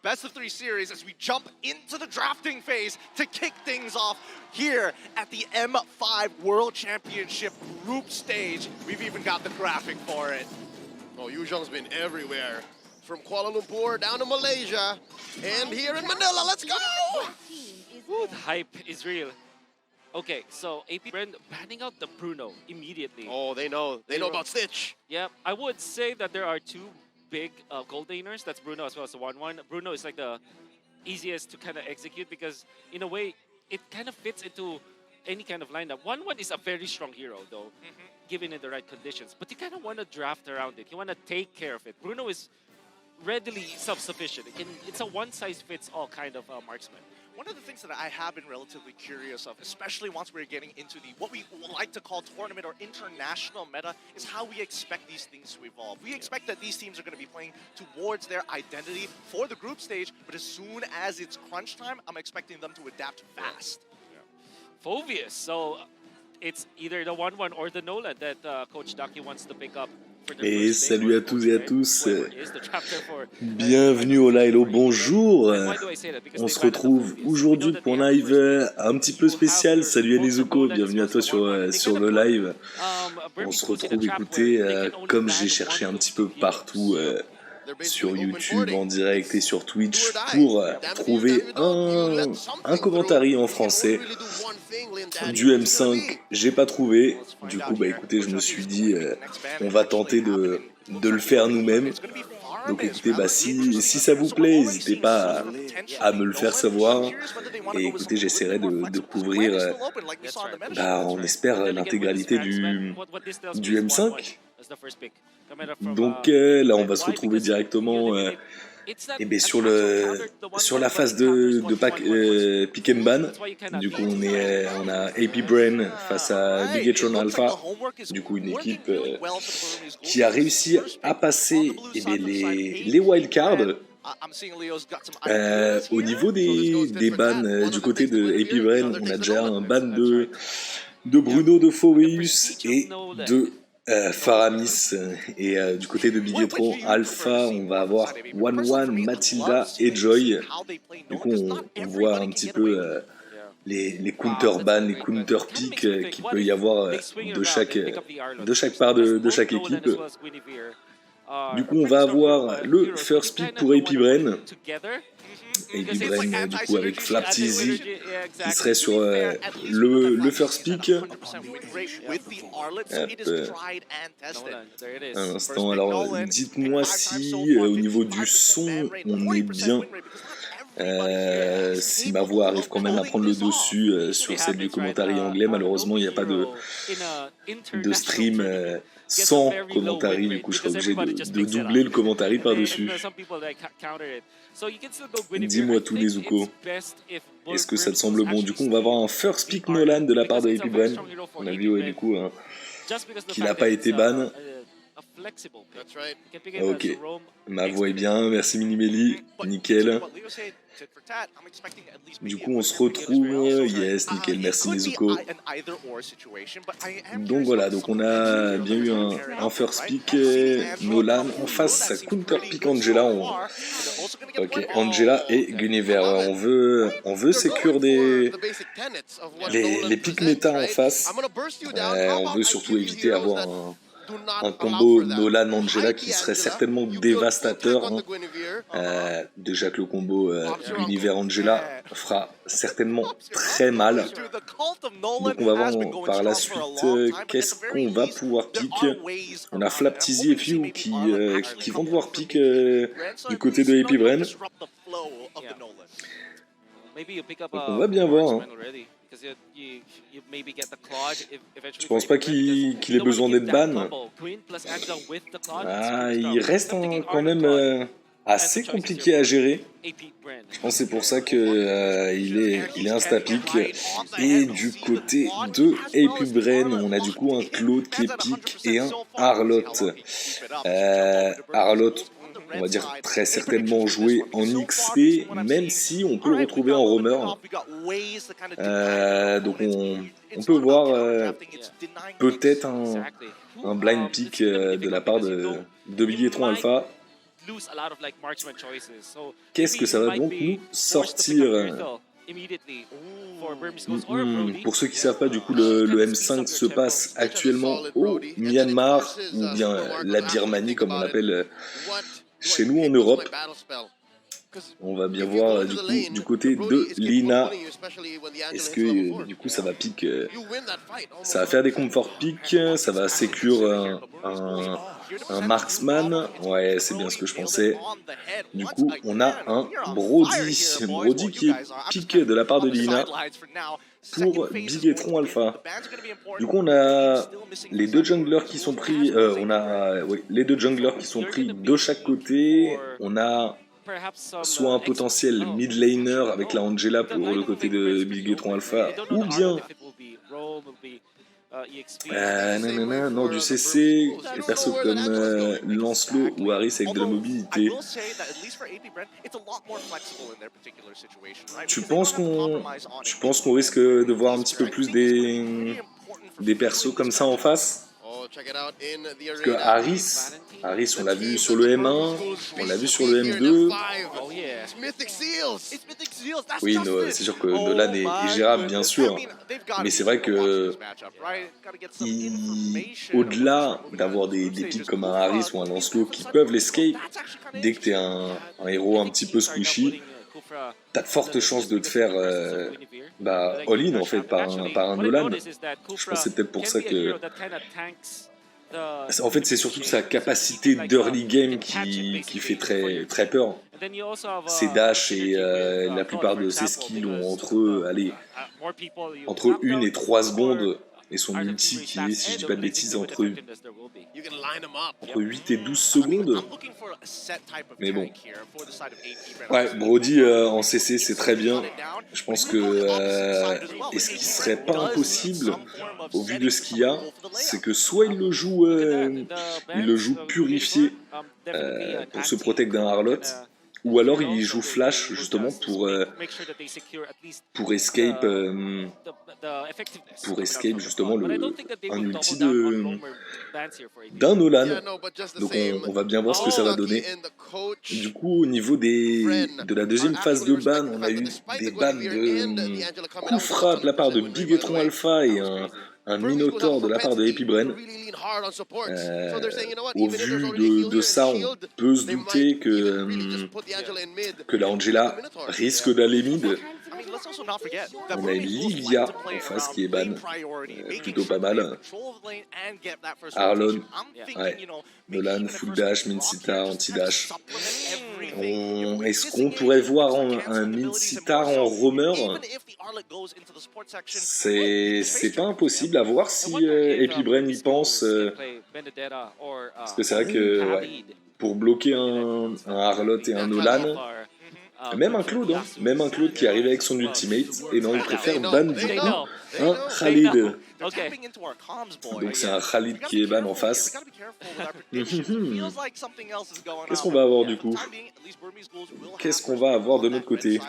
best of 3 series as we jump into the drafting phase to kick things off here at the M5 World Championship group stage. We've even got the graphic for it. Oh, Yuzhong's been everywhere. From Kuala Lumpur down to Malaysia and here in Manila. Let's go! Ooh, the hype is real. Okay, so AP Brand banning out the Bruno immediately. Oh, they know about Stitch. Yeah, I would say that there are two big gold laners. That's Bruno as well as the 1-1. Bruno is like the easiest to kind of execute because in a way, it kind of fits into any kind of lineup. 1-1 is a very strong hero though, given in the right conditions. But you kind of want to draft around it. You want to take care of it. Bruno is readily self-sufficient. It's a one-size-fits-all kind of marksman. One of the things that I have been relatively curious of, especially once we're getting into the what we like to call tournament or international meta, is how we expect these things to evolve. We expect that these teams are going to be playing towards their identity for the group stage, but as soon as it's crunch time, I'm expecting them to adapt fast. Phoveus, so it's either the 1-1 or the Nolan that Coach Daki wants to pick up. Et salut à tous et à tous, bienvenue au live, bonjour. On se retrouve aujourd'hui pour un live un petit peu spécial. Salut à Nezuko, bienvenue à toi sur le live. On se retrouve, écoutez, comme j'ai cherché un petit peu partout sur YouTube, en direct et sur Twitch pour trouver un commentaire en français du M5, j'ai pas trouvé. Du coup, bah écoutez, je me suis dit, on va tenter de le faire nous-mêmes. Donc écoutez, bah si ça vous plaît, n'hésitez pas à me le faire savoir. Et écoutez, j'essaierai de couvrir, on espère, l'intégralité du M5. Donc là, on va se retrouver directement sur la phase de pick and ban. Du coup, on a AP Brain face à Bigetron Alpha. Du coup, une équipe qui a réussi à passer les wildcards. Au niveau des bans du côté de AP Brain, on a déjà un ban de Bruno, de Phoveus et de Faramis, et du côté de Bigetron Alpha, on va avoir 1-1, Mathilda et Joy. Du coup, on voit un petit peu les counter ban, les counter pick qu'il peut y avoir de chaque part de chaque équipe. Du coup, on va avoir le first pick pour AP Brain. AP Brain, du coup, avec Flapteasy qui serait sur le first pick. Un instant, alors dites-moi si au niveau du son on est bien. Si ma voix arrive quand même à prendre le dessus sur celle du commentaire anglais, malheureusement il n'y a pas de stream sans commentaire, du coup je serai obligé de doubler le commentaire par-dessus. Dis-moi tout, Nezuko. Est-ce que ça te semble bon? Du coup, on va avoir un first pick Nolan de la part de AP Brain. On a vu, du coup, qu'il n'a pas été ban. Ok, ma voix est bien, merci Minimeli, nickel. Du coup on se retrouve, yes, nickel, merci Nezuko. Donc voilà, donc on a bien eu un first pick Nolan, en face ça counter pick Angela. Ok, Angela et Guinevere, on veut sécure les picks méta en face. On veut surtout éviter d'avoir un combo Nolan-Angela qui serait certainement dévastateur. Déjà que le combo Guinevere-Angela fera certainement très mal. Donc on va voir par la suite qu'est-ce qu'on va pouvoir pick. On a Flapteasy et Few qui vont devoir pick du côté de AP Brain. Donc on va bien voir. Je pense pas qu'il ait besoin d'être ban. Il reste quand même assez compliqué à gérer. Je pense que c'est pour ça qu'il est insta-pick. Et du côté de AP Brain, on a du coup un Claude qui est pick et un Harlotte. Harlotte, on va dire très certainement joué en XP, même si on peut le retrouver en roamer. Donc on peut voir peut-être un blind pick de la part de Bigetron Alpha. lose a lot of like marksman choices. So Qu'est-ce que ça va donc nous sortir? Pour ceux qui ne savent pas, du coup, le M5 se passe actuellement au Myanmar, ou bien la Birmanie, comme on l'appelle chez nous en Europe. On va bien voir du côté de Lina. Est-ce que du coup ça va pick, ça va faire des comfort pick, ça va sécure un marksman. Ouais, c'est bien ce que je pensais. Du coup, on a un Brody qui est pick de la part de Lina pour Bigetron Alpha. Du coup, on a les deux junglers qui sont pris. Les deux junglers qui sont pris de chaque côté. On a soit un potentiel mid laner avec la Angela pour le côté de Bigetron Alpha, ou bien non, du CC, des persos comme Lancelot ou Harris avec de la mobilité. Tu penses qu'on risque de voir un petit peu plus des persos comme ça en face? Parce que Harris, on l'a vu sur le M1, on l'a vu sur le M2. Oui, c'est sûr que Nolan est gérable, bien sûr. Mais c'est vrai que au-delà d'avoir des pics comme un Harris ou un Lancelot qui peuvent l'escape, dès que tu es un héros un petit peu squishy, t'as de fortes chances de te faire all-in en fait par un Nolan. Je pense que c'est peut-être pour ça que... En fait, c'est surtout sa capacité d'early game qui fait très peur. Ses dashs et la plupart de ses skills ont entre 1 et 3 secondes. Et son ulti qui est, si je dis pas de bêtises, entre 8 et 12 secondes. Mais bon. Ouais, Brody en CC, c'est très bien. Je pense que... est-ce qu'il serait pas impossible, au vu de ce qu'il y a, c'est que soit il le joue purifié pour se protéger d'un Harlot, ou alors il joue flash justement pour escape justement un ulti d'un Nolan. Donc on va bien voir ce que ça va donner. Du coup, au niveau de la deuxième phase de ban, on a eu des bans de Koufra de la part de Bigetron Alpha et un Minotaur de la part de Epibren. Au vu de ça, on peut se douter que la Angela risque d'aller mid. On a Lilia en face qui est ban, plutôt pas mal. Arlon, ouais. Nolan, full dash, Minsitar, anti-dash. Est-ce qu'on pourrait voir un Minsitar en roamer? C'est pas impossible à voir si Epibren y pense. Parce que c'est vrai que pour bloquer un Harlot et un Nolan, même un Claude qui arrive avec son ultimate, et non, il préfère ban du coup un Khalid. Donc c'est un Khalid qui est ban en face. Qu'est-ce qu'on va avoir du coup? Qu'est-ce qu'on va avoir de notre côté?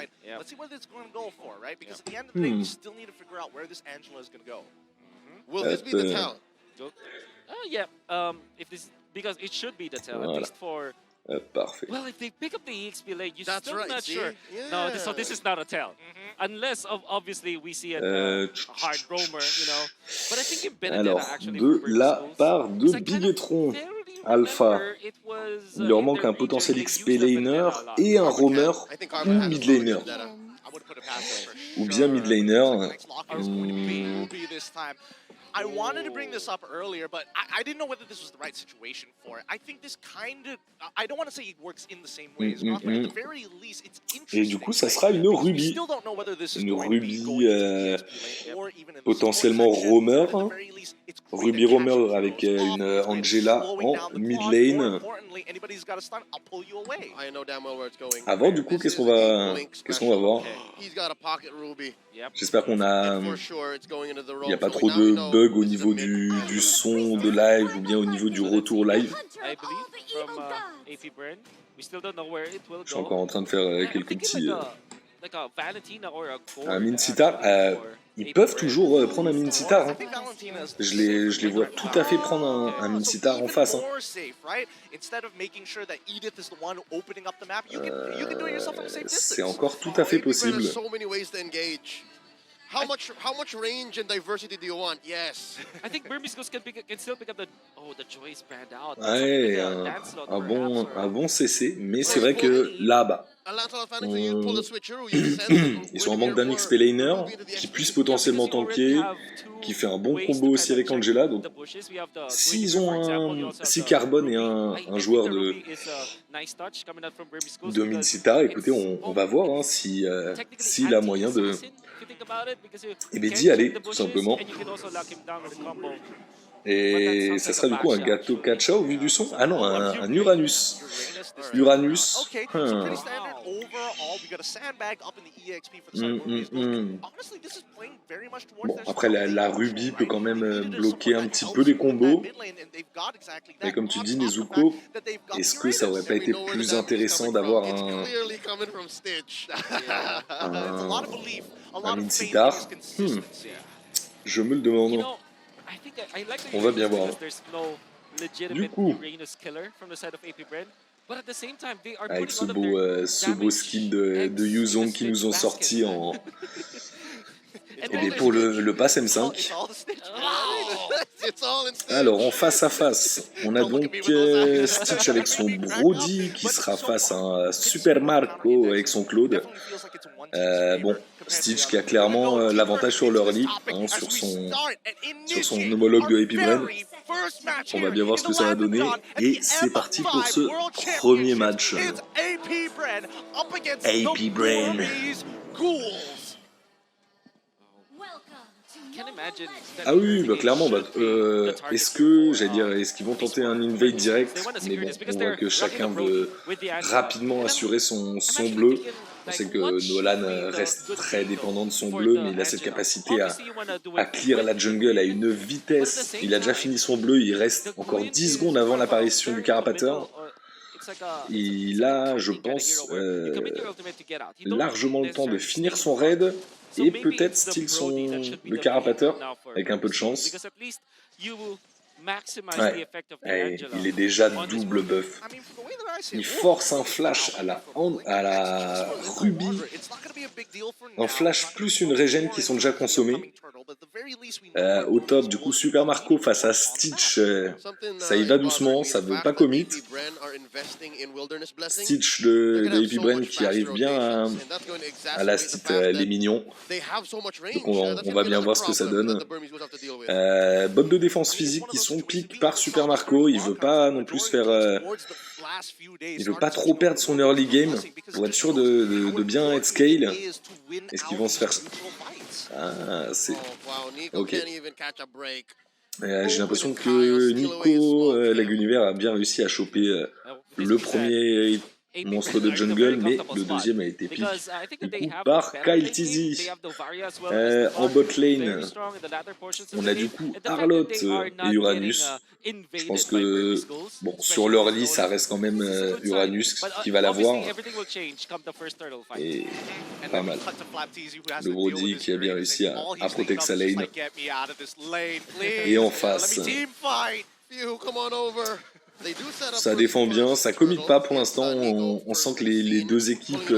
Parfait. Well, if they pick up the EXP late, you're still not sure. No, this is not a tell. Unless, obviously, we see a hard roamer, you know. But I think alors, de la part de Bigetron Alpha, il leur manque un potentiel XP laner et un roamer ou mid laner. Ou bien mid laner. I wanted to bring this up earlier, but I didn't know whether this was the right situation for it. I think this kind of, I don't want to say it works in the same way as Roth, but at the very least, it's interesting. Et du coup, ça sera une Ruby. Une Ruby potentiellement roamer. Ruby roamer avec une Angela en mid lane. Avant, du coup, qu'est-ce qu'on va voir? J'espère qu'il n'y a pas trop de bugs au niveau du son de live ou bien au niveau du retour live. Je suis encore en train de faire quelques petits Un Minsitar, ils peuvent toujours prendre un Minsitar. Hein. Je les vois tout à fait prendre un Minsitar en face. Hein. C'est encore tout à fait possible. How much range and diversity do you want? Yes. I think Burmese Ghost can still pick up the Joyce brand out. Ouais, un bon CC, mais c'est vrai que là-bas, ils sont en manque d'un XP laner qui puisse potentiellement tanker, qui fait un bon combo aussi avec Angela. Donc, s'ils ont si Carbone est un joueur de Minsitar, écoutez, on va voir hein, s'il a moyen de d'y aller, tout simplement. Et ça sera du coup un gâteau Kacha au vu du son. Ah non, un Uranus. Uranus. Bon, après la Ruby peut quand même bloquer un petit peu les combos. Et comme tu dis, Nezuko, est-ce que ça aurait pas été plus intéressant d'avoir un Minsitar? Je me le demande. On va bien voir. Du coup, avec ce beau skin de Yuzong qui nous ont sorti en... Et pour le pass M5. Alors en face à face, on a donc Stitch avec son Brody qui sera face à un Super Marco avec son Claude. Bon, Stitch qui a clairement l'avantage sur l'early, hein, sur son homologue de AP Brain. On va bien voir ce que ça va donner. Et c'est parti pour ce premier match. AP Brain. Ah oui, bah clairement, est-ce qu'ils vont tenter un invade direct? Mais bon, on voit que chacun veut rapidement assurer son bleu. On sait que Nolan reste très dépendant de son bleu, mais il a cette capacité à clear la jungle à une vitesse. Il a déjà fini son bleu, il reste encore 10 secondes avant l'apparition du carapateur. Il a, je pense, largement le temps de finir son raid et peut-être style le carapateur avec un peu de chance. Ouais. Hey, il est déjà double buff. Il force un flash à la Ruby. Un flash plus une régène qui sont déjà consommés. Au top, du coup, Super Marco face à Stitch, ça y va doucement, ça veut pas commit. Stitch de AP Brain qui arrive bien à last les mignons. Donc on va bien voir ce que ça donne. Bot de défense physique qui sont pick par Super Marco. Il veut pas non plus faire... il veut pas trop perdre son early game pour être sûr de bien être scale. Est-ce qu'ils vont se faire... Ah, c'est... Ok. J'ai l'impression que Nico Laguniver a bien réussi à choper le premier monstre de jungle, mais le deuxième a été pick du coup par Kyle Tizzy. En bot lane, on a du coup Harlot et Uranus. Je pense que bon, sur l'early, ça reste quand même Uranus qui va l'avoir. Et pas mal. Le Brody qui a bien réussi à protect sa lane. Et en face, ça défend bien, ça commit pas pour l'instant. On sent que les deux équipes,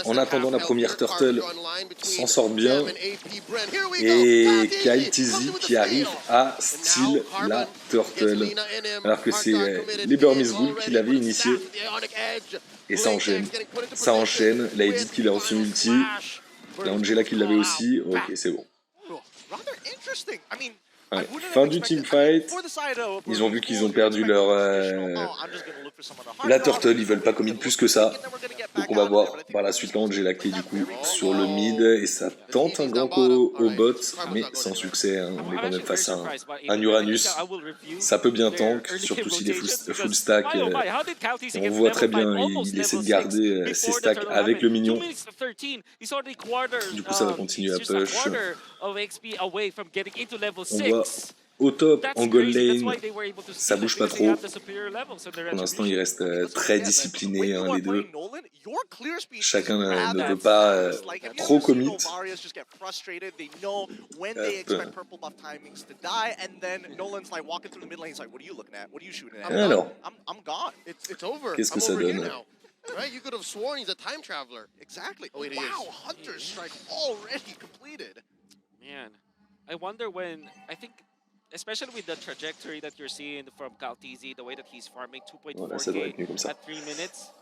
en attendant la première turtle, s'en sortent bien. Et Kyle Tizzy qui arrive à steal la turtle. Alors que c'est les Burmese Ghouls qui l'avaient initié. Et ça enchaîne. Ça enchaîne. La Edith qui l'a reçu multi. La Angela qui l'avait aussi. Ok, c'est bon. Ouais. Fin du teamfight, ils ont vu qu'ils ont perdu leur la turtle, ils veulent pas commit plus que ça. Donc on va voir par la suite Angela qui est du coup sur le mid et ça tente un grand coup au bot, mais sans succès. Hein. On est quand même face à un Uranus. Ça peut bien tank, surtout s'il est full stack. On voit très bien, il essaie de garder ses stacks avec le mignon. Du coup ça va continuer à push. On voit au top, That's en gold crazy. That's lane, why they were able to ça steal it, bouge pas because they trop. have the superior levels in their Pour l'instant, ils retribution. restent très disciplinés, hein, les deux. Chacun ne veut Hop. pas trop commit. Hop. Alors, qu'est-ce que ça donne? Right? You could have sworn he's a time traveler. Exactly. Oh, wait, he Wow, is. Hunter's Strike already completed. Man, I wonder when, I think, especially with the trajectory that you're seeing from CalTZ, the way that he's farming Voilà, ça doit être mieux 2.4k comme ça. at 3 minutes,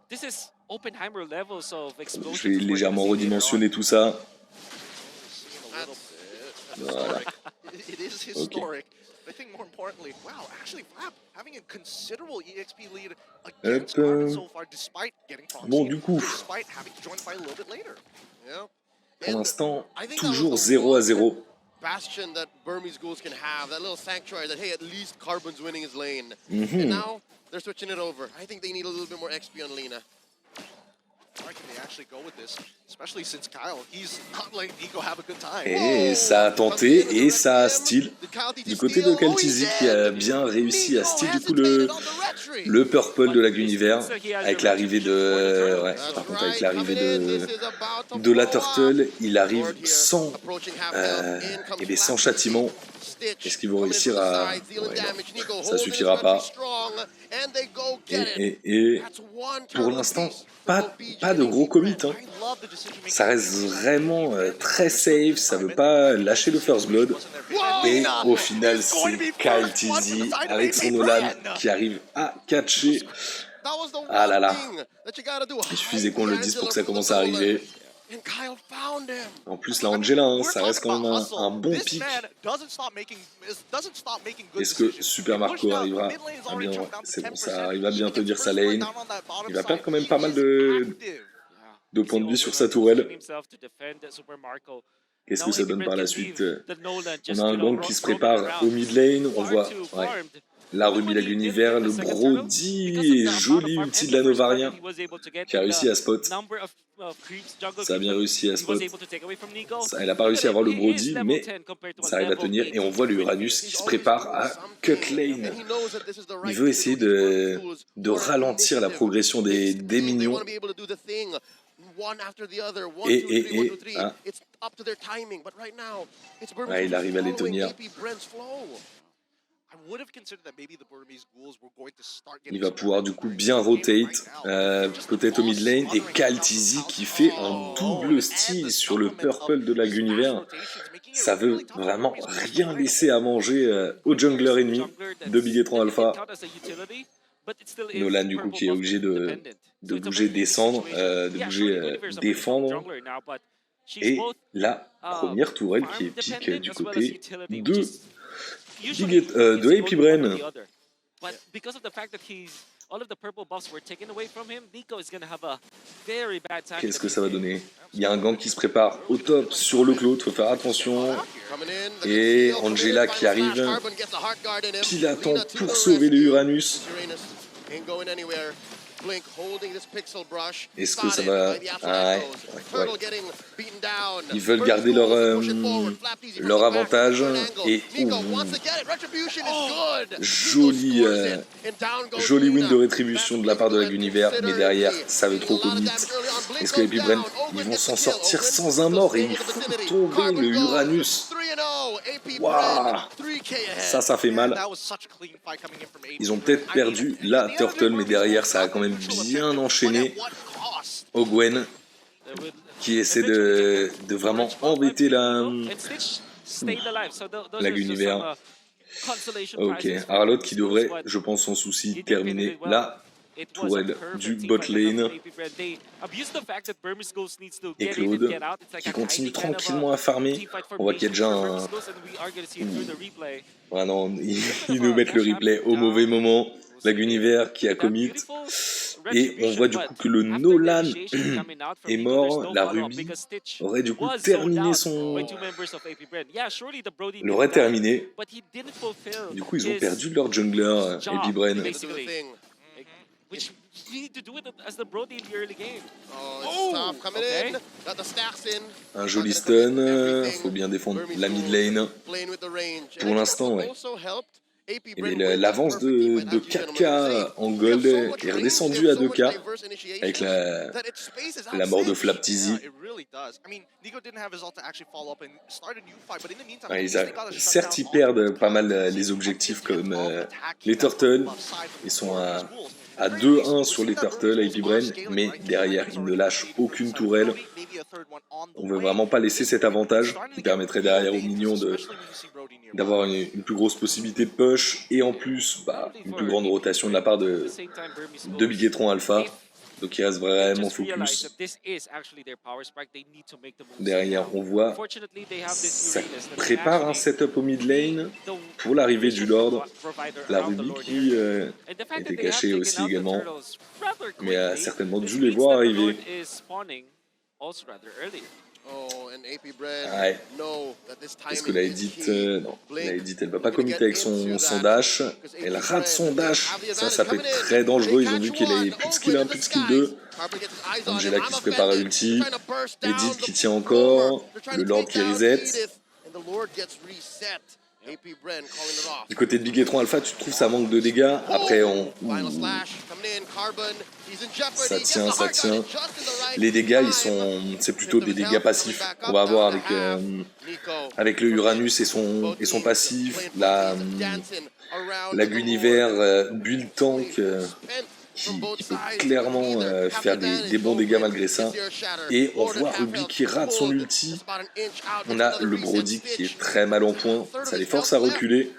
this is Oppenheimer levels of Je explosion. vais légèrement redimensionner tout ça. Voilà. It is historic. But I think more importantly, wow, actually Flap having a considerable EXP lead against Carbon so far, despite getting proxy, Bon, du coup, despite having to join the fight a little bit later. Yeah. pour l'instant, I think that was toujours the 0 à one 0. bastion that Burmese ghouls can have, that little sanctuary that, hey, at least Carbon's winning his lane. Mhm. And now they're switching it over. I think they need a little bit more XP on Lina. Where can they actually go with this? Especially since Kyle, he's not letting Nico have a good time. Et ça a tenté et ça a steal. Du côté de CalTZ qui a bien réussi à steal du coup le purple de la Guniver avec l'arrivée de... Ouais, par contre avec l'arrivée de la Turtle, il arrive sans, sans châtiment. Est-ce qu'ils vont réussir à... Ouais, non, ça suffira pas. Et pour l'instant, pas de gros commit. Hein. Ça reste vraiment très safe, ça veut pas lâcher le first blood. Et au final, c'est CalTZ avec son Nolan qui arrive à catcher. Ah là là. Il suffisait qu'on le dise pour que ça commence à arriver. En plus, la Angela, hein, ça reste quand même un bon pic. Est-ce que Super Marco arrivera à bien... C'est bon, ça arrive à bien tenir sa lane. Il va perdre quand même pas mal de points de vie sur sa tourelle. Qu'est-ce que ça donne par la suite? On a un gang qui se prépare au mid lane. On voit la Ruby, la Guniver, le Brody et joli ulti de la Novarien qui a réussi à spot. Ça a bien réussi à spot. Elle n'a pas réussi à avoir le Brody, mais ça arrive à tenir. Et on voit le Uranus qui se prépare à cut lane. Il veut essayer de ralentir la progression des minions. Il arrive à les tenir. Il va pouvoir du coup bien rotate, peut-être au mid lane, et CalTZ qui fait un double steal sur le purple de la Guniver. Ça veut vraiment rien laisser à manger au jungler ennemi de Bigetron Alpha. Nolan du coup qui est obligé de bouger descendre, de bouger défendre. Et la première tourelle qui est pique du côté de AP Bren. Qu'est-ce que ça va donner? Il y a un gang qui se prépare au top sur le Claude, faut faire attention. Et Angela qui arrive pile à temps pour sauver le Uranus. Est-ce que ça va... Ils veulent garder leur avantage. Et joli win de rétribution de la part de la Guniver. Mais derrière, ça veut trop commit. Est-ce que les Bren, ils vont s'en sortir sans un mort? Et ils font tomber le Uranus. Waouh, ça fait mal. Ils ont peut-être perdu la Turtle, mais derrière, ça a quand même bien enchaîné. Ogwen qui essaie de vraiment embêter la Guniver. Ok, Harlot qui devrait, je pense, sans souci, terminer la tourelle du bot lane. Et Claude qui continue tranquillement à farmer. On voit qu'il y a déjà un... Ah non, ils nous mettent le replay au mauvais moment. La Guniver qui a commit. Et on voit du coup que le Nolan est mort. La Ruby aurait du coup terminé son... l'aurait terminé. Du coup, ils ont perdu leur jungler, AP Bren. Which you need to do it as the Brody in the early game. Un joli stun, faut bien défendre la mid lane pour l'instant, ouais. Mais l'avance de 4K en gold est redescendue à 2K avec la mort de Flaptizi. Ouais, certes, ils perdent pas mal les objectifs comme les Turtles. Ils sont à 2-1 sur les Turtles, AP Brain, mais derrière, ils ne lâchent aucune tourelle. On veut vraiment pas laisser cet avantage qui permettrait derrière aux minions d'avoir une plus grosse possibilité de push et en plus une plus grande rotation de la part de Bigetron Alpha. Donc il reste vraiment focus. Derrière, on voit ça prépare un setup au mid lane pour l'arrivée du Lord. La Ruby qui était cachée aussi également, mais a certainement dû les voir arriver. Ouais. Est-ce que la Edit... non, la Edit elle va pas committer avec son dash. Elle rate son dash. Ça peut être très dangereux. Ils ont vu qu'il avait plus de skill 1, plus de skill 2. Angela qui se prépare à ulti. Edit qui tient encore. Le Lord qui reset. Du côté de Bigetron Alpha, tu trouves ça manque de dégâts. Après, ça tient. Les dégâts, c'est plutôt des dégâts passifs qu'on va avoir avec le Uranus et son passif. La Guinevere build tank qui peut clairement faire des bons dégâts malgré ça. Et on voit Ruby qui rate son ulti. On a le Brody qui est très mal en point. Ça les force à reculer.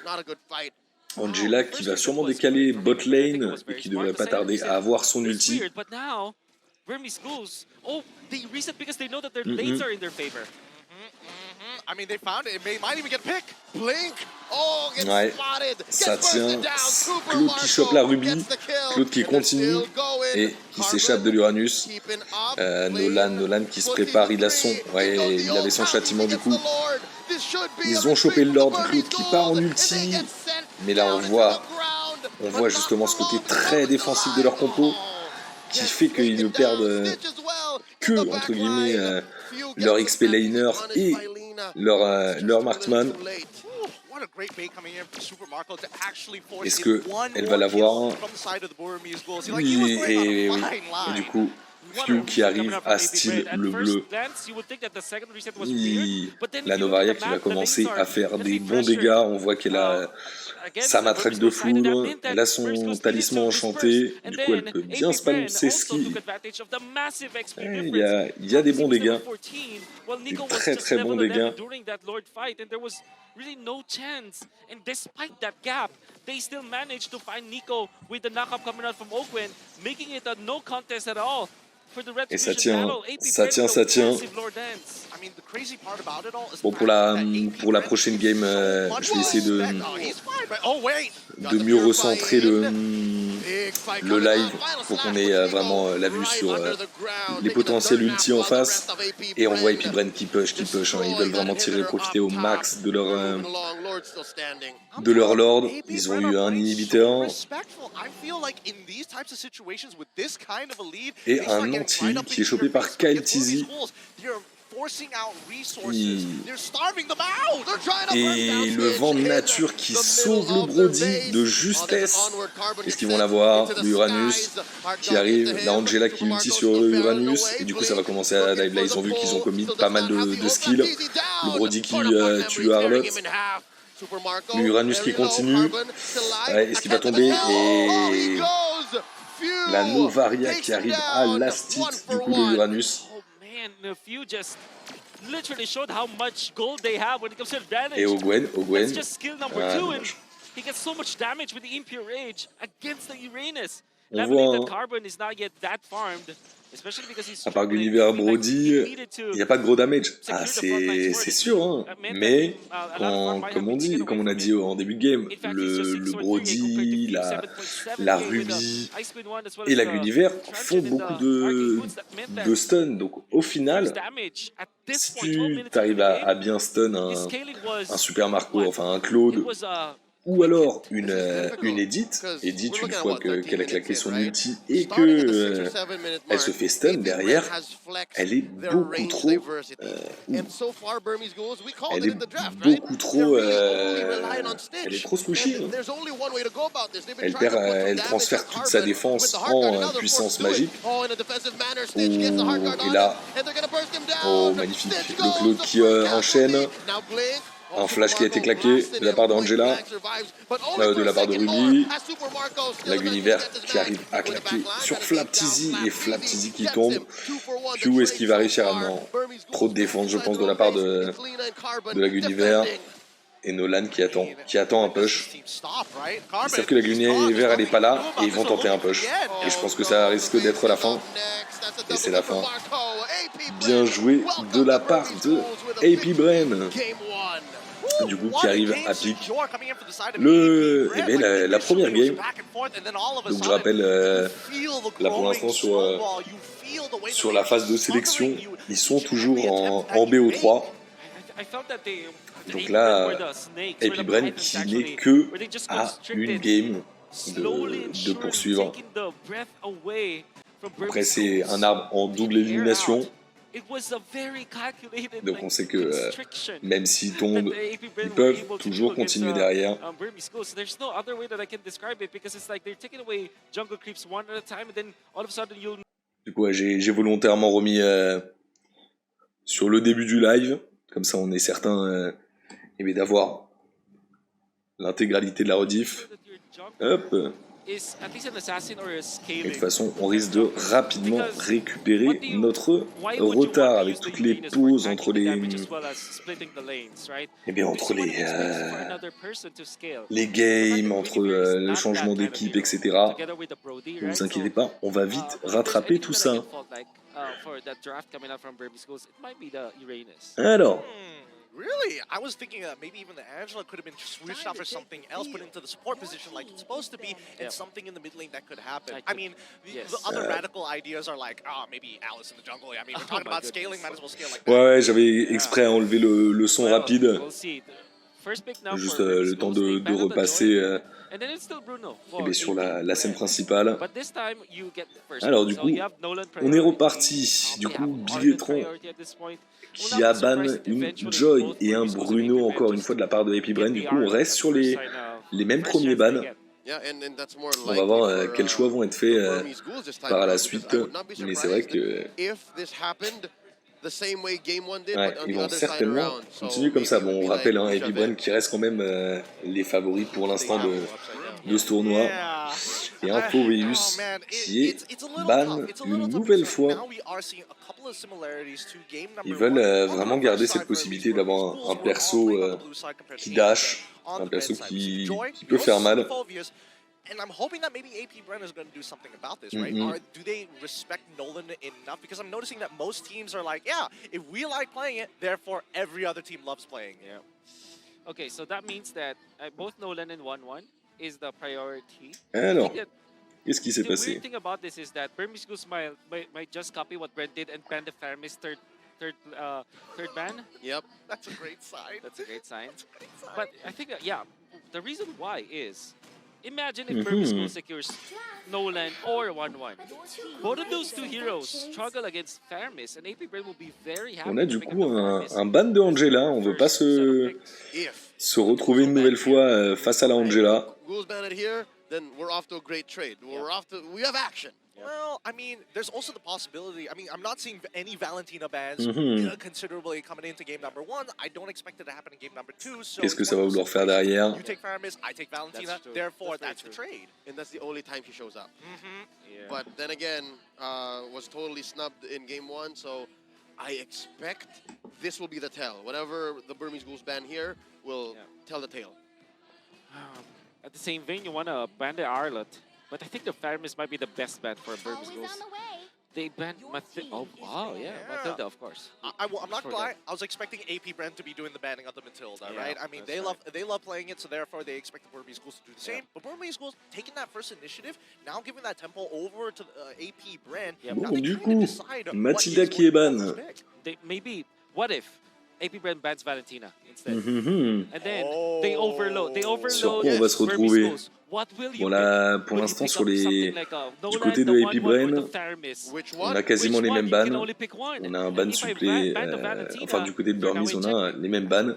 Angela qui va sûrement décaler bot lane et qui devrait pas tarder à avoir son ulti. Ouais, ça tient. Claude qui chope la Ruby, Claude qui continue et qui s'échappe de l'Uranus. Nolan qui se prépare, il avait son châtiment du coup. Ils ont chopé le Lord, Claude qui part en ulti, mais là on voit justement ce côté très défensif de leur compo qui fait qu'ils ne perdent que entre guillemets leur XP laner et leur marksman. Est-ce qu'elle va l'avoir? Oui, et du coup, Few qui arrive à steal le bleu. La Novaria qui va commencer à faire des bons dégâts. On voit qu'elle a sa matraque de foudre, elle a son talisman enchanté. Du coup, elle peut bien spam ses skills. Il y a des bons dégâts. Des très très bons dégâts. Really no chance, and despite that gap, they still managed to find Nico with the knockup coming out from Oakwind, making it a no contest at all. Et ça tient. Bon, pour la prochaine game, je vais essayer de mieux recentrer le live pour qu'on ait vraiment la vue sur les potentiels ulti en face. Et on voit AP Brain qui push. Hein. Ils veulent vraiment profiter au max de leur Lord. Ils ont eu un inhibiteur. Et un anti qui est chopé par Kyle Tizzy. Et le vent de nature qui sauve le Brody de justesse. Est-ce qu'ils vont l'avoir? Le Uranus qui arrive. La Angela qui ulti sur le Uranus. Et du coup ça va commencer à dive. Là ils ont vu qu'ils ont commis pas mal de skills. Le Brody qui tue le Harlot. Le Uranus qui continue. Est-ce qu'il va tomber? Et la Novaria qui arrive à last hit du coup de Uranus. Et Ogwen. On voit, à part Guinevere Brody, il n'y a pas de gros damage. Ah, c'est sûr, hein. Mais, comme on a dit en début de game, le Brody, la Ruby et la Guinevere font beaucoup de stun. Donc, au final, si tu arrives à bien stun un Super Marco, enfin un Claude, ou alors une edit une fois qu'elle a claqué son ulti et que elle se fait stun derrière, elle est beaucoup trop elle est trop squishy. Elle transfère toute sa défense en puissance magique. Et là, oh magnifique, le Claude qui enchaîne. Un flash qui a été claqué de la part d'Angela, de la part de Ruby, la Gulliver qui arrive à claquer sur Flaptizy et Flaptizy qui tombe. Q, est-ce qu'il va réussir à... Non, trop de défense je pense de la part de la Gulliver. Et Nolan qui attend un push. Ils savent que la Gulliver elle est pas là et ils vont tenter un push. Et je pense que ça risque d'être la fin. Et c'est la fin. Bien joué de la part de AP Bren. Du coup qui arrive à pick la première game. Donc je rappelle là pour l'instant sur la phase de sélection ils sont toujours en BO3. Donc là AP Bren qui n'est que à une game de poursuivre. Après c'est un arbre en double élimination. Donc on sait que même s'ils tombent, ils peuvent toujours continuer derrière. Du coup, j'ai volontairement remis sur le début du live, comme ça on est certain d'avoir l'intégralité de la rediff. Hop. Et de toute façon, on risque de rapidement récupérer notre retard avec toutes les pauses entre les games, entre le changement d'équipe, etc. Ne vous inquiétez pas, on va vite rattraper tout ça. Alors. Really? I was thinking that maybe even the Angela could have been switched out for something else, put into the support position like it's supposed to be, and something in the mid lane that could happen. I mean, the other radical ideas are like, maybe Alice in the jungle. I mean, we're talking about scaling, might as well scale like that. Ouais, j'avais exprès enlevé le son rapide. Juste le temps de repasser sur la scène principale. Alors du coup, on est reparti. Du coup, Bigetron qui a ban une Joy et un Bruno encore une fois de la part de AP Bren. Du coup, on reste sur les mêmes premiers bans. On va voir quels choix vont être faits par la suite. Mais c'est vrai que... ils vont certainement continuer comme ça. Bon, on rappelle AP Bren qui reste quand même les favoris pour l'instant de ce tournoi. Et un Fauveus qui est ban une nouvelle fois. Ils veulent vraiment garder cette possibilité d'avoir un perso qui dash, un perso qui peut faire mal. And I'm hoping that maybe AP Bren is going to do something about this, right? Do they respect Nolan enough? Because I'm noticing that most teams are like, yeah, if we like playing it, therefore every other team loves playing it. Yeah. Okay, so that means that both Nolan and 1-1 is the priority. Alors, qu'est-ce qui s'est passé? The weird thing about this is that Burmese Goose might just copy what Bren did and ban the Faramis third ban. Yep, that's a great sign. That's a great sign. But I think that, the reason why is, imagine if Burmese Goose secures Nolan or 1-1. Both of those two heroes struggle against Faramis, and AP Bren will be very happy. On a du coup un ban de Angela. On veut pas se retrouver une nouvelle fois face à la Angela. Then we're off to a great trade. We have action. Well, I mean, there's also the possibility. I mean, I'm not seeing any Valentina bans considerably coming into game number 1. I don't expect it to happen in game number 2. So qu'est-ce que ça va vouloir faire derrière? You take Faramis, I take Valentina. Therefore, that's the trade. And that's the only time she shows up. But then again, was totally snubbed in game 1. So I expect this will be the tell. Whatever the Burmese Ghouls ban here will tell the tale. At the same vein, you want to ban the Arlot. But I think the Faramis might be the best bet for Burmese Ghouls. They banned Mathilda. Oh, wow, Mathilda, of course. I'm not gonna lie. I was expecting AP Bren to be doing the banning of the Mathilda, right? I mean, they love playing it, so therefore they expect the Burmese Ghouls to do the same. But Burmese Ghouls taking that first initiative, now giving that tempo over to AP Bren. Bon, du coup, Mathilda qui est ban. Maybe, what if AP Brand bans Valentina instead. Mhm. And then they overload. Sur quoi on va se retrouver? Burmese. What will you Voilà, pick? pour Will you l'instant, pick sur up les... something like du Nolan, côté the de AP 1-1 or Brain, the Theramis? Which on one? a quasiment Which les one? mêmes You can bans. only pick one. On a un And ban if I supplé, ban the Valentina, enfin du côté de you're now Burmese, in on a checkmate. les mêmes bans.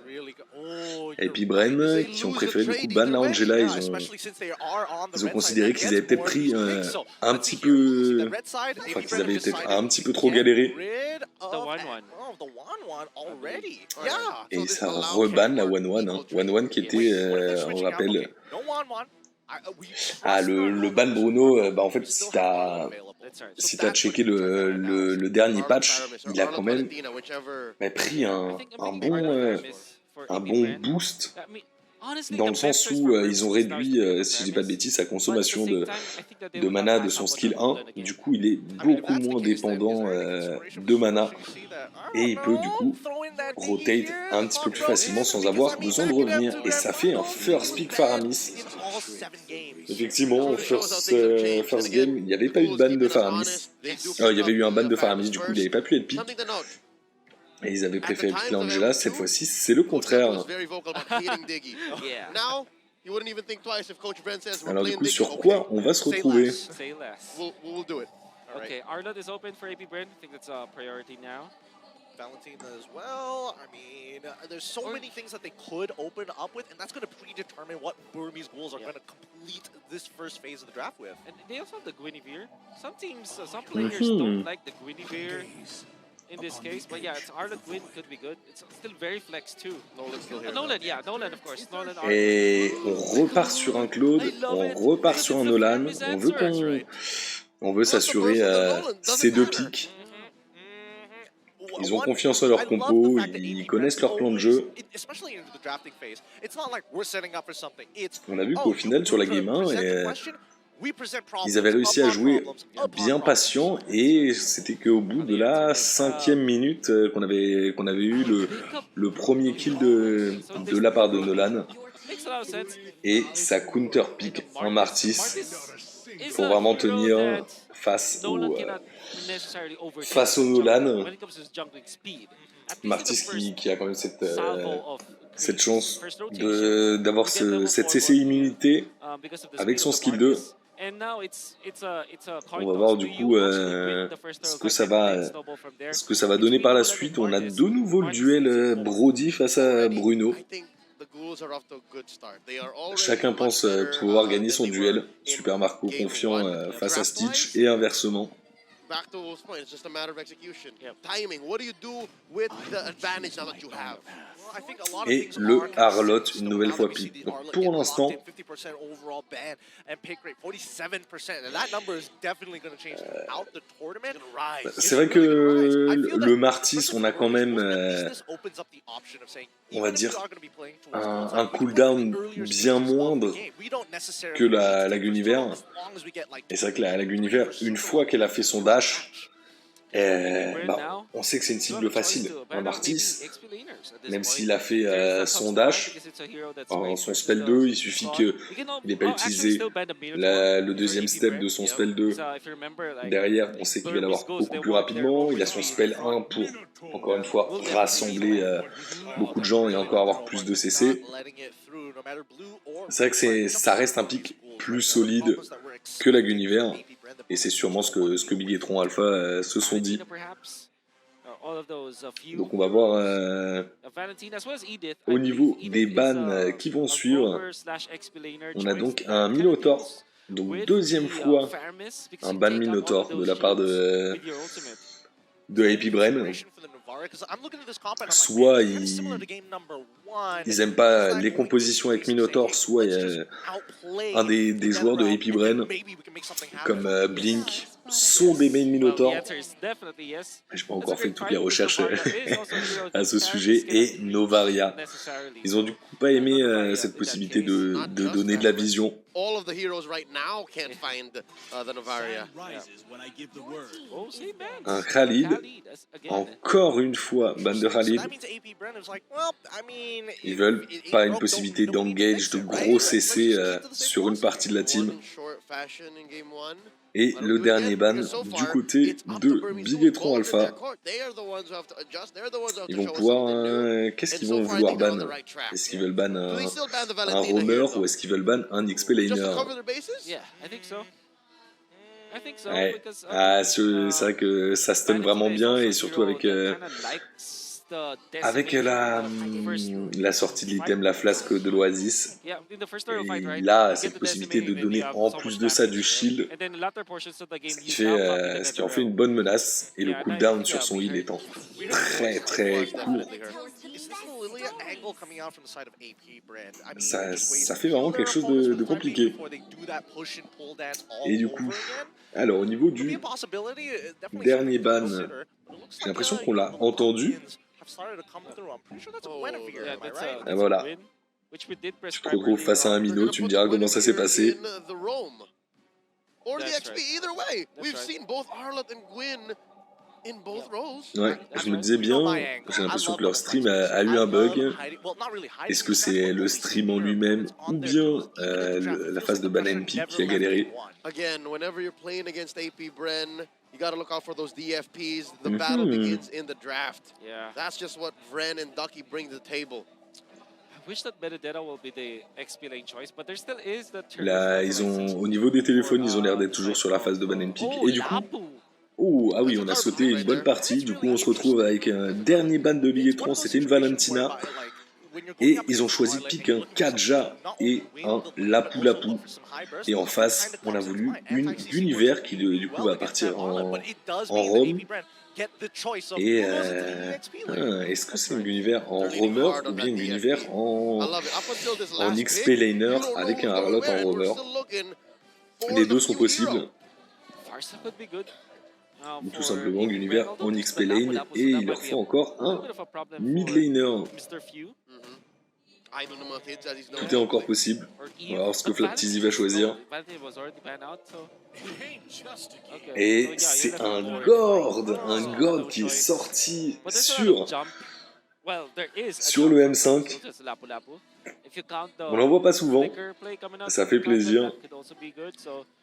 Et puis Brain qui ont préféré du coup ban la Angela, ils ont considéré qu'ils avaient peut-être pris un petit peu, enfin qu'ils avaient peut-être un petit peu trop galéré. The 1-1. Et ça reban la 1-1, hein. 1-1 qui était, on rappelle, le ban Bruno, bah en fait si t'as checké le dernier patch, il a quand même pris un bon boost dans le sens où ils ont réduit, si je dis pas de bêtises, sa consommation de mana de son skill 1. Du coup, il est beaucoup moins dépendant de mana et il peut du coup rotate un petit peu plus facilement sans avoir besoin de revenir. Et ça fait un first pick Faramis. Effectivement, first game, il n'y avait pas eu de ban de Faramis. Il y avait eu un ban de Faramis, du coup il n'avait pas pu être pick. Et ils avaient préféré piquer l'Angela, cette fois-ci c'est le contraire. Alors du coup sur quoi on va se retrouver? Okay, Arlott is open for AP Brand. I think that's a priority now. Valentina as well. I mean, there's so many things that they could open up with, and that's going to predetermine what Burmese goals are going to complete this first phase of the draft with. And they also have the Guinevere. Some teams, some players don't like the Guinevere in this case, but yeah, it's Arlott Gwyn could be good. It's still very flex too. Nolan's still here. Nolan, yeah, Nolan of course. Nolan, Et on repart sur un Claude, on repart sur un Nolan. On veut s'assurer ces deux pics. Ils ont confiance en leur compo, ils connaissent leur plan de jeu. On a vu qu'au final, sur la game 1, ils avaient réussi à jouer bien patient et c'était qu'au bout de la 5e minute qu'on avait eu le premier kill de la part de Nolan. Et ça counter pick en Martis pour vraiment tenir face au Nolan. Martis qui a quand même cette chance d'avoir cette CC immunité avec son skill 2. On va voir du coup ce que ça va donner par la suite. On a de nouveau le duel Brody face à Bruno. Chacun pense pouvoir gagner son duel. Super Marco confiant face à Stitch et inversement. Et le Arlott une nouvelle fois pick. Donc pour l'instant, c'est vrai que le Martis, on a quand même, on va dire, un cooldown bien moindre que la Guinevere. Et c'est vrai que la Guinevere, une fois qu'elle a fait son dash, on sait que c'est une cible facile. Un Martis, même s'il a fait son dash, son spell 2, il suffit qu'il n'ait pas utilisé le deuxième step de son spell 2. Derrière, on sait qu'il va l'avoir beaucoup plus rapidement. Il a son spell 1 pour, encore une fois, rassembler beaucoup de gens et encore avoir plus de CC. C'est vrai que ça reste un pick plus solide que la Guinevere. Et c'est sûrement ce que Big et Tron Alpha se sont dit. Donc on va voir au niveau des bans qui vont suivre. On a donc un Minotaur. Donc deuxième fois un ban Minotaur de la part de AP Brain. Soit ils aiment pas les compositions avec Minotaur, soit un des joueurs de AP Brain comme Blink sont des main Minotaur. J'ai pas encore fait toutes les recherches à ce sujet. Et Novaria. Ils ont du coup pas aimé cette possibilité de donner de la vision. Un Khalid, encore une fois, ban de Khalid. Ils veulent pas une possibilité d'engage de gros CC sur une partie de la team. Et le dernier ban du côté de Bigetron Alpha. Ils vont pouvoir... qu'est-ce qu'ils vont vouloir ban? Est-ce qu'ils veulent ban un roamer ou est-ce qu'ils veulent ban un XP laner? Ouais. Ah, c'est vrai que ça stun vraiment bien et surtout avec la sortie de l'item, la flasque de l'Oasis, il a cette possibilité de donner en plus de ça du shield, ce qui en fait une bonne menace, et le cooldown sur son heal étant très très court. Ça fait vraiment quelque chose de compliqué. Et du coup, alors au niveau du dernier ban, j'ai l'impression qu'on l'a entendu. Et voilà. Tu te retrouves face à un minot, tu me diras comment ça s'est passé. Ouais, je me disais bien, j'ai l'impression que leur stream a eu un bug. Est-ce que c'est le stream en lui-même ou bien la phase de ban NP qui a galéré? You gotta look out for those DFPs. The battle begins in the draft. Yeah. That's just what Vren and Ducky bring to the table. I wish that Metadata will be the XP lane choice, but there still is that. Là, au niveau des téléphones, ils ont l'air d'être toujours sur la phase de ban and pick. Et du coup, ah oui, on a sauté une bonne partie. Du coup, on se retrouve avec un dernier ban de Bigetron. C'était une Valentina. Et ils ont choisi de pick un Kaja et un Lapu Lapu. Et en face, on a voulu une Univers qui du coup va partir en Rome. Et est-ce que c'est une Univers en Roamer ou bien une Univers en XP Laner avec un Harlot en Roamer? Les deux sont possibles. Ou tout simplement l'univers en XP lane et il leur faut encore un mid laner. Tout est encore possible. On va voir ce que Flaptizy va choisir. Et c'est un Gord qui est sorti sur le M5. On n'en voit pas souvent, ça fait plaisir.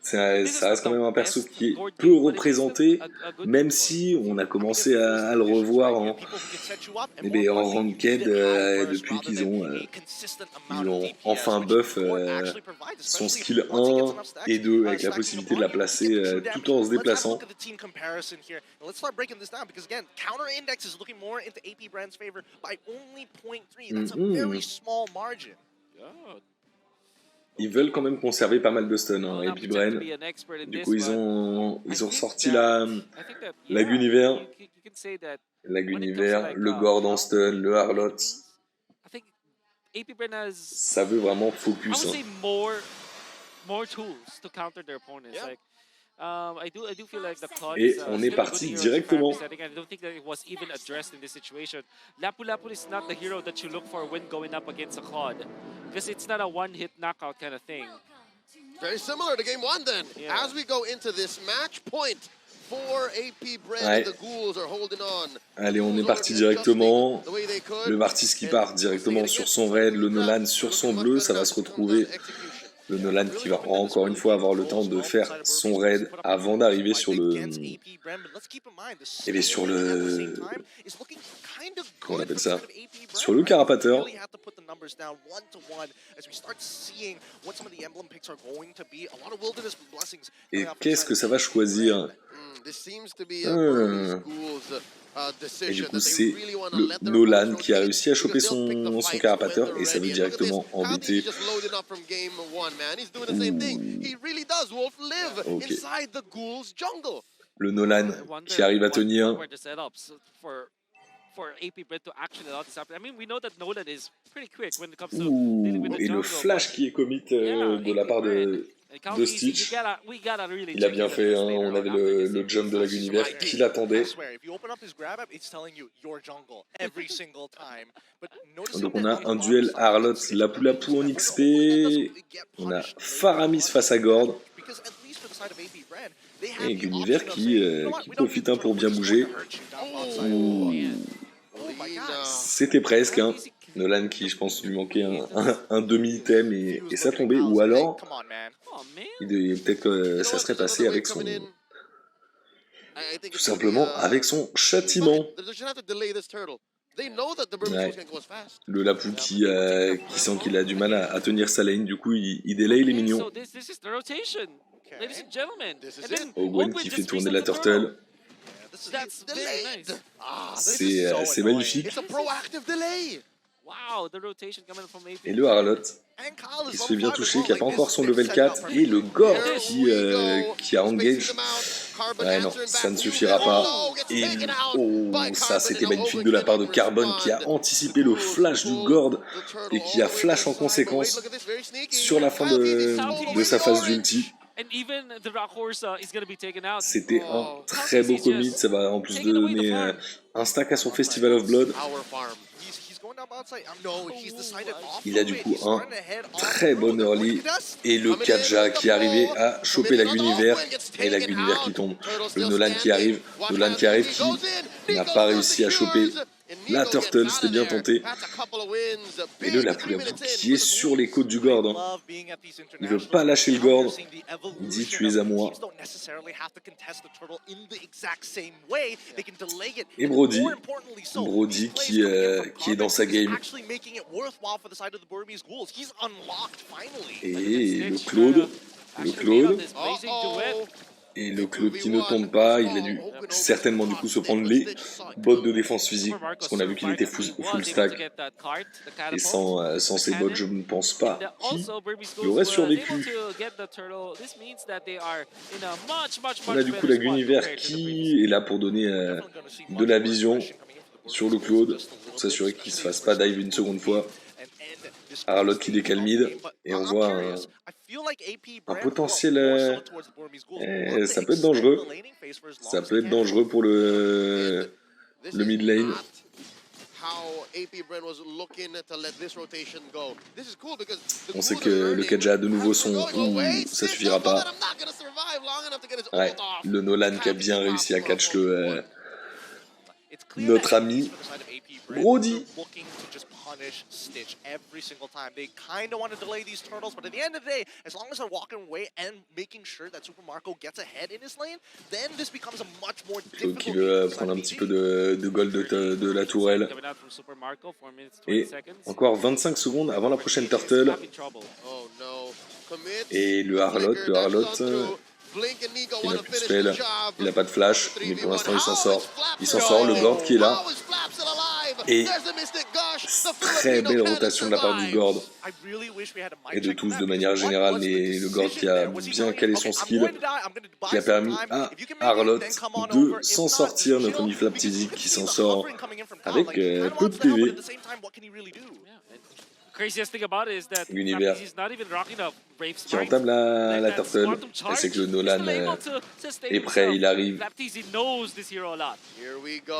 Ça reste quand même un perso qui est peu représenté, même si on a commencé à le revoir en ranked depuis qu'ils ont enfin buff son skill 1 et 2 avec la possibilité de la placer tout en se déplaçant. Ils veulent quand même conserver pas mal de stun, hein, Epibren. Du coup, ils ont sorti la Guinevere, le Gord en stun, le Harlot. Ça veut vraiment focus. Hein. Et on est parti directement. Lapu Lapu is not the hero that you look for when going up against a COD, because it's not a one-hit knockout kind of thing. Very similar to game 1 then. Yeah. As we go into this match point for AP Brand, the Ghouls are holding on. Allez, on est parti directement. Le Martis qui part directement sur son raid, le Nolan sur son bleu, ça va se retrouver. Le Nolan qui va encore une fois avoir le temps de faire son raid avant d'arriver sur le... Comment on appelle ça? Sur le carapateur. Et qu'est-ce que ça va choisir? Et du coup, c'est le Nolan qui a réussi à choper son carapateur et ça veut directement embêter. Okay. Le Nolan qui arrive à tenir. Et le flash qui est commit de la part de Stitch. Il a bien fait, hein, on avait le jump de la Guinevere qui l'attendait. Donc on a un duel Harlot Lapu Lapu en XP. On a Faramis face à Gord. Et Guinevere qui profite pour bien bouger. C'était presque, hein. Nolan qui, je pense, lui manquait un demi-item et ça tombait. Ou alors, Peut-être que ça serait passé avec son... Tout simplement avec son châtiment. Ouais. Le Lapou qui sent qu'il a du mal à tenir sa lane, du coup il délaye les minions. Owen qui fait tourner la turtle. C'est magnifique. Et le Harlot qui se fait bien toucher, qui n'a pas encore son level 4. Et le Gord qui a engage. Ouais non, ça ne suffira pas. Et oh, ça c'était magnifique de la part de Carbone qui a anticipé le flash du Gord et qui a flash en conséquence sur la fin de sa phase d'ulti. C'était un très beau commit, ça va en plus donner un stack à son Festival of Blood. Il a du coup un très bon early et le Kaja qui est arrivé à choper la Guinevere et la Guinevere qui tombe. Le Nolan qui arrive qui n'a pas réussi à choper la turtle, c'était bien tenté. Et le Lapou qui est sur les côtes du Gord. Hein. Il veut pas lâcher le Gord. Il dit tu es à moi. Et Brody qui est dans sa game. Et le Claude. Et le Claude qui ne tombe pas, il a dû certainement du coup se prendre les bots de défense physique, parce qu'on a vu qu'il était full stack. Et sans ces bots, je ne pense pas qu'il aurait survécu. On a du coup la Guinevere qui est là pour donner de la vision sur le Claude, pour s'assurer qu'il ne se fasse pas dive une seconde fois. Harlot qui décale mid, et on voit un potentiel... ça peut être dangereux. Ça peut être dangereux pour le mid lane. On sait que le Kaja a de nouveau son... Ouh, ça suffira pas. Ouais, le Nolan qui a bien réussi à catch notre ami Brody. Stitch every single time. They kind of want to delay these turtles, but at the end of the day, as long as they're walking away and making sure that Super Marco gets ahead in his lane, then this becomes a much more difficult. Qui veut prendre un petit peu de gold de la tourelle. Et encore 25 secondes avant la prochaine turtle. Et le Harlot, il n'a plus de spell, il n'a pas de flash, mais pour l'instant il s'en sort. Il s'en sort, le Gord qui est là. Et très belle rotation de la part du Gord. Et de tous de manière générale, mais le Gord qui a bien calé son skill, qui a permis à Harlot de s'en sortir, notre ami Flaptizik qui s'en sort avec peu de PV. L'univers qui entame la turtle. Elle sait que le Nolan est prêt, il arrive.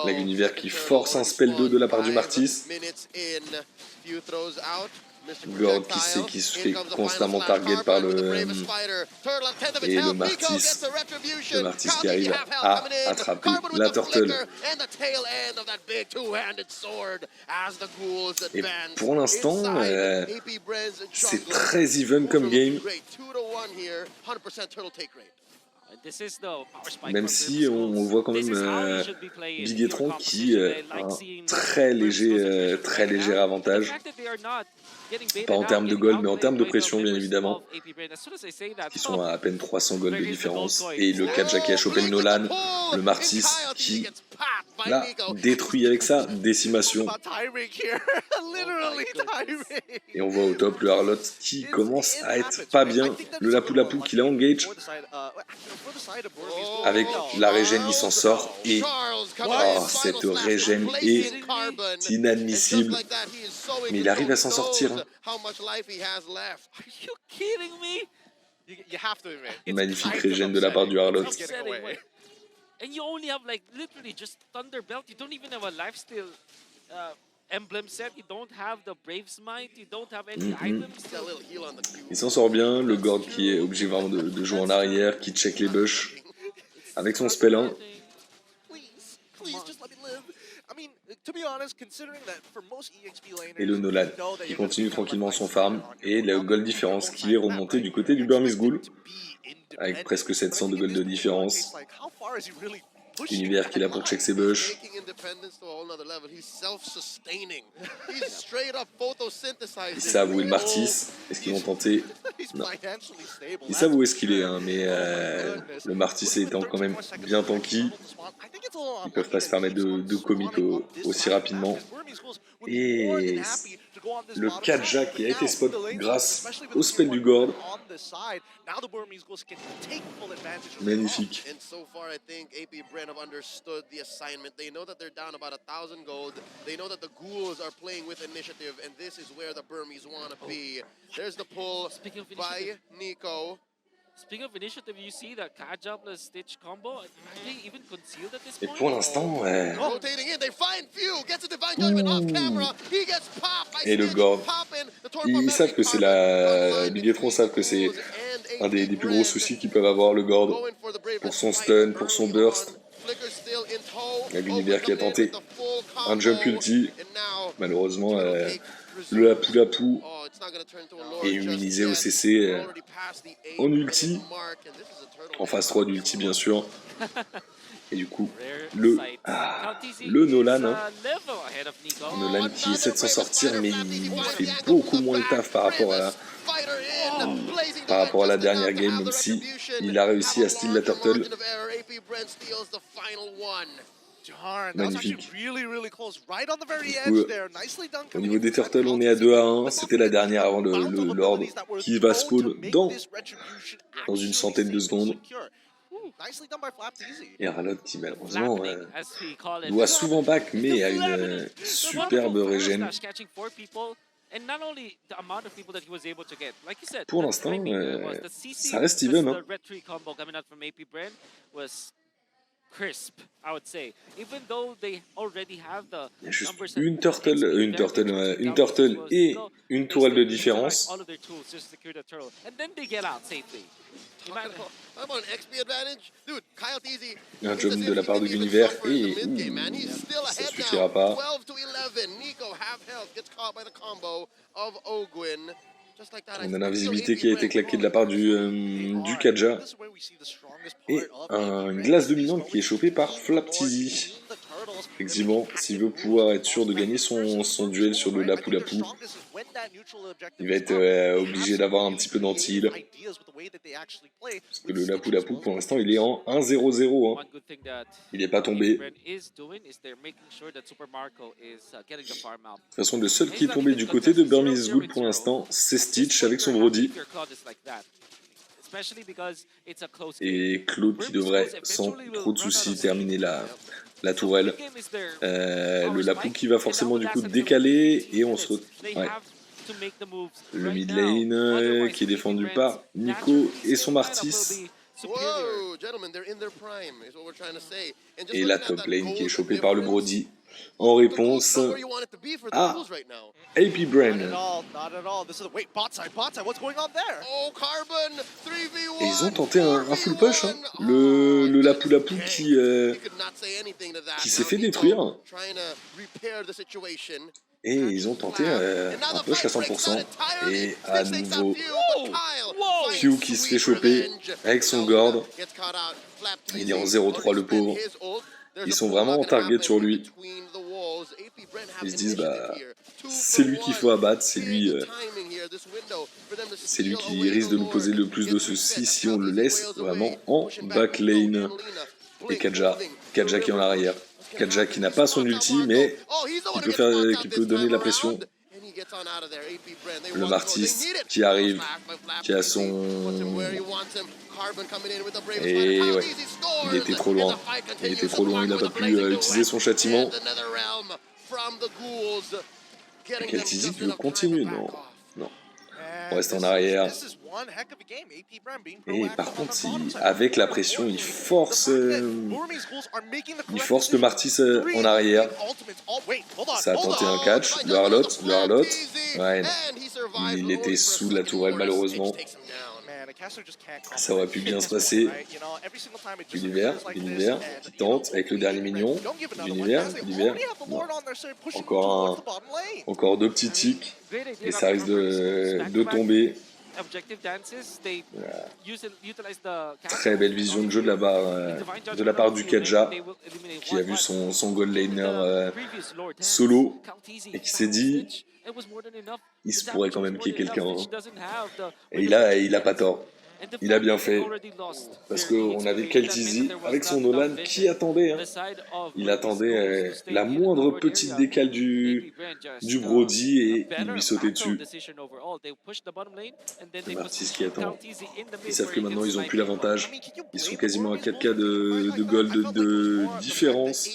La Univers qui force un spell 2 de la part du Martis. Gord qui sait qu'il se fait constamment target par le... Et le Martis qui arrive à attraper la turtle. Et pour l'instant, c'est très even comme game. Même si on voit quand même Bigetron qui a un très léger avantage. Pas en termes de gold, mais en termes de pression, bien évidemment. Qui sont à peine 300 gold de différence. Et le Kaja qui a chopé le Nolan, le Martis qui l'a détruit avec sa décimation. Et on voit au top le Harlot qui commence à être pas bien. Le Lapou qui l'a engage. Avec la régène, il s'en sort. Et cette régène est inadmissible. Mais il arrive à s'en sortir. Magnifique régène de la part du Harlot. And you only have like literally just Thunder Belt. You don't even have a lifesteal emblem set. You don't have the Brave's Might. You don't have any items. Il s'en sort bien. Le Gord qui est obligé vraiment de jouer en arrière, qui check les bush avec son spell 1. Et le Nolan qui continue tranquillement son farm. Et la gold différence qui est remontée du côté du Burmese Ghoul. Avec presque 700 de gold de différence. Univers qui est là pour check ses bush. Ils savent où est le Martis. Est-ce qu'ils vont tenter? Non. Ils savent où est-ce qu'il est, hein, mais le Martis étant quand même bien tanky, ils peuvent pas se permettre de commit aussi rapidement. Et le 4 qui a été spot grâce au spell du Gord. Magnifique. Have understood the assignment. They know that they're down about 1,000 gold. They know that the ghouls are playing with initiative, and this is where the Burmese want to be. There's the pull by Nico. Speaking of initiative, you see that Kaja plus Stitch combo. Are they even concealed at this Et point? pour l'instant, Rotating in, they find Few, gets a divine judgment off camera. He gets popped by et le Gord. Ils savent que c'est les Viettrons savent que c'est un des plus gros soucis qu'ils peuvent avoir, le Gord, pour son stun, pour son burst. Il y a l'univers qui a tenté un jump ulti. Malheureusement, le Lapu est immunisé au CC en ulti. En phase 3 d'ulti, bien sûr. Et du coup, le Nolan, hein. Nolan qui essaie de s'en sortir, mais il fait beaucoup moins le taf par rapport à la dernière game, même si il a réussi à steal la turtle. Magnifique. Du coup, au niveau des turtles, on est à 2-1. C'était la dernière avant le Lord qui va spawn dans une centaine de secondes. Et Ralot qui malheureusement doit souvent back, mais a une superbe régène. Pour l'instant, ça reste even. Hein. Il y a juste une turtle et une tourelle de différence. Un jump de la part de l'univers et ça suffira pas. On a l'invisibilité qui a été claquée de la part du Kaja. Et une glace dominante qui est chopée par Flaptizi. Effectivement, s'il veut pouvoir être sûr de gagner son duel sur le Lapu, il va être obligé d'avoir un petit peu d'anti-heal. Parce que le Lapu, pour l'instant, il est en 1-0-0. Hein. Il n'est pas tombé. De toute façon, le seul qui est tombé du côté de Burmese Ghoul pour l'instant, c'est Stitch avec son Brody. Et Claude qui devrait, sans trop de soucis, terminer la tourelle. Le Lapu qui va forcément du coup décaler et on se retrouve. Ouais. Le mid lane qui est défendu par Nico et son Martis. Et la top lane qui est chopée par le Brody. En réponse à AP Brain. Et ils ont tenté un full push. Hein. Le Lapu qui s'est fait détruire. Et ils ont tenté un push à 100%. Et à nouveau, Few qui se fait choper avec son Gord. Il est en 0-3 le pauvre. Ils sont vraiment en target sur lui. Ils se disent, bah, c'est lui qu'il faut abattre, c'est lui qui risque de nous poser le plus de soucis si on le laisse vraiment en backlane. Et Kaja qui est en arrière. Kaja qui n'a pas son ulti, mais qui peut donner de la pression. Le Martis qui arrive, qui a son... Et ouais, il était trop loin. Il n'a pas pu utiliser son châtiment. Et Keltizi continue, non. On reste en arrière. Et par contre, avec la pression, il force le Martis en arrière. Ça a tenté un catch. Le Harlot. Ouais, non. Il était sous la tourelle, malheureusement. Ça aurait pu bien se passer. L'univers qui tente avec le dernier mignon. L'univers. Non. Encore 2 petits tics. Et ça risque de tomber. Très belle vision de jeu de la part du Kaja, qui a vu son gold laner solo et qui s'est dit il se pourrait quand même qu'il y ait quelqu'un. Et il a pas tort. Il a bien fait, parce qu'on avait Keltizi avec son Nolan qui attendait. Il attendait la moindre petite décale du Brody et il lui sautait dessus. C'est Martis qui attend. Ils savent que maintenant ils ont plus l'avantage. Ils sont quasiment à 4K de gold de différence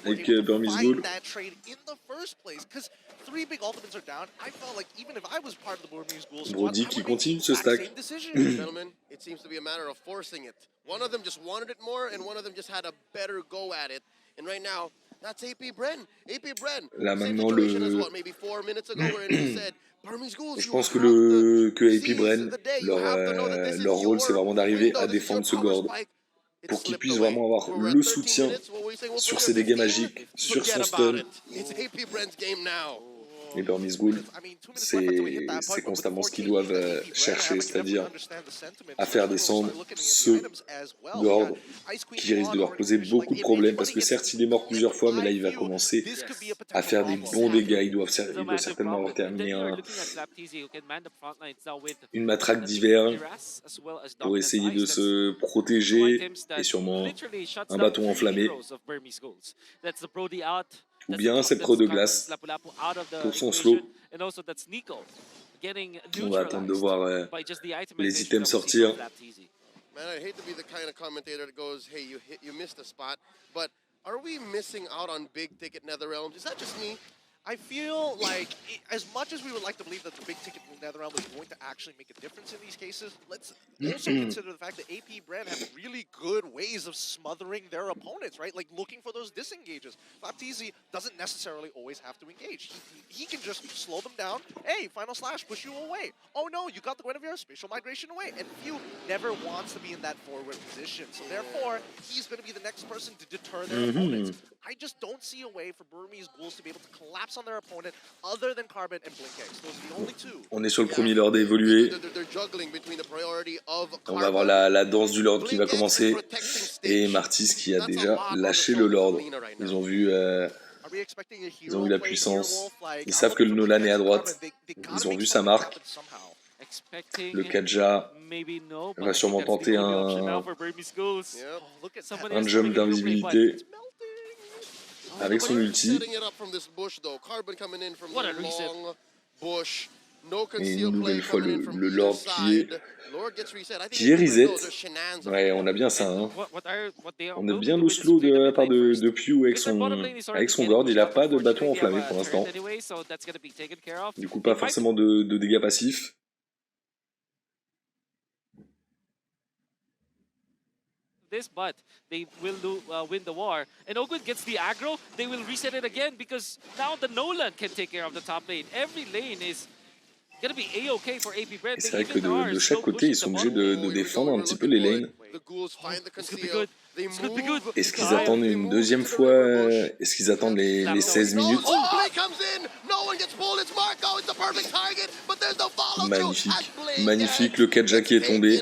avec Burmese Gold. Brody qui continue de se stack. Là maintenant je pense que AP Bren, leur rôle c'est vraiment d'arriver à défendre ce Gord pour qu'il puisse vraiment avoir le soutien sur ses dégâts magiques, sur son stun. Et Burmese Ghoul, c'est constamment ce qu'ils doivent chercher, c'est-à-dire à faire descendre ce Gord qui risque de leur poser beaucoup de problèmes, parce que certes il est mort plusieurs fois, mais là il va commencer à faire des bons dégâts. Il doit certainement avoir terminé une matraque d'hiver pour essayer de se protéger, et sûrement un bâton enflammé. Ou bien un sceptre de glace pour son slow. On va attendre de voir les items sortir. Man, I hate to be the kind of commentator that goes, hey, you missed a spot, but are we missing out on big ticket Netherrealms? Is that just me? I feel like, as much as we would like to believe that the big ticket Netherrealm is going to actually make a difference in these cases, let's also consider the fact that AP Brand have really good ways of smothering their opponents, right? Like looking for those disengages. Baptiste doesn't necessarily always have to engage. He can just slow them down. Hey, final slash, push you away. Oh no, you got the Guinevere, spatial migration away. And Few never wants to be in that forward position. So therefore, he's going to be the next person to deter their opponents. I just don't see a way for Burmese Ghouls to be able to collapse on their opponent other than Carbon and Blinkex. Those are the only two. On est sur le premier Lord évolué. On va avoir la danse du Lord qui va commencer. Et Martis qui a déjà lâché le Lord. Ils ont vu la puissance. Ils savent que le Nolan est à droite. Ils ont vu sa marque. Le Kaja va sûrement tenter un jump d'invisibilité avec son ulti. Et une nouvelle fois le Lord qui est reset. Ouais, on a bien ça. Hein. On a bien le slow de la part de Pew avec son Gord. Il n'a pas de bâton enflammé pour l'instant. Du coup, pas forcément de dégâts passifs. This, but they will win the war. And Ogwin gets the aggro, they will reset it again because now the Nolan can take care of the top lane. Every lane is gonna be A-OK for AP Brand. C'est vrai que de chaque côté, ils sont obligés de défendre un petit peu les lanes. Est-ce qu'ils attendent une deuxième fois? Est-ce qu'ils attendent les 16 minutes? Magnifique. Magnifique, le Kaja qui est tombé.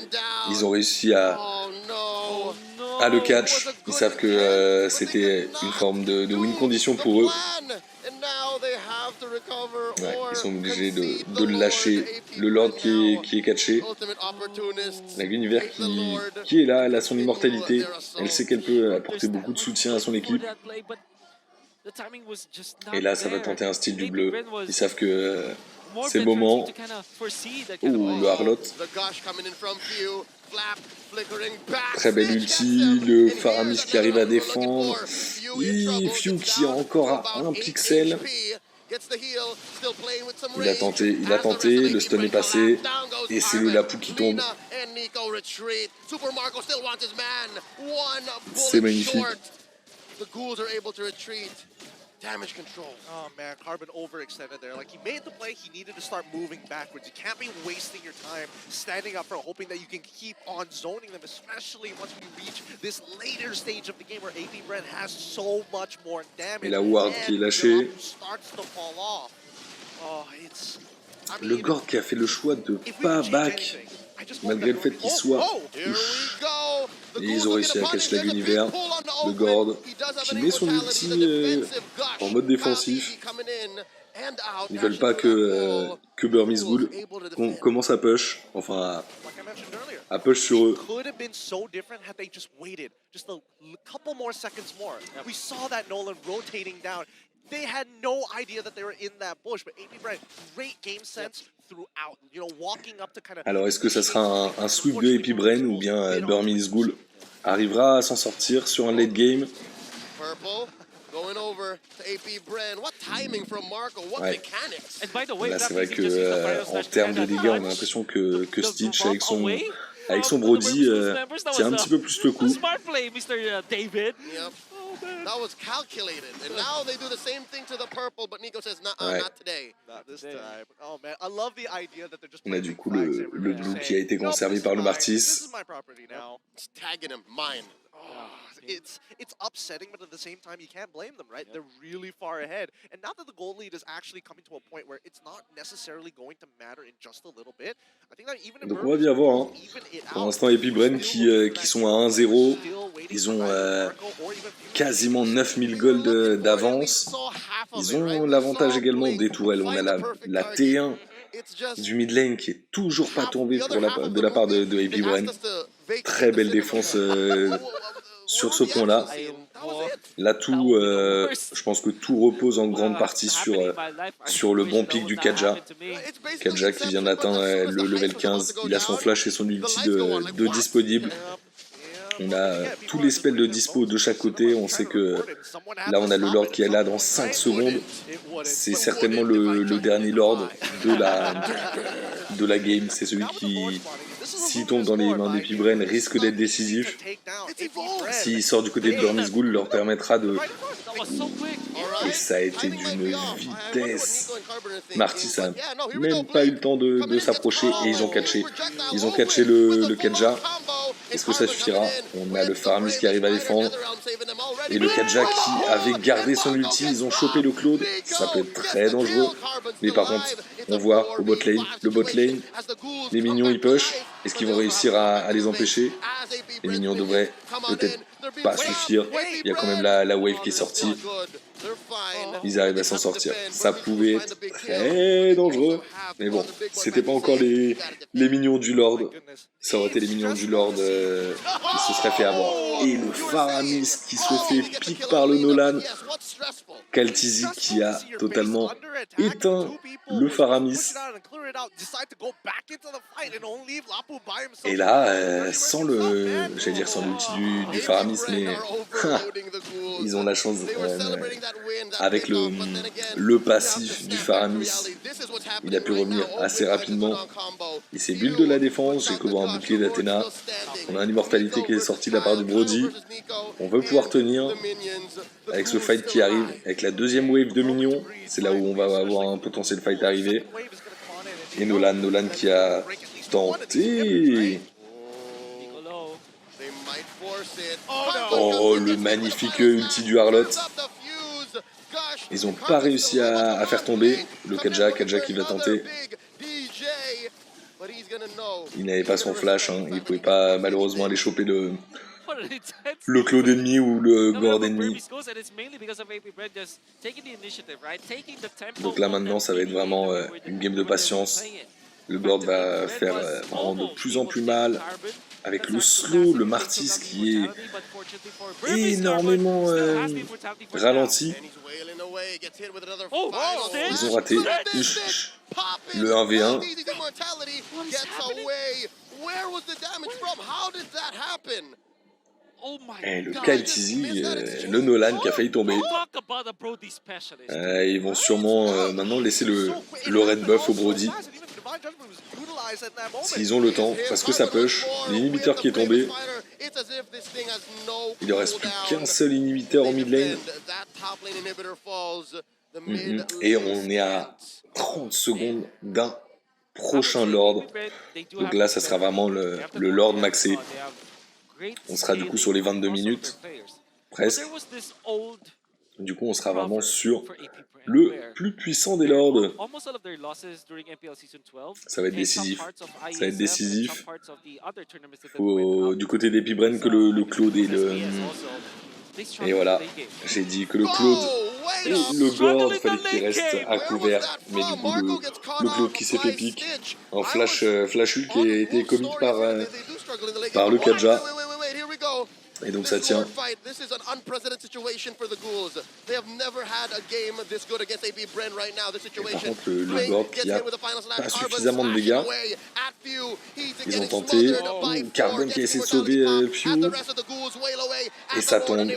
Ils ont réussi à le catch. Ils savent que c'était une forme de win condition pour eux. Ouais, ils sont obligés de le lâcher. Le Lord qui est catché. La Guinevere qui est là, elle a son immortalité. Elle sait qu'elle peut apporter beaucoup de soutien à son équipe. Et là, ça va tenter un style du bleu. Ils savent que c'est le moment. Ouh, le Harlot. Très belle ulti, le Faramis qui arrive à défendre. Few qui est encore à un pixel. Il a tenté, le stun est passé. Et c'est le Lapu qui tombe. C'est magnifique. damage control. Oh man, Carbon overextended there. Like he made the play, he needed to start moving backwards. You can't be wasting your time standing up for hoping that you can keep on zoning them, especially once we reach this later stage of the game where AP Brent has so much more damage. Et la ward qui est lâchée. Starts to fall off. Oh, it's... Le Gord qui a fait le choix de pas back, malgré le fait qu'il soit push. Et ils ont réussi à cacher la Gulliver. Le Gord qui met son ulti en mode défensif. Ils veulent pas que Burmese Ghoul commence à push, enfin à push sur eux. They had no idea that they were in that bush, but AP Brent, great game sense throughout. You know, walking up to kind of. Alors, est-ce que ça sera un sweep de AP Brent ou bien Burmese Ghoul arrivera à s'en sortir sur un late game? Ouais. Là, c'est vrai que en termes de dégâts, on a l'impression que Stitch avec son Brody tient un petit peu plus le coup. That was calculated, and now they do the same thing to the purple, but Nico says, nah, not today. Not this time. Oh man, I love the idea that they're just. On a du coup le blue qui a été conservé par le Martis. This is my property now. It's tagging him, mine. It's upsetting, but at the same time, you can't blame them, right? They're really far ahead. And now that the goal lead is actually coming to a point where it's not necessarily going to matter in just a little bit, I think that even donc on va bien voir. Hein. Pour l'instant, AP Brent qui sont à 1-0. Ils ont quasiment 9000 gold d'avance. Ils ont l'avantage également des tourelles. On a la T1 du mid lane qui est toujours pas tombée de la part de AP Brent. Très belle défense sur ce point-là. Là, tout, je pense que tout repose en grande partie sur le bon pic du Kaja. Kaja qui vient d'atteindre le level 15. Il a son flash et son ulti de disponible. On a tous les spells de dispo de chaque côté. On sait que là, on a le Lord qui est là dans 5 secondes. C'est certainement le dernier Lord de la game. C'est celui qui, s'il tombe dans les mains des Pibren, risque d'être décisif. S'il sort du côté de Burmese Ghoul, leur permettra de... Et ça a été d'une vitesse. Martis a même pas eu le temps de s'approcher et ils ont catché. Ils ont catché le Kaja. Est-ce que ça suffira? On a le Faramis qui arrive à défendre. Et le Kaja qui avait gardé son ulti. Ils ont chopé le Claude. Ça peut être très dangereux. Mais par contre, on voit au bot lane, les minions ils push. Est-ce qu'ils vont réussir à les empêcher? Les minions devraient peut-être pas suffire. Il y a quand même la wave qui est sortie. Ils arrivent à s'en sortir. Ça pouvait être très dangereux. Mais bon, c'était pas encore les minions du Lord. Ça aurait été les minions du Lord qui se seraient fait avoir. Et le Faramis qui se fait pique par le Nolan. Kaltizi qui a totalement éteint le Faramis. Et là, sans j'allais dire sans l'ulti du Faramis, mais ils ont la chance avec le passif du Faramis. Il a pu revenir assez rapidement. Il s'est bulle de la défense. J'ai couvert un bouclier d'Athéna. On a une immortalité qui est sortie de la part du Brody. On veut pouvoir tenir avec ce fight qui arrive, avec la deuxième wave de minions. C'est là où on va avoir un potentiel fight arrivé. Et Nolan qui a tenté. Oh, le magnifique ulti du Harlot. Ils n'ont pas réussi à faire tomber le Kaja qui va tenter. Il n'avait pas son flash, hein. Il ne pouvait pas malheureusement aller choper le Claude ennemi ou le Gord ennemi. Donc là maintenant ça va être vraiment une game de patience. Le Gord va faire vraiment de plus en plus mal. Avec le slow, le Martis qui est énormément ralenti. Ils ont raté le 1v1. Et le KLTZ, le Nolan qui a failli tomber. Ils vont sûrement maintenant laisser le red buff au Brody. S'ils ont le temps, parce que ça push. L'inhibiteur qui est tombé. Il ne reste plus qu'un seul inhibiteur en mid lane. Et on est à 30 secondes d'un prochain Lord. Donc là, ça sera vraiment le Lord maxé. On sera du coup sur les 22 minutes, presque. Du coup, on sera vraiment sur le plus puissant des Lords. Ça va être décisif. Ça va être décisif. Du côté d'Epibren que le Claude et le... Et voilà, j'ai dit que le Claude et le Gord, il fallait qu'il reste à couvert. Mais du coup, le Claude qui s'est fait pique. Un flash ult qui a été commis par le Kaja. Et donc ça tient. Par contre, le Gord qui a pas suffisamment de dégâts. Ils ont tenté. Carbon qui a essayé de sauver Pew. Et ça tombe.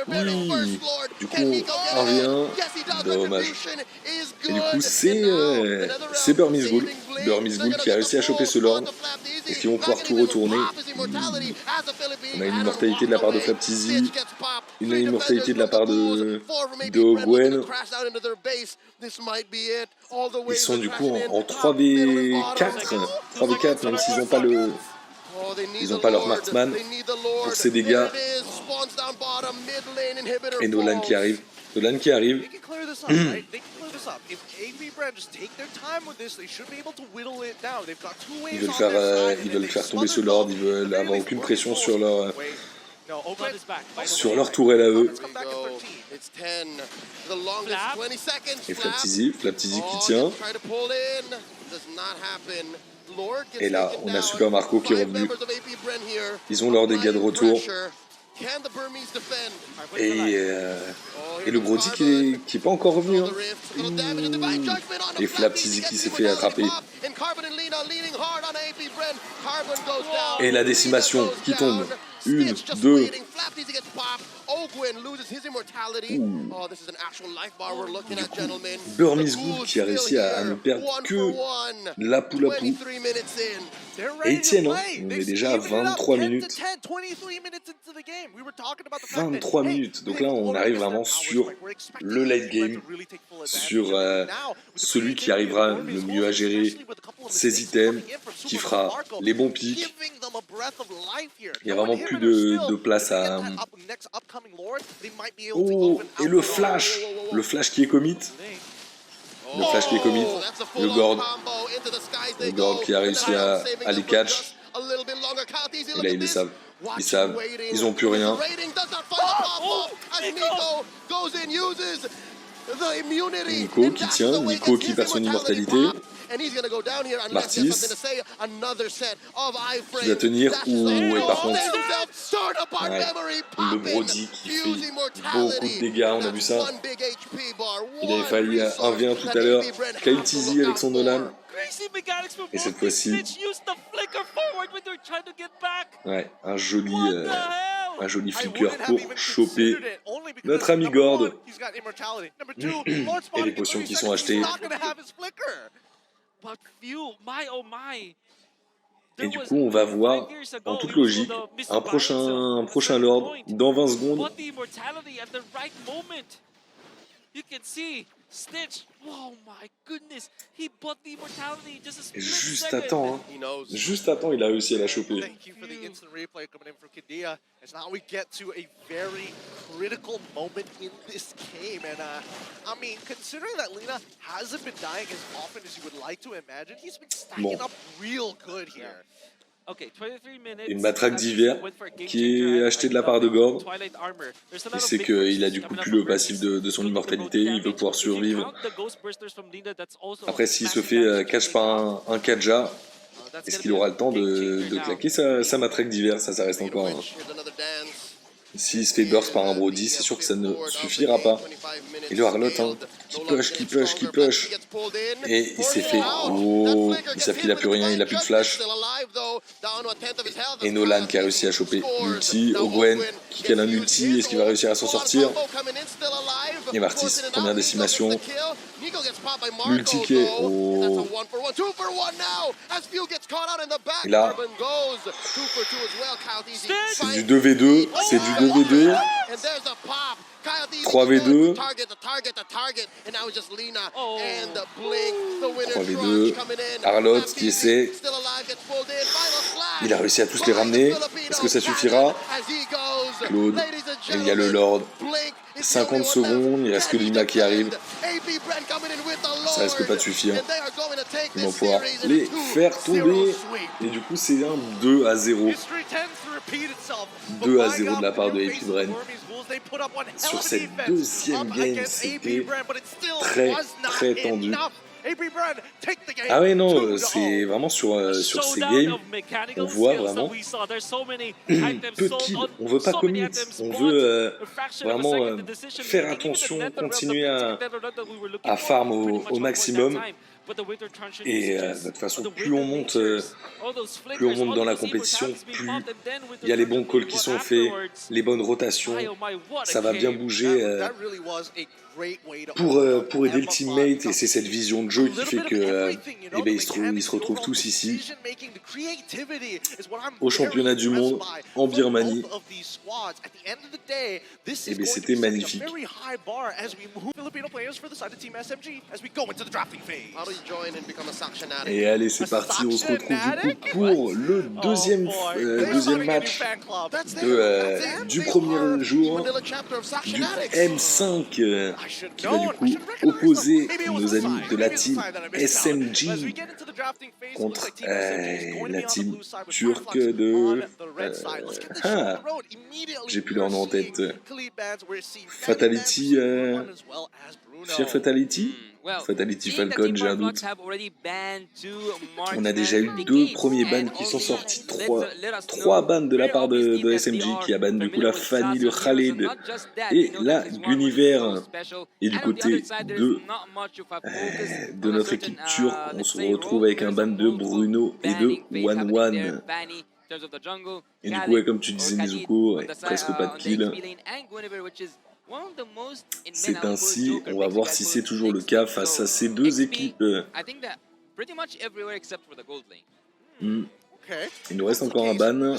Oui. Du coup, 1v1. Dommage. Et du coup, c'est Burmese Ghoul. Burmese Ghoul qui a réussi à choper ce Lord. Est-ce qu'ils vont pouvoir tout retourner? On a une immortalité de la part de Flaptizi, une immortalité de la part de Gwen. Ils sont du coup en 3v4, même s'ils n'ont pas leur marksman pour ces dégâts. Et Nolan qui arrive. Ils veulent faire tomber ce Lord, ils veulent avoir aucune pression sur leur tourelle à eux. Et Flaptizi qui tient. Et là, on a Super Marco qui est revenu. Ils ont leurs dégâts de retour. Et le Brody qui est pas encore revenu. Hein. Et Flaptizi qui s'est fait attraper. Et la décimation qui tombe. 1, 2. Burmese Ghoul qui a réussi à ne perdre que la poule à poule. Et ils tiennent, hein. On est déjà à 23 minutes. 23 minutes. Donc là, on arrive vraiment sur le late game, sur celui qui arrivera le mieux à gérer ses items, qui fera les bons pics. Il n'y a vraiment plus de place à... Oh, et le flash qui est commit. Le Gord qui a réussi à les catch. Et là, ils le savent. Ils n'ont plus rien. Nico qui tient, Nico qui perd son immortalité. Martis qui va tenir. Et par contre, le Brody qui fait beaucoup de dégâts, on a vu ça. Il avait failli 1v1 tout à l'heure. KLTZ avec son Nolan. Et cette fois-ci, un joli flicker pour choper notre ami Gord. Et les potions qui sont achetées. Et du coup, on va voir, en toute logique, un prochain Lord dans 20 secondes. Et juste à temps, il a réussi à la choper. Bon. Une matraque d'hiver qui est achetée de la part de Gord. Il sait qu'il a du coup plus le passif de son immortalité, il veut pouvoir survivre. Après, s'il se fait catch par un Kaja, est-ce qu'il aura le temps de claquer sa matraque d'hiver? Ça reste encore... S'il se fait burst par un Brody, c'est sûr que ça ne suffira pas. Et le Harlot, qui push. Et il s'est fait... Oh, ils savent qu'il n'a plus rien, il n'a plus de flash. Et Nolan qui a réussi à choper l'ulti. Ogwen qui cale un ulti. Est-ce qu'il va réussir à s'en sortir? Et Martis, première décimation. L'ulti qui est au... Et là, c'est du 2v2. C'est du 2v2. 3v2. 3v2. Arlott qui essaie. Il a réussi à tous les ramener. Est-ce que ça suffira? Claude. Et il y a le Lord. 50 secondes. Il reste que Lima qui arrive. Ça risque pas de suffire. Ils vont pouvoir les faire tomber. Et du coup, c'est un 2-0. 2-0 de la part de AP Bren. Sur cette deuxième game, c'était très tendu. Ah ouais, non, c'est vraiment sur ces games, on voit vraiment peu de kills. On veut pas commit, on veut vraiment faire attention, continuer à farm au maximum. Et de toute façon, plus on monte dans la compétition, plus il y a les bons calls qui sont faits, les bonnes rotations, ça va bien bouger pour aider le teammate. Et c'est cette vision de jeu qui fait que ils se retrouvent tous ici au championnat du monde en Birmanie. Et bien c'était magnifique. Et allez, c'est parti, on se retrouve du coup pour le deuxième match du premier jour du M5 qui va du coup opposer nos amis de la team SMG contre la team turque de... j'ai plus leur nom en tête. Fatality... Fear Fatality? Fatality Falcon, j'ai un doute. On a déjà eu 2 premiers bans qui sont sortis, 3 bans de la part de SMG qui a ban du coup la Fanny, le Khaled et la Guniver. Et du côté de notre équipe turque, on se retrouve avec un ban de Bruno et de One. Et du coup, ouais, comme tu disais Nezuko, presque pas de kill. C'est ainsi, on va voir si c'est toujours le cas face à ces deux équipes. Il nous reste encore un ban,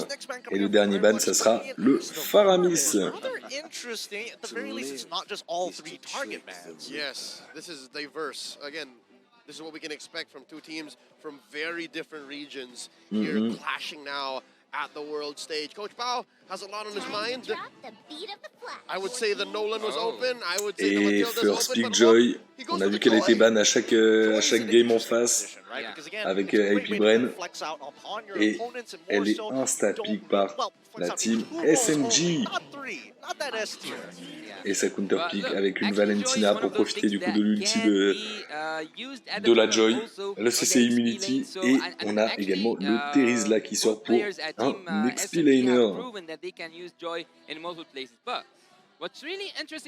et le dernier ban, ça sera le Faramis. Yes, this is diverse. Again, this is what we can expect from two teams from very different regions here clashing now at the world stage. Coach Bao has a lot on his mind. I would say the Nolan was open. I would say et First Pick Joy, on a vu qu'elle a été ban à chaque game en face avec AP Bren, et elle est insta-pick par la team SMG. Et sa counter-pick avec une Valentina pour profiter du coup de l'ulti de la Joy, le CC Immunity, et on a également le Terizla qui sort pour un XP laner.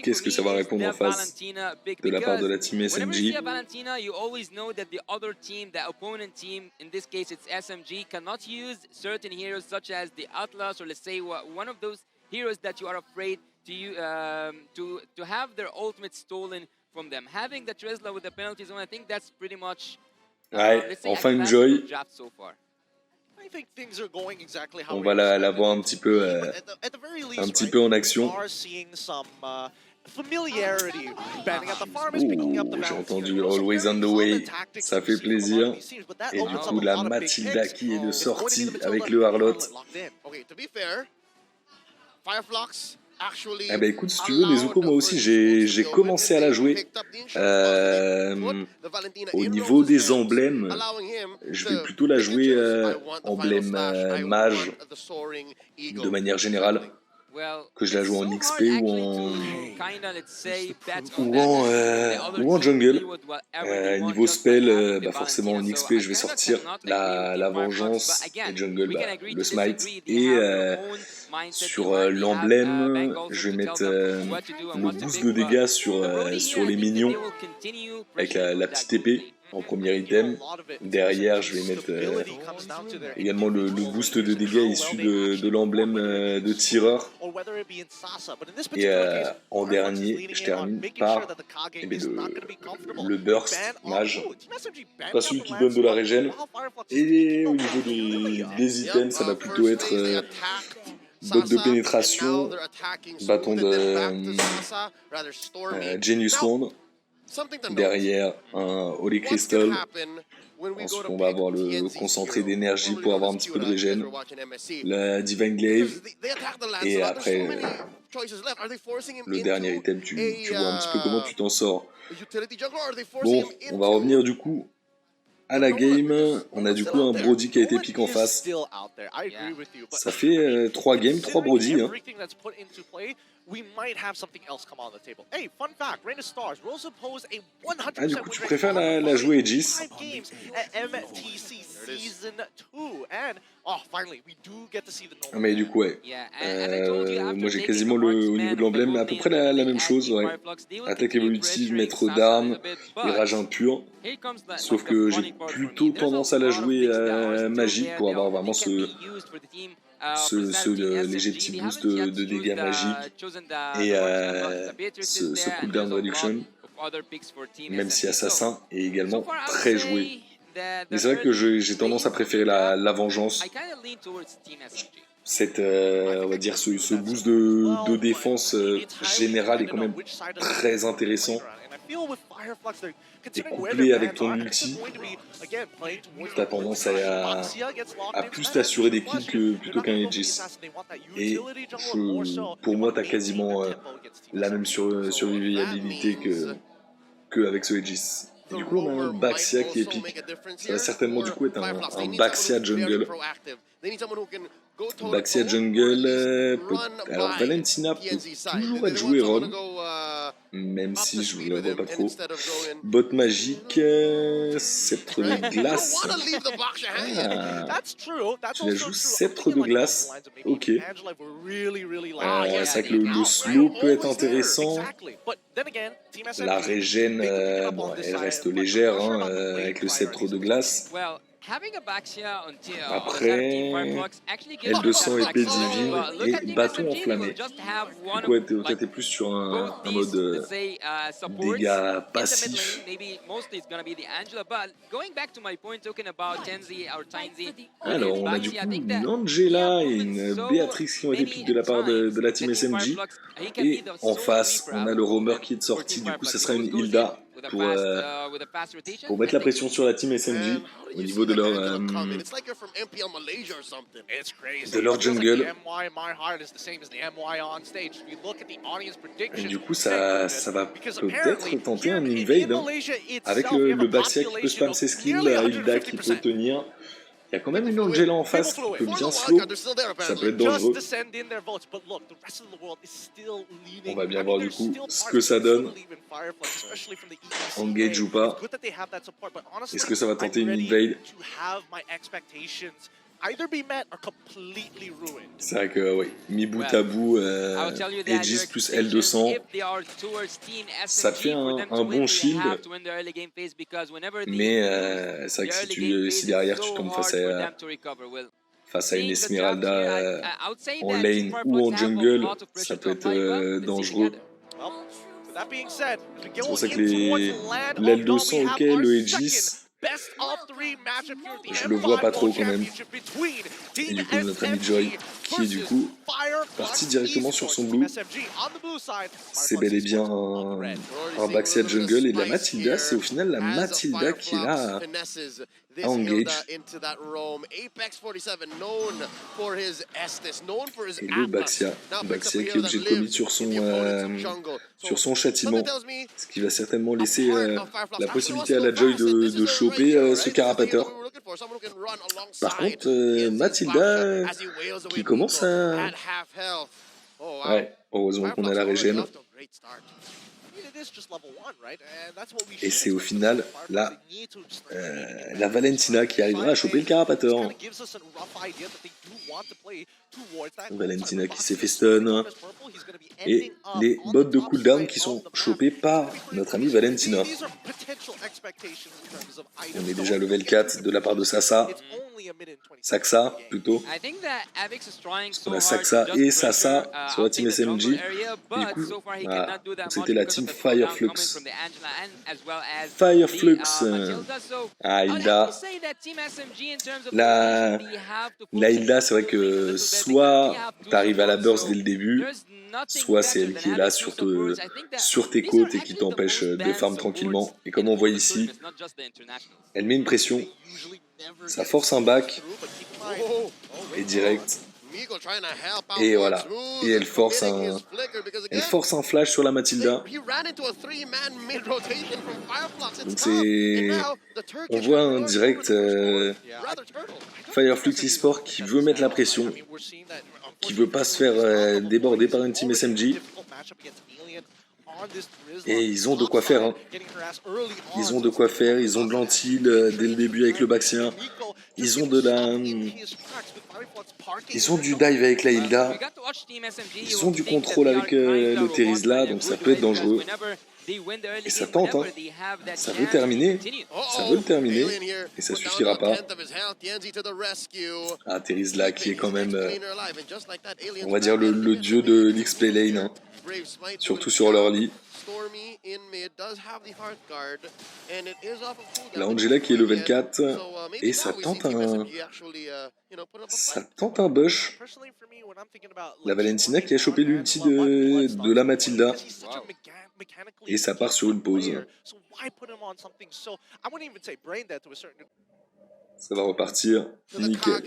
Qu'est-ce que ça va répondre en face de la part de la team SMG? To have their ultimate stolen from them. Having the Tresla with the penalty zone, I think that's pretty much ouais, enfin une Joy. On va la voir un petit peu en action. J'ai entendu Always on the way, ça fait plaisir. Et du coup la Mathilda qui est de sortie avec le Harlot. Eh ben écoute, si tu veux, Nezuko, moi aussi j'ai commencé à la jouer. Au niveau des emblèmes, je vais plutôt la jouer emblème mage de manière générale, que je la joue en XP ou en jungle. Niveau spell, forcément en XP je vais sortir la vengeance, et jungle le smite, et Sur l'emblème, je vais mettre le boost de dégâts sur les minions avec la petite épée en premier item. Derrière, je vais mettre également le boost de dégâts issu de l'emblème de tireur. Et en dernier, je termine par le burst mage. Pas celui qui donne de la régène. Et au niveau des items, ça va plutôt être botte de pénétration, bâton de Genius Wand. Derrière, un Holy Crystal. Ensuite, on va avoir le concentré d'énergie pour avoir un petit peu de régène. La Divine Glaive. Et après, le dernier item, tu vois un petit peu comment tu t'en sors. Bon, on va revenir du coup à la game. On a du coup un Brody qui a été pick en face. Ça fait 3 games, 3 Brody. Hein. Ah, du coup, tu préfères la jouer Aegis? Mais du coup, ouais. Moi, j'ai quasiment au niveau de l'emblème à peu près la même chose. Ouais. Attaque évolutive, maître d'armes et rage impur. Sauf que j'ai plutôt tendance à la jouer magique pour avoir vraiment ce léger petit boost de dégâts magiques et ce cooldown reduction, même si assassin est également très joué. Mais c'est vrai que j'ai tendance à préférer la vengeance. On va dire ce boost de défense générale est quand même très intéressant. Et couplé avec ton ulti, tu as tendance à plus t'assurer des kills plutôt qu'un Aegis. Et pour moi, tu as quasiment la même survivabilité que avec ce Aegis. Et du coup, on a un Baxia qui est épique. Ça va certainement du coup être un Baxia jungle. Baxia jungle, alors Valentina peut toujours être jouée Ron, même si je ne la vois pas trop. Bot magique, sceptre de glace. Ah, tu la joues sceptre de glace, ok. C'est vrai que le slow peut être intéressant. La régène, bon, elle reste légère hein, avec le sceptre de glace. Après, L200 épée divine et bâton enflammé. Du coup, toi, t'es plus sur un mode dégâts passifs. Alors, on a du coup une Angela et une Béatrix qui ont été piques de la part de la team SMG. Et en face, on a le Roamer qui est sorti. Du coup, ce sera une Hilda pour mettre la pression sur la team SMG au niveau de leur jungle. Et du coup, ça va peut-être tenter un invade hein, avec le Baxia qui peut spam ses skills, la Hilda qui peut tenir. Il y a quand même une Angela en face qui peut bien slow. Ça peut être dangereux. On va bien voir du coup ce que ça donne. Engage ou pas. Est-ce que ça va tenter une invade? C'est vrai que oui, mi bout à bout, Aegis plus L200, ça fait un bon shield, mais c'est vrai que si derrière tu tombes face à une Esmeralda en lane ou en jungle, ça peut être dangereux. C'est pour ça que l'L200 ok, le Aegis, je le vois pas trop quand même. Et du coup, notre ami Joy, qui est du coup parti directement sur son blue. C'est bel et bien un Baxia jungle. Et la Mathilda, c'est au final la Mathilda qui est là à engage. Et le Baxia qui est obligé de commit sur son châtiment. Ce qui va certainement laisser la possibilité à la Joy de choper ce carapateur. Par contre, Mathilda qui commence à... Ouais, heureusement qu'on a la régène. Et c'est au final la Valentina qui arrivera à choper le Carapator. Valentina qui s'est fait stun. Et les bots de cooldown qui sont chopés par notre ami Valentina. On est déjà level 4 de la part de Sasa. Saxa plutôt. Parce qu'on a Saxa et Sasa sur la team SMG. Et du coup, voilà. C'était la team Fireflux. Fireflux. Ah, Hilda. La Hilda, c'est vrai que soit t'arrives à la burst dès le début, soit c'est elle qui est là sur tes côtes et qui t'empêche de farm tranquillement. Et comme on voit ici, elle met une pression, ça force un back, et direct, et voilà, et elle force un flash sur la Mathilda. Donc on voit un direct Fireflux eSport qui veut mettre la pression, qui veut pas se faire déborder par une team SMG. Et ils ont de quoi faire, hein. Ils ont de quoi faire, ils ont de l'anti dès le début avec le Baxien. Ils ont du dive avec la Hilda. Ils ont du contrôle avec le Terizla, donc ça peut être dangereux. Et ça tente, hein. Ça veut terminer. Ça veut le terminer. Et ça suffira pas. Ah, Terizla qui est quand même, on va dire, le dieu de l'XP lane, hein. Surtout sur l'early. La Angela qui est level 4. Et ça tente un bush. La Valentina qui a chopé l'ulti de la Mathilda. Et ça part sur une pause. Ça va repartir. Nickel.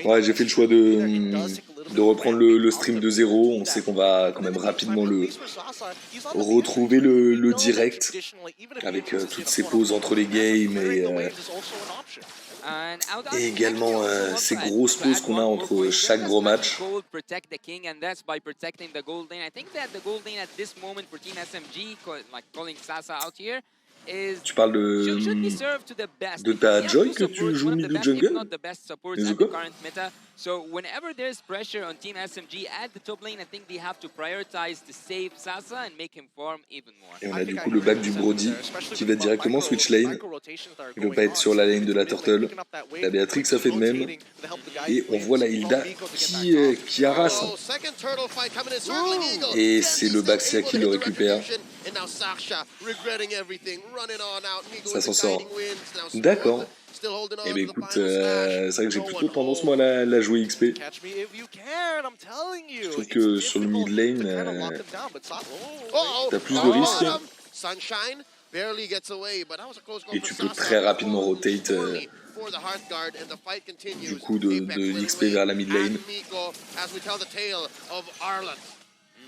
Ouais, j'ai fait le choix de reprendre le stream de zéro. On sait qu'on va quand même rapidement retrouver le direct avec toutes ces pauses entre les games et également ces grosses pauses qu'on a entre chaque gros match. Tu parles de ta Joy que tu joues mid ou jungle, Nezuko? So whenever there's pressure on Team SMG at the top lane, I think they have to prioritize to save Sasa and make him farm even more. Et on a du coup le back du Brody qui va directement switch lane. Il ne veut pas être sur la lane de la Turtle. La Béatrix a fait de même. Et on voit la Hilda qui arrase. Et c'est le Baxia qui le récupère. Ça s'en sort. D'accord. Eh bien écoute, c'est vrai que j'ai plutôt tendance moi à la jouer XP. Je trouve que sur le mid lane, t'as plus de risques. Et tu peux très rapidement rotate du coup de l'XP vers la mid lane.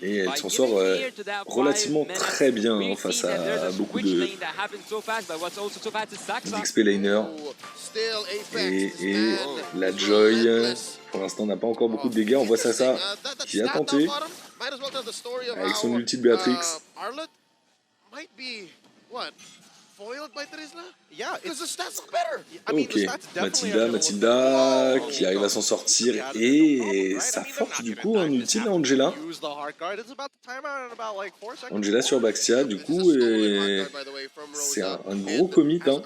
Et elle s'en sort relativement très bien face à beaucoup d'XP laners. Et la Joy, pour l'instant, n'a pas encore beaucoup de dégâts. On voit Sasa qui a tenté avec son ulti de Béatrix. Ok, Mathilda qui arrive à s'en sortir et ça force du coup un ulti à Angela. Angela sur Baxia du coup et c'est un gros commit, hein.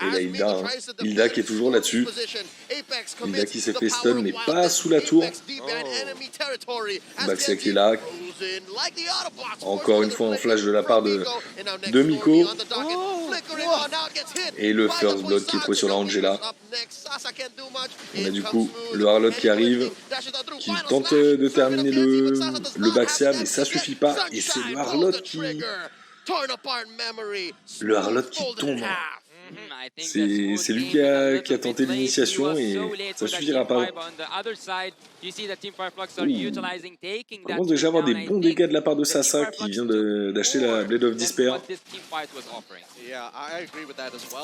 Et la Hilda, hein. Hilda qui est toujours là-dessus. Hilda qui s'est fait stun mais pas sous la tour. Baxia qui est là. Encore une fois en flash de la part de Miko. Et le first blood qui est trouvé sur la Angela. On a du coup le Harlot qui arrive, qui tente de terminer le Baxia, mais ça suffit pas. Et c'est le Harlot qui tombe. C'est lui qui a tenté l'initiation et ça suffira pas. On commence déjà à avoir des bons dégâts de la part de Sasa qui vient d'acheter la Blade of Despair.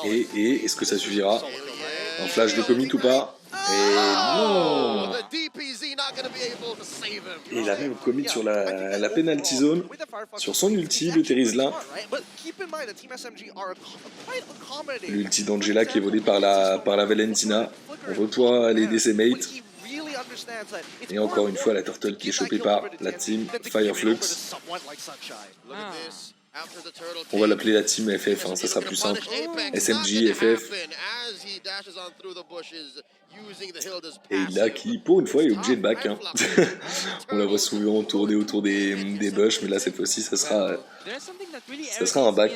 Et est-ce que ça suffira? Un flash de commit ou pas? non. The DPZ not gonna be able to save him. Et il a même commit sur la penalty zone. Sur son ulti, le Terizla. L'ulti d'Angela qui est volé par la Valentina. On voit l'aider ses mates. Et encore une fois, la Turtle qui est chopée par la team Fireflux. On va l'appeler la team FF, hein, ça sera plus simple. SMG, FF. Et là qui, pour une fois, est obligé de back. Hein. On la voit souvent tourner autour des bush, mais là, cette fois-ci, ça sera un back.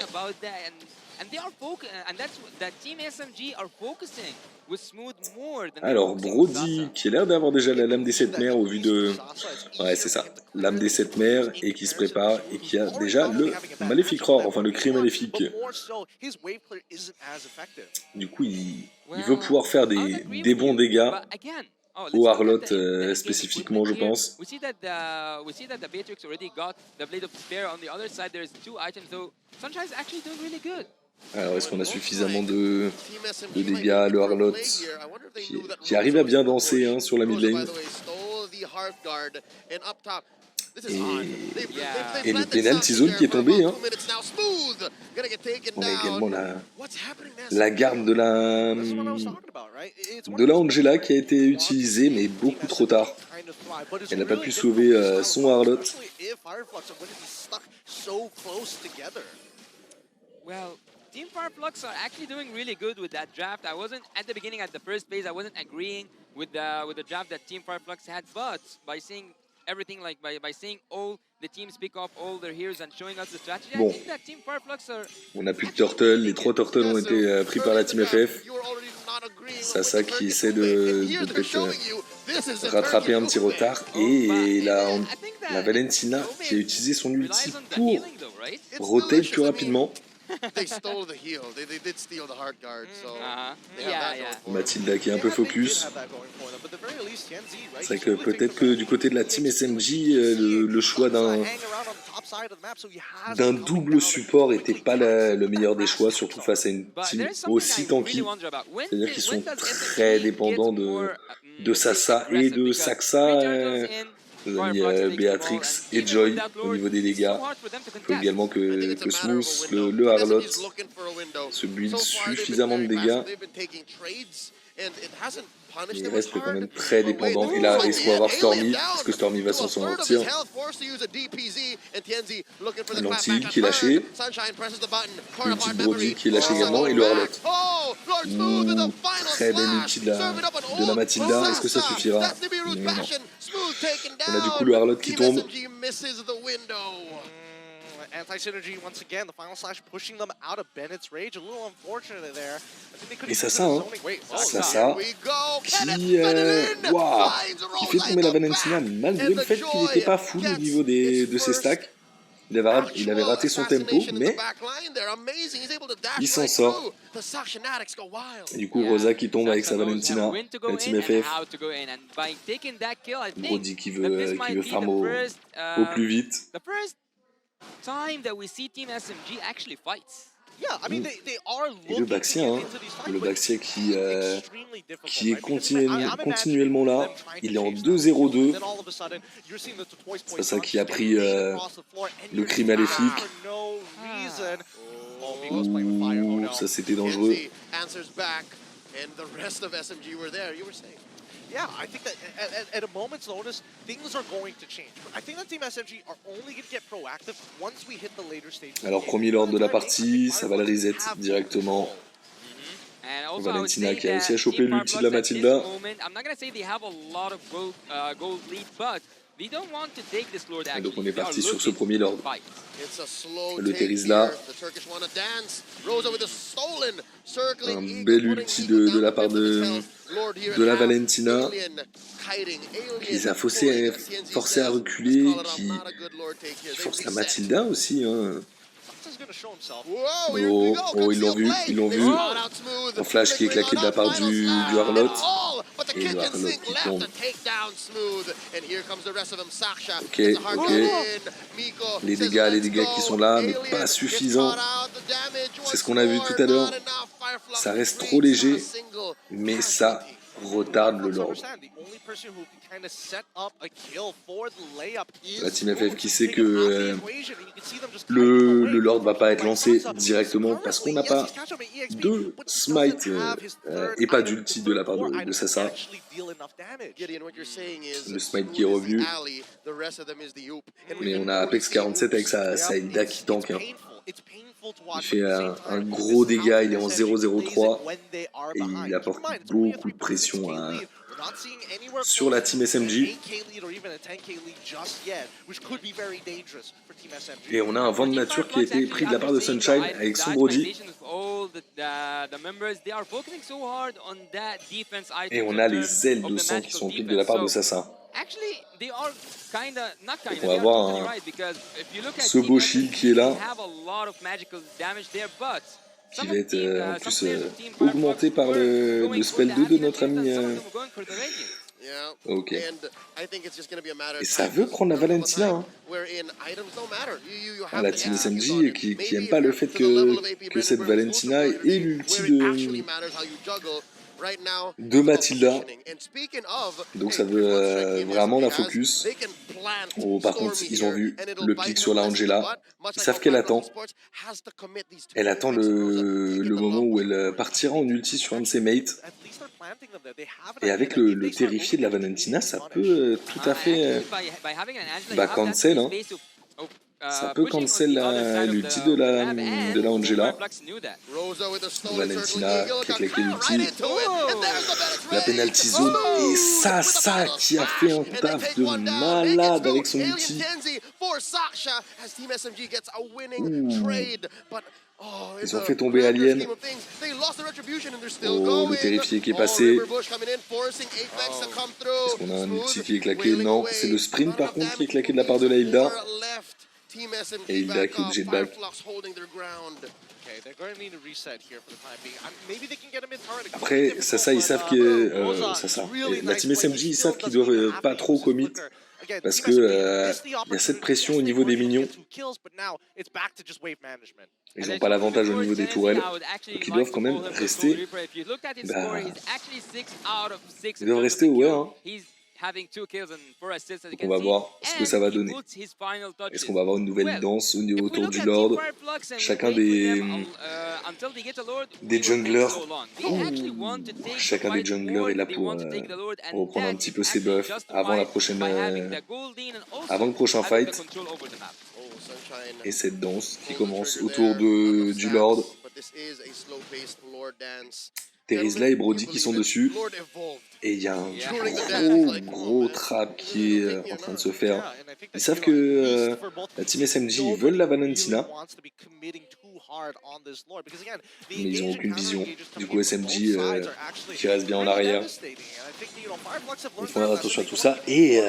Alors, Brody, qui a l'air d'avoir déjà la lame des 7 mers au vu de... Ouais, c'est ça. Lame des 7 mers, et qui se prépare, et qui a déjà le Maléfique Roar, enfin le cri maléfique. Du coup, il veut pouvoir faire des bons dégâts au Harlot spécifiquement, je pense. Alors, est-ce qu'on a suffisamment de dégâts? Le Harlot qui arrive à bien danser hein, sur la mid lane. Et le penalty zone qui est tombé. Hein. On a également la garde de la Angela qui a été utilisée, mais beaucoup trop tard. Elle n'a pas pu sauver son Harlot. Team Fireflux are actually doing really good with that draft. I wasn't at the beginning at the first phase. I wasn't agreeing with the draft that Team Fireflux had, but by seeing everything, like by seeing all the teams pick up all their heroes and showing us the strategy, bon. I think that Team Fireflux are. On n'a plus de turtle. Les 3 turtles ont été pris par la team FF. Sasa qui essaie de peut-être rattraper un petit retard et la Valentina qui a utilisé son ulti pour rotate plus rapidement. Mathilda qui est un peu focus. C'est vrai que peut-être que du côté de la team SMJ, le choix d'un double support n'était pas le meilleur des choix, surtout face à une team aussi tanky. C'est-à-dire qu'ils sont très dépendants de Sasa et de Saxa. Nos amis Béatrix et Joy au niveau des dégâts. Il faut également que Smooth, le Harlot, se build suffisamment de dégâts. Il reste quand même très dépendant. Et là, est-ce qu'on va avoir Stormy? Est-ce que Stormy va s'en sortir? L'anti-heal qui est lâché. L'ulti de Brody qui est lâché également. Et le Harlot. Très belle ulti de la Mathilda. Est-ce que ça suffira? Non. On a du coup le Harlot qui tombe. Et Sasa, hein. Sasa qui fait tomber la Valentina malgré le fait qu'il n'était pas full au niveau de ses stacks. Il avait raté son tempo, mais il s'en sort. Et du coup, Rosa qui tombe avec sa Valentina, la team FF. Brody qui veut farm au plus vite. Et le Baxien, hein, qui est continuellement là, il est en 2-0-2. C'est ça qui a pris le cri maléfique. Ouh, ça c'était dangereux. Yeah, I think that at a moment's notice, things are going to change. But I think that Team SMG are only going to get proactive once we hit the later stages. Alors, premier lord de la partie, ça va la reset directement. Valentina qui a réussi à choper l'ulti de la Mathilda. Et donc on est parti sur ce premier lord. Le Terizla. Un bel ulti de la part de la Valentina. Qui les a forcé à reculer. Qui force la Mathilda aussi. Hein. Oh, ils l'ont vu. Un flash qui est claqué de la part du Harlot. Et le Harlot qui tombe. Ok. Les dégâts qui sont là, mais pas suffisants. C'est ce qu'on a vu tout à l'heure. Ça reste trop léger, mais ça retarde le Lord. La Team FF qui sait que le Lord va pas être lancé directement parce qu'on n'a pas de smite et pas d'ulti de la part de Sasa. Le smite qui est revenu. Mais on a Apex 47 avec sa Hilda qui tank. Hein. Il fait un gros dégât, il est en 0-0-3 et il apporte beaucoup de pression sur la Team SMG. Et on a un vent de nature qui a été pris de la part de Sunshine avec son Brody. Et on a les ailes de sang qui sont piques de la part de Sasa. Donc on va voir ce beau shield qui est là, qui va être en plus augmenté par le spell 2 de notre ami. Ok. Et ça veut prendre la Valentina. Hein. Ah, la team SMG qui aime pas le fait que cette Valentina ait l'ulti de Mathilda. Donc ça veut vraiment la focus. Oh, par contre, ils ont vu le pic sur la Angela. Ils savent qu'elle attend. Elle attend le moment où elle partira en ulti sur un de ses mates. Et avec le terrifié de la Valentina, ça peut tout à fait cancel. Hein. Ça peut cancel l'ulti de la Angela. Valentina qui a claqué l'ulti. La penalty zone. Et Sasa qui a fait un taf de malade avec son ulti. Ils ont fait tomber Alien. Oh, le terrifié qui est passé. Est-ce qu'on a un ulti qui est claqué? Non, c'est le sprint par contre qui est claqué de la part de la Hilda. Et Hilda qui est obligé de back. Après, Sasa, ils savent que... la team SMG, ils savent qu'ils doivent pas trop commit. Parce que y a cette pression au niveau des minions. Ils n'ont pas l'avantage au niveau des tourelles. Donc ils doivent quand même rester... ils doivent rester aware. Hein. Donc on va voir ce que ça va donner. Est-ce qu'on va avoir une nouvelle danse autour du Lord? Chacun des junglers. Chacun des junglers est là pour reprendre un petit peu ses buffs avant le prochain fight. Et cette danse qui commence autour du Lord. Terizla et Brody qui sont dessus. Et il y a un gros trap qui est en train de se faire. Ils savent que la team SMG, ils veulent la Valentina. Mais ils n'ont aucune vision. Du coup, SMG qui reste bien en arrière. Il faut faire attention à tout ça. Et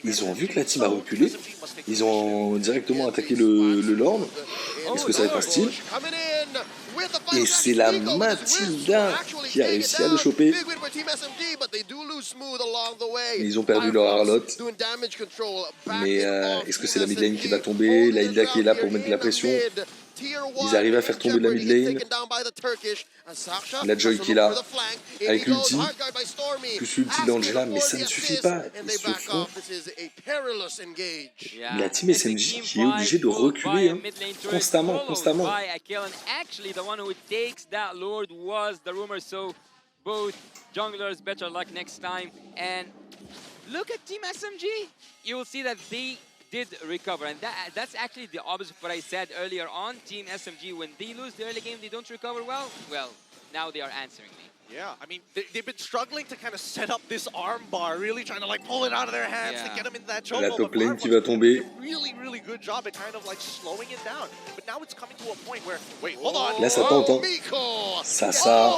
ils ont vu que la team a reculé. Ils ont directement attaqué le Lord. Est-ce que ça va être un style? Et c'est la Mathilda qui a réussi à le choper. Ils ont perdu leur Harlotte. Mais est-ce que c'est la mid lane qui va tomber? La Hilda qui est là pour mettre de la pression. Ils arrivent à faire tomber la mid lane. La Joy qui est là avec l'ulti. Plus l'ulti d'Angela, mais ça ne suffit pas. Ils se font... La team SMJ qui est obligée de reculer hein, constamment. Look at Team SMG. You will see that they did recover, and that's actually the opposite of what I said earlier on. Team SMG, when they lose the early game, they don't recover well. Well, now they are answering me. Yeah, I mean, they've been struggling to kind of set up this arm bar, really trying to like pull it out of their hands to get them into that choke. La top lane qui va tomber. Really good job at kind of like slowing it down. But now it's coming to a point where, wait, hold on. Là, ça tente, hein. Sasa.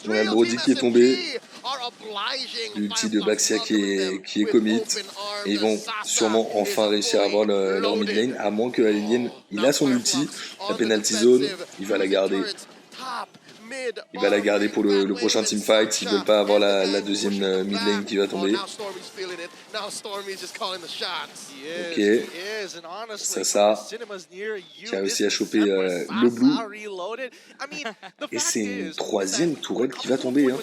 On a le Brody qui est tombé. L'ulti de Baxia qui est commit. Et ils vont sûrement enfin réussir à avoir leur mid lane, à moins que Alien, il a son ulti, la penalty zone, il va la garder. Il va la garder pour le prochain teamfight. Il ne veut pas avoir la deuxième mid lane qui va tomber. Ok. Ça. Qui a réussi à choper le blue. Et c'est une troisième tourelle qui va tomber. Hein.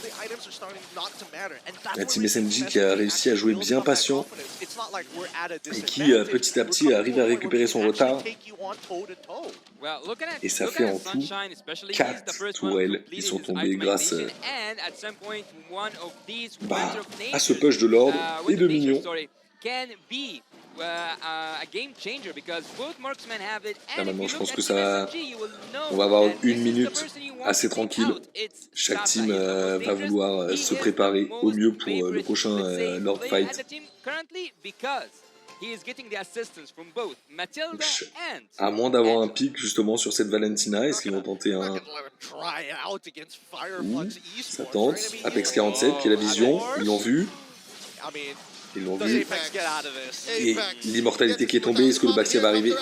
La team SMG qui a réussi à jouer bien patient et qui petit à petit arrive à récupérer son retard. Et ça fait en tout 4 tourelles qui sont tombées grâce à ce push de Lord et de Mignon. Là maintenant je pense que ça va... On va avoir 1 minute assez tranquille. Chaque team va vouloir se préparer au mieux pour le prochain Lord Fight. À moins d'avoir un pic justement sur cette Valentina, est-ce qu'ils vont tenter un... Ça tente. Apex 47 qui est la vision, ils l'ont vu. Ils l'ont vu. Et l'immortalité qui est tombée, est-ce que le backstab va arriver?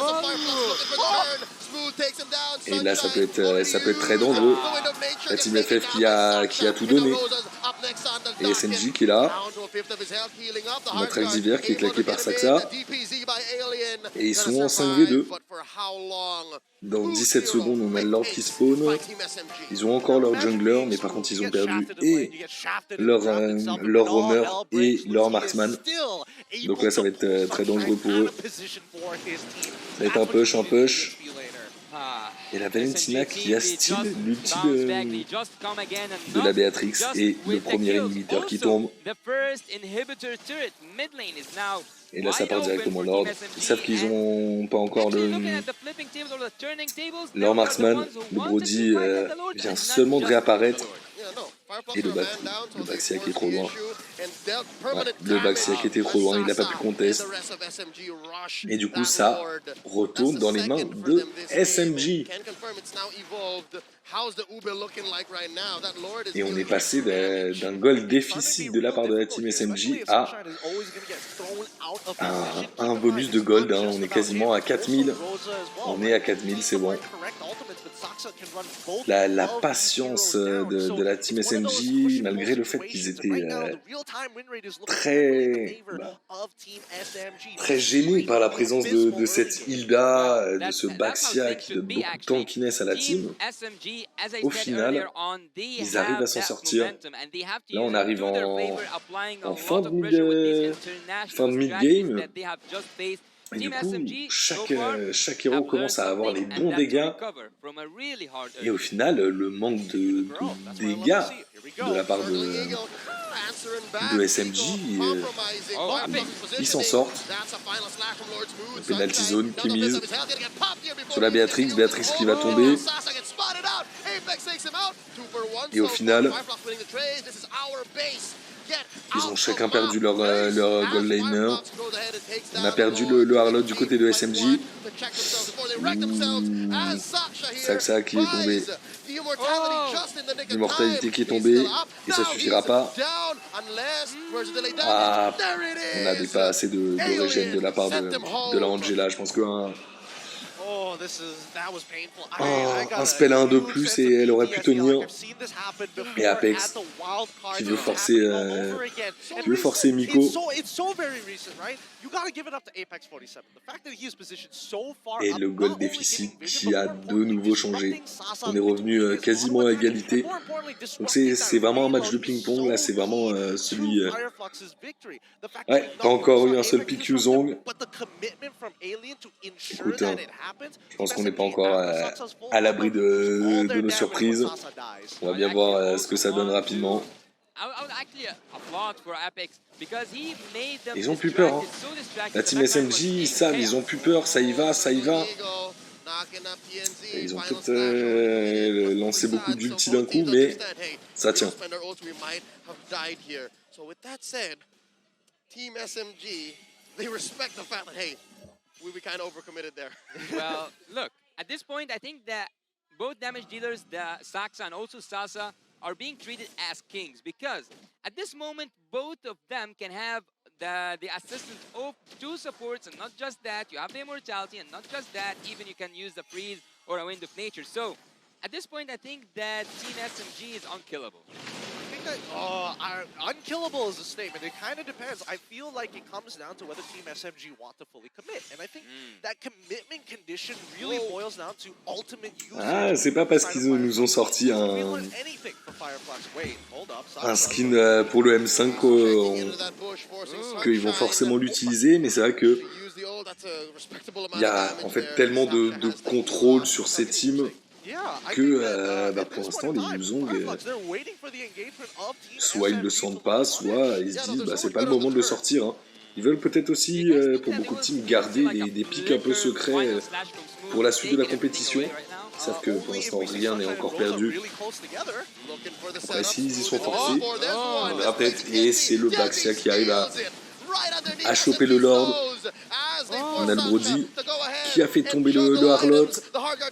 Et là, ça peut être très dangereux. La team FF qui a tout donné. Et SMG qui est là. Notre Elxiver qui est claqué par Saxa. Et ils sont en 5v2. Dans 17 secondes, on a le Lord qui spawn. Ils ont encore leur jungler, mais par contre, ils ont perdu et leur roamer et leur marksman. Donc là, ça va être très dangereux pour eux. Ça va être un push. Et la Valentina qui a style l'ulti de la Béatrix et le premier inhibiteur qui tombe. Et là ça part directement Lord. Ils savent qu'ils n'ont pas encore leur marksman. Le Brody vient seulement de réapparaître. Et le Baxiac est trop loin. Ouais, le Baxiac était trop loin, il n'a pas pu contester. Et du coup, ça retourne dans les mains de SMG. Et on est passé d'un goal déficit de la part de la team SMG à un bonus de gold. Hein. On est quasiment à 4000. On est à 4000, c'est bon. La patience de la team SMG, malgré le fait qu'ils étaient très gênés par la présence de cette Hilda, de ce Baxiac, de beaucoup de tankiness à la team, au final, ils arrivent à s'en sortir. Là, on arrive en fin de mid-game. Et du coup, chaque héros commence à avoir les bons dégâts. Et au final, le manque de dégâts de la part de SMG, ils s'en sortent. Le penalty zone qui mise sur la Béatrix qui va tomber. Et au final, ils ont chacun perdu leur gold laner. On a perdu le Harlot du côté de SMG. Saxa qui est tombé. L'immortalité qui est tombée. Et ça suffira pas. Ah, on n'avait pas assez de régène de la part de la Angela. Je pense qu'un spell à 1 de plus et elle aurait pu tenir. Et Apex qui veut forcer Miko. Et le gold déficit qui a de nouveau changé. On est revenu quasiment à égalité. Donc c'est vraiment un match de ping-pong. Là, c'est vraiment celui... Ouais, pas encore eu un seul pick Yuzong. Écoute, hein, je pense qu'on n'est pas encore à l'abri de nos surprises. On va bien voir ce que ça donne rapidement. Ils ont plus peur. Hein. La team SMG, ils savent, ils ont plus peur. Ça y va. Et ils ont peut-être lancé beaucoup d'ulti d'un coup, mais ça tient. Team SMG, they respect the fact that, hey, we kind of overcommitted there. Well, look, at this point, I think that both damage dealers, the Saxa and also Sasa, are being treated as kings because at this moment, both of them can have the assistance of 2 supports, and not just that, you have the immortality, and not just that, even you can use the freeze or a wind of nature. So At this point, I think that Team SMG is unkillable. I think that unkillable is a statement. It kind of depends. I feel like it comes down to whether Team SMG want to fully commit. And I think that commitment condition really boils down to ultimate usage. Ah, c'est pas parce qu'ils nous ont sorti un skin pour le M5 qu'ils vont forcément l'utiliser, mais c'est vrai que il y a en fait tellement de contrôle sur ces teams que pour l'instant les Yuzong soit ils le sentent pas, soit ils se disent c'est pas le moment de le sortir. Hein. Ils veulent peut-être aussi, pour beaucoup de teams, garder des pics un peu secrets pour la suite de la compétition. Ils savent que pour l'instant rien n'est encore perdu. Ouais, s'ils y sont forcés, on verra peut-être. Et c'est le Baxia qui arrive à choper le Lord. On a le Brody qui a fait tomber le Harlot.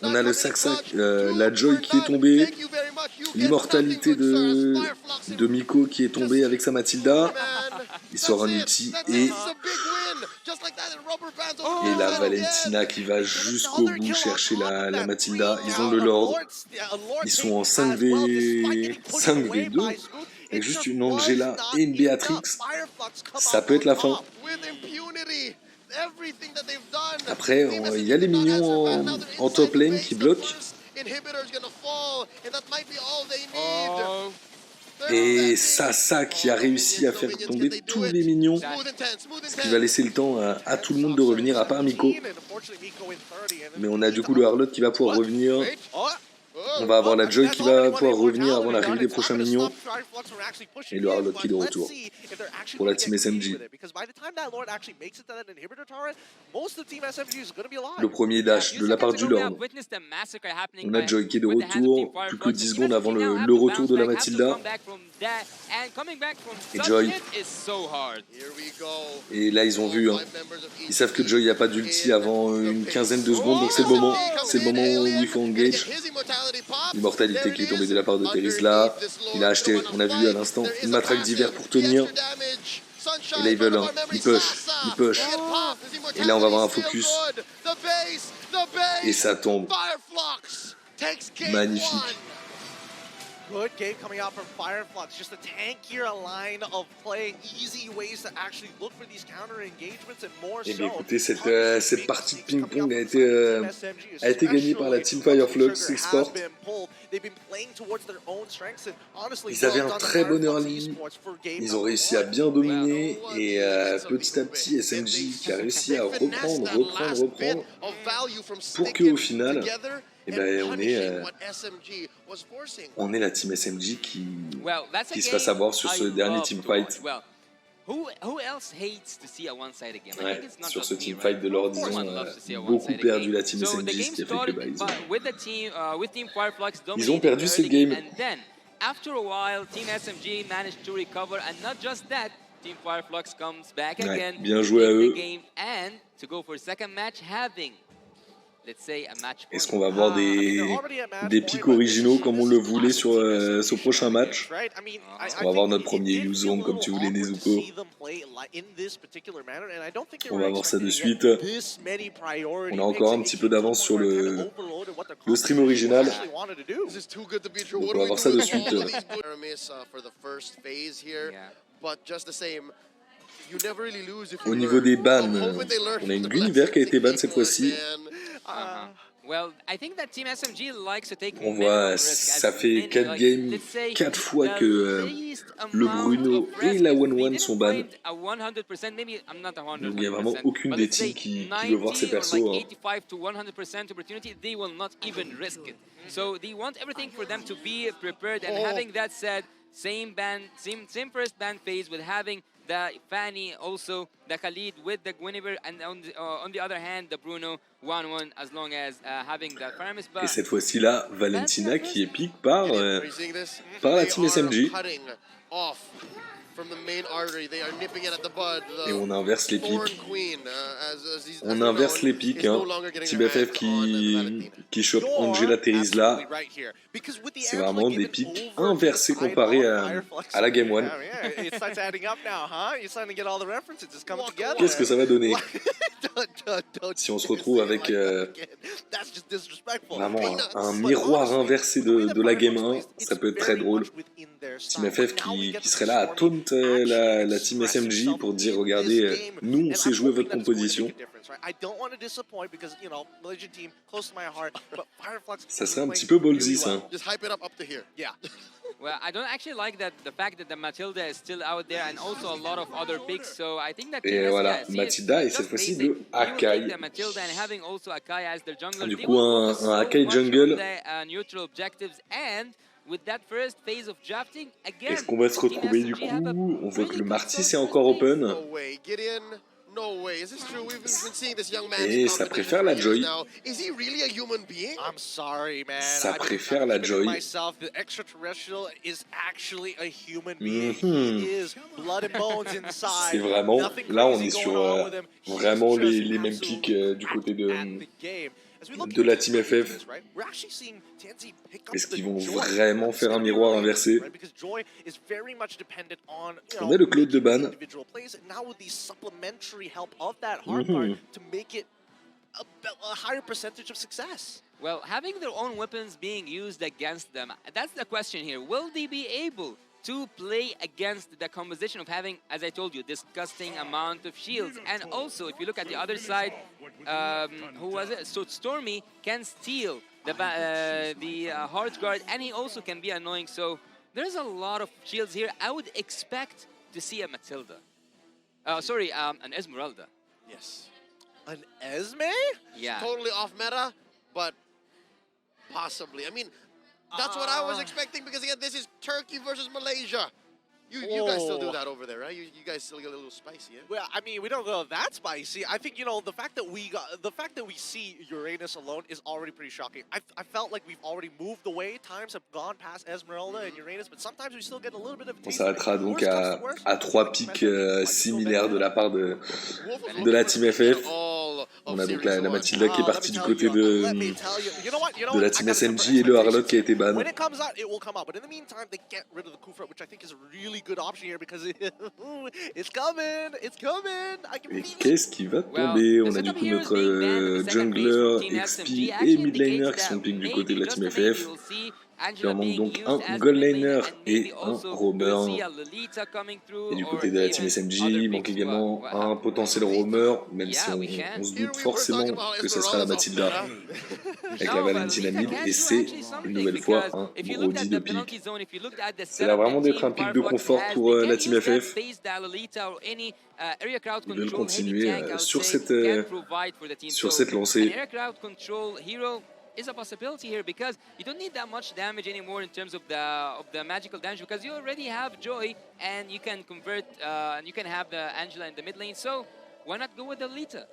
On a le Sac-Sac, la Joy qui est tombée. L'immortalité de Miko qui est tombée avec sa Mathilda. Il sort un ulti et la Valentina qui va jusqu'au bout chercher la Mathilda. Ils ont le Lord. Ils sont en 5v2 avec juste une Angela et une Béatrix. Ça peut être la fin. Après, il y a les minions en top lane qui bloquent. Et Sasa qui a réussi à faire tomber tous les minions, ce qui va laisser le temps à tout le monde de revenir, à part Miko. Mais on a du coup le Harlot qui va pouvoir revenir. On va avoir la Joy qui va pouvoir revenir avant l'arrivée des prochains minions. Et le Harlot qui est de retour pour la team SMG. Le premier dash de la part du Lord. On a Joy qui est de retour. Plus que 10 secondes avant le retour de la Mathilda. Et Joy. Et là ils ont vu. Hein. Ils savent que Joy n'a pas d'ulti avant une quinzaine de secondes. Donc c'est le moment. C'est le moment où il faut engage. L'immortalité qui est tombée de la part de Terizla. Il a acheté, on a vu à l'instant, une matraque d'hiver pour tenir. Et là ils veulent, ils push. Et là on va avoir un focus. Et ça tombe. Magnifique. Good game coming out from Fireflux. Just a tankier line of play, easy ways to actually look for these counter engagements and more so. Et bien écoutez, cette partie de ping-pong a été gagnée par la team Fireflux Export. Ils avaient un très bon early. Ils ont réussi à bien dominer et petit à petit SMG qui a réussi à reprendre pour qu'au final on est la team SMG qui se fasse avoir sur ce dernier teamfight. Ouais, sur ce teamfight de Lord, ils ont beaucoup perdu la team SMG, ce qui a fait que ils ont perdu cette game. After a while, Team SMG managed to recover, and not just that, Team Fireflux comes back again. Bien joué à eux. And to go for a second match, having est-ce qu'on va avoir des pics originaux comme on le voulait sur ce prochain match? On va avoir notre premier Yuzong comme tu voulais, Nezuko. On va voir ça de suite. On a encore un petit peu d'avance sur le stream original. Donc on va voir ça de suite. Au niveau des bans, on a une Guinevere qui a été ban cette fois-ci. On voit, ça fait 4 games, 4 fois que le Bruno et la 1-1 sont bans. Donc il n'y a vraiment aucune des teams qui veut voir ses persos. Hein. Same first ban phase with having the Fanny, also the Khalid with the Guinevere, and on the other hand, the Bruno 1-1, as long as having the Paramis. Et cette fois-ci là, Valentina qui est pick par la team SMG. Et on inverse les pics. On inverse les pics. Hein. Team FF qui chope Angela Terizla. C'est vraiment des pics inversés comparés à la Game 1. Qu'est-ce que ça va donner si on se retrouve avec vraiment un miroir inversé de la Game 1? Ça peut être très drôle. Team FF qui serait là à taunt la Team SMG pour dire regardez, nous on sait jouer votre composition. Ça serait un petit peu ballsy ça. Well, I don't actually like the fact that the Matilda is still out there and also a lot of other picks. So I think that et voilà, Matilda et cette fois-ci de Akai. Du coup, un Akai jungle. Est-ce qu'on va se retrouver du coup? On voit que le Marty c'est encore open. Et ça préfère la Joy. Ça préfère la Joy. C'est vraiment... Là, on est sur vraiment les mêmes pics du côté de la Team FF. Est-ce qu'ils vont vraiment faire un miroir inversé? On a le Claude de ban. Well, having their own weapons being used against them, that's the question here. Will they be able to play against the composition of having, as I told you, disgusting amount of shields? And also, if you look at the other side, who was it? So Stormy can steal the hard guard, and he also can be annoying. So there's a lot of shields here. I would expect to see a Matilda. An Esmeralda. Yes. An Esme? Yeah. Totally off meta, but possibly. I mean, that's what I was expecting because again, this is Turkey versus Malaysia. You guys still do that over there, right? You guys still get a little spicy, yeah? Well, I mean, we don't go that spicy. I think, you know, the fact that we see Uranus alone is already pretty shocking. I felt like we've already moved away. Times have gone past Esmeralda and Uranus, but sometimes we still get a little bit of a On taste. s'arrêtera donc à 3 pics similaires de la part de la Team FF. On a donc la Matilda qui est partie du côté de la Team SMG et le Harlock qui a été ban. Good option here because it's coming. Et qu'est-ce qui va tomber? On a du coup notre jungler, XP et mid laner qui sont pick du côté de la Team FF. Il leur manque donc un gold laner et un roamer. Et du côté de la Team SMG, il manque également un potentiel roamer, même si on se doute forcément que ce sera la Matilda avec la Valentina mid. Et c'est une nouvelle fois un Brody de pick. C'est là vraiment d'être un pick de confort pour la Team FF. Ils veulent continuer sur cette lancée. Is a possibility here because you don't need that much damage anymore in terms of the magical damage because you already have Joy and you can convert and you can have the Angela in the mid lane, so why not go with the Lolita?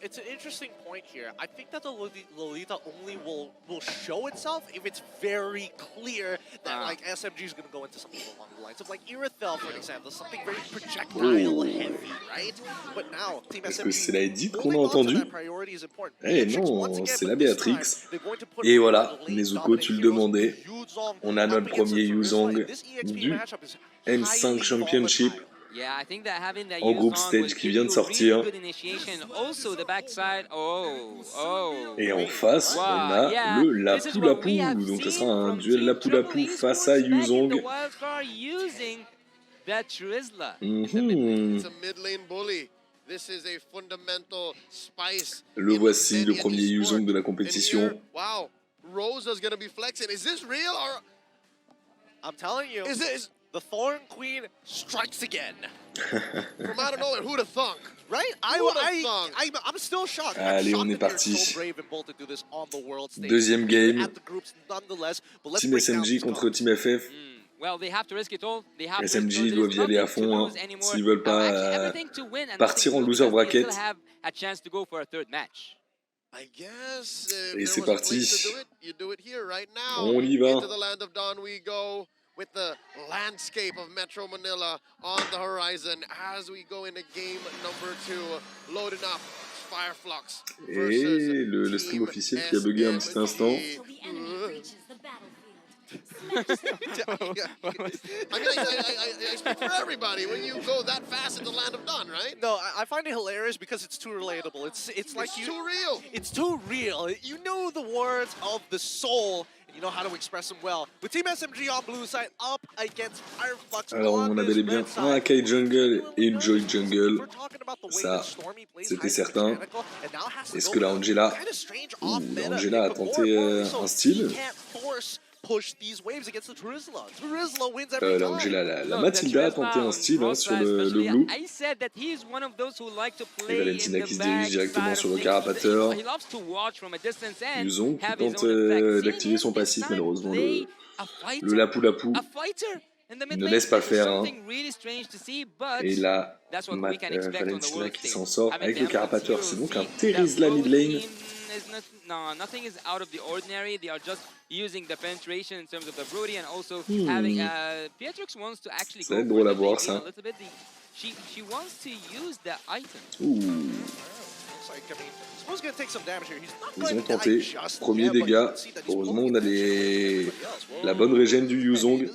It's an interesting point here. I think that the Lolita only will show itself if it's very clear that like SMG is going to go into something along the lines of like Irithel, for example, something very projectile heavy, right? But now, Team SMG, est-ce que c'est la Edith qu'on a entendu? Eh non, c'est la Béatrix. Et voilà, Nezuko, tu le demandais. On a notre premier Yuzong du M5 Championship. En groupe stage qui vient de sortir. Et en face, on a le Lapu Lapu. Donc ce sera un duel Lapu Lapu face à Yuzong. Le voici, le premier Yuzong de la compétition. Wow, Rosa's gonna be flexing. Is this real or? I'm telling you. The Thorn Queen strikes again. From out of nowhere, who'd have thunk? Right? I'm still shocked. Allez, on est parti. Deuxième game. Team SMG contre Team FF. SMG doivent y aller à fond hein, s'ils veulent pas partir en loser bracket. Et c'est parti. On y va. with the landscape of Metro Manila on the horizon as we go into game number 2, loading up Fireflux Et le stream officiel qui a bugué un petit instant. I speak for everybody when you go that fast in the land of Dawn, right? No, I find it hilarious because it's too relatable. It's like It's too real. It's too real. You know the words of the soul, and you know how to express them well. With Team SMG on blue side, up against Fireflux. Alors on a bel et bien un Akai Jungle et une Joy Jungle. Ça, c'était certain. Est-ce que la Angela... Angela a tenté un style. La Angela, la Mathilda a tenté un style sur le blue. Et Valentina qui se dirige directement sur le carapateur. Yuzong qui tente d'activer son passif, malheureusement le lapou-lapou ne laisse pas faire. Hein. Et là, Valentina qui s'en sort avec le carapateur. C'est donc un Terizla mid lane. No, nothing is out of the ordinary. They are just using the penetration in terms of the Brody and also having Beatrix wants to actually go drôle à voir ça. a little bit. She wants to use the item. Ils ont tenté. Premier dégât. Heureusement, on a la bonne régène du Yuzong.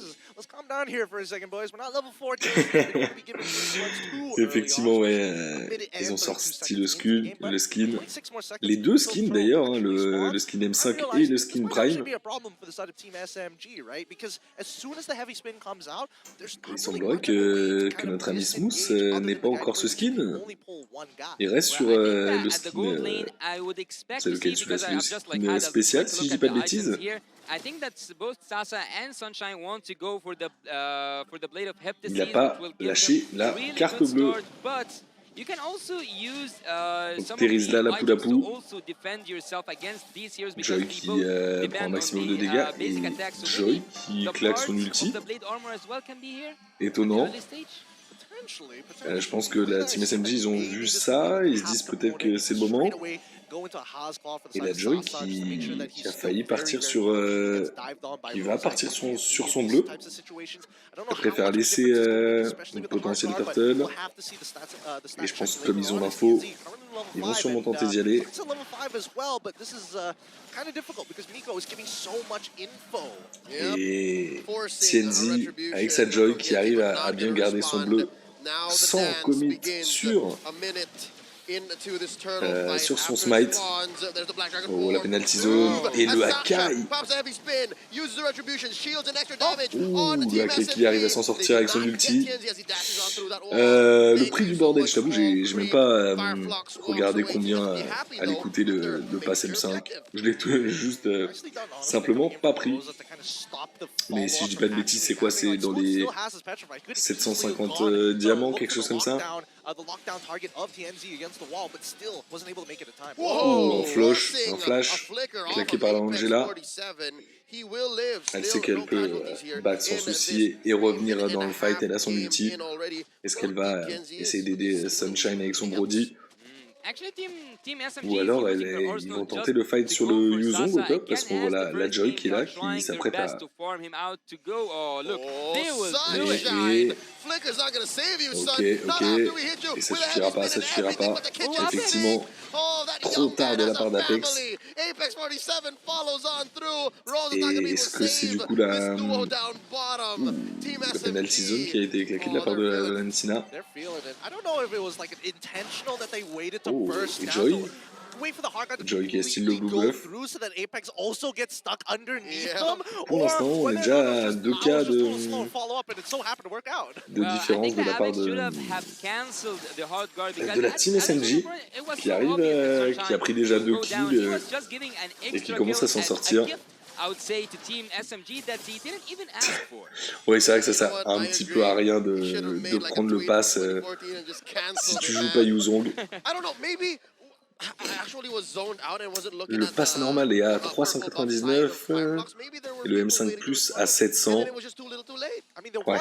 Effectivement, ouais, ils ont sorti le skin. Les deux skins d'ailleurs, hein, le skin M5 et le skin Prime. Il semblerait que notre ami Smooth n'ait pas encore ce skin. Il reste sur le skin. C'est lequel celui-là? C'est le skin spécial, si je dis pas de bêtises. Il n'a pas lâché la carte bleue. Donc Terizla lapou-lapou. Joy qui prend un maximum de dégâts et Joy qui claque son ulti. Étonnant. Je pense que la team SMG ils ont vu ça, ils se disent peut-être que c'est le moment. Et la Joy qui a failli partir sur... qui va partir sur son bleu. Elle préfère laisser une potentielle turtle. Et je pense que comme ils ont l'info, ils vont sûrement tenter d'y aller. Et TNZ avec sa Joy qui arrive à bien garder son bleu sans commit sur son smite. Oh, la penalty zone et le Akai. Le Akai qui arrive à s'en sortir avec son ulti. Le prix du bordel, je t'avoue, j'ai même pas regardé combien allait coûter le pass M5. Je l'ai juste simplement pas pris. Mais si je dis pas de bêtises, c'est quoi? C'est dans les 750 diamants, quelque chose comme ça. Oh, un flash claqué par la Angela. Elle sait qu'elle peut battre sans souci et revenir dans le fight. Elle a son ulti. Est-ce qu'elle va essayer d'aider Sunshine avec son Brody? Ou alors ils vont tenter le fight sur le Yuzong au top parce qu'on voit la Joy qui est là, qui s'apprête à... Ok, et ça suffira pas. Effectivement, trop tard de la part d'Apex. Et est-ce que c'est du coup la penalty zone qui a été claquée de la part de Valentina? Oh, et Joy qui estime le blue buff. Pour l'instant, on est déjà à 2 cas de différence de la part de la team SMG qui arrive, qui a pris déjà 2 kills et qui commence à s'en sortir. Oui, c'est vrai que ça sert un petit peu à rien de prendre le pass si tu joues pas Yuzong. Le pass normal est à 399 et le M5 Plus à 700. Ouais.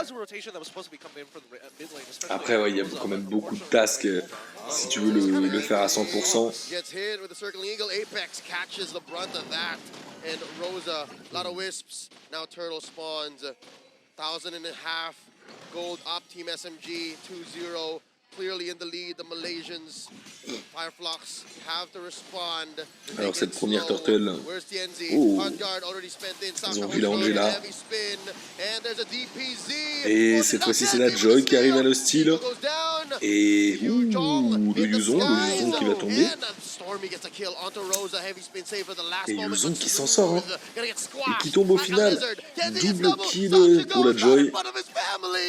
Après, ouais, il y a quand même beaucoup de tasks si tu veux le faire à 100%. 1,500 gold up Team SMG 2-0. Clearly in the lead, the Malaysians, Fireflux have to respond. Alors cette première turtle, oh, ils ont vu la Angela. Et cette fois-ci c'est la Joy qui arrive à le style. Et ouh, le Yuzong qui va tomber. Et Yuzong qui s'en sort, hein, et qui tombe au final. Double kill pour la Joy,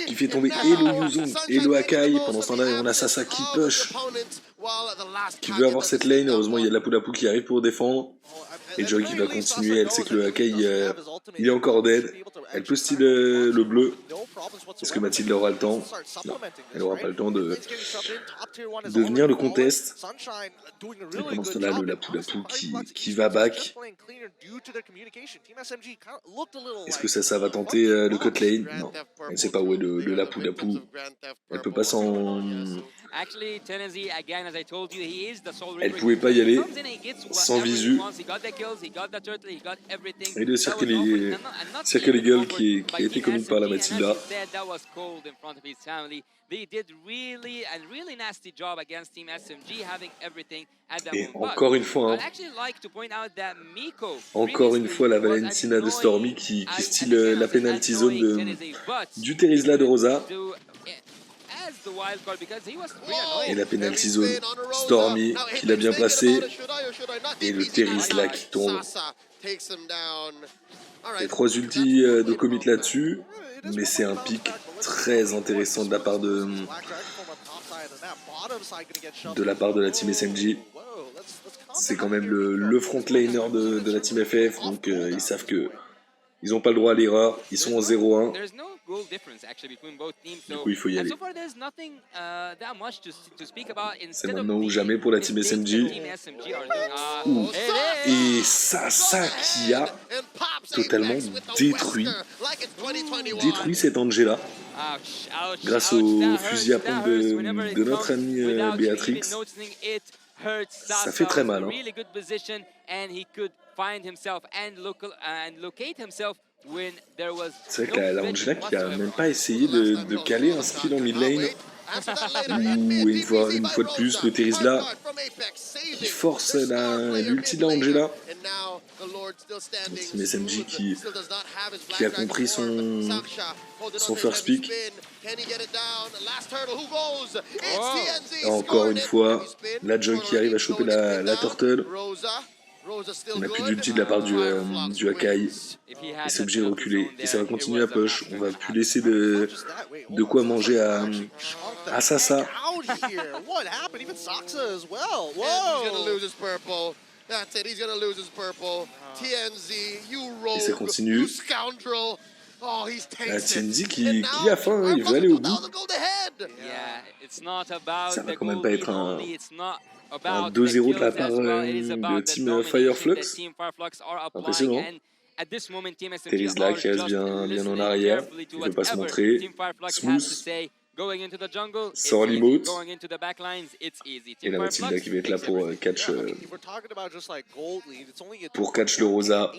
qui fait tomber et le Yuzong et le Hakai. Pendant ce temps-là, on a Sasa qui push, qui veut avoir cette lane. Heureusement, il y a la Poulapu qui arrive pour défendre. Et Joy qui va continuer. Elle sait que le Hakai il est encore dead. Elle peut steal le bleu. Est-ce que Mathilde aura le temps? Non, elle n'aura pas le temps de venir le contest. Et pendant ce temps-là, la Poulapu qui va back. Est-ce que ça va tenter le cut lane? Non, elle ne sait pas où est le Lapu. Elle peut pas s'en... Elle pouvait pas y aller sans visu. Et le Circle Eagle qui a été commis par la Mathilda. Et encore une fois, encore une fois la Valentina de Stormy qui style la penalty zone du Terizla de Rosa. Et la penalty zone Stormy qui l'a bien placé. Et le Terizla qui tombe. Les 3 ultis de commit là-dessus. Mais c'est un pic très intéressant de la part de la team SMG. C'est quand même le frontliner de la team FF. Donc ils savent que ils n'ont pas le droit à l'erreur. Ils sont en 0-1. Du coup, il faut y aller. C'est maintenant ou jamais pour la team SMG. Et Sasa qui a totalement détruit cette Angela. Grâce au fusil à pompe de notre amie Béatrix. Ça fait très mal. Hein. C'est vrai que la Angela qui a même pas essayé de caler un skill en mid lane. Ou une fois de plus, le Terizla qui force l'ulti de la Angela. Team SMG qui a compris son first pick. Et encore une fois, la Joy qui arrive à choper la turtle. On n'a plus d'ulti de la part du Hakai. Et c'est obligé de reculer. Et ça va continuer à push. On va plus laisser de quoi manger à Sasa. Et ça continue. TNZ qui a faim, hein, il veut aller au bout. Ça va quand même pas être un 2-0 de la part de Team Fireflux. Impressionnant. Terizla qui reste bien en arrière, il ne veut pas se montrer. Smooth sort l'emote. Et la Mathilda qui va être là pour catch le Rosa.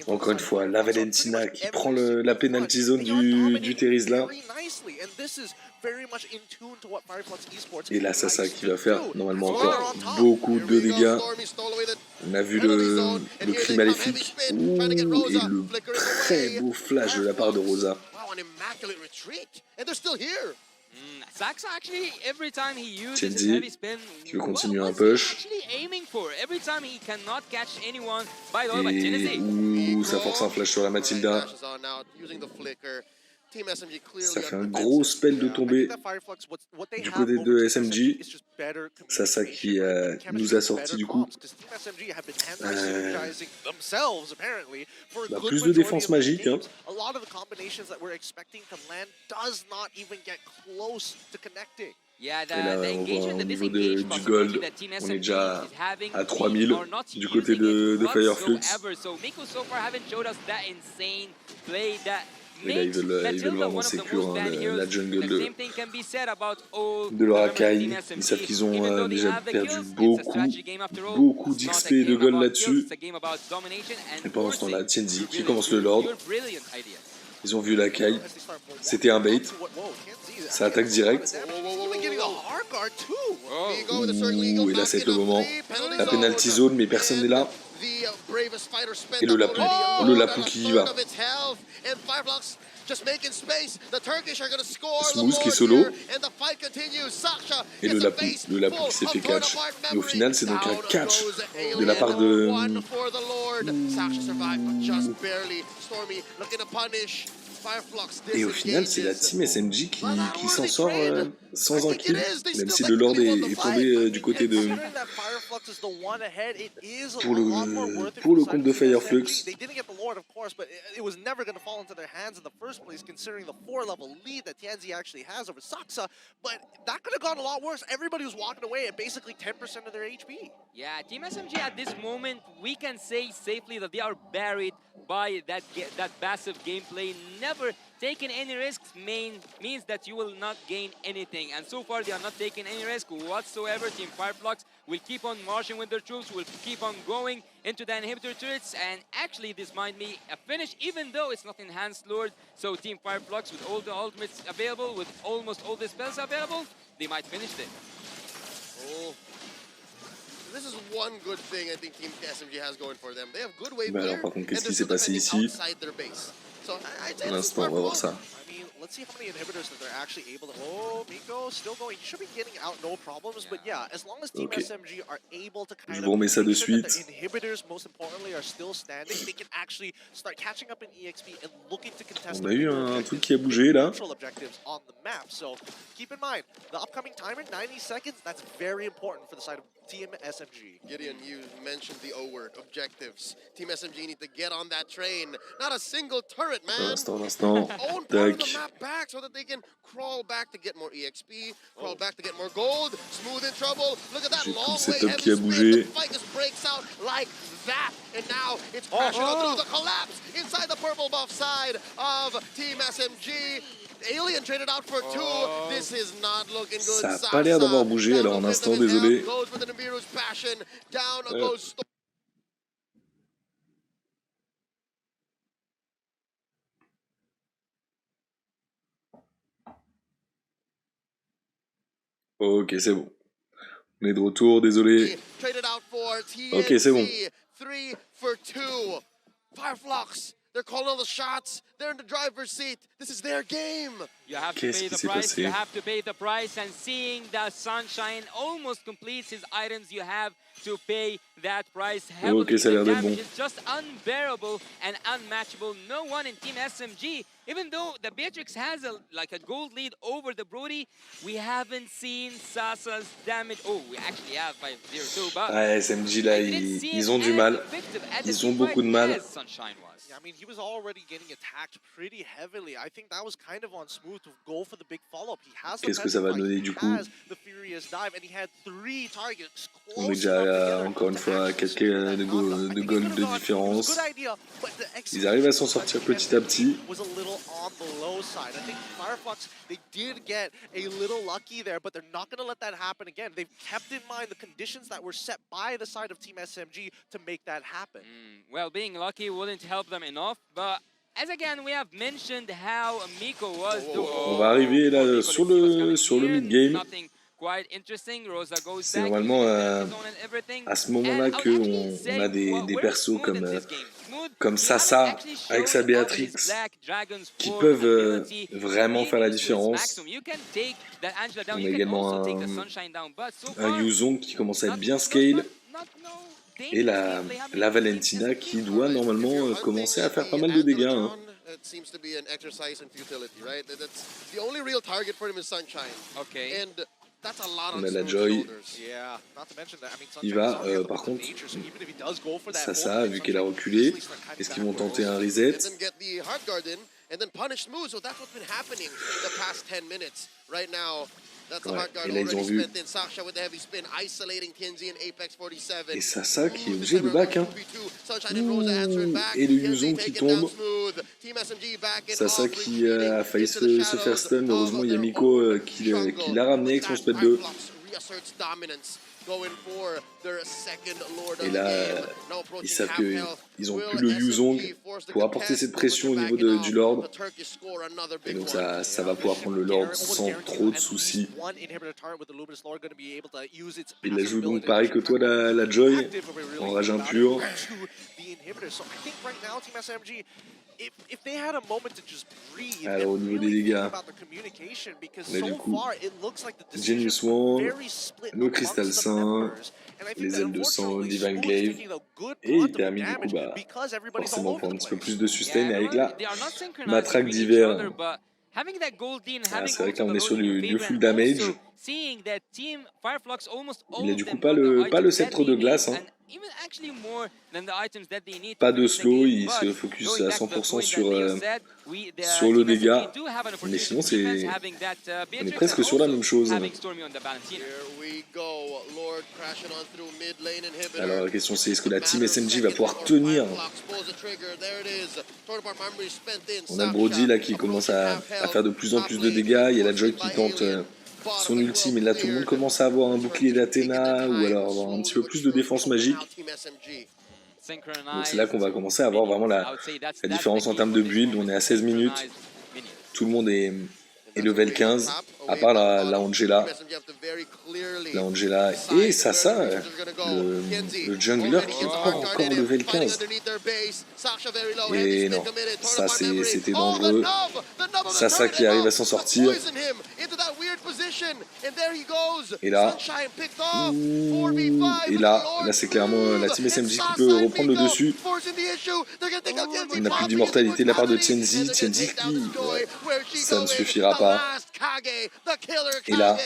Encore une fois, la Valentina qui prend la penalty zone du Terizla. Et là, Sasa qui va faire normalement encore beaucoup de dégâts. On a vu le cri maléfique. Ouh, et le très beau flash de la part de Rosa. Tienzi qui veut continuer un push. Et ouh, ça force un flash sur la Mathilda. Ça fait un gros spell de tomber du côté de SMG. Sasa qui nous a sorti du coup plus de défense magique. Hein. Et là, on voit au niveau du gold, on est déjà à 3000 du côté de Fireflux. Et là, ils veulent vraiment sécure la jungle de leur Akai. Ils savent qu'ils ont déjà perdu beaucoup d'XP et de gold là-dessus. Et pendant ce temps-là, Tienzi qui commence le Lord. Ils ont vu l'Akai. C'était un bait. Ça attaque direct. Ouh, et là, c'est le moment. La penalty zone, mais personne n'est là. Et le Lapou qui y va. Smooth qui est solo. Et le Lapou qui s'est fait catch. Et au final, c'est donc un catch de la part de... Et au final, c'est la team SMG qui s'en sort sans un kill, même si le Lord est tombé du côté de... Pour le compte de Fireflux. Yeah, Team SMG at this moment, we can say safely that they are buried by that passive gameplay. Never taking any risks means that you will not gain anything. And so far, they are not taking any risk whatsoever. Team Fireflux will keep on marching with their troops, will keep on going into the inhibitor turrets. And actually, this might be a finish, even though it's not enhanced Lord. So Team Fireflux, with all the ultimates available, with almost all the spells available, they might finish it. Oh. This is one good thing I think Team SMG has going for them. They have good wave clear, par contre, qu'est-ce qui and s'est they're passé defending ici? outside their base. So Un instant, on va voir ça. Let's see how many inhibitors that they're actually able to... Oh, Miko still going. He should be getting out no problems, but yeah, as long as Team SMG are able to kind Je vous remets ça de make sure that suite. their inhibitors, most importantly, are still standing, they can actually start catching up in EXP and looking to contest On a eu un truc qui a bougé là. objectives on the map. So keep in mind, the upcoming timer, 90 seconds, that's very important for the side of Team SMG. Gideon, you mentioned the O word, objectives. Team SMG need to get on that train. Not a single turret, man. Un instant. Own part of the Tac. map back so that they can crawl back to get more EXP, crawl back to get more gold. Smooth in trouble. Look at that J'ai tout long le way. setup qui a Heavy bougé. spin. The fight just breaks out like that. And now it's crashing on through the collapse inside the purple buff side of Team SMG. Alien traded out for two. This is not looking good. Ça a pas l'air d'avoir bougé, alors un instant, désolé. Goes with the Nibiru's passion. Down goes Ok, c'est bon. On est de retour, désolé. Ok, c'est bon. 3 for 2. Fireflux, they're calling all the shots. They're in the driver's seat. This is their game. You have to pay the price. You have to pay the price. And seeing the Sunshine almost completes his items, you have to pay that price heavily. Ok, ça a l'air d'être bon. It's just unbearable and unmatchable. No one in Team SMG, even though the Beatrix has a gold lead over the Brody, we haven't seen Sasa's damage. Oh, we actually have 5-0-2, but SMG là, ils ont du mal. Ils ont beaucoup de mal. Yeah, I mean, he was already getting attacked pretty heavily. I think that was kind of on Smooth to go for the big follow-up. He has the Qu'est-ce que ça va donner du coup? the furious dive, and he had 3 targets. On est déjà encore une fois à 4 de gold de différence. Ils arrivent à s'en sortir petit à petit. Was a little on the low side. I think Fireflux, they did get a little lucky there, but they're not going to let that happen again. They've kept in mind the conditions that were set by the side of Team SMG to make that happen. Well, being lucky wouldn't help them enough, but as again we have mentioned how Miko was doing. On va arriver là sur le mid-game. C'est normalement à ce moment-là qu'on a des persos comme Sasa avec sa Béatrix qui peuvent vraiment faire la différence. On a également un Yuzong qui commence à être bien scale. Et la Valentina qui doit normalement commencer à faire pas mal de dégâts. Hein. It seems to be an exercise in futility, right? That's the only real target for him is Sunshine. Okay. And that's a lot On on a la Smooth's Joy. shoulders. Yeah, not to mention that. I mean, Il va, par contre, Sasa, vu qu'elle a reculé, est-ce qu'ils vont tenter un reset? And then get the Heart Guard in, and then punish Smooth. So that's what's been happening in the past 10 minutes. Right now, Ouais, et là ils ont vu. Et Sasa qui est obligé de back. Hein. Et le Yuzong qui tombe. Sasa qui a failli se faire stun. Heureusement, il y a Miko qui l'a ramené avec son spot 2. Et là, ils savent qu'ils n'ont plus le Yuzong pour apporter cette pression au niveau du Lord. Et donc ça va pouvoir prendre le Lord sans trop de soucis. Il la joue donc pareil que toi, la Joy, en rage impure. Alors au niveau des dégâts, on a du coup Genius Wand, le Cristal Saint, les ailes de sang, Divine Glaive, et il termine du coup forcément pour un petit peu plus de sustain avec la matraque d'hiver. C'est vrai que là on est sur du full damage. Il a du coup pas le sceptre de glace. Hein. Pas de slow, il se focus à 100% sur le dégât. Mais sinon, on est presque sur la même chose. Alors la question c'est, est-ce que la team SMG va pouvoir tenir? On a le Brody là qui commence à faire de plus en plus de dégâts. Il y a la Joy qui tente son ultime, et là tout le monde commence à avoir un bouclier d'Athéna ou alors avoir un petit peu plus de défense magique. Donc c'est là qu'on va commencer à avoir vraiment la différence en termes de build. On est à 16 minutes, tout le monde est level 15, à part la Angela. La Angela et Sasa, le jungler qui n'est pas encore level 15. Et non, ça c'était dangereux. Sasa qui arrive à s'en sortir. Et là, c'est clairement la team SMG qui peut reprendre le dessus. On n'a plus d'immortalité de la part de Tienzi. Tienzi qui, ça ne suffira pas. Et là,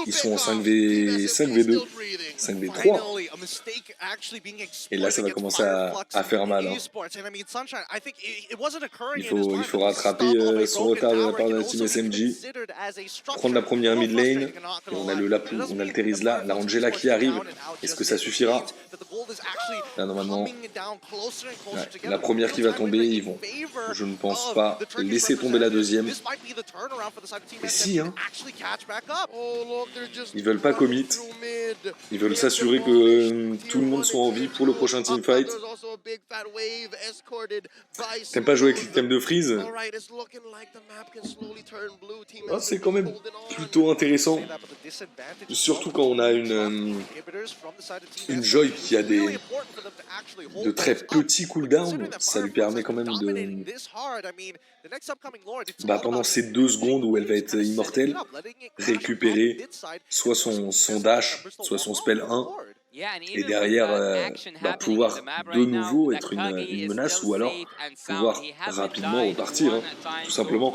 ils sont en 5v2, 5v3. Et là, ça va commencer à faire mal. Hein. Il faut rattraper son retard de la part de la team SMG. Prendre la première mid lane. Et on a le Terizla là, la Angela qui arrive. Est-ce que ça suffira? Là, normalement, la première qui va tomber, ils vont, je ne pense pas, laisser tomber la deuxième. Et si, hein. Ils veulent pas commit. Ils veulent s'assurer que tout le monde soit en vie pour le prochain teamfight. T'aimes pas jouer avec l'item de freeze? Oh, c'est quand même plutôt intéressant. Surtout quand on a une Joy qui a de très petits cooldowns. Ça lui permet quand même de... pendant ces 2 secondes où elle va être immortelle, récupérer soit son dash, soit son spell 1, et derrière pouvoir de nouveau être une menace, ou alors pouvoir rapidement repartir, hein, tout simplement.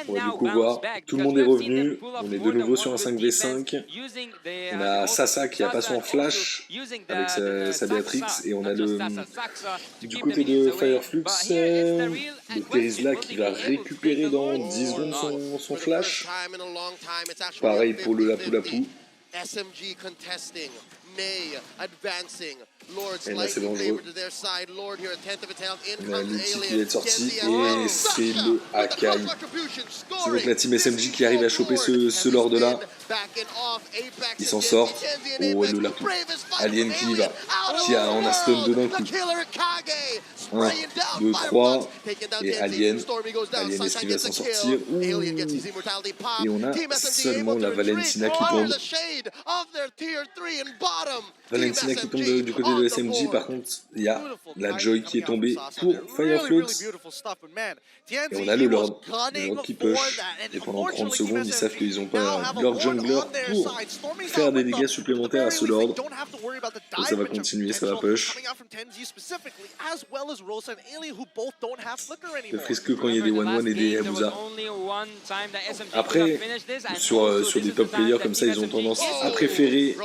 On va du coup voir, tout le monde est revenu, on est de nouveau sur un 5v5, on a Sasa qui a pas son flash avec sa Béatrix, et on a du côté de Fireflux, le Terizla qui va récupérer dans 10 secondes son flash, pareil pour le Lapu-Lapu. Et là c'est dangereux. On a l'ulti qui va être sorti et c'est le Akai. C'est donc la team SMG qui arrive à choper ce lord là. Il s'en sort. Oh, le Lapu. Alien qui y va. On a stun 2 d'un coup. 1, 2, 3. Et Alien. Alien, est-ce qu'il va s'en sortir? Et on a seulement la Valentina qui tombe. Valentina qui tombe du côté de SMG. Par contre, il y a la Joy qui est tombée pour Fireflux. Et on a le Lord qui push. Et pendant 30 secondes, ils savent qu'ils n'ont pas leur jungler pour faire des dégâts supplémentaires à ce Lord. Donc ça va continuer, ça va push. Le freeze que quand il y a des 1-1 et des Abusa. Après, sur des top players comme ça, ils ont tendance à préférer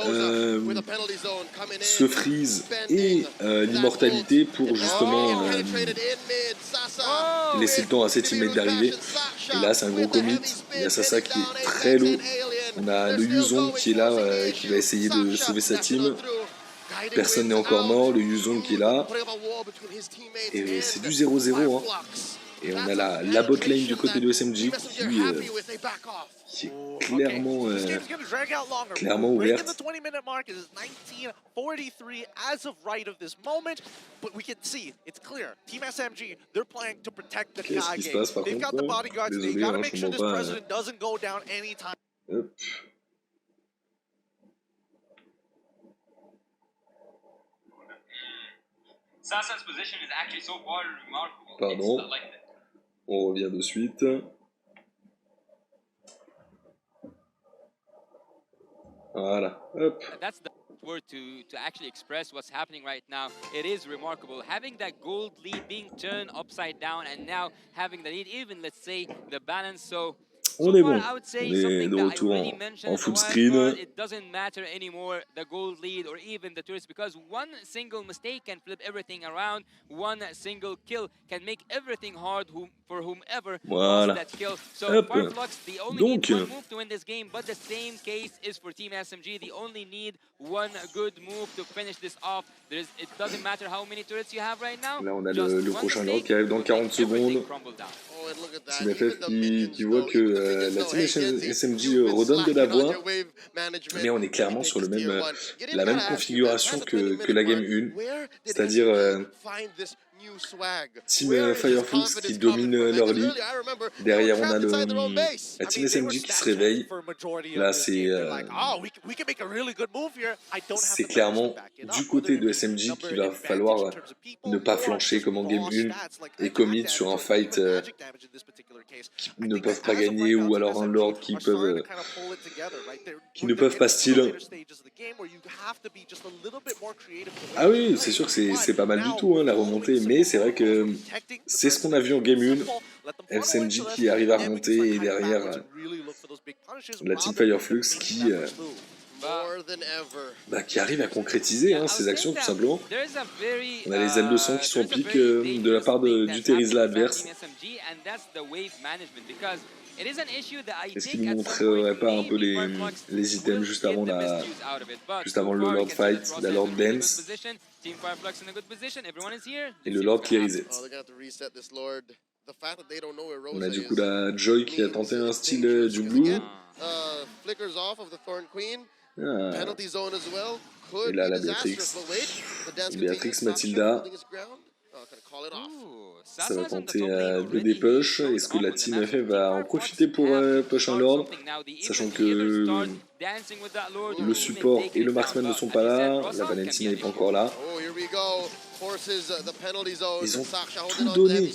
ce freeze et l'immortalité pour justement laisser le temps à ses teammates d'arriver. Et là, c'est un gros commit. Il y a Sasa qui est très low. On a le Yuzong qui est là, qui va essayer de sauver sa team. Personne n'est encore mort. Le Yuzong qui est là. Et c'est du 0-0. Hein. Et on a la bot lane du côté de SMG qui est clairement ouverte. Qu'est-ce qui se passe par contre? Désolé, hein, je comprends pas. Hop. Pardon. On revient de suite. Voilà. Hop. That's the word to actually express what's happening right now. It is remarkable. Having that gold lead being turned upside down and now having the lead, even let's say the balance. So on est bon. On est de retour en full screen. It doesn't matter anymore the gold lead or even the tourist because one single mistake can flip everything around. One single kill can make everything hard for whomever lost that kill. So Fireflux, they only need one move to win this game, but the same case is for Team SMG. They only need one good move to finish this off. It doesn't matter how many turrets you have right now. Là, on a le prochain lord qui arrive dans 40 secondes. Team FF qui voit que la Team SMG redonne de la voix, mais on est clairement sur la même configuration que la game 1, c'est-à-dire Team Fireflux qui domine leur lead. Derrière, on a la Team SMG qui se réveille. Là, c'est clairement du côté de SMG qu'il va falloir ne pas flancher comme en game 1 et commit sur un fight qui ne peuvent pas gagner ou alors un Lord qui ne peuvent pas steal. Ah oui, c'est sûr que c'est pas mal du tout hein, la remontée, mais c'est vrai que c'est ce qu'on a vu en game 1. SMG qui arrive à remonter et derrière la Team Fireflux qui arrive à concrétiser hein, ses actions tout simplement. On a les ailes de sang qui sont en pique de la part du Terizla adverse. Est-ce qu'il ne montrerait pas un peu les items juste avant le Lord Fight, la Lord Dance et le Lord Clear Reset. On a du coup la Joy qui a tenté un style du Blue. Et là la Béatrix Mathilda. Ça va tenter de dépush. Est-ce que la Team FF va en profiter pour push un Lord, sachant que le support et le marksman ne sont pas là, la Valentina n'est pas encore là. Ils ont tout donné,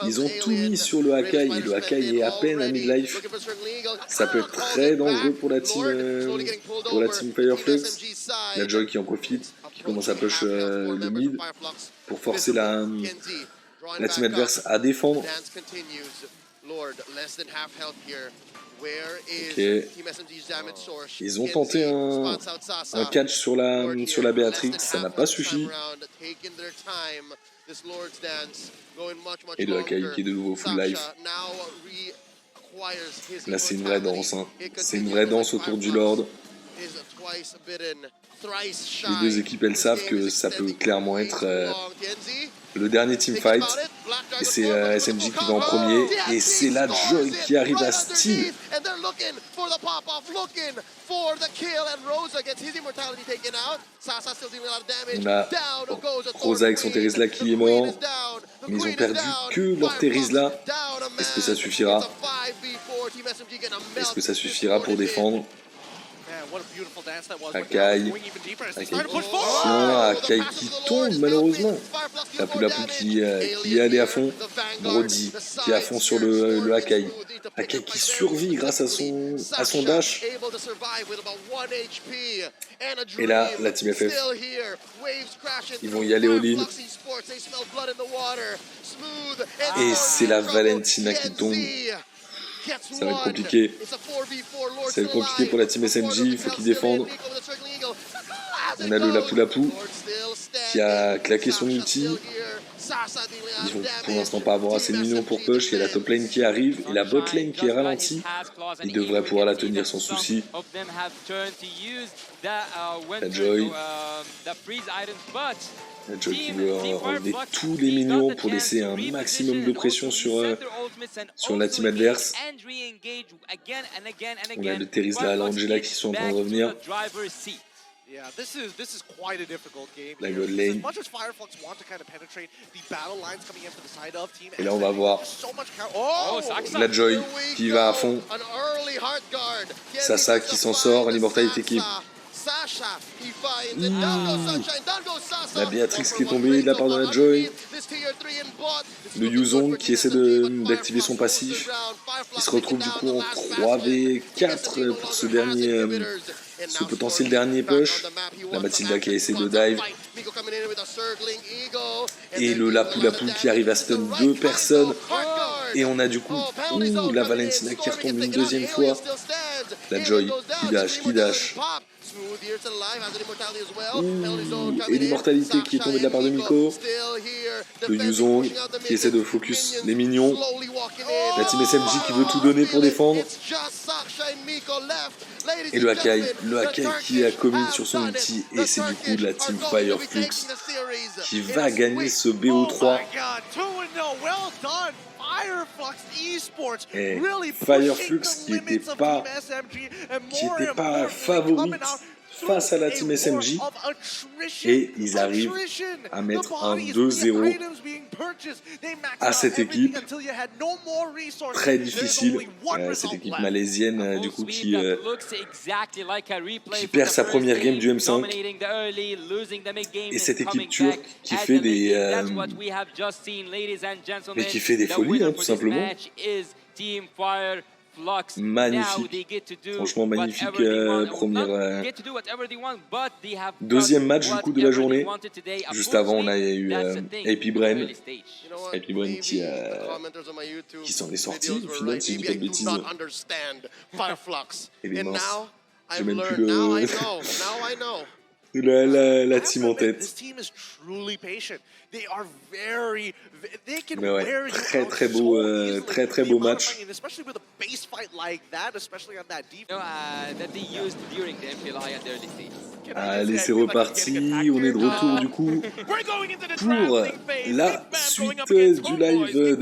ils ont tout mis sur le Hakai et le Hakai est à peine à midlife. Ça peut être très dangereux pour la team Fireflux. Il y a Joy qui en profite, qui commence à push le mid pour forcer la team adverse à défendre. Ok. Ils ont tenté un catch sur la Béatrix, ça n'a pas suffi. Et le Hakai qui est de nouveau full life. Là c'est une vraie danse, hein. C'est une vraie danse autour du Lord. Les deux équipes elles savent que ça peut clairement être le dernier teamfight. Et c'est SMG qui va en premier. Et c'est la Joy qui arrive à steal. On a Rosa avec son Terizla qui est mort. Mais ils ont perdu que leur Terizla. Est-ce que ça suffira? Est-ce que ça suffira pour défendre? Hakai qui tombe malheureusement. Lapou qui est allé à fond. Brody qui est à fond sur le Hakai. Hakai qui survit grâce à son dash. Et là, la Team FF, ils vont y aller all-in. Et c'est la Valentina qui tombe. Ça va être compliqué. Ça va être compliqué pour la Team SMG, il faut qu'ils défendent. On a le Lapou qui a claqué son ulti. Ils vont pour l'instant pas avoir assez de minions pour push. Il y a la top lane qui arrive et la bot lane qui est ralentie. Ils devraient pouvoir la tenir sans souci. La Joy. La Joy qui veut enlever tous les minions pour laisser un maximum de pression sur la team adverse. On a le Terizla et l'Angela qui sont en train de revenir. Yeah, this is quite a difficult game. La God lane. As much as Fireflux want to kind of penetrate the battle lines coming in for the side of team. Et là on va voir la Joy qui va à fond. Sasa qui s'en sort, l'immortalité qui... La Béatrix qui est tombée de la part de la Joy. Le Yuzong qui essaie d'activer son passif. Il se retrouve du coup en 3v4 pour ce potentiel dernier push. La Mathilda qui a essayé de dive. Et le Lapu Lapu qui arrive à stun 2 personnes. Et on a du coup la Valentina qui retombe une deuxième fois. La Joy qui dash. Et l'immortalité qui est tombée de la part de Miko. Le Yuzong qui essaie de focus les minions. La team SMJ qui veut tout donner pour défendre. Et le Hakai qui a commis sur son ulti. Et c'est du coup de la team Fireflux qui va gagner ce BO3. Et Fireflux qui n'était pas favorite face à la team SMJ et ils arrivent à mettre un 2-0 à cette équipe très difficile, cette équipe malaisienne du coup qui perd sa première game du M5 et cette équipe turque qui fait des folies hein, tout simplement. Magnifique, franchement magnifique deuxième match du coup de la journée. Juste avant on a eu AP Bren qui s'en est sorti au final si je dis pas de bêtises. Et les minces, j'ai même plus la team en tête. Mais ouais, très beau match. Allez, c'est reparti, on est de retour du coup pour la suite du live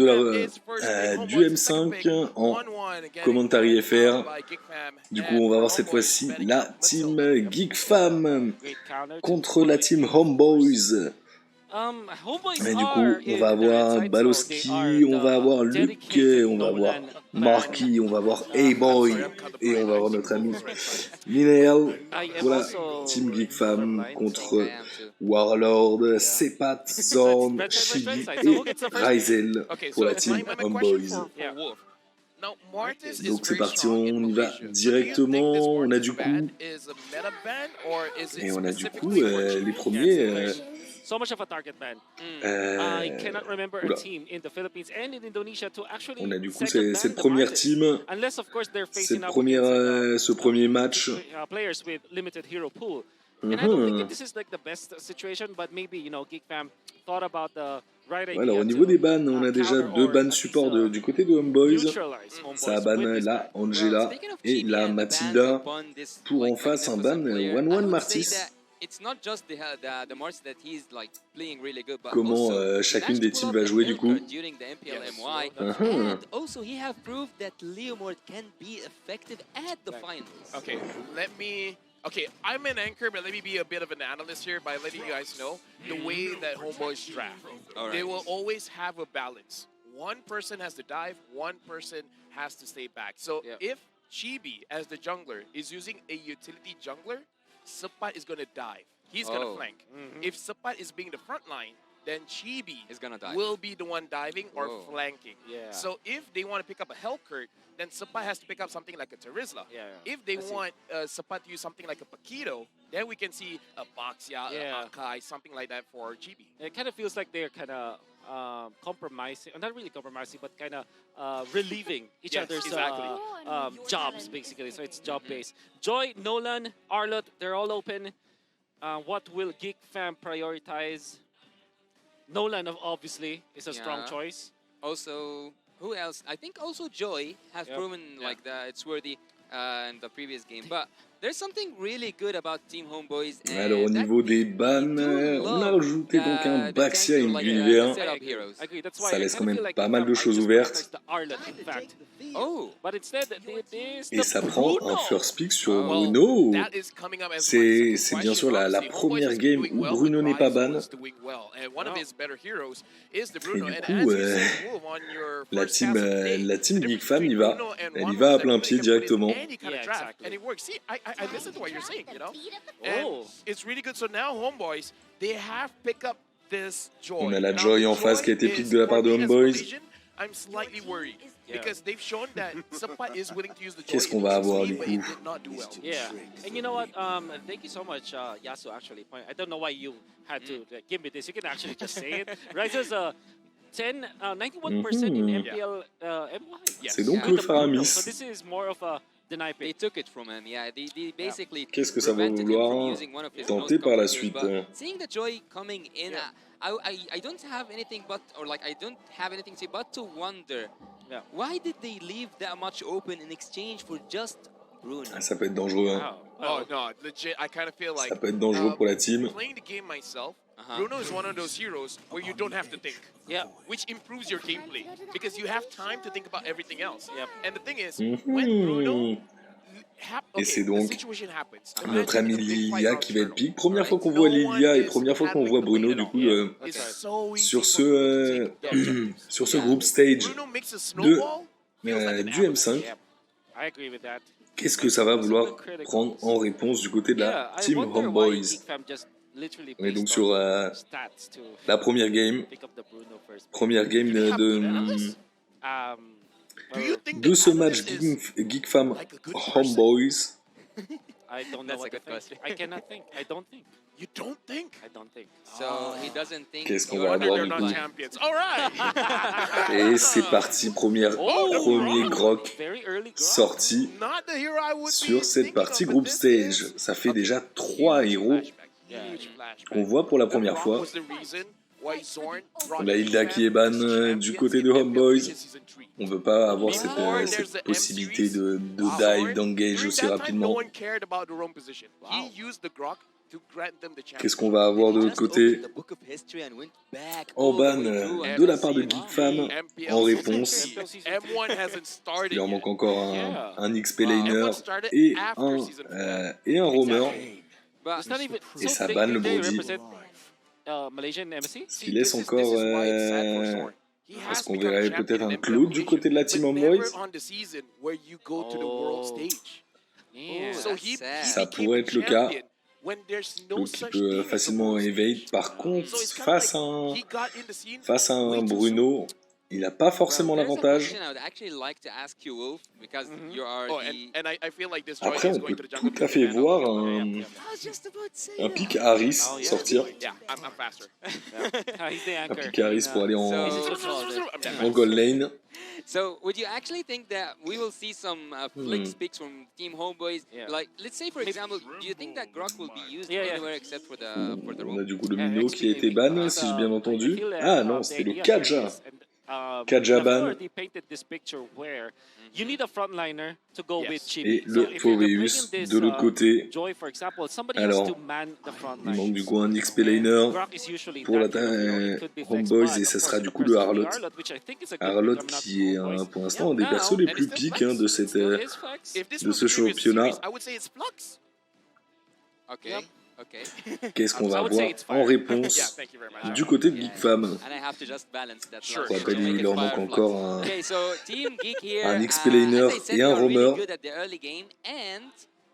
du M5 en commentary FR. Du coup, on va voir cette fois-ci la team Geekfam contre la team Homeboys. Mais du coup, on va avoir Baloski, on va avoir Luke, on va avoir Marky, on va avoir A-Boy et on va avoir notre ami Minel pour la team Geekfam contre Warlord, Sepat, Zorn, Shiggy et Ryzel pour la team Homeboys. Donc c'est parti, on y va directement, on a du coup les premiers So much of a target ban. I cannot remember a team in the Philippines and in Indonesia to actually. On a du coup cette première team, unless of course they're facing ce premier match. Players with limited hero pool. And I don't think this is like the best situation, but maybe Geekfam thought about the right idea. Alors au niveau des bans, on a déjà 2 bans support du côté de Homeboys. Ça a ban la Angela et la Mathilda. Pour en face un ban 1-1 Martis. Comment chacune des teams va jouer du coup. Okay, I'm an anchor, but let me be a bit of an analyst here by letting you guys know the way that Homeboys draft. They will always have a balance. One person has to dive, one person has to stay back. So if Chibi, as the jungler, is using a utility jungler, Sapat is going to dive. He's going to flank. If Sapat is being the front line, then Chibi will be the one diving or flanking. So if they want to pick up a Hellcurt, then Sapat has to pick up something like a Terizla. If they want Sapat to use something like a Paquito, then we can see a Boxia, a Akai, something like that for Chibi. It kind of feels like they're kind of compromising, not really compromising, but kind of relieving each other's jobs, basically. So it's job-based. Joy, Nolan, Arlott, they're all open. What will Geekfam prioritize? Nolan, obviously, is a strong Yeah. choice. Also, who else? I think also Joy has proven like that it's worthy in the previous game. But there's something really good about Team Homeboys. Alors au niveau des bans, on a rajouté donc un Baxia et une Gulliver. I agree. That's why Ça I laisse kinda quand même feel like pas Geek mal de Farm choses just ouvertes. prioritized the Arlet, in fact. Oh, But instead, it is Et the ça prend Bruno. un first pick sur Wow. Bruno. That is coming up as my C'est second bien question. sûr la Obviously, Homeboys première has been game doing où well, Bruno but n'est pas Rise ban. was doing well. And one of his better heroes is the Et Bruno. du And coup, as you see, Wolf, on your la first team, task of the day, la team the Geek difference Fam, between il va, Bruno and elle y One va was à that plein Bruno pied can put in directement. any kind of Yeah, draft, exactly. and it works. See, I listen to what you're saying, you know? And Oh. it's really good. So now Homeboys, they have picked up this Joy. On a la Now, Joy the en face qui a été Joy pick is, de la for part de me as a Homeboys. Malaysian, I'm slightly worried Yeah. because they've shown that Sampa is willing to use the Joy. Qu'est-ce qu'on in va the avoir, game, du but coup? it did not do well. Yeah, and you know what? Thank you so much, Yasu. Actually, I don't know why you had to give me this. You can actually just say it. Rises 91% in MPL MY. Yes. C'est donc Yeah. le With the Bruno. Faramis. So this is more of a deny they pick. took it from him. Yeah, they basically Qu'est-ce que ça va prevented him from vouloir using one of his tenter most par la common suite? heroes. But seeing the Joy coming in, Yeah. I don't have anything but, or like I don't have anything to say but to wonder, Yeah. why did they leave that much open in exchange for just Bruno? Ah, ça peut être dangereux. Hein. Wow. Oh no, legit. I kind of feel like Ça peut être dangereux pour la team. playing the game myself. Uh-huh. Bruno is one of those heroes where you don't have to think, Yeah. which improves your gameplay because you have time to think about everything else. Yep. And the thing is, when Bruno Mhm. okay, c'est the donc situation happens. Notre Imagine ami a big fight Lilia qui va être nocturnal, pick. Première fois right? qu'on voit No one Lilia et is première fois qu'on handling voit the Bruno. lead Du at coup, all. That's It's right. so easy sur for ce, Bruno to take the objectives. sur ce Yeah. groupe stage Bruno makes a snowball, feels like an du M5, avalanche. Yep. I agree with that. qu'est-ce que ça va vouloir prendre en réponse du côté de la Yeah, I team wonder why Homeboys? Geek Fam just literally On est donc based sur on stats to la première game. pick up the Bruno first. Première game Do they have good de analysts? Um, Do you think de that ce analyst match is Geek Fam like a good person? Homeboys. I don't know That's a what to good think. question. I cannot think. I don't think. You don't think? I don't think. So he doesn't think. Qu'est-ce qu'on you're va Wonder avoir they're du not coup? champions. All right. Et c'est parti, premier grok Very early grok. sorti Not the hero I would be sur cette thinking partie of, but groupe this stage. is Ça fait okay. déjà 3 Huge héros flashback, huge flashback. qu'on voit pour la première Rock fois. was the reason why Zorn brought La Hilda qui est Geek Fam ban as du champions côté de in MPL Homeboys. Season 3. On veut pas avoir Before there's cette the possibilité M-Series, de Zorn, dive, d'engage during aussi that time, no rapidement. one cared about the Rome position. He used the Grok to grant them the Qu'est-ce championship. qu'on va avoir de l'autre côté? En ban de la part de Geek Fam MPL en season réponse. 3. M1 hasn't started Il en yet. manque encore Yeah. un XP laner M1 started et after season 4. un roamer. But It's not even. Et so ça they- ban le they Brody. represent, Malaysian MC. Ce qui laisse This is encore. why it's sad for Zorn. He Est-ce has qu'on become verrait champion peut-être in un MPL Claude du côté de la Malaysia, team but Homeboys? never on the season where you go to the world Oh. stage. Yeah. So he Ça became pourrait a être le cas. champion when there's no Claude qui such peut thing as a facilement world evade. stage. Par contre, So it's kinda face like à he got in the scene face à way un too Bruno, il n'a pas forcément l'avantage. I would actually like to ask you, Wolf, because you are Oh, the. and I feel like this joy Après, is on going peut to the jungle. tout à fait voir I was just about to say un that. pick Harris Oh, yeah. sortir. Yeah, I'm faster. He's the Un anchor. pick Harris pour aller So- en gold lane. So, would you actually think that we will see some flick picks from Team Homeboys? Yeah. Like, let's say, for example, do you think that Grok will be used Yeah, yeah. anywhere except for the On a room? du coup le Mino qui a été ban, si j'ai bien entendu. I feel, Ah non, the c'était le idea Kaja. here is, and, Kaja I've ban. already painted this picture where you need a frontliner to go Yes. with Chibi. Et So le if you're playing Fauveus this, de l'autre côté. Joy, for example, somebody Alors, has to man the front Il line. manque du coup un XP laner Grok is usually pour la that hero, you know, it could be Flex, Homeboys but et of ça course, sera the du coup le person will be Harlot. which I think is a good Harlot pick coming out qui from est Homeboys. pour l'instant un des Yeah, persos now, les and plus it's still piques de cette Still is Flex. If this de was ce the previous championnat. series, I would say it's Flux. Okay, okay. Qu'est-ce qu'on I va would avoir say it's en fire. Yeah, réponse thank you very much. du côté de Geek Fam? And I have to just balance that. Sure. Je rappelle, il leur manque encore un. Okay, so Team Geek here. Un XP laner as I said, et un they are really roamer. good at the early game and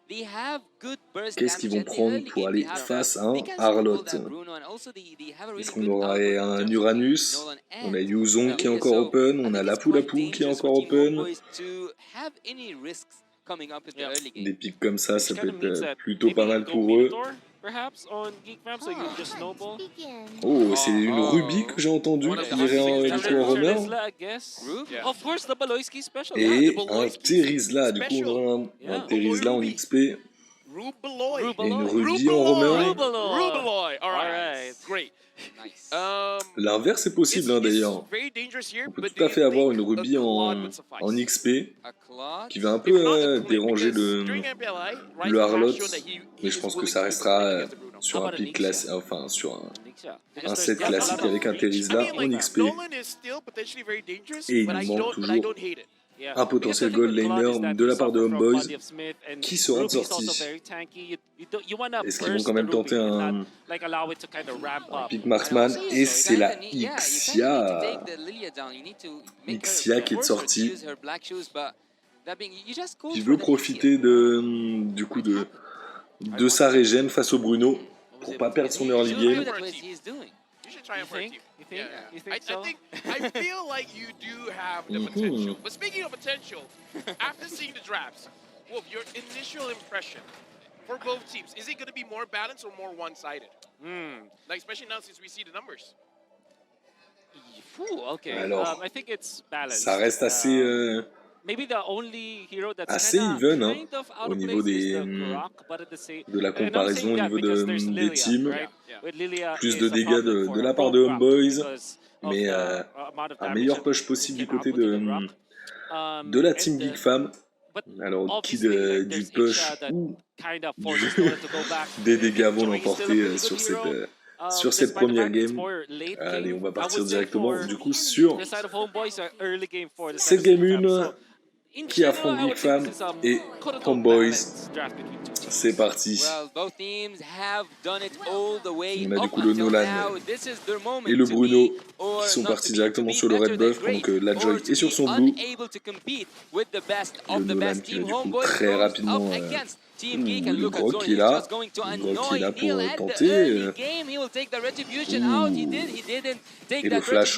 they have good burst Qu'est-ce qu'ils vont damage at the prendre early pour game. aller They have face à un they can Harlot? stumble that Bruno and also they have a really Est-ce qu'on good aurait output in un terms of Uranus? Nolan On a and Yuzong qui est Rediff. encore So, open, I on a think it's Lapu quite Lapu qui est dangerous encore for Team open. Homeboys to have any risks coming up in the Yeah. early game. Des pics comme ça, ça Which peut kind of means être that plutôt pas maybe mal go pour eux. Minotaur, perhaps on Geek Fam, so you just snowball. Oh, c'est une Oh. Ruby que j'ai entendue One of qui the irait hot du things coup en roamer. Terizla, I guess. Roof? Yeah. Of course, the Baloyski special. Et the un Beloyski Terizla, du coup on special. aura Yeah. un Terizla en Ruby. XP Rubeloy. et une Rubeloy. Ruby en roamer. Rubeloy. Rubeloy. All right. All right. Great. Nice. L'inverse est possible hein, d'ailleurs. On peut tout à fait avoir une Ruby en XP A clock. qui va un peu déranger le Harlot, mais je pense que ça restera sur un pic classique, enfin sur un set classique avec un Terizla en XP. Et il nous manque toujours un potentiel gold laner de la part de Homeboys qui sera de sortie. Est-ce qu'ils vont quand même tenter un pick marksman? Et c'est la Ixia. Ixia qui est de sortie, qui veut profiter du coup de sa régène face au Bruno pour pas perdre son early game. You should try him for a team. You think? Yeah. You think so? I feel like you do have the potential. But speaking of potential, after seeing the drafts, Wolf, your initial impression for both teams, is it going to be more balanced or more one-sided? Like, especially now since we see the numbers. Okay. Alors, I think it's balanced. ça reste assez assez even hein, au niveau de la comparaison, au niveau des teams. Plus de dégâts de la part de Homeboys, mais un meilleur push possible du côté de la team Geek Fam. Alors, qui du push ou des dégâts vont l'emporter sur cette première game. Allez, on va partir directement du coup sur cette game 1 qui affronte Geek Fam et Homeboys. C'est parti. On a du coup le Nolan et le Bruno qui sont partis directement sur le red buff pendant que la Joy est sur son blue. Le Nolan qui va du coup très rapidement le Grog qui est là. Le Grog qui est là pour tenter. Et le flash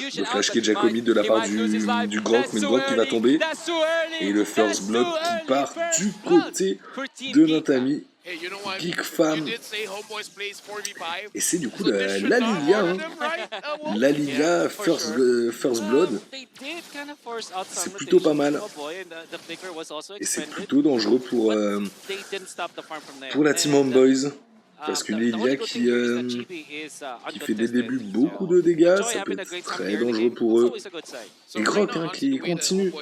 qui est déjà commis de la part du Grog, mais le Grog qui va tomber. Et le first blood qui part du côté de notre ami Geek Fam. Et c'est du coup la Lilia. Hein. La Lilia first blood. C'est plutôt pas mal. Et c'est plutôt dangereux pour la team Homeboys. Parce qu'une Lilia qui fait des débuts beaucoup de dégâts, ça peut être très dangereux pour eux. Et Grog hein, qui continue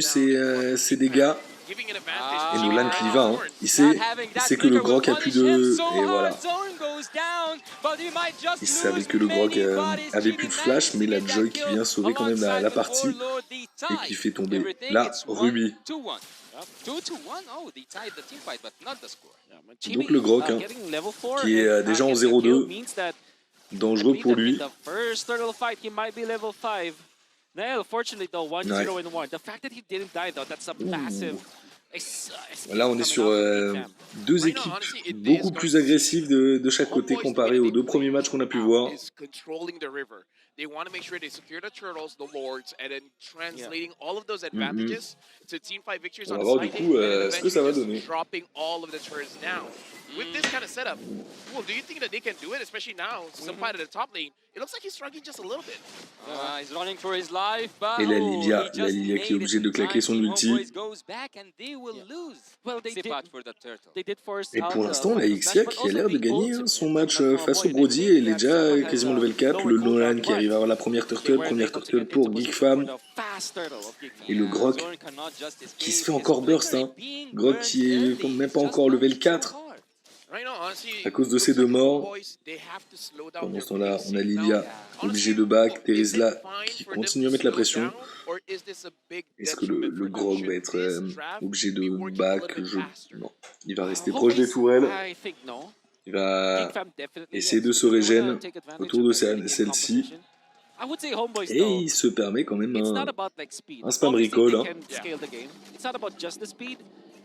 ses dégâts. Et Nolan qui y va, hein. Il sait que le Grog a plus de... Et voilà. Il savait que le Grog avait plus de flash, mais la Joy qui vient sauver quand même la partie et qui fait tomber la Ruby. Donc le Grog hein, qui est déjà en 0-2, dangereux pour lui. Là on est sur deux équipes beaucoup plus agressives de chaque côté comparé aux deux premiers matchs qu'on a pu voir. They want to make sure they secure the turtles, the lords, and then translating all of those advantages to team fight victories on the side. Du coup, ce que ça va donner. Dropping all of the turrets now. With this kind of setup, well, do you think that they can do it, especially now? Some fight at the top lane, it looks like he's struggling just a little bit. He's running for his life, but et la Lilia qui est obligée de claquer son ulti. Et pour l'instant, la Ixia qui a l'air de gagner hein, son match face au Brody, elle est déjà quasiment level 4. Le Nolan qui arrive à avoir la première turtle pour Geek Fam. Et le Grog qui se fait encore burst. Hein. Grog qui est même pas encore level 4. À cause de ces deux morts. Pendant ce temps-là, on a Lilia obligée de back, Terizla qui continue à mettre la pression. Est-ce que le Grog va être obligé de back? Non, il va rester proche des tourelles. Il va essayer de se régénérer autour de celle-ci. Et il se permet quand même un spam recall. Hein.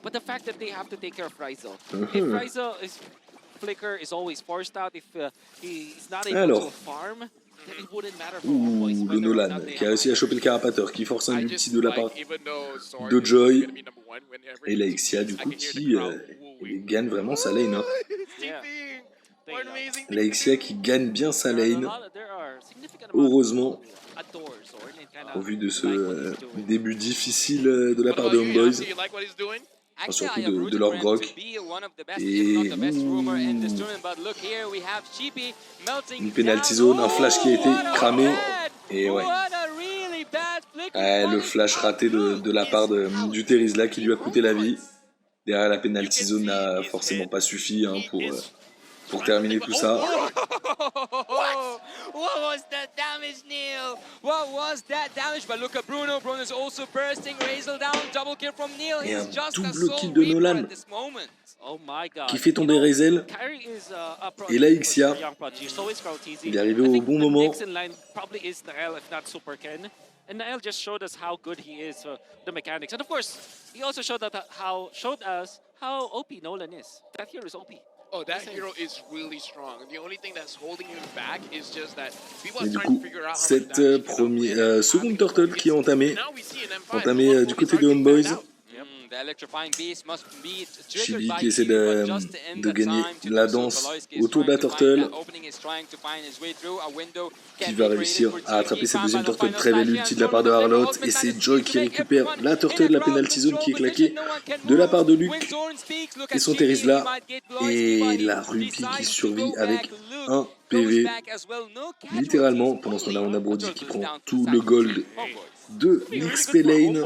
But the fact that they have to take care of Ryza. If Ryza's flicker is always forced out, if he's not able to farm, then it wouldn't matter for Homeboys. Le Nolan qui a réussi à choper le carapateur, qui force un ulti de la part de Joy. Et la Ixia du coup qui gagne vraiment sa lane. Hein. La Ixia qui gagne bien sa lane. Heureusement. Au vu de ce début difficile de la part de Homeboys. surtout de leur grok. Et une penalty zone, un flash qui a été cramé. Et ouais. Le flash raté de la part du Terizla qui lui a coûté la vie. Derrière, la penalty zone n'a forcément pas suffi pour terminer tout ça. What was that damage, Neil? What was that damage? But look at Bruno. Bruno's also bursting. Razel down. Double kill from Neil. Et un He's just double a kill soul de Nolan. at this moment. Oh my God. Qui fait tomber Razel. Et là, Ixia, il est arrivé au bon moment. And Nael just showed us how good he is, the mechanics. And of course, he also showed us how OP Nolan is. That hero is OP. Oh, that hero is really strong. The only thing that's holding him back is just that people Et are du trying coup, to figure out how much cette damage seconde turtle qui est entamée, Now we see an M5. du côté de Homeboys. The electrifying beast must be Chibi triggered by qui essaie Hero, but just to end de the gagner time to la do so. danse Veloisky is autour de la trying to find turtle, that opening, is trying to find his way through a window. qui Can va be réussir created for à attraper TG. cette deuxième Final turtle. Très belle slash ulti de la part de Zorn Harlot. ultimate Et c'est managed Joy to qui make récupère everyone la in turtle a de la crowd penalty zone qui est control claquée position. No one can de la move. part de When Luc. Zorn speaks, look Et at son GB, Terizla. he might get Veloisky, Et but he la Ruby qui decides to survit go avec back. Luke un goes PV. back as well. No casualties, Littéralement, pendant ce only temps-là, on a a Brody qui turtle prend down to tout the le side. gold Homeboys. de l'XP lane.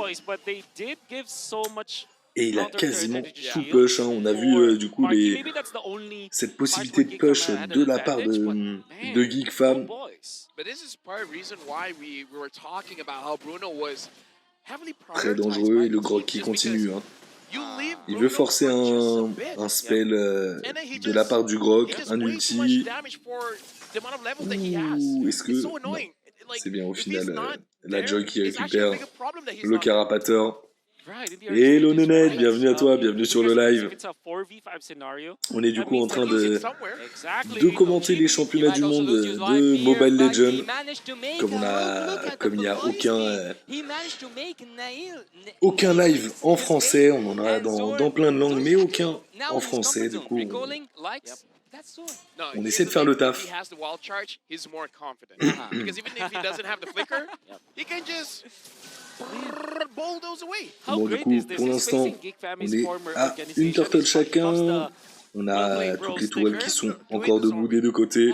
Et il a quasiment tout push. On a vu du coup cette possibilité de push de la part de Geek Fam. But this is part of the reason why we were talking about how Bruno was heavily Très prioritized dangereux by et le the grog team qui just continue. because you leave Il Bruno veut forcer for just a bit. un spell And then he de la part du grog, he just un way too much ulti. damage for the amount of levels that he has. Est-ce que... It's so Non, annoying. Like, c'est bien au if final he's not la there, Joy qui it's actually a récupère bigger problem that he's le not there. carapateur. Hello Nenette, bienvenue à toi, bienvenue sur le live. On est du coup en train de commenter les championnats du monde de Mobile Legends. Comme il n'y a aucun live en français, on en a dans plein de langues, mais aucun en français. Du coup, on essaie de faire le taf. Bon, du coup, pour l'instant, on est à une turtle chacun. On a toutes les tourelles qui sont encore debout des deux côtés.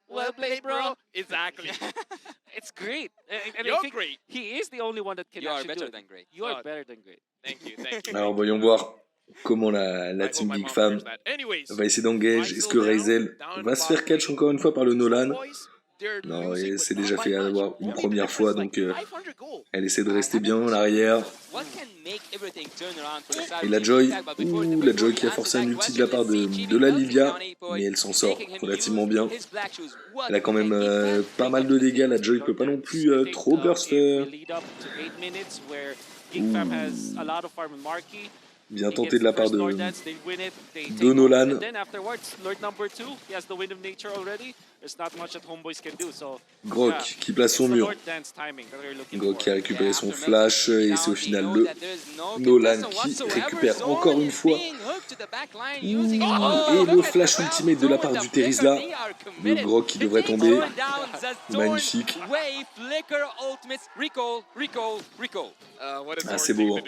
Well played, bro. Exactly. It's great. And You're I think great. he is the only one that can You are actually better do it. than great. You are better than great. Thank you, thank you. Alors, voyons voir comment la team Geek Fam va essayer d'engage. Est-ce que Razel va se faire catch encore une fois par le Nolan? Non, elle s'est déjà fait avoir une première fois, donc elle essaie de rester bien en arrière. Et la Joy qui a forcé un ulti de la part de la Livia, mais elle s'en sort relativement bien. Elle a quand même pas mal de dégâts, la Joy peut pas non plus trop burst. Bien tenté de la part de Nolan. Grok qui place son mur. Grok qui a récupéré son flash et c'est au final le Nolan qui récupère encore une fois. Et le flash ultimate de la part du Terizla. Le Grok qui devrait tomber. Magnifique. Ah, c'est beau. Hein.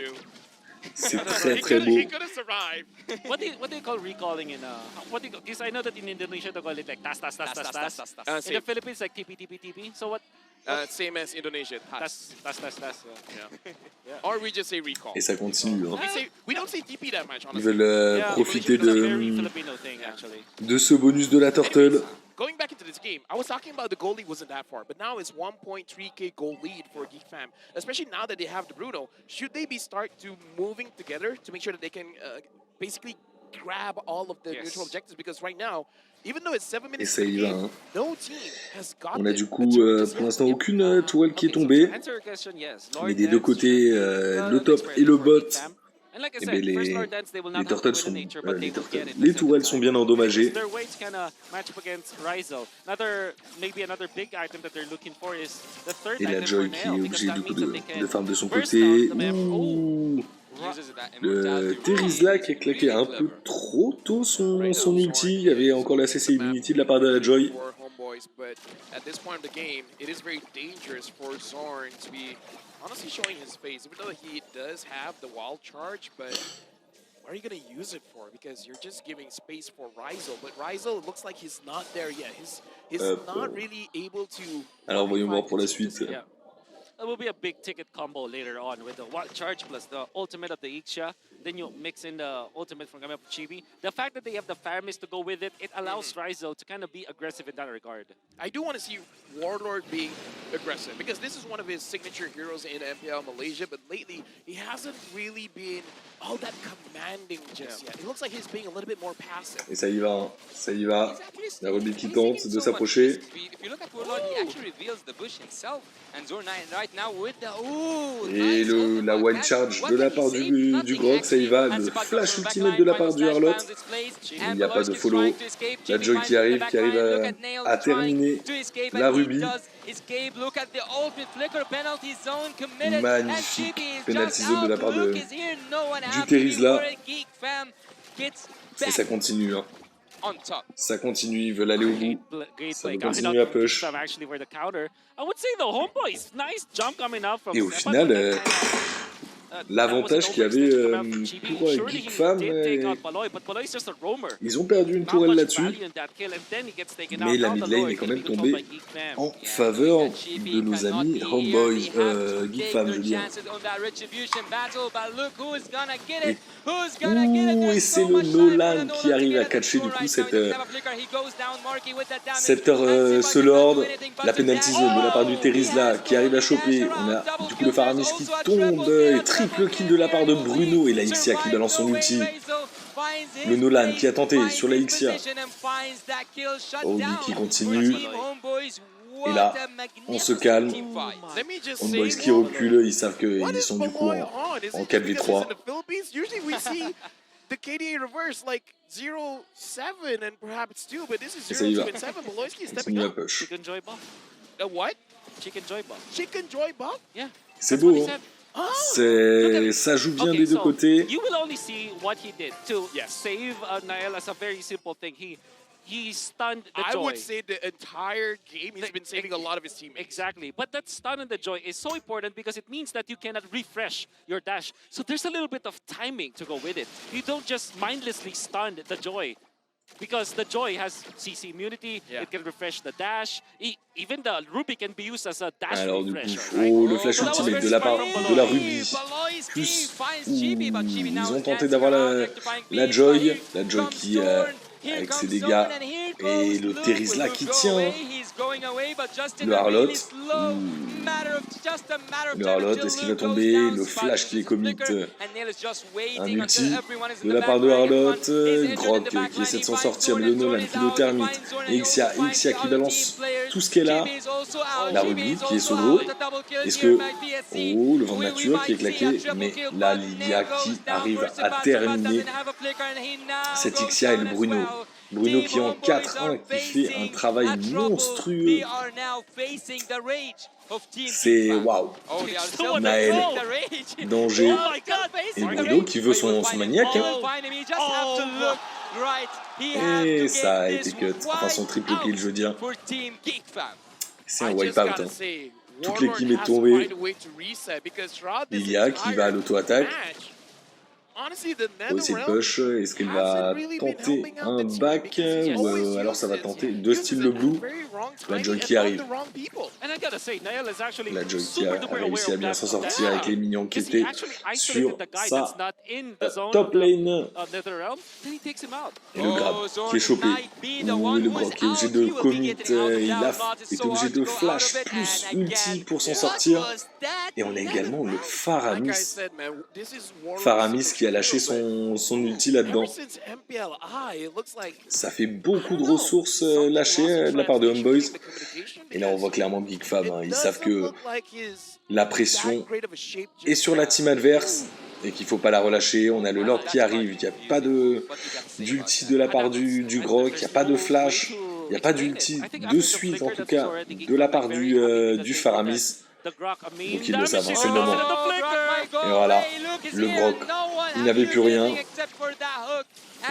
C'est très très beau. What do you call recalling in because I know that in Indonesia they call it like tas. In the Philippines like TP. So what? Same as Indonesian. Tas. Yeah. Or we just say recall. Et ça continue. Hein. We don't say TP that much, honestly. Ils veulent profiter Filipino thing, actually. de ce bonus de la turtle. Going back into this game, I was talking about the goal lead wasn't that far, but now it's 1.3k goal lead for Geek Fam. Especially now that they have the Bruno, should they be start to moving together to make sure that they can basically grab all of the neutral objectives? Because right now, even though it's 7 minutes in the game, no team has got. On a du coup pour l'instant aucune tourelle qui est tombée. Mais des deux côtés, le top et le bot. Eh ben les turtles sont les tourelles sont bien endommagées. Et la Joy qui est obligée du coup de farm de son côté. Ouh. Le Terizla qui a claqué un peu trop tôt son ulti. Il y avait encore la CC Immunity de la part de la Joy. Honestly showing his face, even though he does have the wild charge, but what are you going to use it for? Because you're just giving space for Rizal, but Rizal looks like he's not there yet. He's not really able to. Alors voyons voir pour la suite. Yeah. It will be a big ticket combo later on with the one charge plus the ultimate of the Ixia. Then you mix in the ultimate from coming up with Chibi. The fact that they have the Faramis to go with it, it allows Rizal to kind of be aggressive in that regard. I do want to see Warlord being aggressive because this is one of his signature heroes in MPL Malaysia, but lately he hasn't really been all that commanding just yet. It looks like he's being a little bit more passive. Et ça y va, hein. Ça y va. La Ruby qui tente de s'approcher. If you look at Warlord, he actually reveals the bush himself. And Zour right now with the Et la one charge de la part du Grog, ça y va. Le flash ultimate de la part du Harlot. Il n'y a pas de follow. La Joy qui arrive à terminer la Ruby. Magnifique penalty zone de la part du Terizla. Et ça continue. Hein. Ça continue, ils veulent aller au bout. Ça veut continuer à push. Et au final, l'avantage qu'il y avait pour Geek Fam, ils ont perdu une tourelle là-dessus, mais la mid lane est quand même tombée en faveur de nos amis Homeboys, Geek Fam, je veux dire. Et c'est le Nolan qui arrive à catcher du coup ce Lord, la penalty zone de la part du Terizla qui arrive à choper. On a du coup le Faramis qui tombe et triple kill de la part de Bruno et la Ixia qui balance son ulti. Le Nolan qui a tenté sur la Ixia. Obi qui continue. Et là, on se calme. Homeboys qui recule, ils savent qu'ils sont du coup en 4v3. The KDA reverse like 0-7 and perhaps 2, but this is 0-7. Baloyski stepping up. Chicken Joy buff. What? Chicken Joy buff. Chicken Joy buff? Yeah. C'est beau, hein? Ça joue bien des deux côtés. You will only see what he did to save Nael as a very simple thing. He stunned the Joy. I would say the entire game he's been saving a lot of his teammates. Exactly. But that stun and the Joy is so important because it means that you cannot refresh your dash. So there's a little bit of timing to go with it. You don't just mindlessly stun the Joy. Because the Joy has CC immunity, it can refresh the dash. Even the Ruby can be used as a dash refresher, right? Le flash ultimate de la part de la Ruby. Plus, ils ont tenté d'avoir la Joy qui avec ses dégâts et le Terizla qui tient. Le Harlot. Le Harlot, est-ce qu'il va tomber? Le flash qui est commit. Un ulti de la part de Harlot. Grog qui essaie de s'en sortir, mais le Nolan qui le termite. Et Ixia qui balance tout ce qu'elle a. La Ruby qui est solo. Est-ce que... Oh, le vent de nature qui est claqué. Mais là, Lilia qui arrive à terminer cette Ixia et le Bruno. Bruno qui est en 4-1, qui fait un travail monstrueux. C'est waouh. Naël, danger. Et Bruno qui veut son maniaque. Hein. Et ça a été cut. Enfin, son triple kill, je veux dire. C'est un wipeout. Hein. Toute l'équipe est tombée. Lilia qui va à l'auto-attaque. Essayer de push, est-ce qu'elle va tenter un back ou alors ça va tenter de style le blue. La Joy qui arrive. La Joy qui a réussi à bien s'en sortir avec les minions qui étaient sur sa top lane. Et le grab qui est chopé. Ou le grab qui est obligé de commit. Il est obligé de flash plus ulti pour s'en sortir. Et on a également le Faramis. Faramis qui a lâché son ulti là-dedans. Ça fait beaucoup de ressources lâchées de la part de Homeboys. Et là, on voit clairement Geek Fam. Hein. Ils savent que la pression est sur la team adverse et qu'il ne faut pas la relâcher. On a le Lord qui arrive. Il n'y a pas d'ulti de la part du Grog. Il n'y a pas de flash. Il n'y a pas d'ulti de suite, en tout cas, de la part du Faramis. Donc ils le savent, hein, c'est le moment. Et voilà, le Grog, il n'avait plus rien.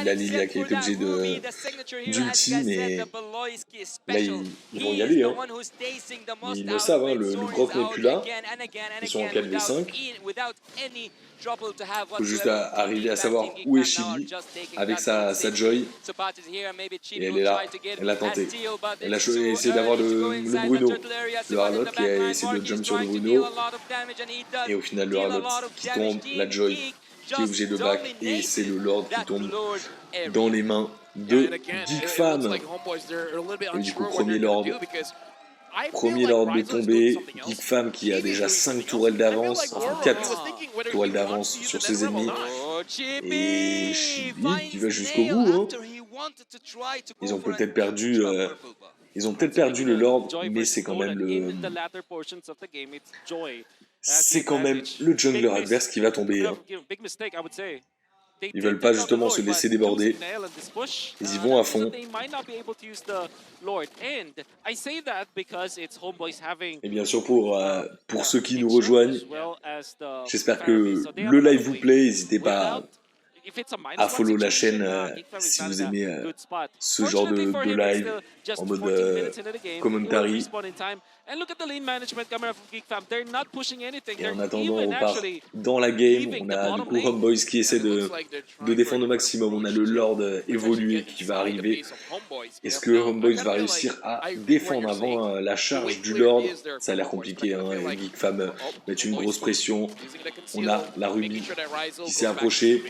Il a Lilia qui a été obligé d'ulti, mais là ils vont y aller. Hein. Ils le savent, hein, le Grok n'est plus là. Ils sont en 4v5. Il faut juste arriver à savoir où est Chili avec sa Joy. Et elle est là, elle a tenté. Elle a essayé d'avoir le Bruno, le Harlot qui a essayé de jump sur le Bruno. Et au final, le Harlot qui tombe, la Joy qui est obligée de back. Et c'est le Lord qui tombe dans les mains de GeekFam. Et du coup, premier Lord de tomber, GeekFam qui a déjà 5 tourelles d'avance, enfin 4 tourelles d'avance sur ses ennemis. Et Chili qui va jusqu'au bout. Hein. Ils ont peut-être perdu le Lord, mais c'est quand même le jungler adverse qui va tomber. Hein. Ils veulent pas justement se laisser déborder. Ils y vont à fond. Et bien sûr pour ceux qui nous rejoignent, j'espère que le live vous plaît. N'hésitez pas à follow la chaîne si vous aimez ce genre de live en mode commentary. Et en attendant, on part dans la game. On a du coup Homeboys qui essaie de défendre au maximum. On a le Lord évolué qui va arriver. Est-ce que Homeboys va réussir à défendre avant la charge du Lord? Ça a l'air compliqué. Hein. GeekFam met une grosse pression. On a la Ruby qui s'est approchée.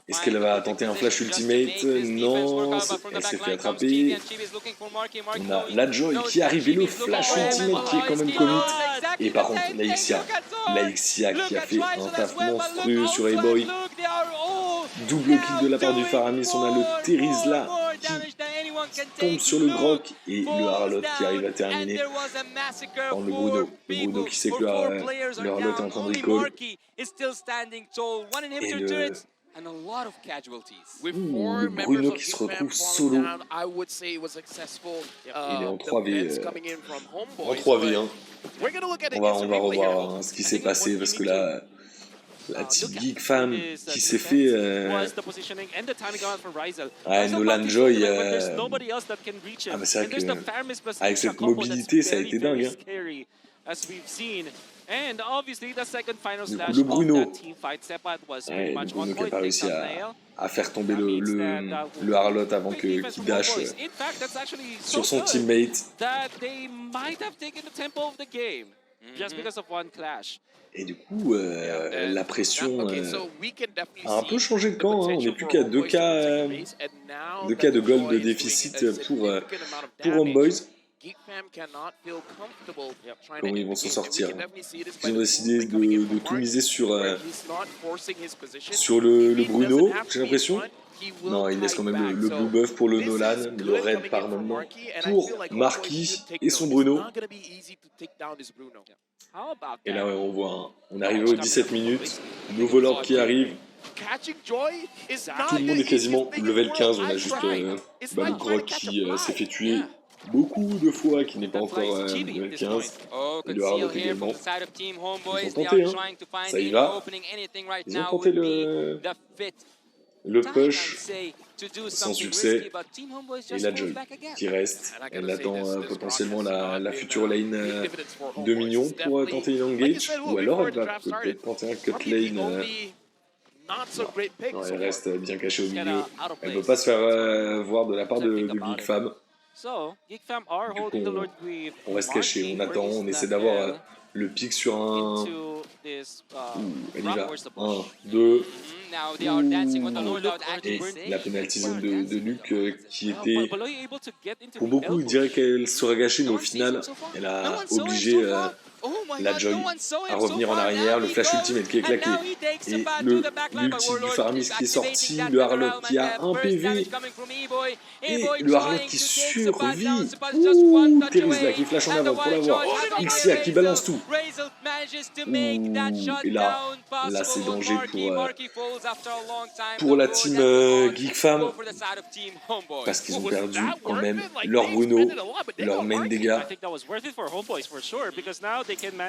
Est-ce qu'elle va tenter un flash ultimate? Non, elle s'est fait attraper. On a la Joy qui arrive et le flash ultimate qui est quand même commit. Et par contre, la Ixia qui a fait un taf monstrueux sur A-Boy. Double kill de la part du Faramis. On a le Terizla qui tombe sur le Grok et le Harlot qui arrive à terminer. Dans le Bruno qui sait que le Harlot est en train de recall. Et le Bruno qui se retrouve solo. Il est en 3v. En 3v1. On va revoir hein, ce qui s'est passé parce que là, la team GeekFam qui s'est fait. Nolan Joy. Mais c'est vrai que avec cette mobilité, ça a été dingue. Hein. Du coup, le Bruno qui n'a pas réussi à faire tomber le Harlot avant qu'il dash sur son teammate. Et du coup, la pression a un peu changé de camp. Hein. On n'est plus qu'à 2K de gold de déficit pour Homeboys. Comment ils vont s'en sortir? Ils ont décidé de tout miser sur le Bruno, j'ai l'impression. Non, il laisse quand même le blue buff pour le Nolan, le red par moment pour Marquis et son Bruno. Et là, ouais, on voit, on est arrivé aux 17 minutes, nouveau Lord qui arrive. Tout le monde est quasiment level 15, on a juste le Grok qui s'est fait tuer beaucoup de fois, qui n'est pas encore level 15. Et le Harlot également. Ils ont tenté, hein. Ça y va. Ils ont tenté le push sans succès. Et la Joy qui reste. Elle attend potentiellement la future lane de minions pour tenter une engage. Ou alors elle va peut-être tenter un cut lane. Non, elle reste bien cachée au milieu. Elle ne peut pas se faire voir de la part de GeekFam. Du coup, on reste caché, on attend, on essaie d'avoir le pic sur un... elle y va. 1, 2... Et la penalty zone de Luke qui était... Pour beaucoup, ils diraient qu'elle serait gâchée, mais au final, elle a obligé la Joy à revenir en arrière, le flash ultimate qui est claqué, et l'ulti du Faramis qui est sorti, le Harlot qui a un PV, et le Harlot qui survit. Ouh, Terizla qui flash en avant pour l'avoir, Ixia qui balance tout. Ouh, et là c'est danger pour la team GeekFam, parce qu'ils ont perdu quand même leur Bruno, leur main dégâts.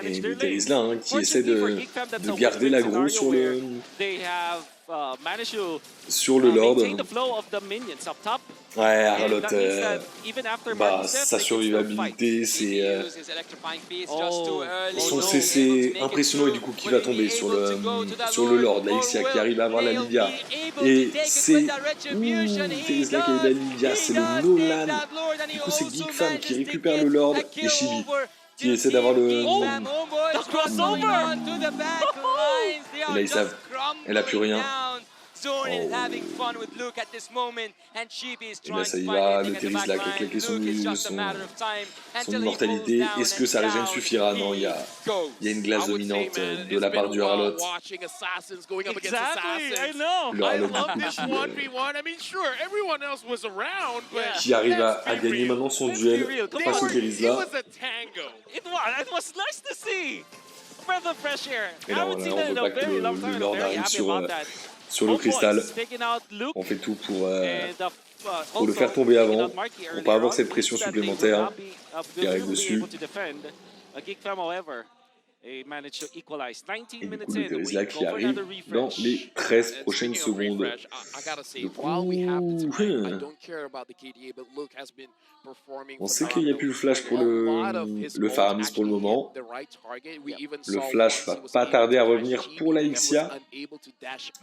Et le Terizla hein, qui essaie de garder l'aggro sur le Lord. Ouais, Harlot, bah, sa survivabilité, c'est son CC impressionnant et du coup qui va tomber sur le Lord, la Ixia qui arrive à avoir la Lilia. Et c'est Terizla qui a eu la Lilia, c'est le Nolan. Du coup, c'est Geekfam qui récupère le Lord et Chibi qui essaie d'avoir le... Et là, ils savent, elle a plus rien. Oh. Et là, ça y va, le Terizla qui a claqué son immortalité. Est-ce que sa régène suffira? Non, il y a une glace dominante de la part du Harlot. Le Harlot qui arrive à gagner maintenant son duel face au Terizla. Et là, on veut pas que le Lord arrive sur le cristal. On fait tout pour le faire tomber avant, pour pas avoir cette pression supplémentaire qui arrive dessus. Et du coup, le Terizla qui arrive dans les 13 prochaines secondes. Du coup, on sait qu'il n'y a plus le flash pour le Faramis pour le moment. Le flash va pas tarder à revenir pour la Ixia.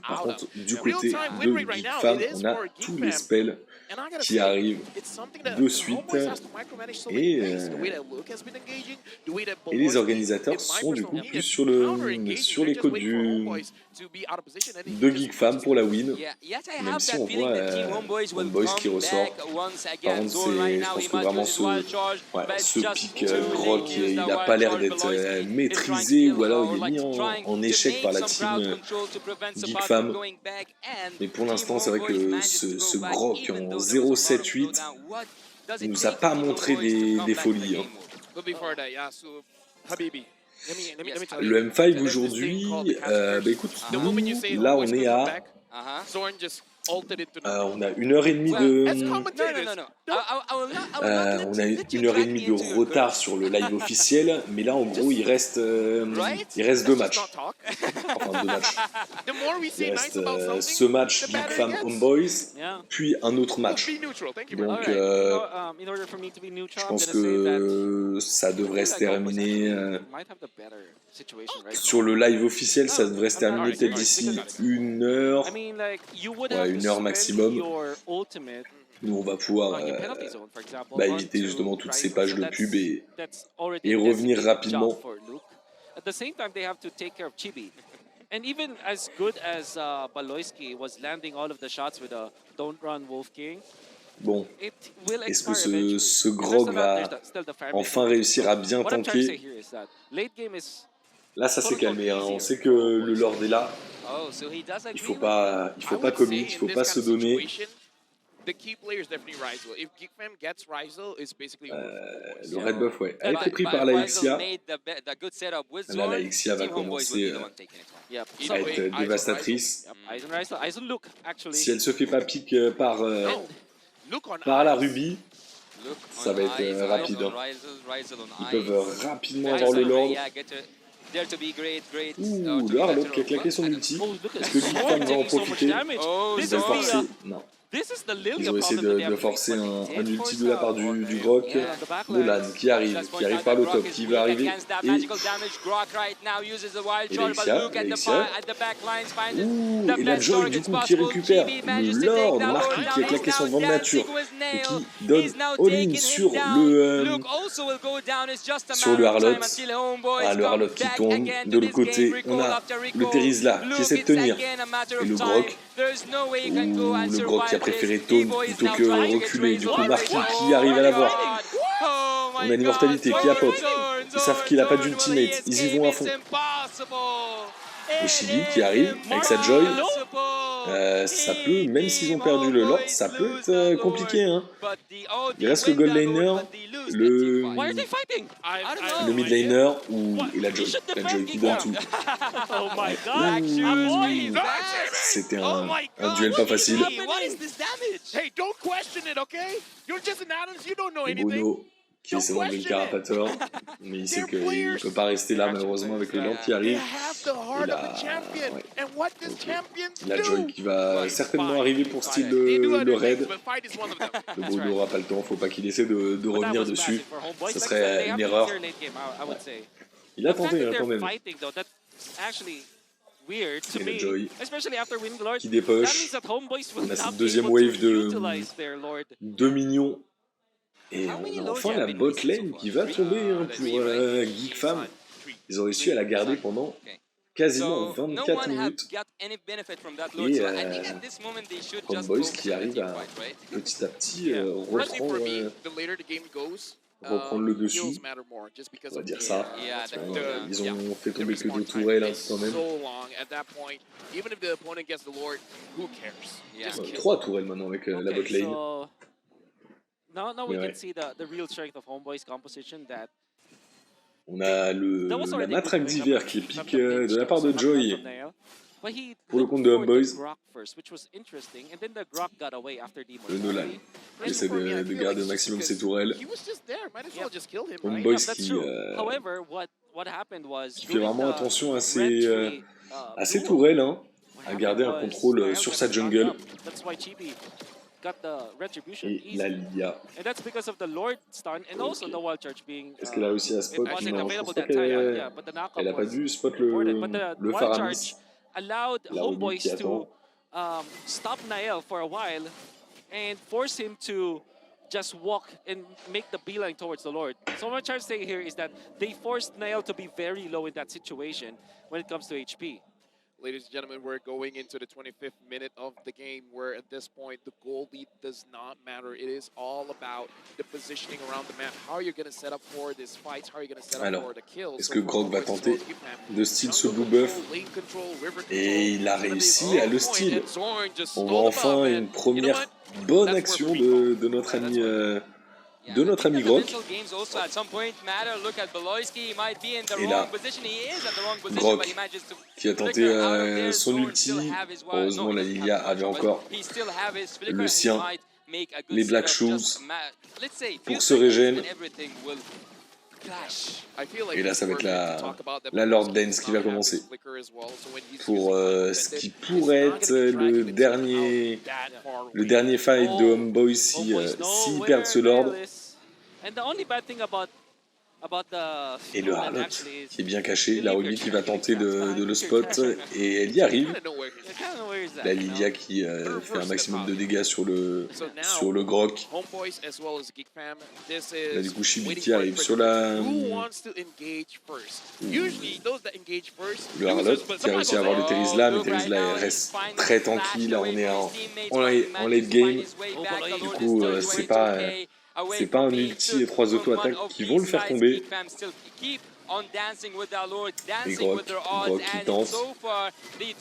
Par contre, du côté de Geekfam, on a tous les spells qui arrivent de suite. Et les organisateurs sont du coup plus sur les codes de Geekfam pour la win. Même si on voit Homeboys qui ressort. Par contre, je pense que vraiment ce pic Grok, il n'a pas l'air d'être maîtrisé ou alors il est mis en échec par la team Geekfam. Mais pour l'instant, c'est vrai que ce Grok en 0-7-8 ne nous a pas montré des folies. Hein. Le M5 aujourd'hui, bah écoute, nous, là on est à... on a 1h30 de retard sur le live officiel, mais là en gros il reste 2 matchs. Enfin 2 matchs. Il reste ce match Geekfam Homeboys, puis un autre match. Donc je pense que ça devrait se terminer sur le live officiel, ça devrait se terminer peut-être d'ici 1 heure. Ouais, 1 heure maximum. Nous, on va pouvoir éviter justement toutes ces pages de pub et revenir rapidement. And even as good as Baloyski was landing all of the shots with a Don't Run Wolf King. Bon, est-ce que ce Grog va enfin réussir à bien tanker? Là, ça s'est calmé. Hein. On sait que le Lord est là. Il faut pas commit, il faut pas se donner. Le red buff, ouais, a été pris par la Ixia. Là, la Ixia va commencer à être dévastatrice. Si elle se fait pas pique par la Ruby, ça va être rapide. Hein. Ils peuvent rapidement avoir le Lord. Ouh, le Harlot qui a claqué son ulti. Est-ce que Geekfam va en profiter? Ils vont forcer. Non. Ils ont essayé de forcer un ulti de la part du Grok. Nolan qui arrive par le top, qui va arriver. Et la Joy du coup qui récupère le Lord, Marky qui a claqué son vent de nature et qui donne all-in sur le Harlot. Ah, le Harlot qui tombe. De l'autre côté, on a le Terizla qui essaie de tenir. Et le Grok. Le Grok qui a préféré taunt plutôt que reculer. Du coup, Marky qui arrive à l'avoir. On a l'immortalité qui apporte. Ils savent qu'il n'a pas d'ultimate. Ils y vont à fond. Et Chibi qui arrive avec sa Joy. Ça peut, même s'ils ont perdu le Lord, ça peut être compliqué. Hein. Il reste le Gold Laner, le mid laner et la Joy. La Joy qui donne tout. C'était un duel pas facile. Et Bono qui essaie d'enlever le carapateur, mais il sait qu'il ne peut pas rester là malheureusement avec le Lord qui arrive. Il a Joy qui va certainement arriver pour style le raid. Le Bruno n'aura pas le temps, faut pas qu'il essaie de revenir dessus. Ça serait une erreur. Ouais. Il a tenté même. Weird to Et me, le Joy especially after winning the Lord. qui dépoche. On a cette deuxième wave de 2 minions. Et on a enfin la bot lane qui va tomber pour Geek Fam. Ils ont réussi à la garder pendant quasiment 24 minutes. Et Homeboys qui arrive à petit à petit reprendre le dessus. On va dire ça. Ils ont fait tomber que 2 tourelles quand même. 3 tourelles maintenant avec la bot lane. Now we can see the real strength of Homeboy's composition that on a la matraque d'hiver qui est pique de la part de Joy pour le compte de Homeboys. Le Nolan qui essaie de garder au maximum ses tourelles. Homeboys qui fait vraiment attention à ses tourelles, hein, à garder un contrôle sur sa jungle. Et la Lilia. Est-ce qu'elle a réussi à spot? Non, je pense pas qu'elle n'a pas dû spot le Faramis. La Ruby qui attend. Stop Nael for a while and force him to just walk and make the beeline towards the Lord. So what I'm trying to say here is that they forced Nael to be very low in that situation when it comes to HP. Ladies and gentlemen, we're going into the 25th minute of the game where at this point the goal lead does not matter. It is all about the positioning around the map. How you're going to set up for this fight, how you're going to set up for the kills. Est-ce que Grog va tenter de steal ce blue buff? Et il a réussi à le steal. On voit enfin une première bonne action de notre ami Grog. Et là, Grog qui a tenté son ulti. Heureusement, la Lilia avait encore le sien, les Black Shoes, pour se régénérer. Et là, ça va être la Lord Dance qui va commencer. Pour ce qui pourrait être le dernier fight de Homeboy s'ils perdent ce Lord. Et le Harlot qui est bien caché, la Ruby qui va tenter de le spot et elle y arrive. La Lilia qui fait un maximum de dégâts sur le Grok. Là du coup Chibi qui arrive sur le Harlot qui a réussi à avoir le Terizla, mais Terizla reste très tranquille. Là on est en late game. Du coup c'est pas un ulti et 3 auto-attaques qui vont le faire tomber. Et Grok qui tente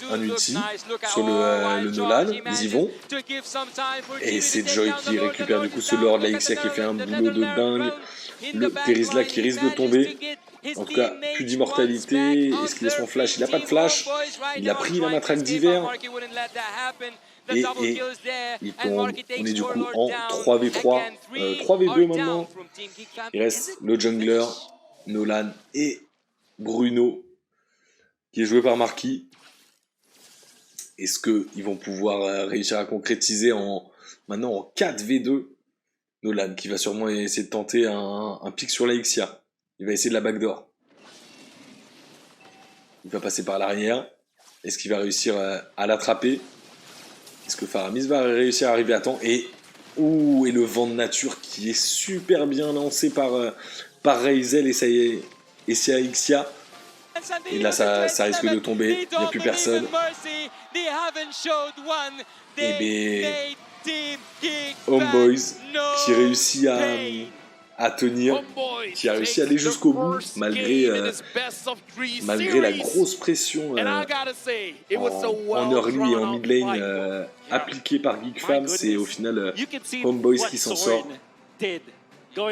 un ulti sur le Nolan, ils y vont. Et c'est Joy qui récupère du coup ce Lord, la Ixia qui fait un boulot de dingue. Le Terizla qui risque de tomber. En tout cas, plus d'immortalité. Est-ce qu'il a son flash? Il n'a pas de flash. Il a pris la matraque d'hiver. Et il tombe. On est du coup en 3v3, 3v2 maintenant. Il reste le jungler, Nolan et Bruno, qui est joué par Marquis. Est-ce qu'ils vont pouvoir réussir à concrétiser maintenant en 4v2? Nolan qui va sûrement essayer de tenter un pic sur la Ixia. Il va essayer de la backdoor. Il va passer par l'arrière. Est-ce qu'il va réussir à l'attraper? Est-ce que Faramis va réussir à arriver à temps? Et le vent de nature qui est super bien lancé par Reizel et sa Ixia. Et là, ça risque de tomber. Il n'y a plus personne. Et Homeboys qui réussit à tenir, qui a réussi à aller jusqu'au bout malgré la grosse pression en early et en mid lane appliquée par Geek Fam. C'est au final Homeboys qui s'en sort. On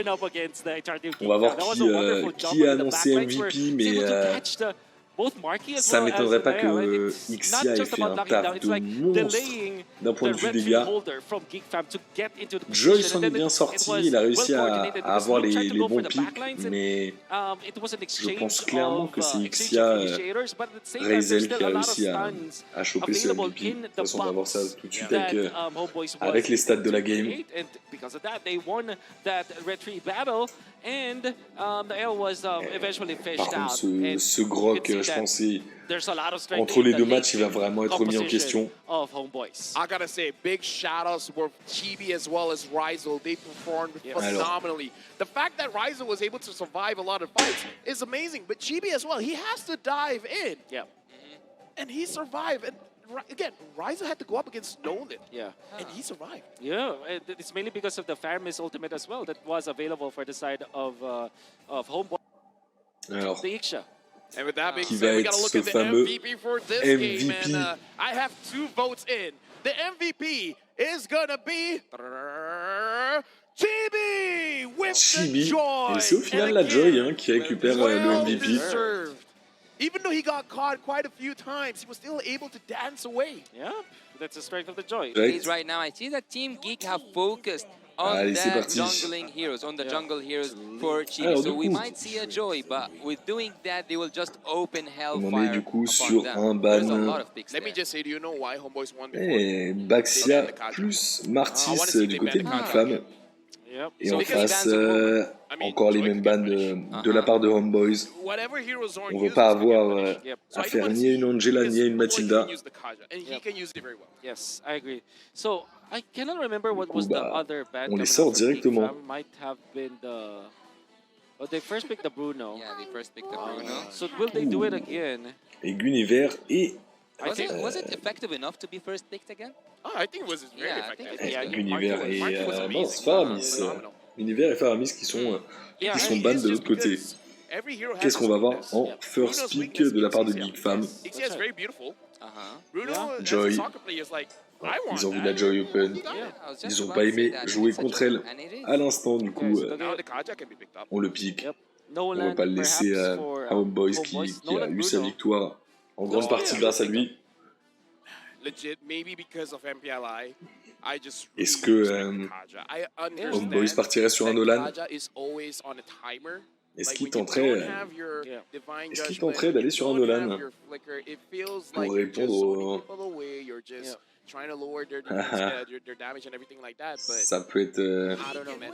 va voir qui a annoncé MVP, mais Ça m'étonnerait pas que Xia ait fait un taf de monstre d'un point de vue dégâts. Joy s'en est bien sorti, il a réussi à avoir les bons pics, mais je pense clairement que c'est Xia Razel qui a réussi à choper ce MVP. De toute façon, on va voir ça tout de suite avec les stats de la game. Par contre, ce Grok, je pense, entre les deux matchs, il va vraiment être remis en question. I gotta say, big shout-outs for Chibi as well as Ryzel. They performed phenomenally. The fact that Ryzel was able to survive a lot of fights is amazing, but Chibi as well, he has to dive in. Yeah. And he survived. And again, Ryzel had to go up against Nolan. Yeah. And he survived. Yeah, it's mainly because of the Faramis ultimate as well that was available for the side of Homeboy. Alors, The Ixia. And with that being qui said, va we être gotta look ce at the fameux MVP for this MVP. game. And I have 2 votes in. The MVP is gonna be Chibi with Chibi. the Joy. Et c'est au final la Joy qui récupère le MVP. Deserved. Even though he got caught quite a few times, he was still able to dance away. Yeah, that's the strength of the Joy. Right now, I see that Team Geek have focused on Allez, c'est the parti. jungling heroes, on the jungle heroes for Chibi. Alors, So du we coup, might see a Joy, but with doing that, they will just open on en est hellfire du coup upon sur them. un There's a ban. lot of picks Let me there. just say, do you know why Homeboys won before? Et Baxia plus Martis du côté de Big Fam. Yep. Et en face, encore les mêmes bans de la part de Homeboys. Whatever heroes Zorn On ne veut uses, pas we can avoir finish. So à I do faire wanna ni see une Angela his ni une boy Mathilda. can use the Kaja, and he can use it very well. Yes, I agree. So I cannot remember what Du was coup, the bah, other band. on les coming sort up from Big directement. Fam. Might have been the. Oh, they first picked the Bruno. Yeah, they first picked up Bruno. So will they do it again? Et Guinevere et Was it effective enough to be first picked again? Oh, I think it was very Yeah, I effective. think Yeah, Guinevere et Marquez was amazing. mince, Faramis. Phenomenal. Guinevere et Faramis qui sont ban de l'autre côté. Qu'est-ce qu'on va voir en first pick de la part de Geek Fam? Ixia is very beautiful. Uh-huh. Bruno, as a Joy. soccer player, is like, I want Ils ont vu that. la Joy Open. I was just Ils n'ont about pas to aimé say that. jouer It's such contre a- elle and it is. à l'instant. Du coup, Now the Kaja can be picked up. on le pique. Yep. On ne Nolan, veut pas le laisser perhaps, à for, Homeboys qui a Nolan, eu sa Bruno. victoire en grande partie grâce à lui. Legit, maybe because of MPLI, I just Est-ce really que respect Kaja. I understand Homeboys partirait sur un that Nolan? Kaja is always on a timer. Est-ce Like, qu'il when you tenterait don't have your divine est-ce qu'il judgment, tenterait d'aller you sur un don't Nolan have your flicker, it feels pour like you're just répondre zoning au- people away, you're just trying to lower their defense, their damage and everything like that, but Ça peut être I don't know, man.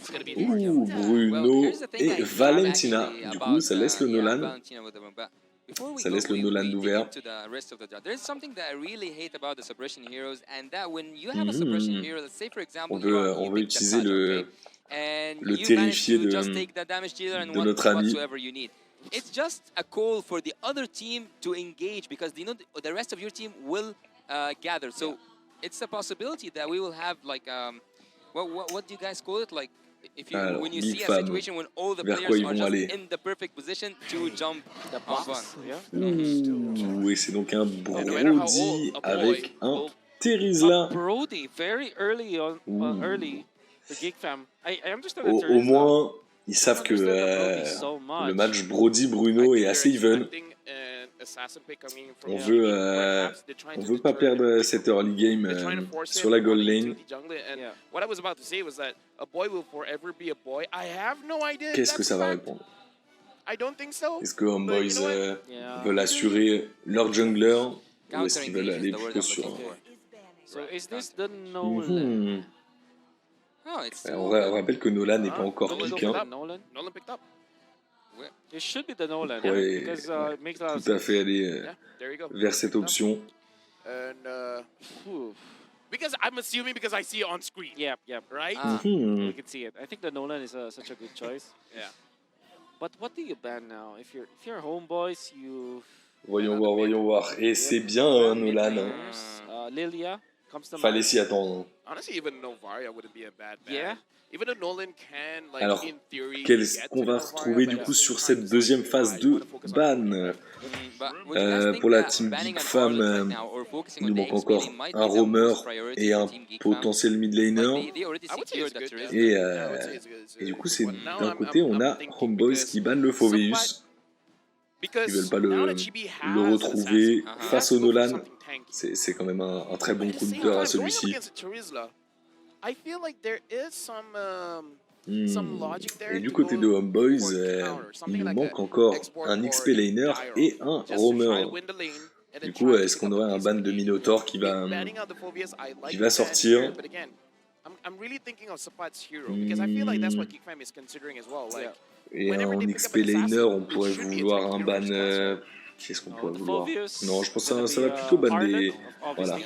It's gonna be hard. Bruno here's the thing I et love Valentina. actually Du about, coup, ça laisse le yeah, Nolan. Valentina with the- but before we Ça go, laisse le Nolan dig ouvert. into the rest of the draft, there's something that I really hate about the suppression heroes, and that when you have a suppression hero, let's say for example, On veut you utiliser pick the Kaja, le okay? And le you terrifié manage to de- just take the damage dealer and de notre ami. whatsoever you need. It's just a call for the other team to engage because you know the rest of your team will gather. So it's a possibility that we will have like what do you guys call it, like if you Alors, when you Big see a Fam, situation when all the vers players quoi ils are vont just aller? in the perfect position to jump The off box. one. Yeah. Ouh, et c'est donc un matter how Brody old a boy avec un will- Terizla. Brody, very early on, early for Geek Fam. I understand that Au moins, ils savent que so much. le match Brody-Bruno est assez even. On veut pas perdre cette early game sur la gold lane. Qu'est-ce que ça va répondre? Est-ce que Homeboys veulent assurer leur jungler ou est-ce qu'ils veulent aller plutôt sur... So is this the Nolan? Oh, it's On rappelle que Nolan n'est pas encore Nolan, pick. Hein. Nolan? Nolan picked up. It should be the Nolan, pourrait because it makes a lot of Tout à sense. fait aller Yeah, there you go. vers cette option. And Ooh. because I'm assuming because I see it on screen, Yep, yep. right? Mhm. We can see it. I think the Nolan is such a good choice. Yeah. But what do you ban now? If you're homeboys, you Voyons voir, voyons voir. Et c'est bien hein, Nolan. Hein. Lilia comes to Fallait mind. s'y attendre. Honestly, even Novaria wouldn't be a bad ban. Yeah. Even though Nolan can, like, Alors, in theory, qu'est-ce get qu'on to va Novaria, retrouver but du at coup the sur same cette time, deuxième I phase wanna de focus on ban? But would you guys think Pour la that team banning Geek an Fam, Orlok right now or focusing il nous on the manque encore X-Melee might un be the roamer most priority et for un Team Geek Fam? potentiel mid laner. Like they already I would say secured it's the good, Therese. Et, Yeah, I would say it's good. et du coup, c'est But now d'un I'm côté, on a thinking Homeboys because qui banne le Fauveus. Ils veulent pas le retrouver face au Nolan. C'est quand même un très bon conducteur à celui-ci. Et du côté de Homeboys, il nous manque encore un XP laner et un roamer. Du coup, est-ce qu'on aurait un ban de Minotaur qui va sortir? Et en XP laner, on pourrait vouloir un ban... Qu'est-ce qu'on pourrait vouloir? Non, je pense que ça va plutôt ban des... Voilà.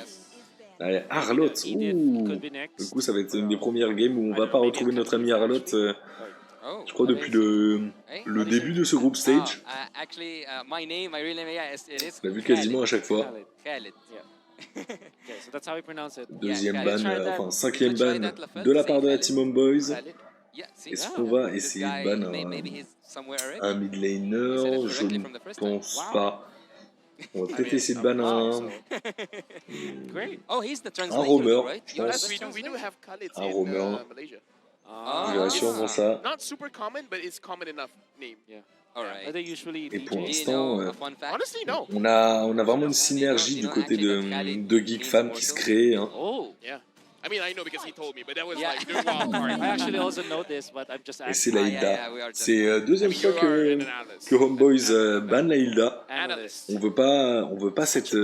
Allez, Harlot. Du coup, ça va être une des premières games où on va pas retrouver notre ami Harlot. Je crois depuis le début de ce groupe stage. On l'a vu quasiment à chaque fois. Deuxième ban, enfin cinquième ban de la part de la Team Homeboys. Est-ce qu'on va essayer de ban un mid laner? Je ne pense pas. On va peut-être essayer de ban un roamer, je pense. Un roamer. Je verrai sûrement ça. Et pour l'instant, on a vraiment une synergie du côté de Geek Fam qui se crée. Hein. Et c'est la Hilda. C'est deuxième fois que Homeboys ban la Hilda. On veut pas cette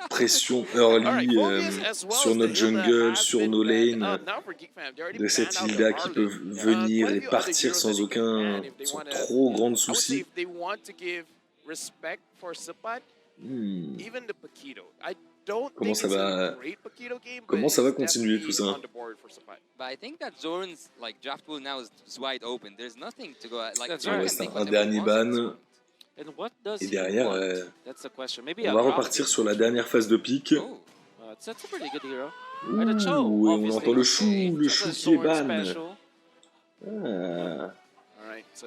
pression early sur notre jungle, sur nos lanes, de cette Hilda qui peut venir et partir sans trop grands soucis. Comment ça va continuer tout ça? Il reste un dernier ban. Et derrière, on va repartir sur la dernière phase de pique. Ouh, et on entend le chou qui est ban.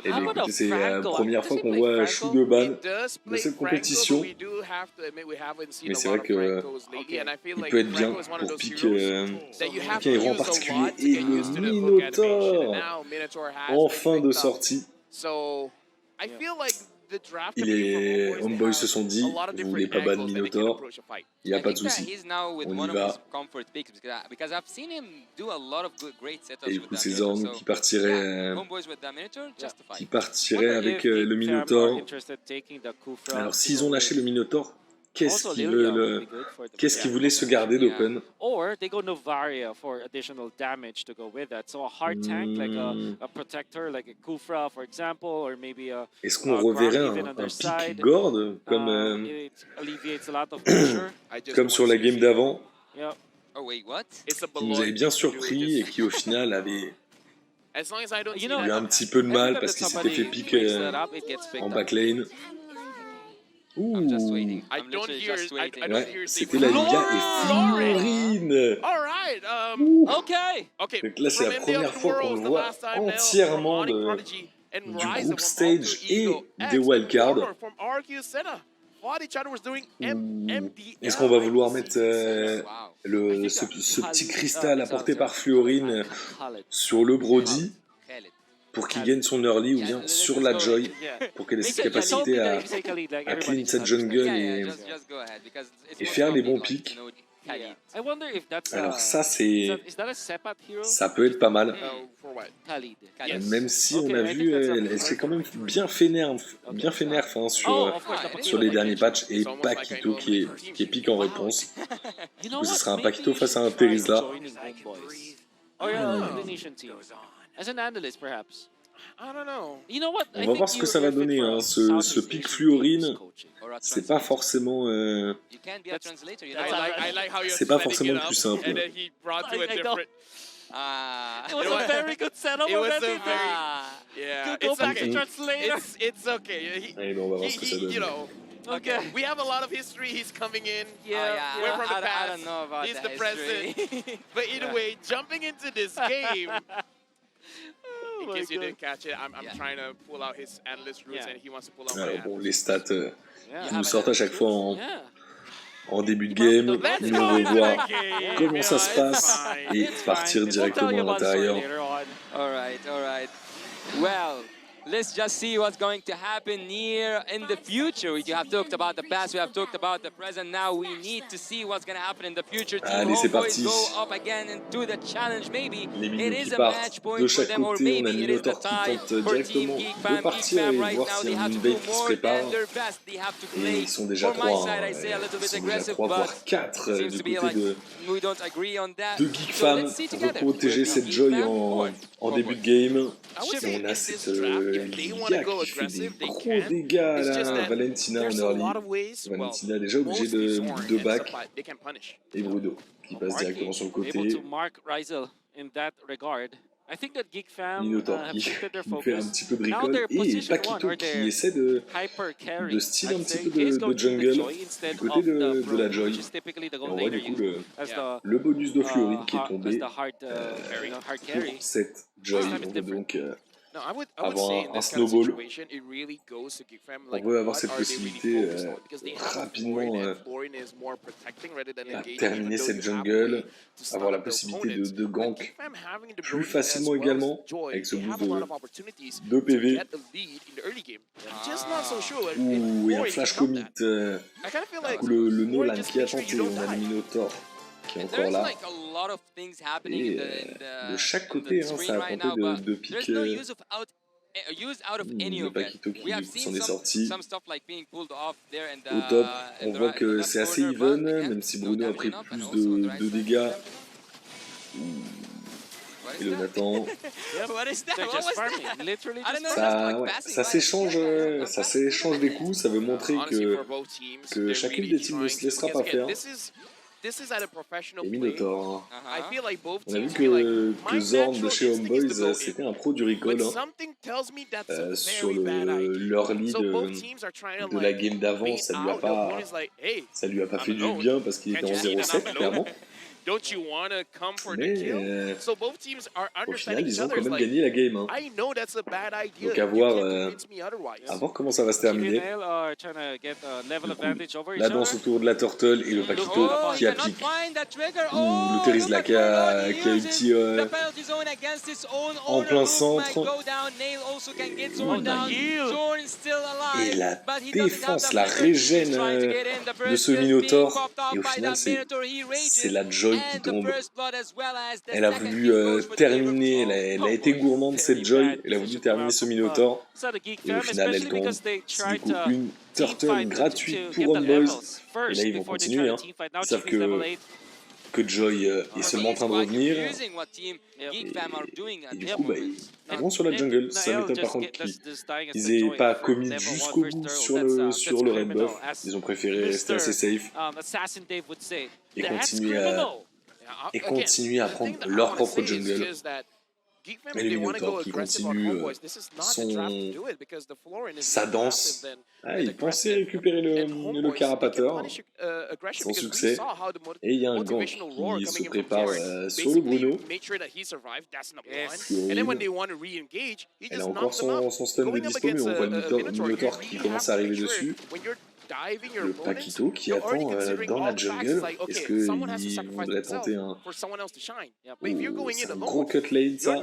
Et bien, écoutez, c'est la première fois qu'on voit chou de ban de cette compétition. Mais c'est vrai que il peut être bien pour piquer un héros en particulier. Et le Minotaur, enfin de sortie. Homeboys se sont dit, vous voulez pas ban Minotaur, il n'y a pas de souci, on y va. Et du coup, c'est Zorn qui partirait avec le Minotaur. Alors, s'ils ont lâché le Minotaur, qu'est-ce qu'ils voulaient se garder d'open? Est-ce qu'on reverrait un pick Gord comme sur la game d'avant, qui nous avait bien surpris et qui au final avait eu un petit peu de mal parce qu'il s'était fait pick en backlane. Ouh. Ouais, c'était la Liga et Fiorine. Donc là, c'est la première fois qu'on le voit entièrement du group stage et des wildcards. Est-ce qu'on va vouloir mettre ce petit cristal apporté par Fiorine sur le Brody pour qu'il gagne son early, ou bien sur la Joy pour qu'elle ait cette capacité à clean cette jungle et faire les bons picks? Alors ça ça peut être pas mal. Même si on a vu, elle s'est quand même bien fait nerf sur les derniers patchs, et Paquito qui est pick en réponse. Du coup, ce sera un Paquito face à un Terizla. On va voir ce que ça va donner, hein. Ce pick Fiorine, c'est pas forcément le plus simple. It was a very good setup already. It's okay. Allez, bon, on va voir ce que ça donne. Okay. We have a lot of history. He's coming in. We're from the past. I don't know about He's the present. But either way, jumping into this game. In case you didn't catch it, I'm trying to pull out his analyst roots, and he wants to pull out my bon, les stats nous sortent à chaque fois en début de game. Nous, on veut voir comment ça se passe et partir directement à l'intérieur. All right. Well, let's just see what's going to happen near in the future. We have talked about the past, we have talked about the present. Now we need to see what's going to happen in the future. Allez, c'est parti. Go up again into the challenge. Maybe les it minots is qui a partent match de point for chaque them, or côté. On a maybe it is the Minotaur qui tie tente for directement Team de partir et right voir now. s'il y They a have une to do bait qui se more prépare. than their best. They have to Et play. ils sont déjà For my 3, side, I say a little ils bit sont déjà aggressive, 3 but voire 4 seems du to be côté like we don't agree on that. de Geek So Fam let's see pour together. protéger cette Joy en début de game. I would Et say on a in cette this draft, if they want to Lia go qui fait des aggressive, they gros can. dégâts à It's just la that Valentina en there's a early. lot of ways. Well, Valentina déjà obligée mostly de Zorn back and they can punish. et Bruno qui passe directement sur le Able côté. to mark Rizel in that regard. I think that Geek Fam Minotaur have qui shifted their fait un focus. petit peu Now bricole their et position one Paquito or qui their essaie de hyper carry, steal un I'd petit say, peu is de going to be the jungle Joy instead du côté of the de Pro, la Joy. which is typically the Et gold on voit laner du coup used as le bonus de Fury qui est as tombé the hard hard carry. pour cette Joy. This time it's On veut different. donc No, I would avoir say in un this kind of snowball. situation, it really goes to Geek Fam. On Like, veut avoir what cette are they really possibilité focused on? Because they have a rapidement Florin, and Florin is more protecting rather than à engaging. terminer even though cette you have a jungle, way to stun avoir la up the possibilité opponents. de But gank Geek Fam having the plus ability facilement as well as également Joy, avec ce they boost have a lot of opportunities de to PV. get a lead in the early game. I'm just not so sure. if Ouh, et un Florin flash can help commit. that. I kind of feel like Le Florin Nolan just qui a makes sure tenté, you don't on a le die. Minotaur qui est encore There's là. like a lot of things happening Et in de chaque the côté, hein, screen ça a right tenté now, de but pique there's no use out of any le of it. Paquito qui We have du coup seen s'en est sorti. some stuff like being pulled off there in the, Au top, in on the voit right- que the left c'est assez corner, but even, again, même si no Bruno a damage pris enough, plus and also on the right de side. dégâts. What Et is le that? Nathan, What is that? They're What just was farming, that? literally I don't just know, farming. just ça, like ouais, passing ça by. s'échange I'm ça passing s'échange des coups, ça veut montrer Honestly, que for both teams, que they're chacune really des teams ne trying se laissera to, pas because again, faire. this is at a professional Et play. Minotaur, I feel like both on a vu teams feel like que my Zorn de natural chez instinct is to Homeboys, go c'était in. un pro du recall But hein, something tells me that's a sur very bad idea. leur lead So both teams are trying to de la like game d'avant, bait ça lui a out. The pas opponent's like, hey, fait I'm du alone. bien parce qu'il Can't était en you see that 0-7 I'm alone? clairement. Don't you want to come for the Mais kill? So both teams are au final, understanding each ils ont other. quand It's même like, gagné la game. Hein. I know that's a bad idea. Donc à You voir, can't convince me otherwise. à voir comment ça va se terminer. TVNL are trying to get a level Du coup, advantage over each la other. danse autour de la turtle et le Paquito Oh, he qui cannot applique. find that trigger. Ouh, Oh, le Terizla look at qui a Bruno, he uses ulti the penalty zone against his own en owner. plein Luke centre. might go down. Nail also can get Zorn the down. heal. Zorn is still alive, Et la but he doesn't have défense, the la flicker. He's régène trying to get in. The de first ce kill being Minotaur. popped off Et au by final, that Minotaur. He c'est rages. la Joy qui And the tombe. first blood as well as the Elle a second voulu kill goes for the terminer, Liverpool. elle a été gourmande cette Joy, elle a voulu terminer ce Minotaur. So the Geek Et au Fam, final, elle especially gagne. because they C'est tried du coup to une turtle teamfight gratuite to pour get the Homeboys. levels Et first là, ils vont before they continuer. try Hein. to teamfight. Now Ils savent Chief is level 8. que Joy est seulement en train de revenir. What Team Geek Fam are doing at Et du this coup, moment. ils vont sur la jungle. Ça m'étonne par contre qu'ils aient pas commis jusqu'au bout sur le red buff. Ils ont préféré rester assez safe Assassin Dave would say, et that's continuer à prendre leur propre jungle. Et le Minotaur qui continue sa danse. Ah, il pensait récupérer le carapateur sans succès. Et il y a un gank qui se prépare sur le Bruno. Elle a encore son stun de dispo, mais on voit le Minotaur qui commence à arriver dessus. Le Paquito qui attend dans la jungle. Est-ce qu'il voudrait tenter un... C'est un gros cut lane ça. Il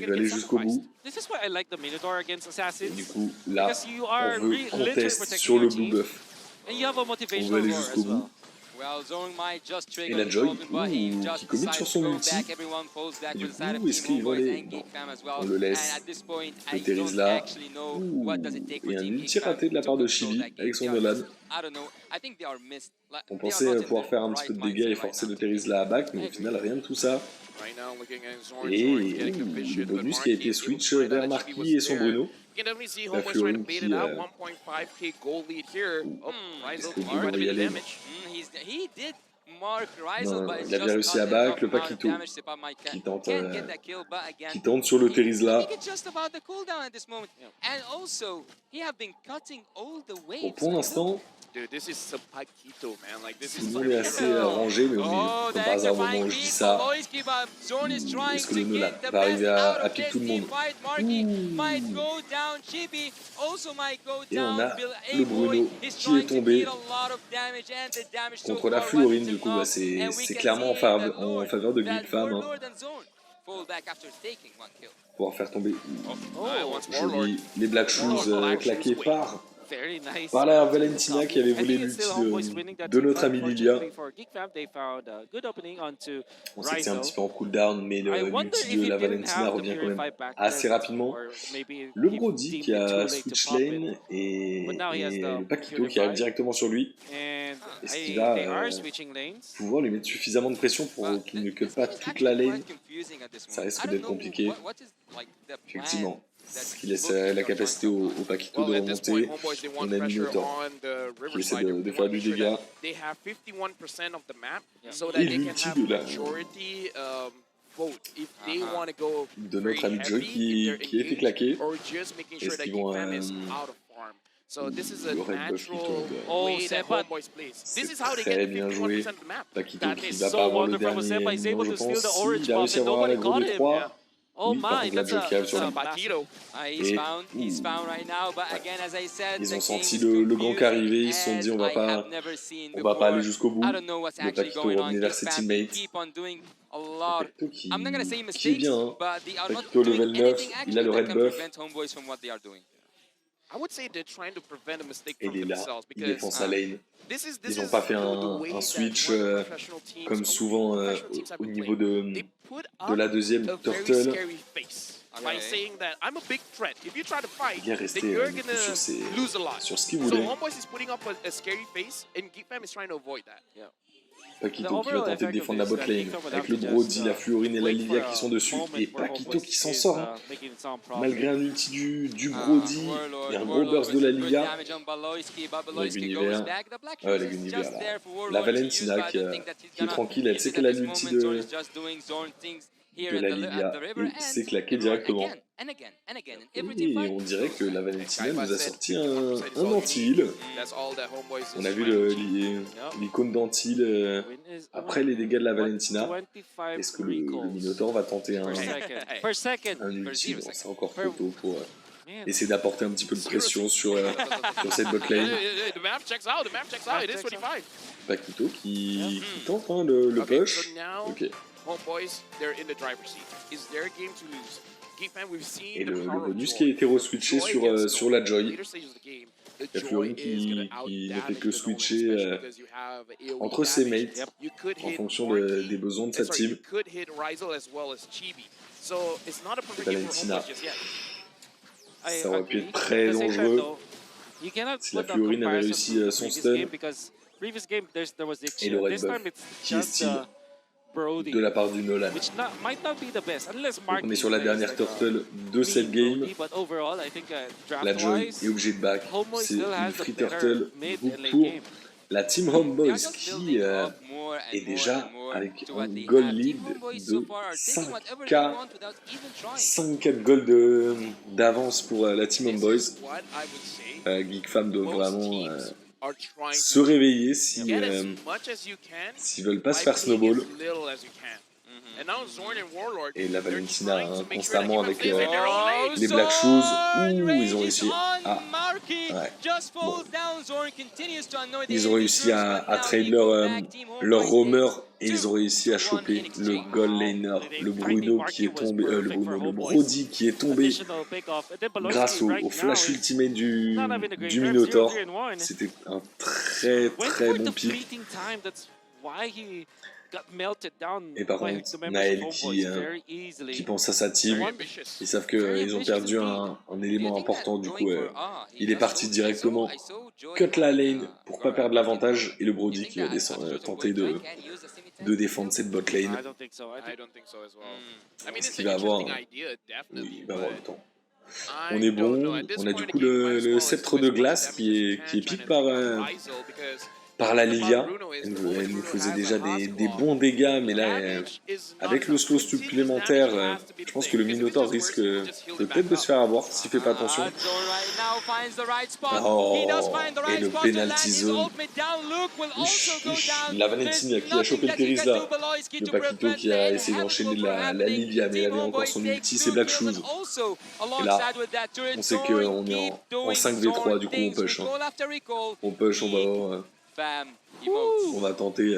va aller jusqu'au bout. This is why I like the Minotaur against Assassin. Et du coup, là, Because you are on veut literally contest protecting sur le your blue team. buff. And you have a On veut motivational aller roar jusqu'au as well. bout. Well, Zorn might just Et trigger la the Joy, golden, but he just qui commit sur decides son to go ulti. back. Everyone falls back Et to du the side coup, of est-ce Team qu'ils vont Homeboys aller... and Geek Fam as well. On le laisse. And at this point, Le I don't Terizla. actually know what does it take for Et un Team ulti Geek Fam raté de la to part de control Chibi that game. avec son They are Nolan. just- I don't know. I think they are missed. Like, On they are pensait not in pouvoir the faire un petit right peu de mindset dégâts et right forcer now. le Terizla à back, mais au final, rien de tout ça. Et le bonus qui a été switch vers Marquis et son Bruno. La Florine qui... Est-ce que vous devriez y aller? He did mark Rizel, Non, but it's il a bien just réussi not à back enough le amount of Paquito damage. C'est pas Mike qui tente, can't get that kill, but again, qui tente sur le I Terizla. think it's just about the cooldown at this moment. And also, he have been cutting all the waves. Bon, pour l'instant, Dude, this is some Paquito, man. Like, this tout is le monde est assez rangé, mais Oh, comme the par hasard, au moment electrifying où je dis beat ça, for Loiski, but Zorn is trying est-ce que to le Nolan get the va arriver best out à of piquer this tout le monde? teamfight. Marky might go down. Chibi also might go Et on down. a Bill le A-Boy Bruno is qui est trying to tombé deal a lot of damage, and the damage so contre la far Florine. wasn't Du coup, enough. c'est And we can clairement see that en Lord, faveur de that Geek Fam. Warlord and Zorn pouvoir faire tomber Once more, les Black Shoes claqués Very nice. par la Valentina qui avait volé l'ulti de notre ami Lilia. On sait que c'est un petit peu en cooldown, mais l'ulti de la Valentina revient quand même assez rapidement. Le Brody qui a switch lane et le Paquito qui arrive directement sur lui. Est-ce qu'il va pouvoir lui mettre suffisamment de pression pour qu'il ne cut pas toute la lane? Ça risque d'être compliqué. Effectivement. Ce qui laisse la capacité au Paquito de remonter. On a Minotaur qui essaie de faire du dégât. Et l'ulti de notre ami Joe qui a été claqué. Est-ce qu'ils vont le Red Buff qui tombe? C'est très bien joué. Paquito qui va pas avoir le dernier non, je pense. Si, il a réussi à avoir la gros de 3. Oui, par contre, la Joe qui arrive sur lui. Ils ont senti le gang arriver, ils se sont dit on va pas aller jusqu'au bout. Le Paquito revenait vers ses teammates. Paquito qui est bien, hein. Paquito level 9, il a le red buff. Et il est là, il défend sa lane. Ils n'ont pas fait un switch comme souvent au niveau de la deuxième turtle. Il est resté sur ce qu'il voulait. Paquito qui va tenter de défendre la botlane avec le Brody, la Fluorine et la Lilia qui sont dessus. Et Paquito qui s'en sort. Hein. Malgré un ulti du Brody et un gros burst de la Lilia. Les Gunivers. La Valentina qui est tranquille, elle sait qu'elle a l'ulti de la Lilia et s'est claquée directement. Et on dirait que la Valentina nous a sorti un anti-heal. On a vu l'icône d'anti-heal après les dégâts de la Valentina. Est-ce que le Minotaur va tenter un ulti? Bon, c'est encore trop tôt pour essayer d'apporter un petit peu de pression sur cette botlane. Paquito qui tente le push. Ok. Et le bonus qui a été re-switché sur la Joy. La Fluorine qui ne fait que switcher entre ses mates en fonction des besoins de sa team. Et Valentina. Ça aurait pu être très dangereux si la Fluorine avait réussi son stun. Et le red buff qui est style de la part du Nolan. Donc on est sur la dernière turtle de cette game. La Joy est obligée de back. C'est une free turtle pour la team Homeboys qui est déjà avec un gold lead de 5K. 5K de gold d'avance pour la team Homeboys. Geekfam doit vraiment se réveiller s'ils veulent pas se faire snowball. Et la Valentina constamment avec les Black Shoes. Ouh, ils ont réussi à... Ouais. Bon. Ils ont réussi à trade leur roamer et ils ont réussi à choper le gold laner, le Bruno qui est tombé, le Brody qui est tombé grâce au flash ultimate du Minotaur. C'était un très très bon pick. Et par contre, Naël qui pense à sa team, ils savent qu'ils ont perdu un élément important, du coup il est parti directement cut la lane pour pas perdre l'avantage et le Brody qui va tenter de défendre cette bot lane. Est-ce qu'il va avoir... Oui, il va avoir le temps. On est bon, on a du coup le sceptre de glace qui est pick par la Lilia. Elle nous faisait déjà des bons dégâts, mais là, avec le slow supplémentaire, je pense que le Minotaur risque peut-être de se faire avoir s'il fait pas attention. Oh, et le penalty zone. La Valentina qui a chopé le Pérez là. Le Paquito qui a essayé d'enchaîner la Lilia, mais il avait encore son ulti, ses Black Shoes. Et là, on sait qu'on est en 5v3, du coup on push. On push, on va tenter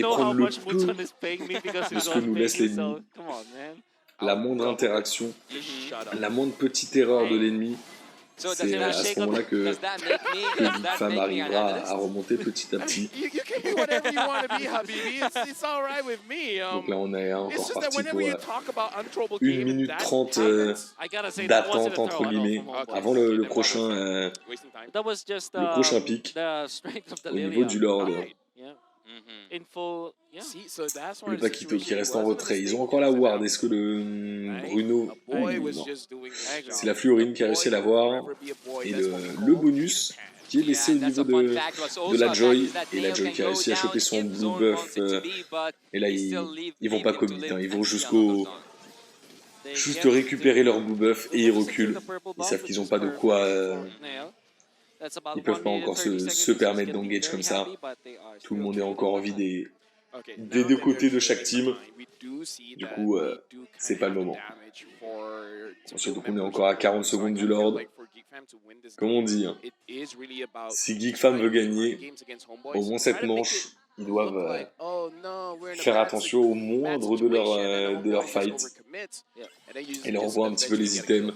et prendre le peu de ce que nous laisse l'ennemi. La moindre interaction, la moindre petite erreur de l'ennemi, C'est à ce moment-là que Geekfam arrivera à remonter petit à petit. You can be whatever you want to be, Habibi. It's all right with me. Donc là, on est It's encore just that parti whenever pour you talk about untrollable 1 game, minute that 30 happens. d'attente entre guillemets avant le prochain Wasting time. That was just le prochain pic the strength of the au niveau du Lord. Right. Yeah. In full, yeah. See, so that's why Le the Paquito qui situation reste en wasn't a retrait. Ils ont mistake, encore it la was an ward. out. Est-ce que le Right? Bruno... A Ah, boy il est was mort. just doing his job. C'est la Fluorine qui a A réussi à boy l'avoir. will forever be a boy. Et That's what we le call bonus Geek Fan. qui est laissé au niveau de la Joy. Et la Joy qui a réussi à choper son blue buff. Et là, ils vont pas commit. Ils vont juste récupérer leur blue buff et ils reculent. Ils savent qu'ils n'ont pas de quoi... Ils peuvent pas encore se permettre d'engage comme ça. Tout le monde est encore en vie des deux côtés de chaque team. Du coup, c'est pas le moment. Surtout qu'on est encore à 40 secondes du Lord. Comme on dit, hein, si Geekfam veut gagner, au moins cette manche, ils doivent faire attention au moindre de leur fight. Et leur envoie un petit peu les items.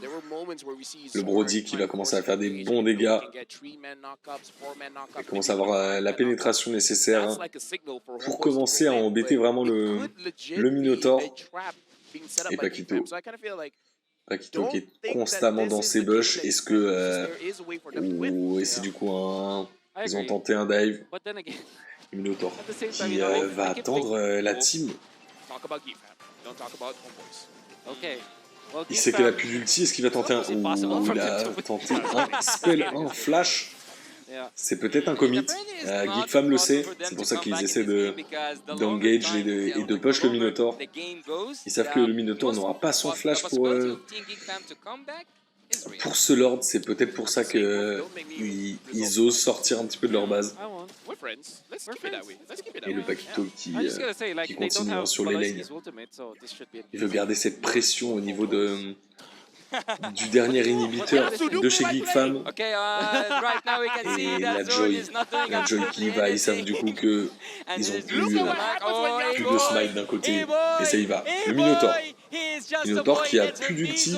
Le Brody qui va commencer à faire des bons dégâts. Il commence à avoir la pénétration nécessaire pour commencer à embêter vraiment le Minotaur. Et Paquito. Paquito qui est constamment dans ses bushs. Est-ce que... et c'est du coup ils ont tenté un dive. Minotaur qui va attendre la team. Il sait qu'elle a plus d'ulti. Est-ce qu'il va tenter un... il a tenté un spell, un flash. C'est peut-être un commit. Geekfam le sait. C'est pour ça qu'ils essaient d'engage et de push le Minotaur. Ils savent que le Minotaur n'aura pas son flash pour ce Lord. C'est peut-être pour ça qu'ils osent sortir un petit peu de leur base. Et le Paquito qui continue sur les lanes. Il veut garder cette pression au niveau du dernier inhibiteur de chez Geekfam. Et la Joy qui va, ils savent du coup que ils ont plus de smite d'un côté, et ça y va. Le Minotaur qui a plus d'ulti,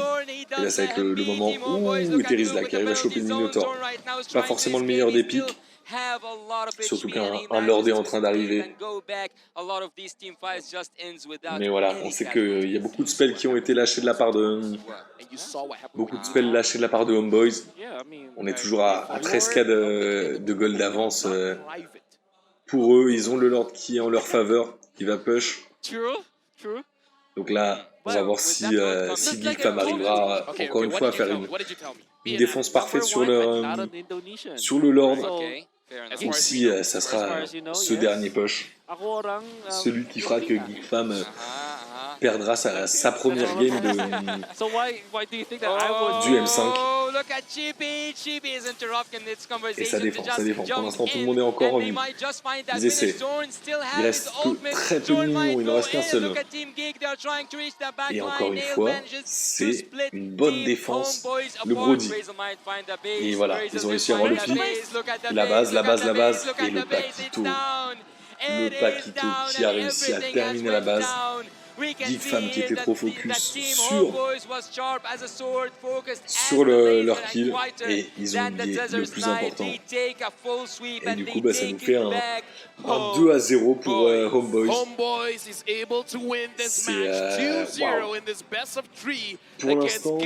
et là ça va être le moment où Etherizla qui arrive à choper le Minotaur. Pas forcément le meilleur des pics, surtout qu'un Lord est en train d'arriver. Mais voilà, on sait qu'il y a beaucoup de spells qui ont été lâchés de la part de... Homeboys. On est toujours à 13k de gold d'avance. Pour eux, ils ont le Lord qui est en leur faveur, qui va push. Donc là, on va voir si Geekfam arrivera encore une fois à faire une défense parfaite sur le Lord. Ou si ça sera ce dernier push. Celui qui fera que Geekfam perdra sa première game du M5. Et ça défend. Pour l'instant, tout le monde est encore en vie. Ils essaient. Il reste que très peu de minions, il n'en reste qu'un seul. Et encore une fois, c'est une bonne défense, le Brody. Et voilà, ils ont réussi à avoir le pic, la base, et le Paquito. Le Paquito qui a réussi à terminer la base. Geekfam qui était trop focus sur leur kill, et ils ont oublié le plus important. Et du coup, ça nous fait un 2-0 pour Homeboys. C'est pour l'instant,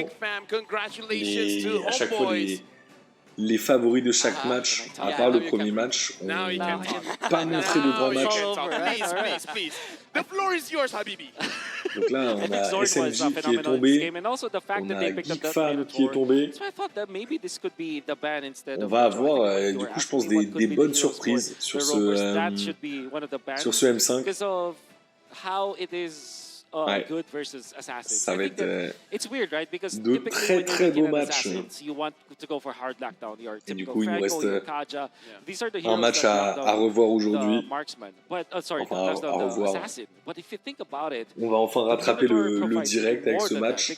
à chaque fois les favoris de chaque match, à part le premier match, on n'a pas montré de grands matchs. Donc là, on a SMG qui est tombé, on a Geekfam qui est tombé. On va avoir, du coup, je pense, des bonnes surprises sur ce M5. Ouais. Ça va être de très très beaux matchs. Et du coup, il nous reste un match à revoir aujourd'hui. Enfin, à revoir. On va enfin rattraper le direct avec ce match.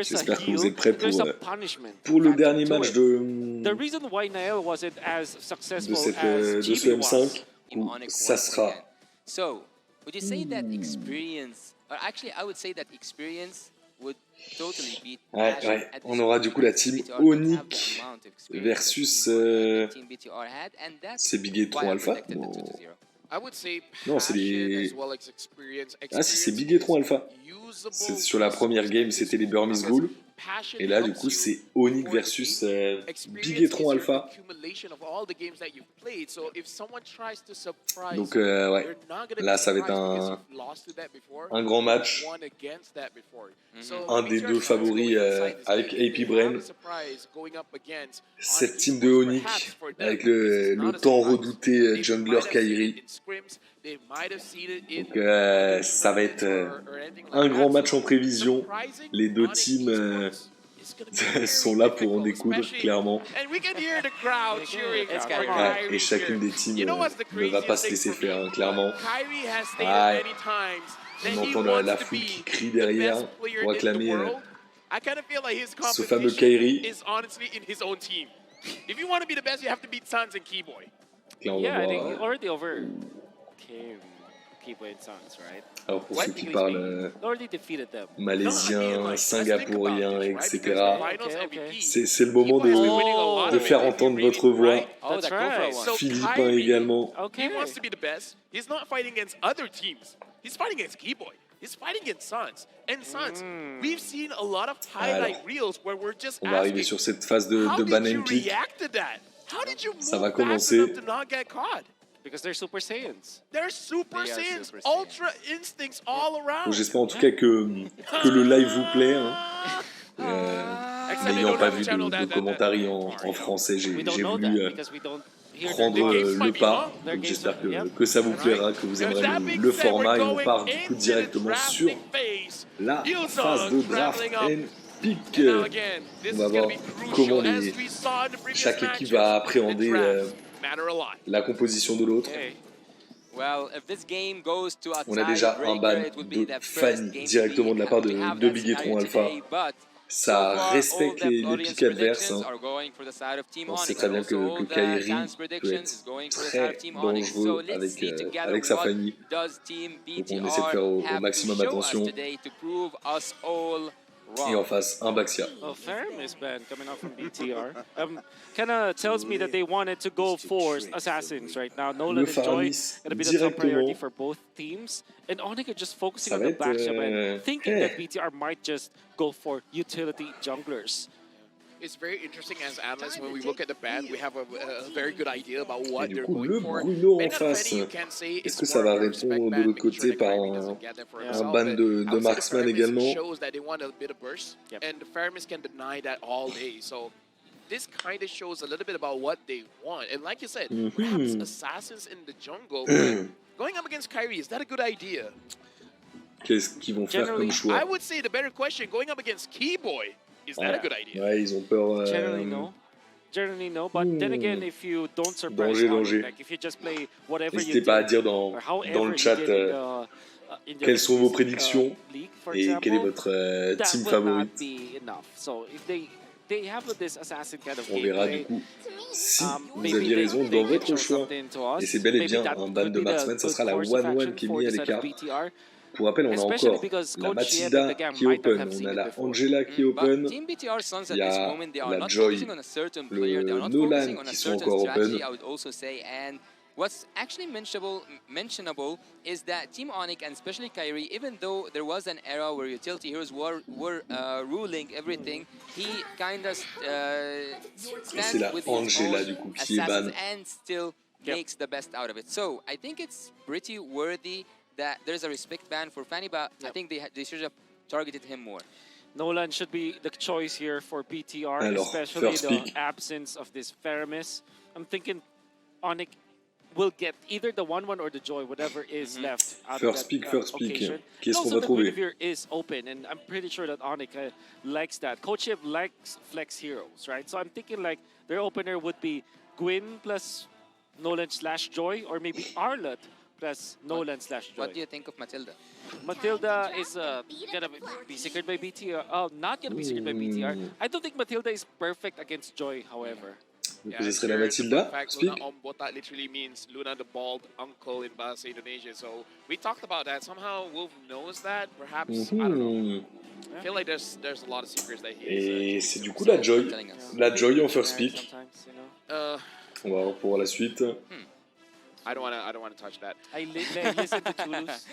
J'espère que vous êtes prêts pour le dernier match de ce M5. Ça sera. So, would you say that experience, or actually I would say that experience would totally beat Ouais, Passion ouais. at On this aura point du coup la because team BTR don't have the Onyx amount of experience versus that Team BTR had, and that's c'est Big et why Tron I Alpha. predicted the 2-0. I would say Non, c'est passion les. as well as experience. Ah si, c'est Experience Big et Tron is Alpha. usable Sur la première game, c'était les Burmese Ghouls. Passion Et là, du helps coup, you c'est Onyx for the versus game. Big et Experience Tron is your Alpha. accumulation of all the games that you've played. So if someone tries to surprise Donc, you, ouais. you're not gonna Là, be ça va être surprised because you've lost to that before. un grand You've match. won against that before. So Un des BTR deux fans favoris going inside this avec game, if AP they Brain. have a surprise going up against Cette Onyx team de esports, Onyx perhaps for them, avec this is le not a tant surprise. redouté They jungler might have seen Kairi. it in scrims, they might have seen it in Donc other ça va être tournaments or anything like un grand that. match So en prévision. surprising Les deux Onyx teams esports is gonna be very sont là pour en difficult, découdre, especially- clairement. And we can hear the crowd cheering It's for Kyrie. Kyrie Ouais, et chacune here. des teams You know what's the ne va pas craziest se laisser thing for faire, me? hein, clairement. Kyrie has stated Ouais. many times that On he entend wants la to foule be qui crie the derrière best player pour in the acclamer world. I kind of feel like his ce fameux competition Kairi. is honestly in his own team. If you want to be the best, you have to beat Suns and Keyboy. Là, on Yeah, va I think voir. he already overcame Keeper and Sons, right? Alors pour What? ceux qui parlent Already defeated them. malaisien, singapourien, etc. Okay. C'est le moment de faire entendre votre voix. Oh, That's that Kofra right. one. So Philippin Kyrie, également. Okay. He wants to be the best. He's not fighting against other teams. He's fighting against Keyboy. He's fighting against Suns. And Suns, we've seen a lot of highlight Alors, reels where we're just On va arriver asking, sur cette phase de how ban did you and pick. react to that? How did you Ça move va fast commencer. enough to not get caught? Because they're Super Saiyans. They're Super They are Saiyans, Super Saiyans. Ultra Instincts all around. Donc j'espère en tout cas que le live vous plaît. Hein. Except they N'ayant don't pas have a vu channel de that- commentaires en français, j'ai We don't know voulu that because we don't hear their prendre games le might be pas. long. Their Donc games j'espère are- yep. que ça vous plaira, que vous aimerez That being le said, we're format et on going part du coup into the directement sur drafting phase. la Hillsong phase de draft traveling up. and pick. And now again, this On is va going to voir be comment crucial as we saw in the previous chaque matches. équipe va appréhender The draft matter a lot. la composition de l'autre. Okay. Well, if this game goes to a On a déjà un ban tiebreaker, it would be de the first Fanny game directement to de la part we have de that Big et Tron scenario Alpha. today, but Ça so far, respecte all the les audience pics adverses. predictions Hein. are going for the side of Team On sait Onyx, très and bien also all que the Kairi fans' peut predictions être is going for the side of très Team Onyx. So dangereux let's see together avec sa what famille. does Team Donc on essaie de faire au BTR have maximum to show attention. us today to prove us all Et en wrong. face, un Baxia. Oh, Faramis ban coming out from BTR. Kind of tells me that they wanted to go for assassins right now. Nolan Le and Joy Faramis gonna be the top priority directement. for both teams, and Onyx are just focusing Ça on va the être, backshot and thinking that eh. BTR might just go for utility junglers. It's very interesting as analysts when we look at the band, we have a very good idea about Et what du they're coup, going le for. Bruno en Depending on face. Fanny, you can say Est-ce it's que ça more va of a respect répondre de ban, l'autre making sure côté that par Kyrie un doesn't get there for un himself, ban but de I would say the marksman Faramis également. shows that they want a bit of burst, Yep. and the Faramis can deny that all day. So this kind of shows a little bit about what they want. And like you said, perhaps assassins in the jungle. Going up against Kyrie, is that a good idea? Qu'est-ce qu'ils vont faire comme I choix? would say the better question, going up against Keyboy, is that a good idea? Ouais, ils ont peur. Generally, no. Generally, no. But then again, if you don't surprise Danger, Onyx, danger. like if you just play whatever you N'hésitez did, pas à dire dans or however le you chat did in the quelles sont vos previous, prédictions league, for et quel est example, votre that team will favorite. not be enough. So if they have this assassin kind of On verra du gameplay, coup si vous maybe aviez raison they dans can votre show choix. something to us. Et c'est bel et Maybe bien that un ban could de be the marksman, ça good sera la course of 1-1 action qui est for mise à the side of l'écart. BTR. Pour rappel, on a Especially encore because la Coach Yed Matilda at the game qui est might not open, have on seen a it la before. Angela qui est But open, Team BTR Suns il at y this a moment, they are la not Joy, focusing on a certain player, they are le not Nolan focusing on a qui sont certain encore strategy, open. I would also say. And what's actually mentionable is that Team Onyx, and especially Kyrie, even though there was an era where utility heroes were ruling everything, he kind of c'est stands la with his Angela, own du coup, qui est assassins ban. and still Yep. makes the best out of it. So I think it's pretty worthy that there's a respect ban for Fanny, but I think they should have targeted him more. Nolan should be the choice here for BTR, Alors, especially first the pick. absence of this Faramis. I'm thinking Onyx will get either the 1-1 or the Joy, whatever is left out First of pick, that first pick. occasion. Qu'est-ce And qu'on also va the trouver? Guinevere is open, and I'm pretty sure that Onyx likes that. Coach Yip likes flex heroes, right? So I'm thinking like their opener would be Gwyn plus Nolan/Joy, or maybe Arlott plus Nolan/Joy. What do you think of Matilda? Matilda is gonna be secret by BTR. Oh, not gonna be secret by BTR. I don't think Matilda is perfect against Joy, however. Donc, Yeah, ce serait la here, the Matilda. fun fact, Speak. Luna Ombota literally means Luna the bald uncle in Bahasa Indonesia. So we talked about that. Somehow Wolf knows that. Perhaps, I don't know. I feel like there's a lot of secrets that he Et is. c'est du coup la Joy. La Joy en first pick. Sometimes, you know. On va voir pour la suite. I don't want to touch that. I listen to Toulouse.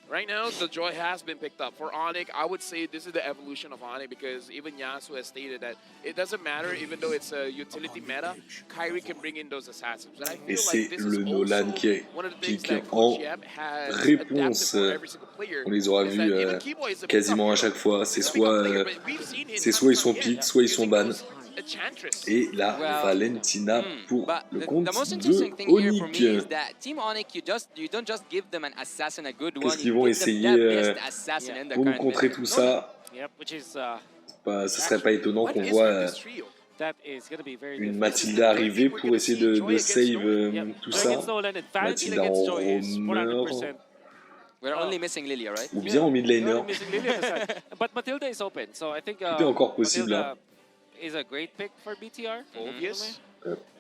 Right now, the Joy has been picked up. For Onyx, I would say this is the evolution of Onyx because even Yasu has stated that it doesn't matter, even though it's a utility meta, Kyrie can bring in those assassins. And I Et feel c'est like this le is Nolan also qui one of the things pique that en Coach Yep has réponse. adapted for every single player. On les aura is that vus even Kibo is a quasiment à pick-up chaque fois. C'est hero. He's a pick-up player, soit, but we've seen him c'est soit ils time sont and time pick, soit ils sont using ban. those Enchantress. Et la Well, Valentina pour But le the compte most de interesting thing here for me is Onyx. that Team Onyx, you don't just give them an assassin, a good one. Qu'est-ce qu'ils You vont give them essayer the best assassin in the pour nous current contrer meta. tout ça? Yep, which is Bah, ce serait pas étonnant What qu'on is voit with this trio? that is gonna be very une difficult. Mathilda arriver pour essayer de save Yep. tout Joy ça. against Nolan and Valentina Mathilda against en Joy is roamer. 400%. We're only missing Lilia, right? Ou bien en mid laner. Only missing Lilia on the side. But Matilda is open, so I think Tout est encore possible, Matilda is a great pick for BTR. Obvious.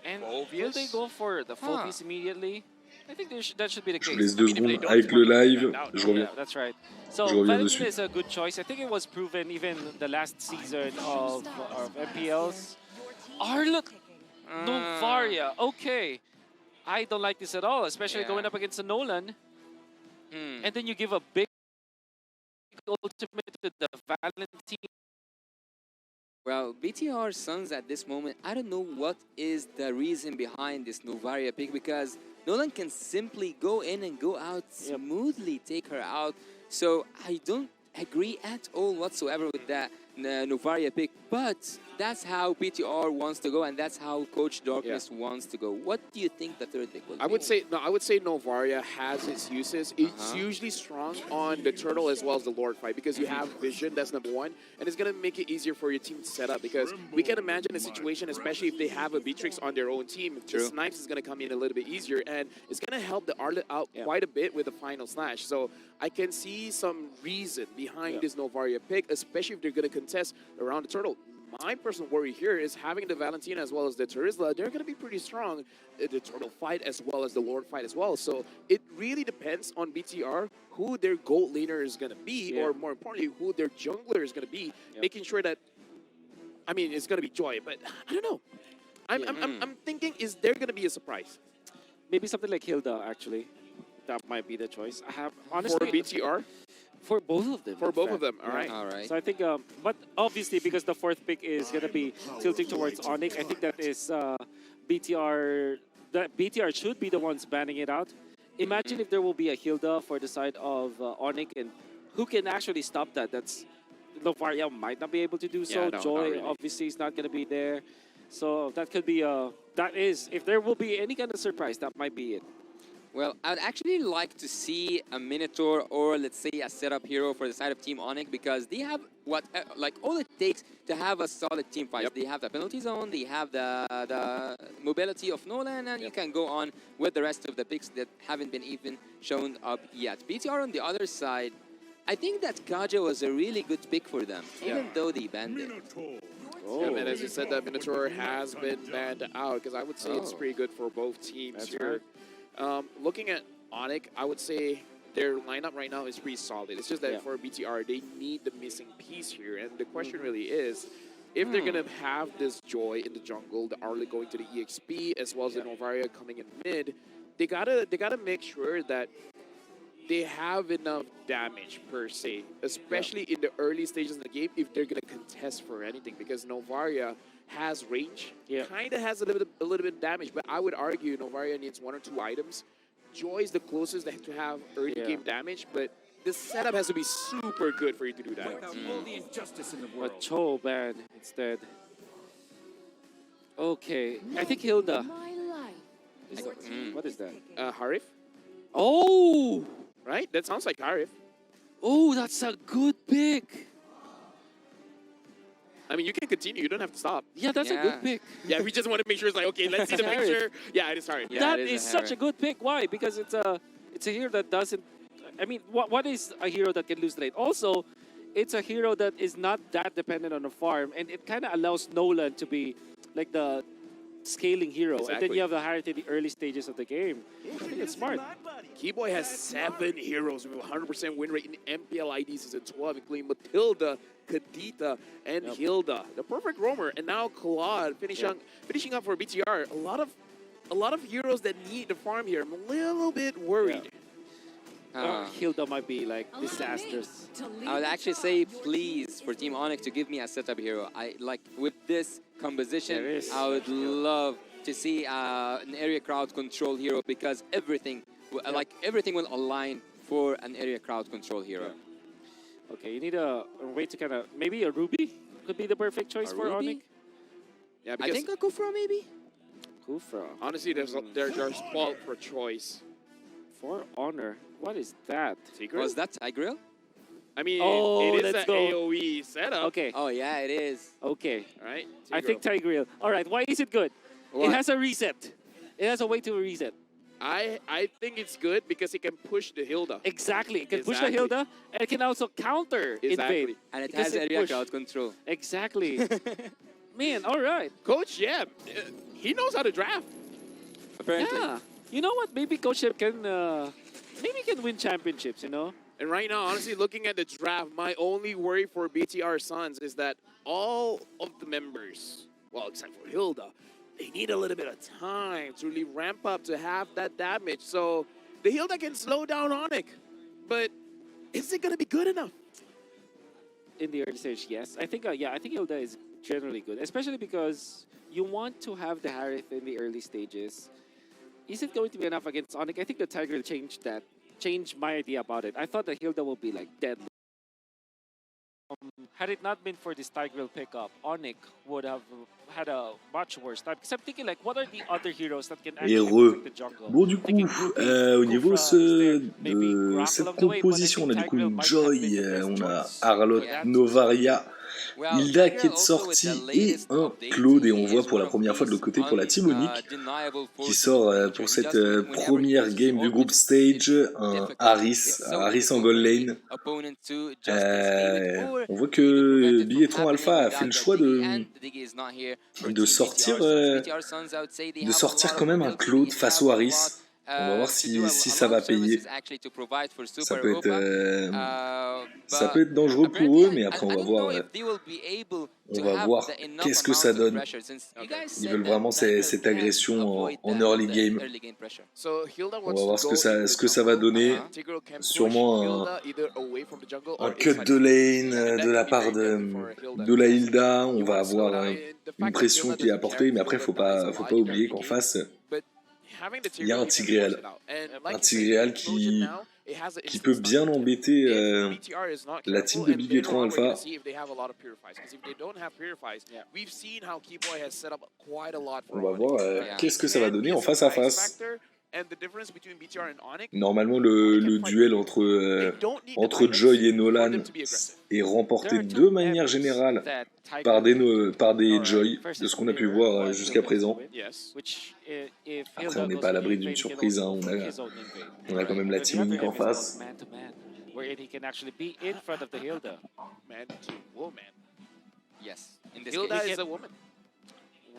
And Obvious. will they go for the full piece immediately? I think that should be the Je case. vous laisse 2 I mean, if they secondes don't avec le want to live. stand out, Je no. reviens. Yeah, that's right. So Je reviens Valentina dessus. is a good choice. I think it was proven even the last season of MPLs. Arlet Novaria. Okay. I don't like this at all, especially Yeah. going up against a Nolan. And then you give a big ultimate to the Valentina. Well, BTR Suns at this moment, I don't know what is the reason behind this Novaria pick because Nolan can simply go in and go out smoothly, take her out. So I don't agree at all whatsoever with that Novaria pick, but that's how BTR wants to go and that's how Coach Darkness wants to go. What do you think the third pick will be? I would say Novaria has its uses. It's usually strong on the turtle as well as the Lord fight because you have vision, that's number one, and it's gonna make it easier for your team to set up because we can imagine a situation, especially if they have a Beatrix on their own team, the snipes is gonna come in a little bit easier and it's gonna help the Arlet out quite a bit with the final slash. So I can see some reason behind this Novaria pick, especially if they're gonna contest around the turtle. My personal worry here is having the Valentina as well as the Terizla, they're going to be pretty strong, the Turtle fight as well as the Lord fight as well. So it really depends on BTR who their gold laner is going to be, or more importantly, who their jungler is going to be, making sure that, I mean, it's going to be Joy, but I don't know. I'm thinking, is there going to be a surprise? Maybe something like Hilda, actually. That might be the choice. I have, honestly... For BTR? For both of them. For both of them, all right. All right. So I think, but obviously because the fourth pick is going to be tilting towards Onyx, I think that is BTR, that BTR should be the ones banning it out. Imagine if there will be a Hilda for the side of Onyx, and who can actually stop that? That's, Novaria might not be able to do so. no, Joy not really. obviously is not going to be there. So that could be, that is, if there will be any kind of surprise, that might be it. Well, I'd actually like to see a Minotaur or let's say a setup hero for the side of Team Onyx because they have what like all it takes to have a solid team fight. They have the penalty zone, they have the mobility of Nolan, and you can go on with the rest of the picks that haven't been even shown up yet. BTR on the other side, I think that Kaja was a really good pick for them, even though they banned it. Yeah, and as you said, that Minotaur has been banned out because I would say it's pretty good for both teams here. Looking at Onyx, I would say their lineup right now is pretty solid. It's just that for BTR, they need the missing piece here. And the question really is, if they're going to have this Joy in the jungle, the Arlet going to the EXP, as well as the Novaria coming in mid, they gotta make sure that they have enough damage per se, especially in the early stages of the game if they're going to contest for anything, because Novaria has range, kind of has a little bit of damage, but I would argue Novaria needs 1 or 2 items. Joy is the closest to have early game damage, but the setup has to be super good for you to do that. All the injustice in the world. A Cho ban instead. Okay, I think Hilda. What is that? Harif, Oh! right? That sounds like Harif. Oh, that's a good pick. I mean, you can continue. You don't have to stop. Yeah, that's a good pick. Yeah, we just want to make sure it's like, okay, let's see the Harif. picture. Yeah, it is Harif. Yeah, That it is a such Harry. a good pick. Why? Because it's a hero that doesn't. I mean, what is a hero that can lose late? Also, it's a hero that is not that dependent on a farm, and it kind of allows Nolan to be like the scaling hero, and then Exactly. you have the Harith in the early stages of the game. I think it's smart. Keyboy has 7 heroes with a 100% win rate in MPL ID Season 12, including Matilda, Kadita, and Hilda. The perfect roamer, and now Claude finishing up for BTR. A lot of heroes that need to farm here. I'm a little bit worried. Hilda might be like disastrous. I would actually say, please, for Team Onyx to give me a setup hero. I like with this composition. I would love to see an area crowd control hero because everything, everything will align for an area crowd control hero. Okay, you need a way to kind of maybe a Ruby could be the perfect choice for Onyx. Yeah, I think a Kufra maybe. Kufra. Honestly, there's fault for choice. For Honor. What is that? Was that Tigreal? I mean, Oh, it is let's an go. AoE setup. Okay. Oh yeah, it is. Okay. All right. I think Tigreal. All right. Why is it good? What? It has a reset. It has a way to reset. I think it's good because it can push the Hilda. Exactly. It can push the Exactly. Hilda and it can also counter Exactly. invade. And it Because has it area push. crowd control. Exactly. Man, all right. Coach, he knows how to draft. Apparently. Yeah. You know what? Maybe Coach Shep can win championships, you know? And right now, honestly, looking at the draft, my only worry for BTR Suns is that all of the members, well, except for Hilda, they need a little bit of time to really ramp up to have that damage. So the Hilda can slow down Onyx, but is it going to be good enough? In the early stage, yes. I think, I think Hilda is generally good, especially because you want to have the Harith in the early stages. Is it going to be enough against Onyx? I think the Tiger changed my idea about it. I thought that Hilda will be like deadly. Had it not been for this Tigreal pickup, Onyx would have had a much worse time. Because I'm thinking, like, what are the other heroes that can actually protect the jungle? Bon, du coup, au niveau de cette composition, on a du coup une Joy, on a Harlot, Novaria, Hilda qui est sortie et un Claude. Et on voit pour la première fois de l'autre côté pour la Team Onyx qui sort pour cette première game du groupe stage un Harris en gold lane. On voit que Billetron Alpha a fait le choix de sortir quand même un Claude face au Harris. On va voir si ça va payer. Ça peut être dangereux pour eux, mais après on va voir qu'est-ce que ça donne. Ils veulent vraiment cette agression en early game. On va voir ce que ça va donner. Sûrement un cut de lane de la part de la Hilda. On va avoir une pression qui est apportée, mais après faut pas oublier qu'en face il y a un Tigreal. Un Tigreal qui peut bien embêter la team de Billetron Alpha. On va voir qu'est-ce que ça va donner en face à face. Normalement, le duel entre Joy et Nolan est remporté de manière générale par des Joy, de ce qu'on a pu voir jusqu'à présent. Après, on n'est pas à l'abri d'une surprise, hein. On a quand même la Team Onyx en face.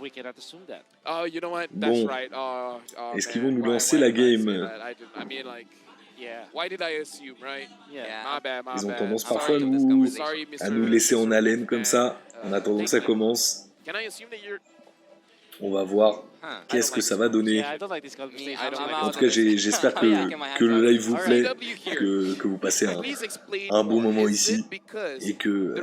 We cannot assume that. Oh, you know what? That's Bon. right. Est-ce qu'ils vont nous lancer la game? I mean, like, why did I assume, right? My bad. Ils ont tendance parfois à nous laisser en haleine comme ça, en attendant que ça commence. Can I assume that you're... On va voir qu'est-ce que ça va donner. En tout cas, j'espère que le live vous plaît, que vous passez un bon moment ici et que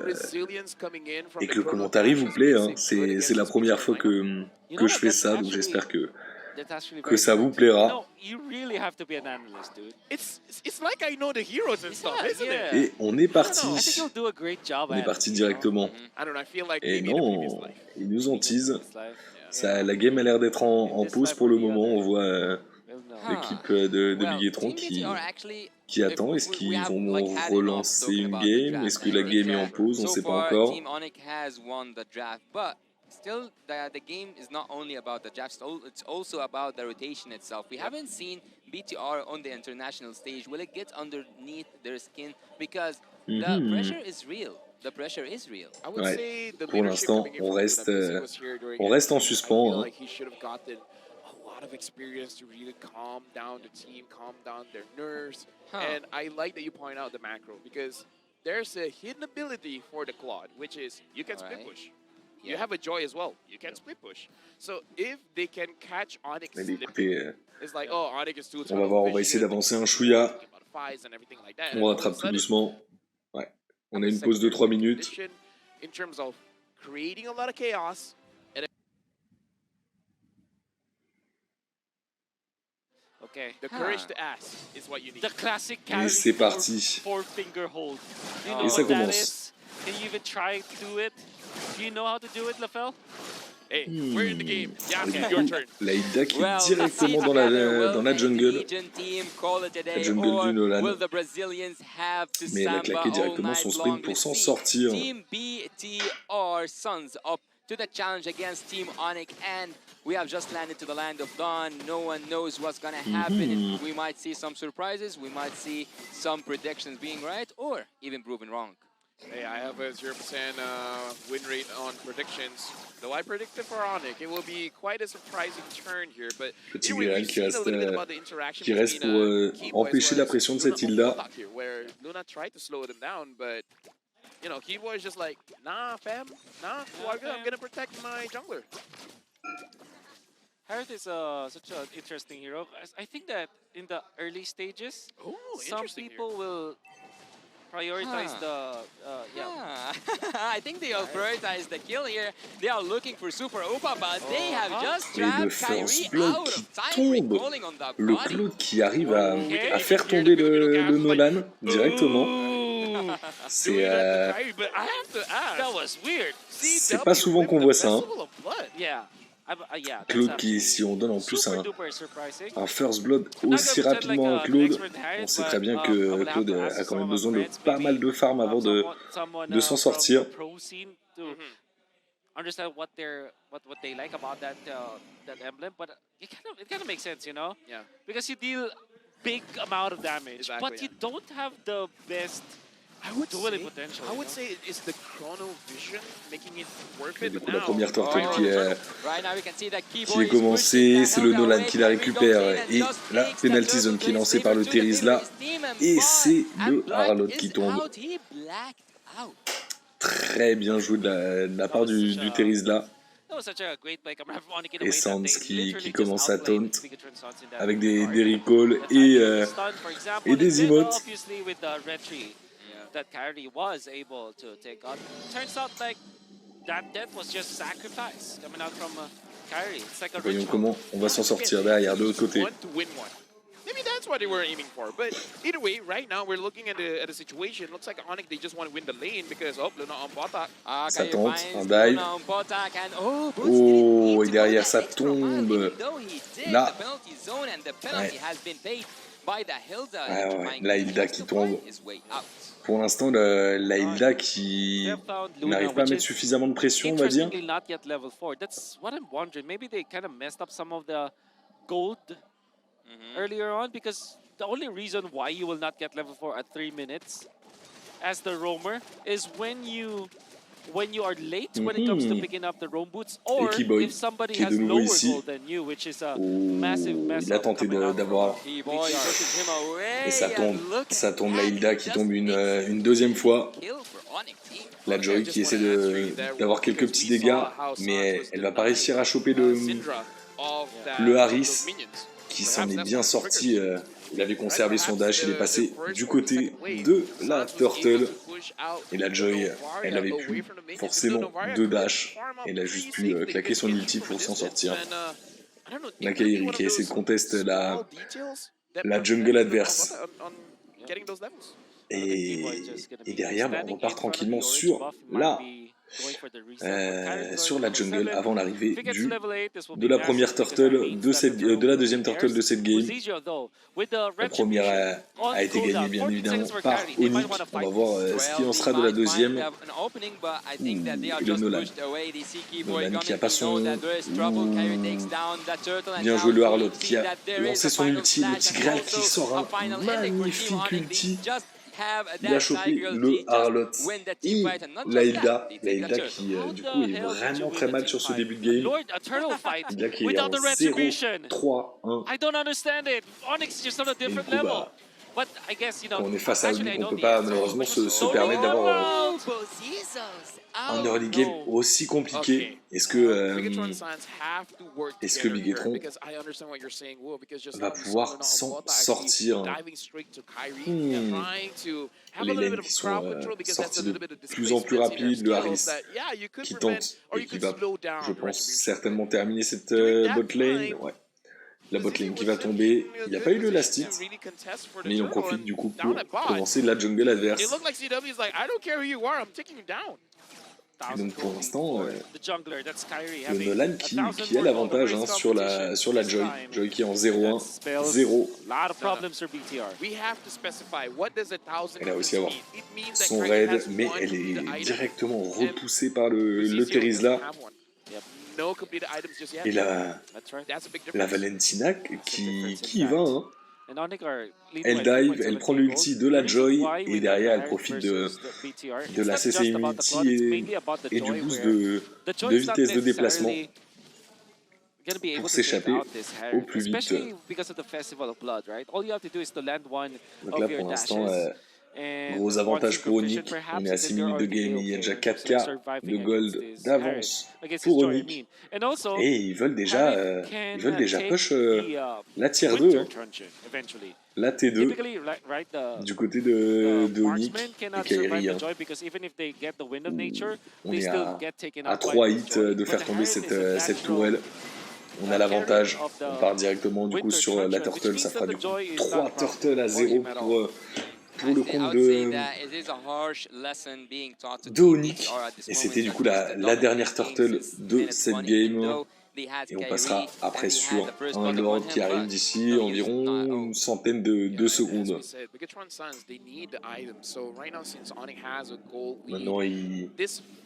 le commentaire vous plaît. Hein. C'est la première fois que je fais ça, donc j'espère que ça vous plaira. Et on est parti. On est parti directement. Et non, ils nous en teasent. La game a l'air d'être en pause pour le moment. On voit l'équipe de Billetron qui attend. Est-ce qu'ils vont relancer une game? Est-ce que la game est en pause? On ne sait pas encore. Still, the game is not only about the draft, it's also about the rotation itself. We haven't seen BTR on the international stage. Will it get underneath their skin? Because the pressure is real. the pressure is real. I would Ouais. say the Pour leadership l'instant, coming in on from reste, Luna, because he was here during on it, reste en I feel suspens. Hein. like he should have gotten a lot of experience to really calm down the team, calm down their nerves. And I like that you point out the macro, because there's a hidden ability for the Claude, which is you can split push. You have a Joy as well. You can split push. So if they can catch Onyx Mais slipping, écoutez, it's like, oh, Onyx is too on va voir, on va essayer d'avancer un chouïa. On rattrape tout doucement. Ouais. On a une pause de 3 minutes. In terms of creating a lot of chaos. Okay. The courage to ask is what you need. The classic Et carry c'est parti. four finger hold. Do you know Et ça what that commence. is? Can you even try to do it? Do you know how to do it, Lafel? Hey, we're in the game. Yeah, Et du your coup, turn. Laïda qui est directement dans la jungle. La jungle du Nolan. Mais elle a claqué directement son sprint pour s'en sortir. Team BTR Suns up to the challenge against Team Onyx, and we have just landed to the land of dawn. No one knows what's gonna happen. We might see some surprises, we might see some predictions being right or even proven wrong. Hey, I have a 0% win rate on predictions. Though I predicted for Onyx, it will be quite a surprising turn here. But Petit anyway, Grial we've qui seen a reste, little bit about the interaction qui reste pour between, empêcher la pression de cette île-là. Where Luna tried to slow them down, but you know, Keyboy is just like, nah, fam, nah, I'm gonna protect my jungler. Harith is such an interesting hero. I think that in the early stages, some people will prioritize the I think they will prioritize the kill here. They are looking for Super Opa, but they have just Et le trapped first Kyrie blood out qui of time, tombe. recalling on the Le body. Claude qui arrive à faire tomber le Nolan directement. C'est But I have to ask. that was weird. c'est pas souvent qu'on voit ça. Hein. Yeah. Yeah, Claude qui, si on donne en plus super duper surprising. un first blood aussi rapidement à Claude, on sait très bien que Claude a quand même besoin de pas mal de farm avant de s'en sortir. Understand what they like about that emblem, but it kind of makes sense, you know? Yeah. Because you deal big amount of damage, but you don't have the best dueling potential. I would say it's the chrono vision making it worth Et it. du But coup, la now, première tortue qui Right now we can see that est Keyboy is commencée, pushing c'est the le hell Nolan away. qui la Kyrie récupère. comes in and Et just la takes the penalty turtle zone qui est place lancée par le saber to the Terizla. his team, and Et but c'est le Black Haralot is qui tombe. out. He blacked out. Très bien joué de la part du Terizla. That was such a great play coming from Onyx in a Et way that Sans they qui literally commence just à outplayed taunt Bigatron Sans in that avec des regard. recalls The stun, for example, et des and then emotes. obviously with the retry that Kyrie was able to take on. Turns out like that death was just sacrifice coming out from Kyrie. It's like a Voyons ritual. comment on va s'en sortir derrière de l'autre côté. one to win one. Maybe that's what they were aiming for. But either way, right now we're looking at the situation. Looks like Onyx, they just want to win the lane because Luna on bota. Ça tente, un dive. Oh, et derrière ça tombe. Là. Ouais, la Hilda qui tombe. Pour l'instant, la Hilda qui n'arrive pas à mettre suffisamment de pression, on va dire. Interestingly, not yet level 4. That's what I'm wondering. Maybe they kind of messed up some of the gold earlier on, because the only reason why you will not get level 4 at 3 minutes as the roamer is when you are late when it comes to picking up the roam boots, or Keyboy, if somebody qui est de has nouveau lower ici. gold than you, which is a Oh, massive il a tenté d'avoir. Et ça tombe la Hilda qui tombe une deuxième fois. La Joy qui essaie d'avoir quelques petits dégâts, mais elle va pas réussir à choper le Harris qui s'en est bien sorti. Il avait conservé son dash, il est passé du côté de la Turtle. Et la Joy, elle avait plus forcément de dash. Elle a juste pu claquer son ulti pour s'en sortir. La Kairi qui essaie de contester la jungle adverse. Et derrière, on repart tranquillement sur la jungle avant l'arrivée de la première turtle de la deuxième turtle de cette game. La première a été gagnée bien évidemment par Onyx. On va voir ce qui en sera de la deuxième. Le Nolan. Nolan qui a pas son... Bien joué le Harlot qui a lancé son ulti. Le petit Graal qui sort un magnifique ulti. Il a chopé le Harlot et la Hilda qui du coup est vraiment très mal sur ce début de game. Hilda qui est en 0-3-1. I don't understand it. Onyx just on a different Et du coup, level. But I guess, you know, quand on est face à lui, actually, I on know peut the pas answer. malheureusement se permettre d'avoir un early game aussi compliqué. Est-ce que Bigetron va pouvoir s'en sortir? Les lanes qui sont sortis de plus en plus rapides, le Harris qui tente et qui va, je pense, certainement terminer cette bot lane. Ouais. La bot lane qui va tomber, il n'y a pas eu le last hit, mais il en profite du coup pour commencer la jungle adverse. Et donc pour l'instant, le Nolan qui a l'avantage sur la Joy. Joy qui est en 0-1, 0. Elle a aussi avoir son raid, mais elle est directement repoussée par le Terizla. Et la Valentina qui y va, hein. Elle dive, elle prend l'ulti de la Joy et derrière elle profite de la CC Immunity et du boost de vitesse de déplacement pour s'échapper au plus vite. Donc là pour l'instant, gros avantage pour Onyx, on est à 6 minutes de game, il y a déjà 4K de gold d'avance pour Onyx. Et ils veulent déjà push la tier 2, hein. La T2 du côté de Onyx et Kairi. Hein. On est à 3 hits de faire tomber cette tourelle. On a l'avantage, on part directement du coup sur la turtle, ça fera du coup 3 turtles à 0 pour le compte de Onyx. Et c'était du coup la dernière turtle de cette game. Et on passera après sur un Lord qui arrive d'ici environ une centaine de secondes. Maintenant, il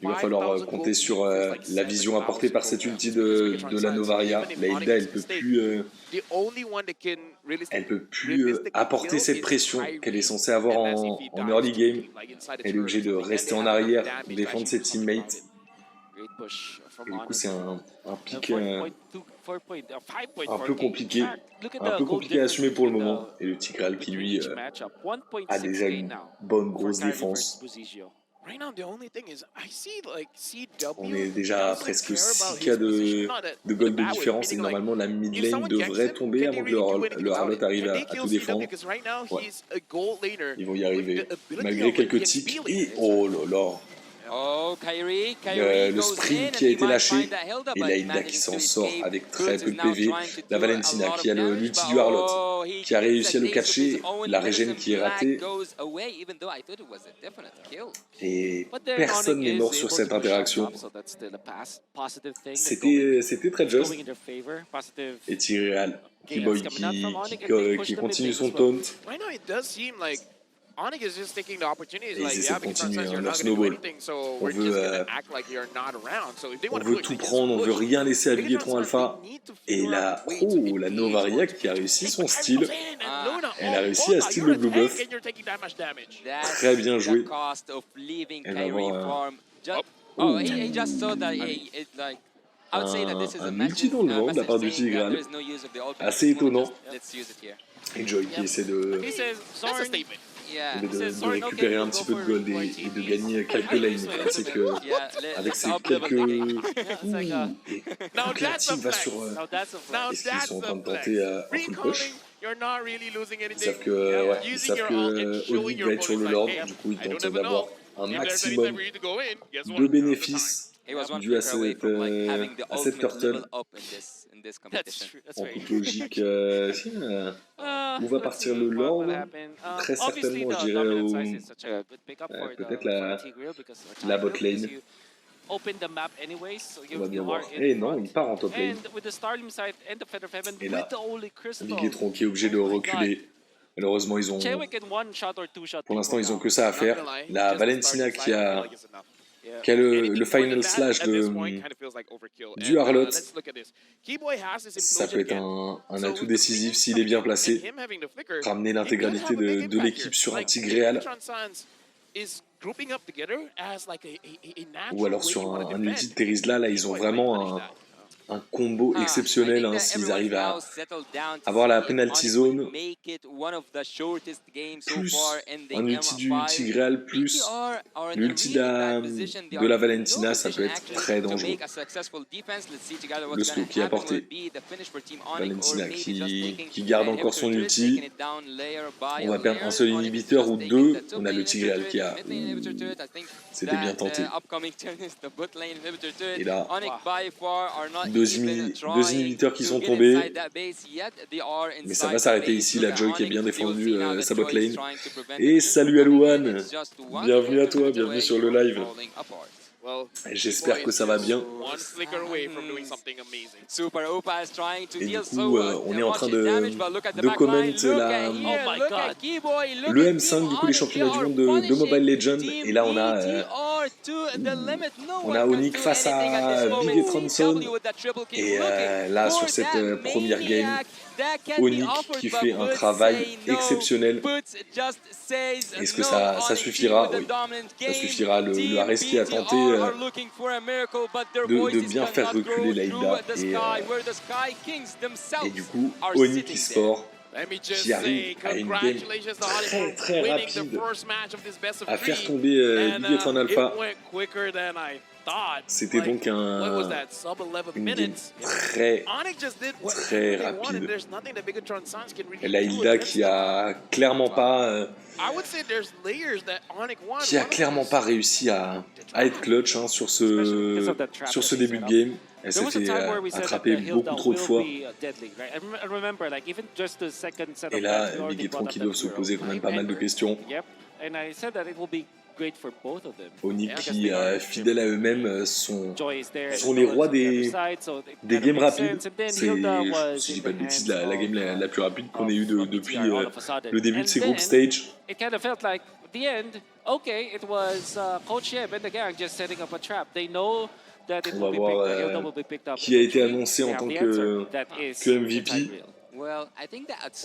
va falloir compter sur la vision apportée par cette ulti de la Novaria. La Hilda, elle peut plus apporter cette pression qu'elle est censée avoir en early game. Elle est obligée de rester en arrière, défendre ses teammates. Et du coup, c'est un pic un peu compliqué à assumer pour le moment. Et le Tigral qui, lui, a déjà une bonne grosse défense. On est déjà à presque 6K de gold de différence et normalement la mid lane devrait tomber avant que le Harlot arrive à tout défendre. Ouais. Ils vont y arriver malgré quelques tics et oh là là. Le sprint qui a été lâché et la Hilda qui s'en sort avec très peu de PV. La Valentina qui a l'ulti du Harlot qui a réussi à le catcher. La régène qui est ratée. Et personne n'est mort sur cette interaction. C'était très juste. Et Tyreal qui continue son taunt. Onyx is just taking the opportunity. Et ils essaient de continuer leur snowball. On veut tout prendre, on veut rien laisser à Bigetron Alpha. Et la Novaria qui a réussi son style. Elle a réussi à style le blue buff. Très bien joué. Elle va avoir un multi dans le vent de la part du Tigral. Assez étonnant. Et Joy qui essaie de récupérer un petit peu de gold et de gagner quelques lanes. C'est que avec ces quelques donc la team va sur est-ce qu'ils sont en train de tenter un full push. Ils savent que Onyx va être sur le Lord, du coup ils tentent d'avoir un maximum de bénéfices dû à cette turtle. En toute logique, où va partir le Lord? Très certainement, je dirais peut-être la bot lane. On va bien voir. Et non, il part en top lane. Et là, Bigetron qui est obligé de reculer. Malheureusement, pour l'instant, ils ont que ça à faire. La Valentina qui a qui a le final slash du Harlot. Ça peut être un atout décisif s'il est bien placé. Ramener l'intégralité de l'équipe sur un petit Gréal. Ou alors sur un ulti de Terizla, là ils ont vraiment un combo exceptionnel s'ils arrivent à avoir la penalty zone, plus un ulti du Tigreal, plus l'ulti de la Valentina, ça peut être très dangereux. Le slow qui est apporté. Valentina qui garde encore son ulti. On va perdre un seul inhibiteur ou deux. On a le Tigreal qui a... C'était bien tenté. Et là, deux inhibiteurs qui sont tombés. Mais ça va s'arrêter ici. La Joy qui est bien défendue sa bot lane. Et salut Alouane. Bienvenue à toi, bienvenue sur le live. J'espère que ça va bien. Et du coup, on est en train de commenter le M5, du coup les championnats du monde de Mobile Legends. Et là, on a Onyx face à Big et Transon. Et là, sur cette première game, Onyx qui fait un travail exceptionnel. Est-ce que ça suffira? Oui, ça suffira. Le Ares qui a tenté de bien faire reculer Laïda. Et du coup, Onyx Esport qui arrive à une game très très rapide à faire tomber Big et Tron Alpha. C'était donc une game très très rapide. Laïda qui a clairement pas réussi à être clutch sur ce début de game. Elle s'est fait attraper beaucoup trop de fois. Et là, Big et Tron qui doivent se poser quand même pas mal de questions. Onyx qui, fidèles à eux-mêmes, sont les rois des games rapides. C'est, si je dis pas de bêtises, la game la plus rapide qu'on ait eue depuis le début de ces group stage. On va voir qui a été annoncé en tant que MVP.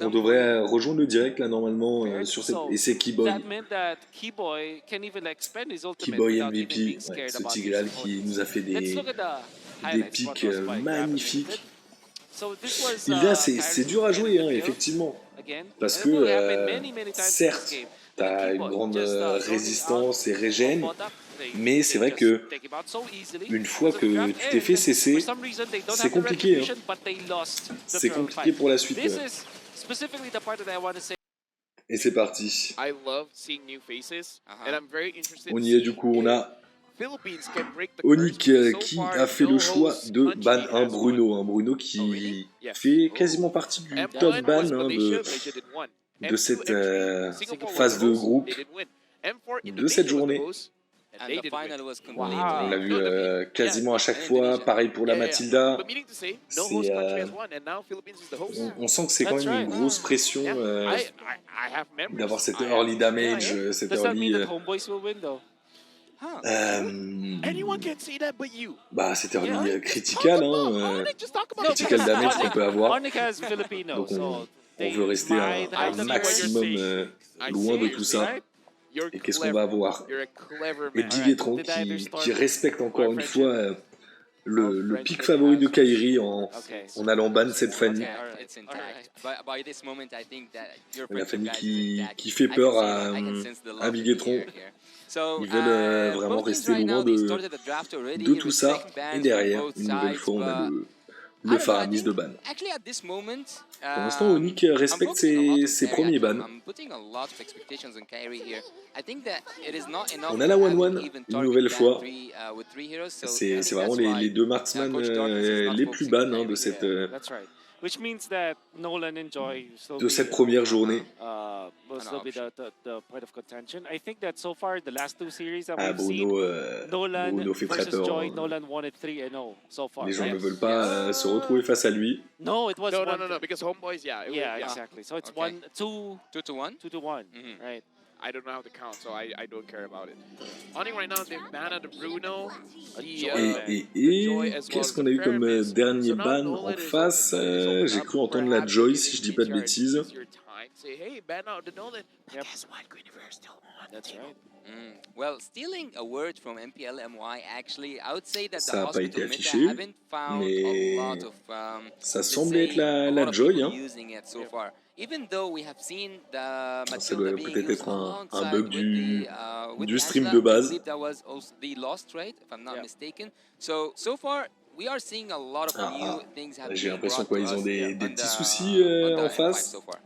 On devrait rejoindre le direct là normalement sur cette... Et c'est Keyboy. Keyboy MVP, ouais, ce Tigreal qui nous a fait des pics magnifiques. Là c'est dur à jouer effectivement. Parce que certes, tu as une grande résistance et régène. Mais c'est vrai que une fois que tu t'es fait cesser, c'est compliqué. C'est compliqué pour la suite. Et c'est parti. On y est du coup, on a Onyx qui a fait le choix de ban un Bruno. Un Bruno qui fait quasiment partie du top ban de cette phase de groupe de cette journée. On l'a vu quasiment à chaque fois, pareil pour la Mathilda. On sent que c'est quand même une grosse pression d'avoir cette early damage, cette early... cette early critical, critical damage qu'on peut avoir. Donc on veut rester un maximum loin de tout ça. Et qu'est-ce qu'on va avoir? Et Big et Tron qui respecte encore une fois le pick favori de Kairi en allant ban cette Fanny. La Fanny qui fait peur à Big et Tron. Ils veulent vraiment rester loin de tout ça. Et derrière, une nouvelle fois, on a le Faramis de ban. Pour l'instant, Onyx respecte ses premiers bans. On a la 1-1 une nouvelle fois. C'est vraiment les deux marksman les plus bans de cette première journée. Bruno fait très peur. Les gens ne veulent pas se retrouver face à lui. No, because homeboys, exactly. So it's 2-1, right? I don't know how to count, so I don't care about it. Onyx right now, they've banned the Bruno, the Joy as well Qu'est-ce as qu'on the a eu comme Pyramids. dernier So now ban en Nolan face? is J'ai opened cru up. entendre la Perhaps Joy, if si je it dis is pas de BTR, it's bêtises. easier time. Say, hey, ban out the Nolan. But Yep. guess what? Guinevere is still on. That's right. Well, stealing a word from MPLMY, actually, I would say that the Ça n'a pas été hospital meta affiché, haven't found mais a lot of, ça let's semblait être say, a lot la of Joy, people hein. using it so far. Even though we have seen the Ça Matilda doit being peut-être used être un alongside bug with du the stream Angela, de I base. believe that was also the lost, right? If I'm not Yeah. mistaken. So far, we are seeing a lot of new things have J'ai been l'impression brought to qu'ils ont us des on petits the- soucis on the en M5 face. so far.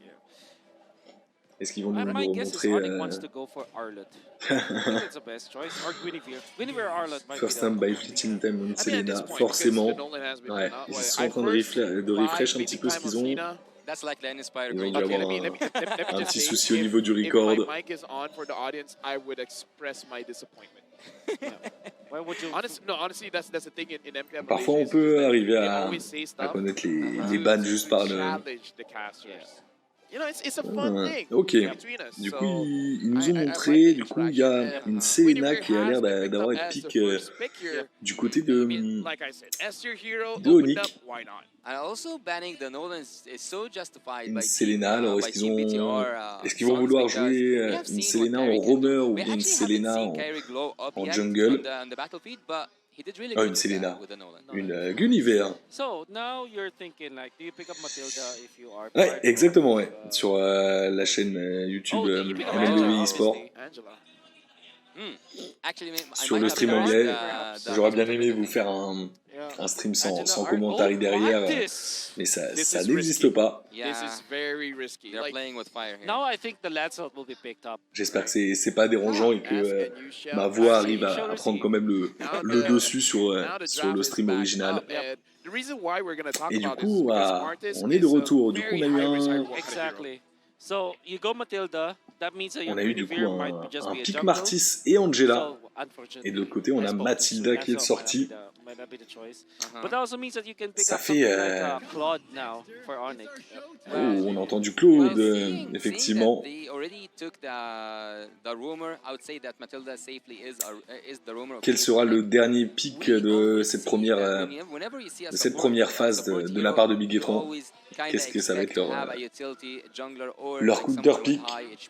Est-ce qu'ils vont nous My guess is remontrer Onyx wants to go for Arlott. I think that's the best choice. Or Guinevere. Guinevere or Arlott might First be time the... by fleeting time on I mean, at this Selena, point, forcément. because the Nolan has been Ouais, banned out, ils like, sont en I train first de refresh un buy petit fleeting peu ce time of qu'ils ont. Selena. That's like the Inspire Ils ont great. dû Okay, avoir let me un just petit say, souci au niveau du record. If my mic is on for the audience, I would express my disappointment. Why would you... Honestly, that's the thing in MPM. Parfois, on Malaysia, peut is that arriver they à always say stuff connaître les to- bans to juste par le... challenge the casters. You know, it's a fun thing Ok. between us. Du So, coup, ils nous ont I montré, like the du coup, il y a interaction. une Selena Guinevere qui a l'air has been picked d'avoir up été as the pick first pick here. du côté I de, mean, like I said, S tier hero de opened up, Onyx. why not? And also banning the Nolan is so justified Une by Selena, alors by Team BTR, est-ce qu'ils vont Sons, vouloir because jouer we have une seen what Selena en Kyrie can do. roamer ou We bien une actually haven't Selena seen Kyrie glow up en yet jungle? on the battlefield, but he did really Ah, good une Selena. with the Nolan. Une Guinevere. So, now you're thinking, like, do you pick up Matilda if you are... Ouais, part exactement, of, ouais. Sur la chaîne YouTube Oh, you pick up MLW Angela, eSport. obviously. Angela. Actually, I Sur might le have stream lost anglais, the j'aurais bien hospital aimé meta vous thing. faire un Yeah. stream Angela sans Ar- commentaire oh, derrière, practice. mais ça This is n'existe risky. pas. Yeah, This is very risky. they're Like, playing with fire here. Now I think the Lancel will be picked up. J'espère que c'est pas dérangeant et que Ask and you shall ma voix receive. arrive à prendre quand même le Now dessus sur the sur le draft is stream back original. up, and the reason why we're gonna talk Et du about this is coup, because ah, Smartest on est de is a retour. Du coup, very on a eu high-risk, un, high-reward Exactly. So, you go Matilda. That means that your on a eu du Guinevere coup might just un be a pick jungle. Martis et Angela. So, unfortunately, Et de l'autre côté, on a I spoke Matilda to qui est Lancel sortie. might not be the choice. Uh-huh. But that also means that you can pick Ça up fait, something like Claude now for Onyx. Oh, on a entendu Well, Claude, seeing effectivement. that they already took the rumor, I would say that Matilda safely is the rumor. Quel sera le dernier pick de cette première phase de la part de Bigetron? Qu'est-ce que ça va être leur coup de cœur pick?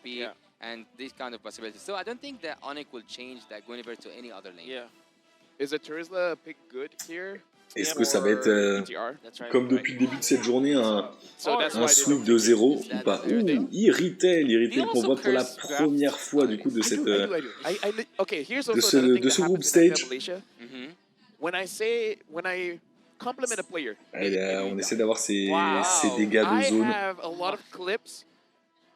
Yeah. And these kind of possibilities. So I don't think that Onyx will change that Guinevere to any other lane. Yeah, Is the Turisla pick good here? Est-ce que ça va être, BTR? that's right. comme depuis le début de cette journée, So that's why un they sweep don't de pick it. 0 ou pas? Ouh, irritail qu'on voit pour la curse première fois du coup de cette... I do. Okay, here's de also ce- another de thing ce that groupe happens in stage. MPL Malaysia. Mm-hmm. When I compliment a player, on essaie d'avoir ces Wow. dégâts de I zone. have a lot of clips.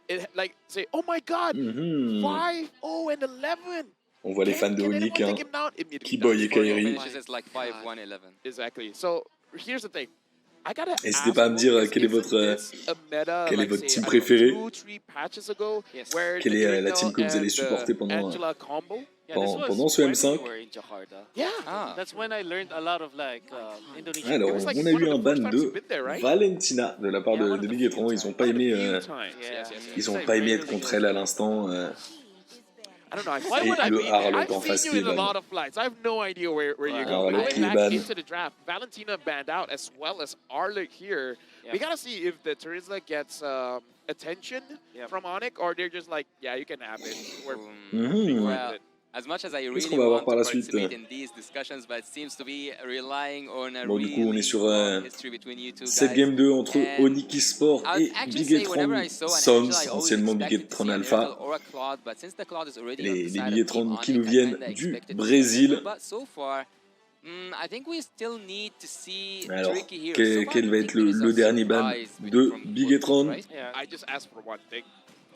It, say, oh my God, Mhm. 5, 0, and 11. On voit les fans de Can anyone Onyx, hein. take him down? Immediately Keyboy down. et Kairi. Finishes like 5-1-11. Exactly. So here's the thing. I gotta N'hésitez ask, pas à me dire quel est isn't votre, this a meta, quel est like, votre say, team I don't know, préféré? 2-3 patches ago, Yes. where Quelle the est la Irino team que vous allez and, supporter pendant Angela combo? Yeah, this was pendant ce when M5? we were in Jakarta. Yeah. Ah. That's when I learned a lot of like Indonesian. Alors, It was like on a one eu of un the ban first times de you've been there, right? Valentina de la part Yeah, one de of the Bigetron. few Ils ont times. pas One of the aimé, few times. Yeah. Yes. ils ont It's pas like aimé être really contre elle à l'instant. I don't know. Why would I Et le be there? Harlot en I've face seen qui you est in a ban. lot of flights. I have no idea where you're Harlot going. qui est Going ban. back into the draft, Valentina banned out as well as Arlick here. Yeah. We gotta see if the Turisla gets attention Yep. from Onyx, or they're just like, yeah, you can have it. We're Mhm. Well, as much as I Qu'est-ce really qu'on va avoir want par to la suite? participate in these discussions, but it seems to be relying on a Bon, du coup, on est really sur long history between you two cette guys. game 2 entre And Onyx eSport I would et actually say whenever Bigetron I saw an Sons, Angela, I always anciennement expected to Bigetron see an Alpha. Angel or a Claude, but since the Claude is already on Les the side of Bigetron Team qui Onyx, nous I viennent kinda du expected Brésil. Angel, but so far, I think we still need to see Alors, tricky here. quel So far, quel I va think être there is a le dernier ban surprise de from both Bigetron? teams, right? Yeah. I just asked for one thing.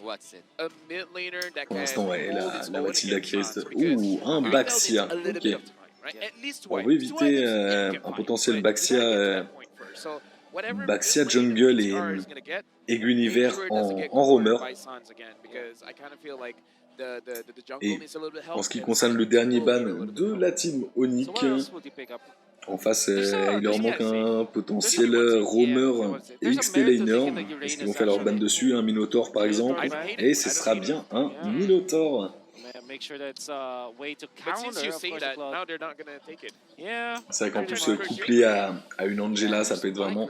What's it? A mid laner that Pour can l'instant, ouais, hold la its own Matilda against qui reste... Sans, because Ouh, un we felt Baxia. it's a little Ok. bit of time, right? At least On twice. veut Two éviter items, you can un fight, potentiel but Baxia, you gotta get that point first. So whatever Baxia mid lane jungle BTR is gonna get, et Guinevere make sure it doesn't get en roamer. cornered by Sans again, because I kind of feel like the jungle Et needs a little bit of help. en ce qui and concerne Sans le dernier will ban need a little bit de of la help. team So Onyx, what else would you pick up? En face, il leur manque un potentiel roamer et XP laner. Est-ce qu'ils vont faire leur ban dessus, un Minotaur par exemple? Et ce sera bien un Minotaur. Make sure that's a way to But since counter, you of say course, that, the club. now they're not gonna take it. Yeah. C'est vrai qu'en plus, couplé à une Angela, ça peut être vraiment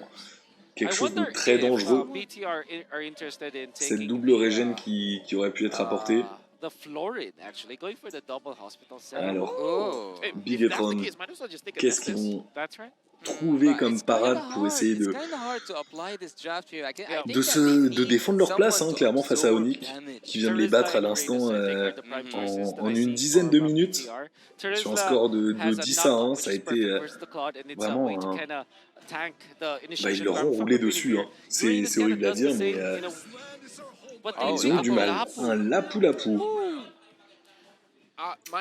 quelque chose de très dangereux. BT are interested in Cette taking double régène qui aurait pu être apportée. the Florid, actually, going for the double hospital setup. Alors, Oh. Hey, Big if that's the Etron, case, might as well just take a qu'est-ce qu'ils Nexus. vont That's right. trouver comme It's parade kinda pour hard. essayer It's de, kinda hard to apply this draft here. I think de, that they de need défendre leur place, someone hein, to clairement, face à absorb Onyx, damage. qui vient de les battre à l'instant en une dizaine de minutes. Sur un score de 10 à 1, ça a été vraiment un... Bah, ils leur ont roulé dessus, hein. C'est horrible à dire, mais ils ont eu du mal. Un lapou-lapou.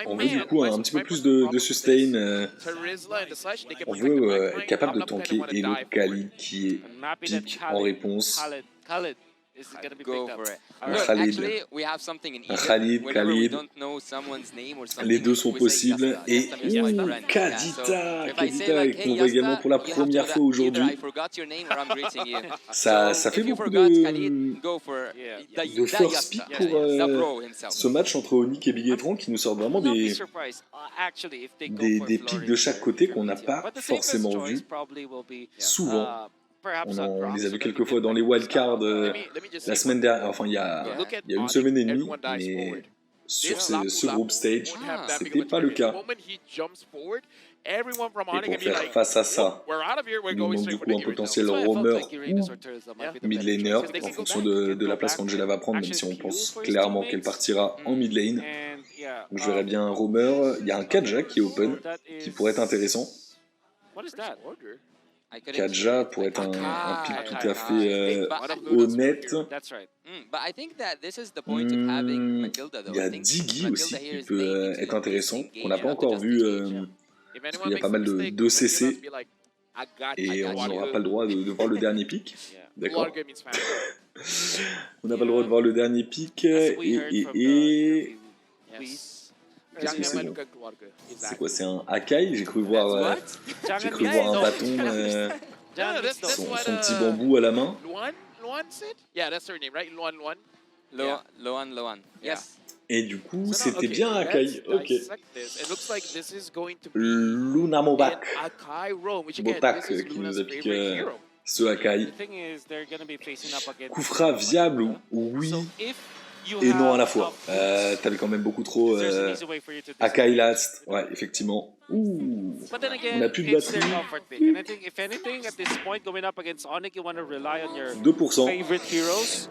On veut du coup un petit peu plus de sustain. On veut être capable de tanker et le Khalid qui est pique en réponse. Go for it. Un Look, Khalid. actually, we have something in Un Egypt. Khalid, Whenever we Khalid. don't know someone's name or something, Les deux sont we say possibles. Yasta. Et Yasta means my friend. Kadita, Yeah, so if I say Kadita like, est hey, convoqué Yasta, également pour la you have to première know fois that aujourd'hui. either I forgot your name or I'm greeting you. Ça So fait if you beaucoup forgot Khalid, go for de first pick pour ce match entre Onyx et Big Etron qui nous sortent vraiment des pics de chaque côté qu'on n'a pas forcément vu souvent. On les a vus quelques fois dans les wildcards la semaine dernière, enfin il y a une semaine et demie, mais sur ce groupe stage, c'était pas le cas. Et pour faire face à ça, il nous manque du coup un potentiel roamer ou mid laner en fonction de la place qu'Angela va prendre, même si on pense clairement qu'elle partira en mid lane. Donc je verrais bien un roamer. Il y a un Kaja qui est open, qui pourrait être intéressant. Kaja pourrait être un pick tout à fait honnête. Il y a Diggy aussi qui peut être intéressant, qu'on n'a pas encore vu. Il y a pas mal de CC et on n'aura pas le droit de voir le dernier pick. D'accord. On n'a pas le droit de voir le dernier pick et qu'est-ce que c'est? C'est quoi? C'est un Akai? J'ai cru voir un bâton, son petit bambou à la main. Loan. Yes. Et du coup, c'était bien Akai. Ok. Lunamobak. Botak qui nous a piqué ce Akai. Kufra viable, oui. Et non à la fois. T'avais quand même beaucoup trop Akai last. Ouais, effectivement. Ouh, on a plus de batterie. 2%.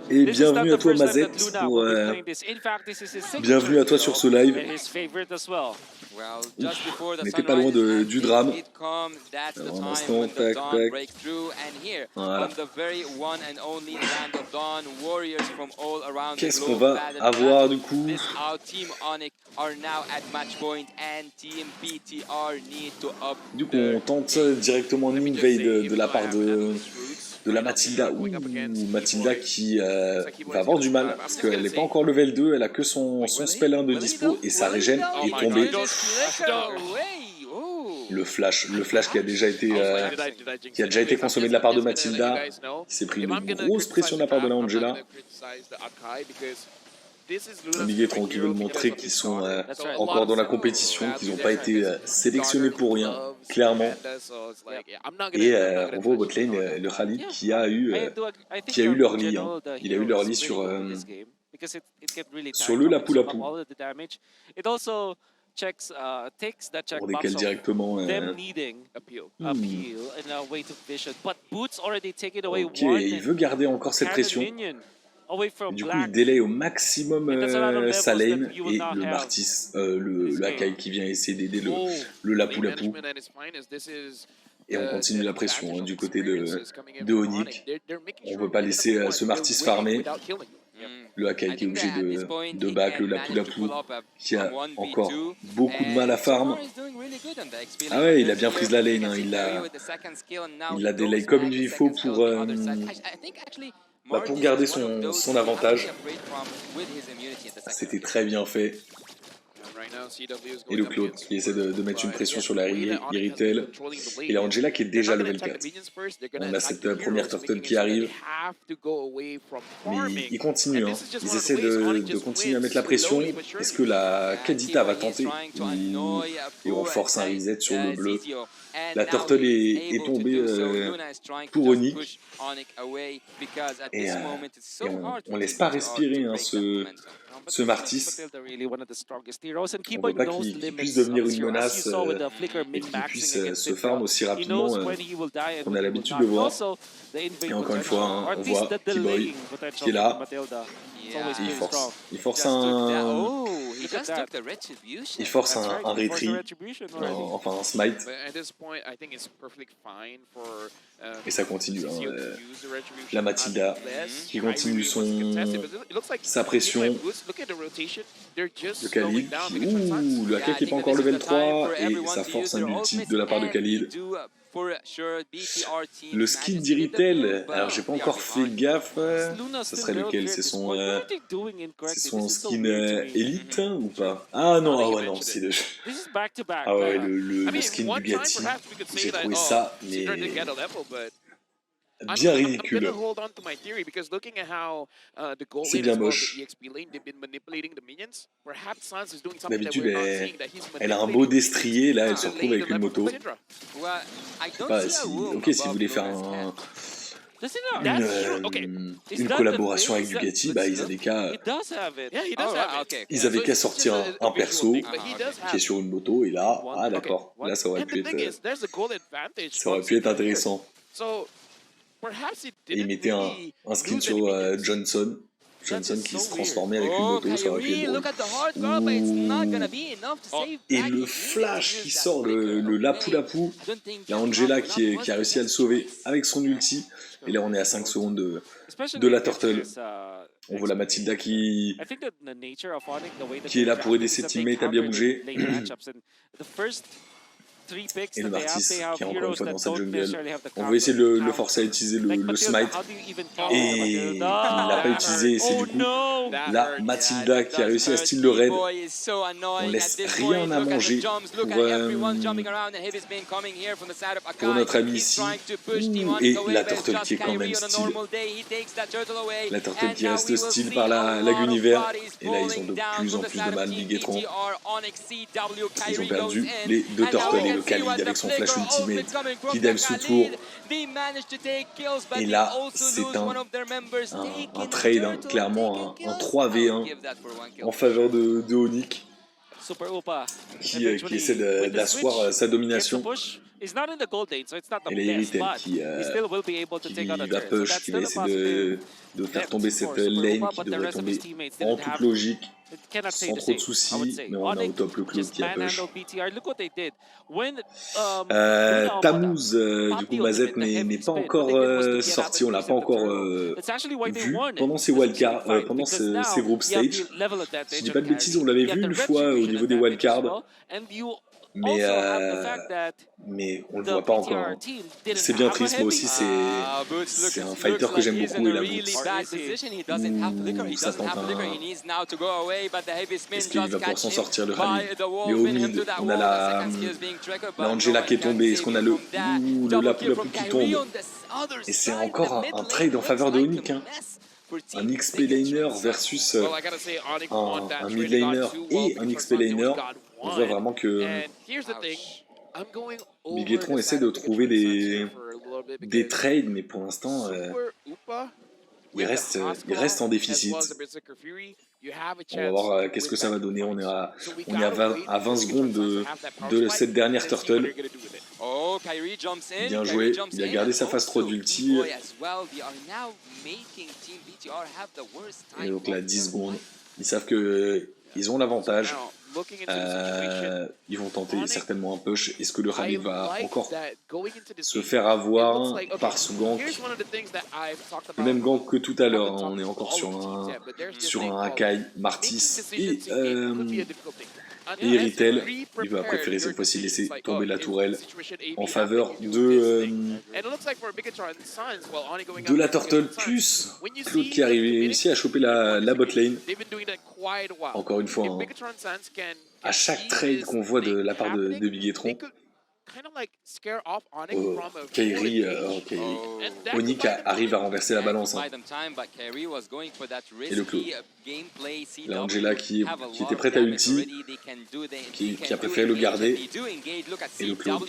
Et bienvenue à toi Mazette pour bienvenue à toi sur ce live. On n'était pas loin du drame. Alors, un instant, tac, tac. Voilà. Qu'est-ce qu'on va avoir du coup? Du coup, on tente directement une invade de la part de la Mathilda. Ouh, Mathilda qui va avoir du mal parce qu'elle n'est pas encore level 2, elle a que son spell 1 de dispo et sa régène est tombée. Le flash qui a déjà été consommé de la part de Mathilda, qui s'est pris une grosse pression de la part de la Angela. Big Etron qui veulent montrer qu'ils sont encore dans la compétition, qu'ils n'ont pas été sélectionnés pour rien, clairement. Et on voit au botlane le Khalid qui a eu leur lit. Hein. Il a eu leur lit sur le lapou-lapou. On décale directement. Ok, il veut garder encore cette pression. Du coup, il délaye au maximum sa lane et le Martis, le Akai qui vient essayer d'aider le lapou-lapou. Et on continue la pression hein, du côté de Onyx. On ne veut pas laisser ce Martis farmer. Le Akai qui est obligé de back, le lapou-lapou qui a encore beaucoup de mal à farm. Ah ouais, il a bien freeze la lane, hein. Il l'a délay comme il faut pour garder son avantage. C'était très bien fait. Et le Claude qui essaie de mettre une pression sur la Irritel. Et la Angela qui est déjà level 4. On a cette première turtle qui arrive. Mais ils continuent, hein. Ils essaient de continuer à mettre la pression. Est-ce que la Kadita va tenter et on force un reset sur le bleu. La turtle est tombée pour Onyx. Et on laisse pas respirer hein, ce Martis. On veut pas qu'il puisse devenir une menace et qu'il puisse se farm aussi rapidement qu'on a l'habitude de voir. Et encore une fois, hein, on voit T-Boy qui est là. Il force un retry, enfin un smite. Et ça continue. Hein, la Matilda qui continue sa pression. Le Khalid le AK qui n'est pas encore level 3 et ça force un ulti de la part de Khalid. Le skin d'Irritel, alors j'ai pas encore fait gaffe, ça serait lequel? C'est son skin élite ou pas? Ah non, ah ouais non, c'est le... Ah ouais, le skin Bugatti, j'ai trouvé ça, mais bien ridicule. C'est bien moche. D'habitude, elle a un beau destrier, là elle se retrouve avec une moto. Ok, si vous voulez faire une collaboration avec Bugatti, bah ils avaient qu'à sortir un perso qui est sur une moto et là, ah d'accord, là ça aurait pu être intéressant. Et il mettait un skin sur Johnson qui se transformait avec une moto, ça aurait pu être drôle. Et le flash qui sort, le lapou, la Angela qui a réussi à le sauver avec son ulti. Et là on est à 5 secondes de la turtle. On voit la Matilda qui est là pour aider ses teammates à bien bouger. Et le Martis qui est encore une fois dans sa jungle. On va essayer de le forcer à utiliser le smite. Et il l'a pas utilisé. Et c'est du coup la Matilda qui a réussi à steal le raid. On laisse rien à manger pour notre ami ici. Et la turtle qui est quand même steal. La turtle qui reste steal par la Guniver. Et là ils ont de plus en plus de mal. Bigetron. Ils ont perdu les deux turtles. Et le Khalid avec son flash ultimate qui donne sous tour. Et là, c'est un trade, hein, clairement un 3v1 en faveur de Onyx qui essaie d'asseoir sa domination. Et les Irritel qui va push, qui va essayer de faire tomber cette lane qui devrait tomber en toute logique, sans trop de soucis, mais on a au top le Claude qui a push. Tammuz, du coup Mazette n'est pas encore sorti, on l'a pas encore vu pendant ces wildcards, pendant ces group stage. Si je dis pas de bêtises, on l'avait vu une fois au niveau des wildcards. Mais on le voit pas encore. C'est bien triste, moi aussi c'est un fighter que j'aime beaucoup et la Boots. Ça tente est-ce qu'il va pouvoir s'en sortir le Rally? Mais au mid, on a la Angela qui est tombée. Est-ce qu'on a le Lapou qui tombe? Et c'est encore un trade en faveur de Onyx, hein. Un XP laner versus un mid laner et un XP laner. On voit vraiment que Bigetron essaie de trouver des trades, mais pour l'instant, il reste en déficit. On va voir qu'est-ce que ça va donner. On est à 20 secondes de cette dernière turtle. Bien joué, il a gardé sa phase 3 d'ulti. Et donc là, 10 secondes. Ils savent qu'ils ont l'avantage. Ils vont tenter certainement un push. Est-ce que le Rally va encore se faire avoir par ce gank? Le même gank que tout à l'heure, hein. On est encore sur un Akai, Martis Et Ritel, il va préférer cette fois-ci laisser tomber la tourelle en faveur de la Turtle, plus Claude qui a réussi à choper la bot lane. Encore une fois, hein, à chaque trade qu'on voit de la part de Bigetron, Kairi, Onyx arrive à renverser la balance. Hein. Et le Claude. Là, Angela qui était prête à ulti, qui a préféré le garder. Et le Claude,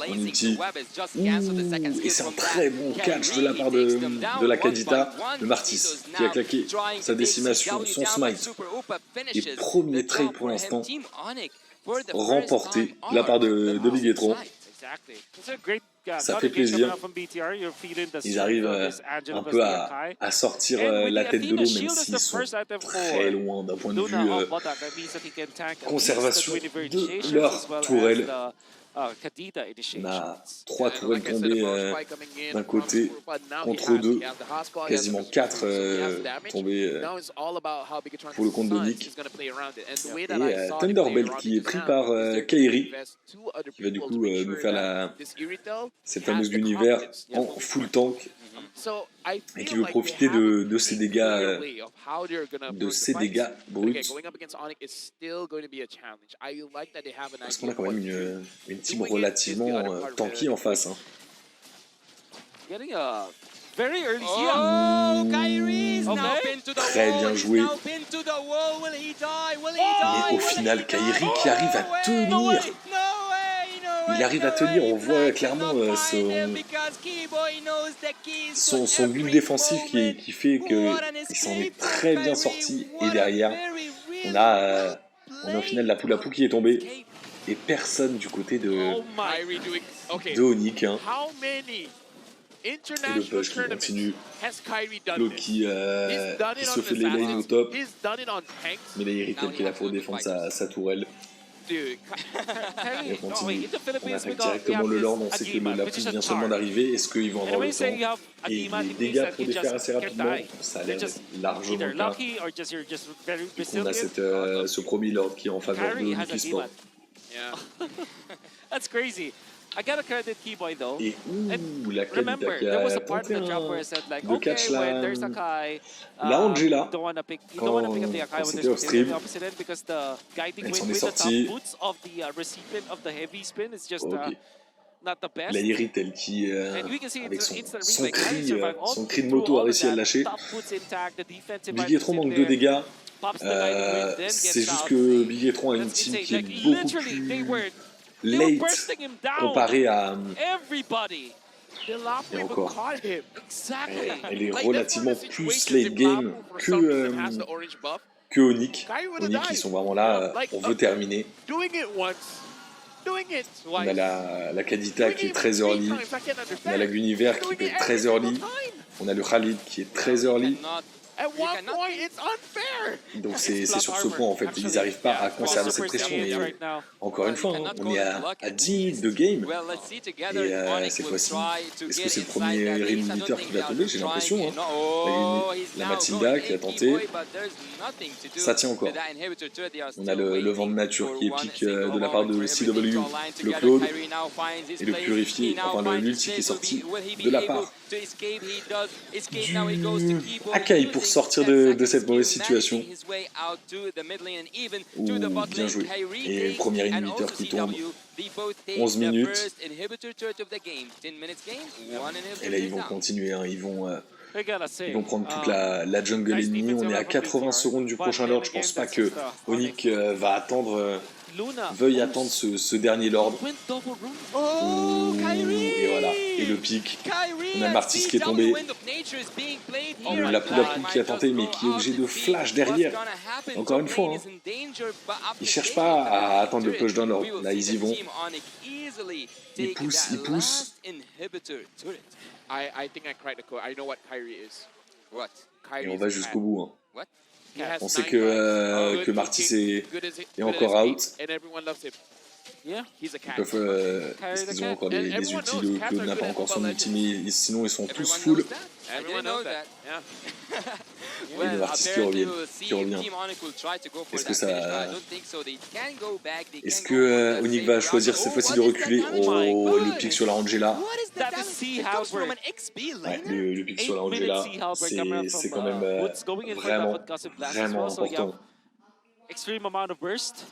en ulti. Et c'est un très bon catch de la part de la Kadita. Le Martis qui a claqué sa décimation, son smite. Et premier trade pour l'instant remporté de la part de Bigetron. Ça fait plaisir. Ils arrivent un peu à sortir la tête de l'eau, même s'ils sont très loin d'un point de vue conservation de leur tourelle. On a 3 tourelles tombées d'un côté contre 2, quasiment 4 tombées pour le compte d'Onyx. Et Thunderbolt qui est pris par Kairi, qui va du coup nous faire cette fameuse univers en full tank. Et qui veut profiter de ces dégâts bruts. Parce qu'on a quand même une team relativement tanky en face. Hein. Très bien joué. Mais au final, Kairi qui arrive à tenir. Il arrive à tenir, on voit clairement son build défensif qui fait qu'il s'en est très bien sorti. Et derrière, on a au final la poule à pou qui est tombée. Et personne du côté de Onyx. Hein. Et le push qui continue. Claude qui se fait les lanes au top. Mais là, il Ritel qui est là pour défendre sa tourelle. Et on continue, on attaque directement le Lord, on sait que la pousse vient seulement d'arriver. Est-ce qu'ils vont avoir le temps et les dégâts pour les faire assez rapidement? Ça a l'air largement le cas. On a ce premier Lord qui est en faveur de Onyx Sport. Et la Kadita qui a tenté de catch la Angela quand c'était off stream. Elle s'en est sortie. Okay. La Ritel qui, avec son cri de moto, a réussi à le lâcher. Bigetron manque de dégâts. C'est juste que Bigetron a une team qui est beaucoup plus late comparé à... Et encore, elle est relativement plus late game que Onyx. Onyx qui sont vraiment là, on veut terminer. On a la Kadita qui est très early, on a la Guinevere qui est très early, on a le Khalid qui est très early. Donc c'est sur ce point en fait, ils n'arrivent pas à conserver cette pression. Et encore une fois, hein, on est à 10 minutes de game. Et cette fois-ci, est-ce que c'est le premier inhibiteur qui va tomber? J'ai l'impression. Hein. La Matilda qui a tenté. Ça tient encore. On a le vent de nature qui est épique de la part de CW, le Claude et le purifié, enfin l'ulti qui est sorti de la part du Akai pour sortir de cette mauvaise situation. Bien joué. Et le premier inhibiteur qui tombe. 11 minutes. Et là, ils vont continuer. Hein. Ils vont prendre toute la jungle ennemie. On est à 80 secondes du prochain Lord. Je pense pas que Onyx veuille attendre ce dernier Lord. Et voilà. Et le pic. On a Martis qui est tombé. La poule à poule qui a tenté, mais qui est obligé de flash derrière. Encore une fois, hein. Ils cherchent pas à attendre le push d'un Lord. Là, ils y vont. Ils poussent. Et on va jusqu'au bout. Hein. On sait que Martis est encore out. Ils peuvent, est-ce qu'ils ont encore des ultis? Le Claude n'a pas encore son ulti, mais sinon ils sont tous full. Et le Martis qui revient. Est-ce que ça... Est-ce que Onyx va choisir cette fois-ci de reculer? Oh, le pic sur la Angela. Ouais, le pic sur la Angela, c'est quand même vraiment important. Extreme amount of burst.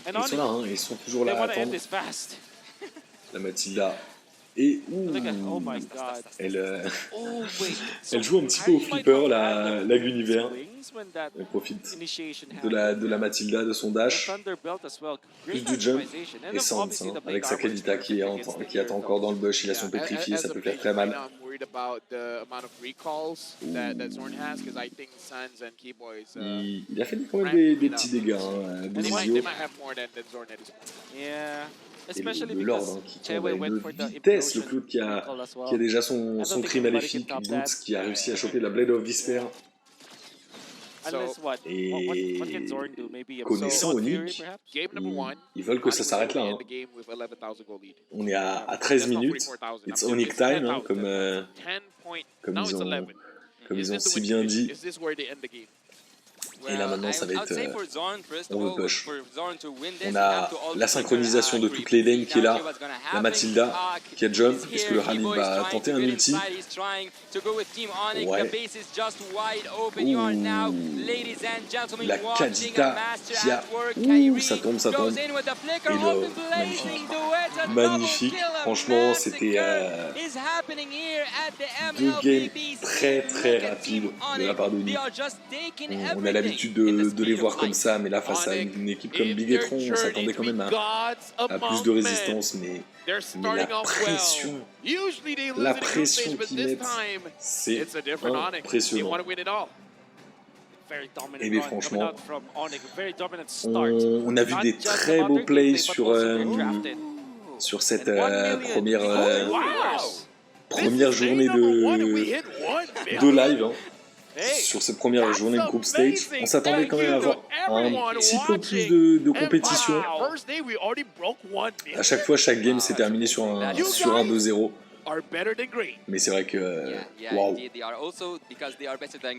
Ils sont là, hein, ils sont toujours là à attendre. La Mathilda. Et Oh my god. elle joue un petit peu au flipper, la Guniver. Elle profite de la Mathilda, de son dash, plus du jump. Et Sans, hein, avec sa Kalita qui attend encore dans le bush, il a son pétrifié, ça peut faire très mal. Il a fait quand même des petits dégâts, hein, des Zio. Et le Lord hein, qui tombe à une vitesse, le Claude qui a déjà son cri maléfique, Boots qui a réussi à choper la Blade of Despair. Et connaissant Onyx, ils veulent que ça s'arrête là. Hein. On est à 13 minutes. It's Onyx time, hein, comme ils ont si bien dit. Et là maintenant ça va être on le push. On a la synchronisation de toutes les lanes qui est là, la Mathilda qui a jump, est-ce que le Rally va tenter un ulti? Ouais. La Kadita qui a... ça tombe. Et le magnifique. Franchement c'était deux games très rapides de la part de Onyx. On a l'habitude de les voir comme ça, mais là face à une équipe comme Bigetron, on s'attendait quand même à plus de résistance, mais la pression qu'ils mettent, c'est impressionnant. Et bien franchement, on a vu des très beaux plays sur cette première journée de live. Hein. Sur cette première journée de group stage, on s'attendait quand même à avoir un petit peu plus de compétition. À chaque fois, chaque game s'est terminé sur un 2-0. Mais c'est vrai que... Waouh.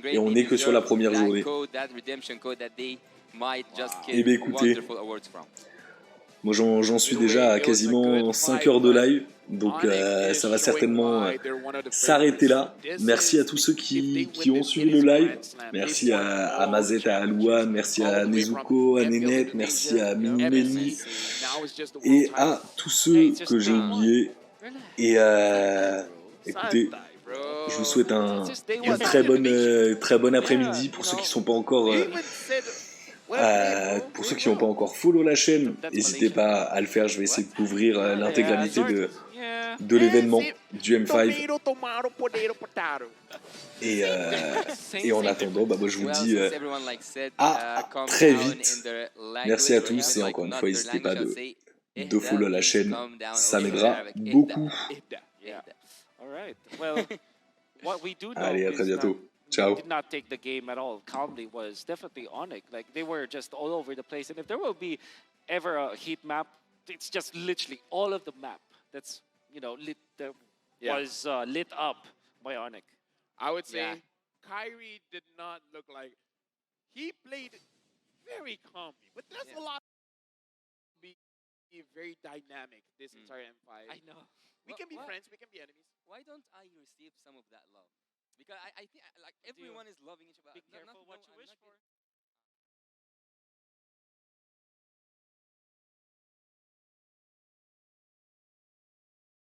Et on n'est que sur la première journée. Et bien écoutez, moi j'en suis déjà à quasiment 5 heures de live. Donc ça va certainement s'arrêter là. Merci à tous ceux qui ont suivi le live. Merci à Mazette, à Alouane, merci à Nezuko, à Nénette, merci à Minimeli et à tous ceux que j'ai oubliés. Et écoutez, je vous souhaite une très bonne après-midi pour ceux qui sont pas encore... pour ceux qui n'ont pas encore follow la chaîne, n'hésitez pas à le faire, je vais essayer de couvrir l'intégralité de l'événement du M5. Et en attendant, moi, je vous dis à très vite. Merci à tous et encore une fois, n'hésitez pas de follow la chaîne, ça m'aidera beaucoup. Allez, à très bientôt. Ciao. Did not take the game at all calmly was definitely Onyx. Like they were just all over the place. And if there will be ever a heat map, it's just literally all of the map that's was lit up by Onyx. I would say Kyrie did not look like he played very calmly, but there's a lot to be very dynamic this entire M5. I know. We can be friends, we can be enemies. Why don't I receive some of that love? Because I think like everyone is loving each other. Be careful what you wish for.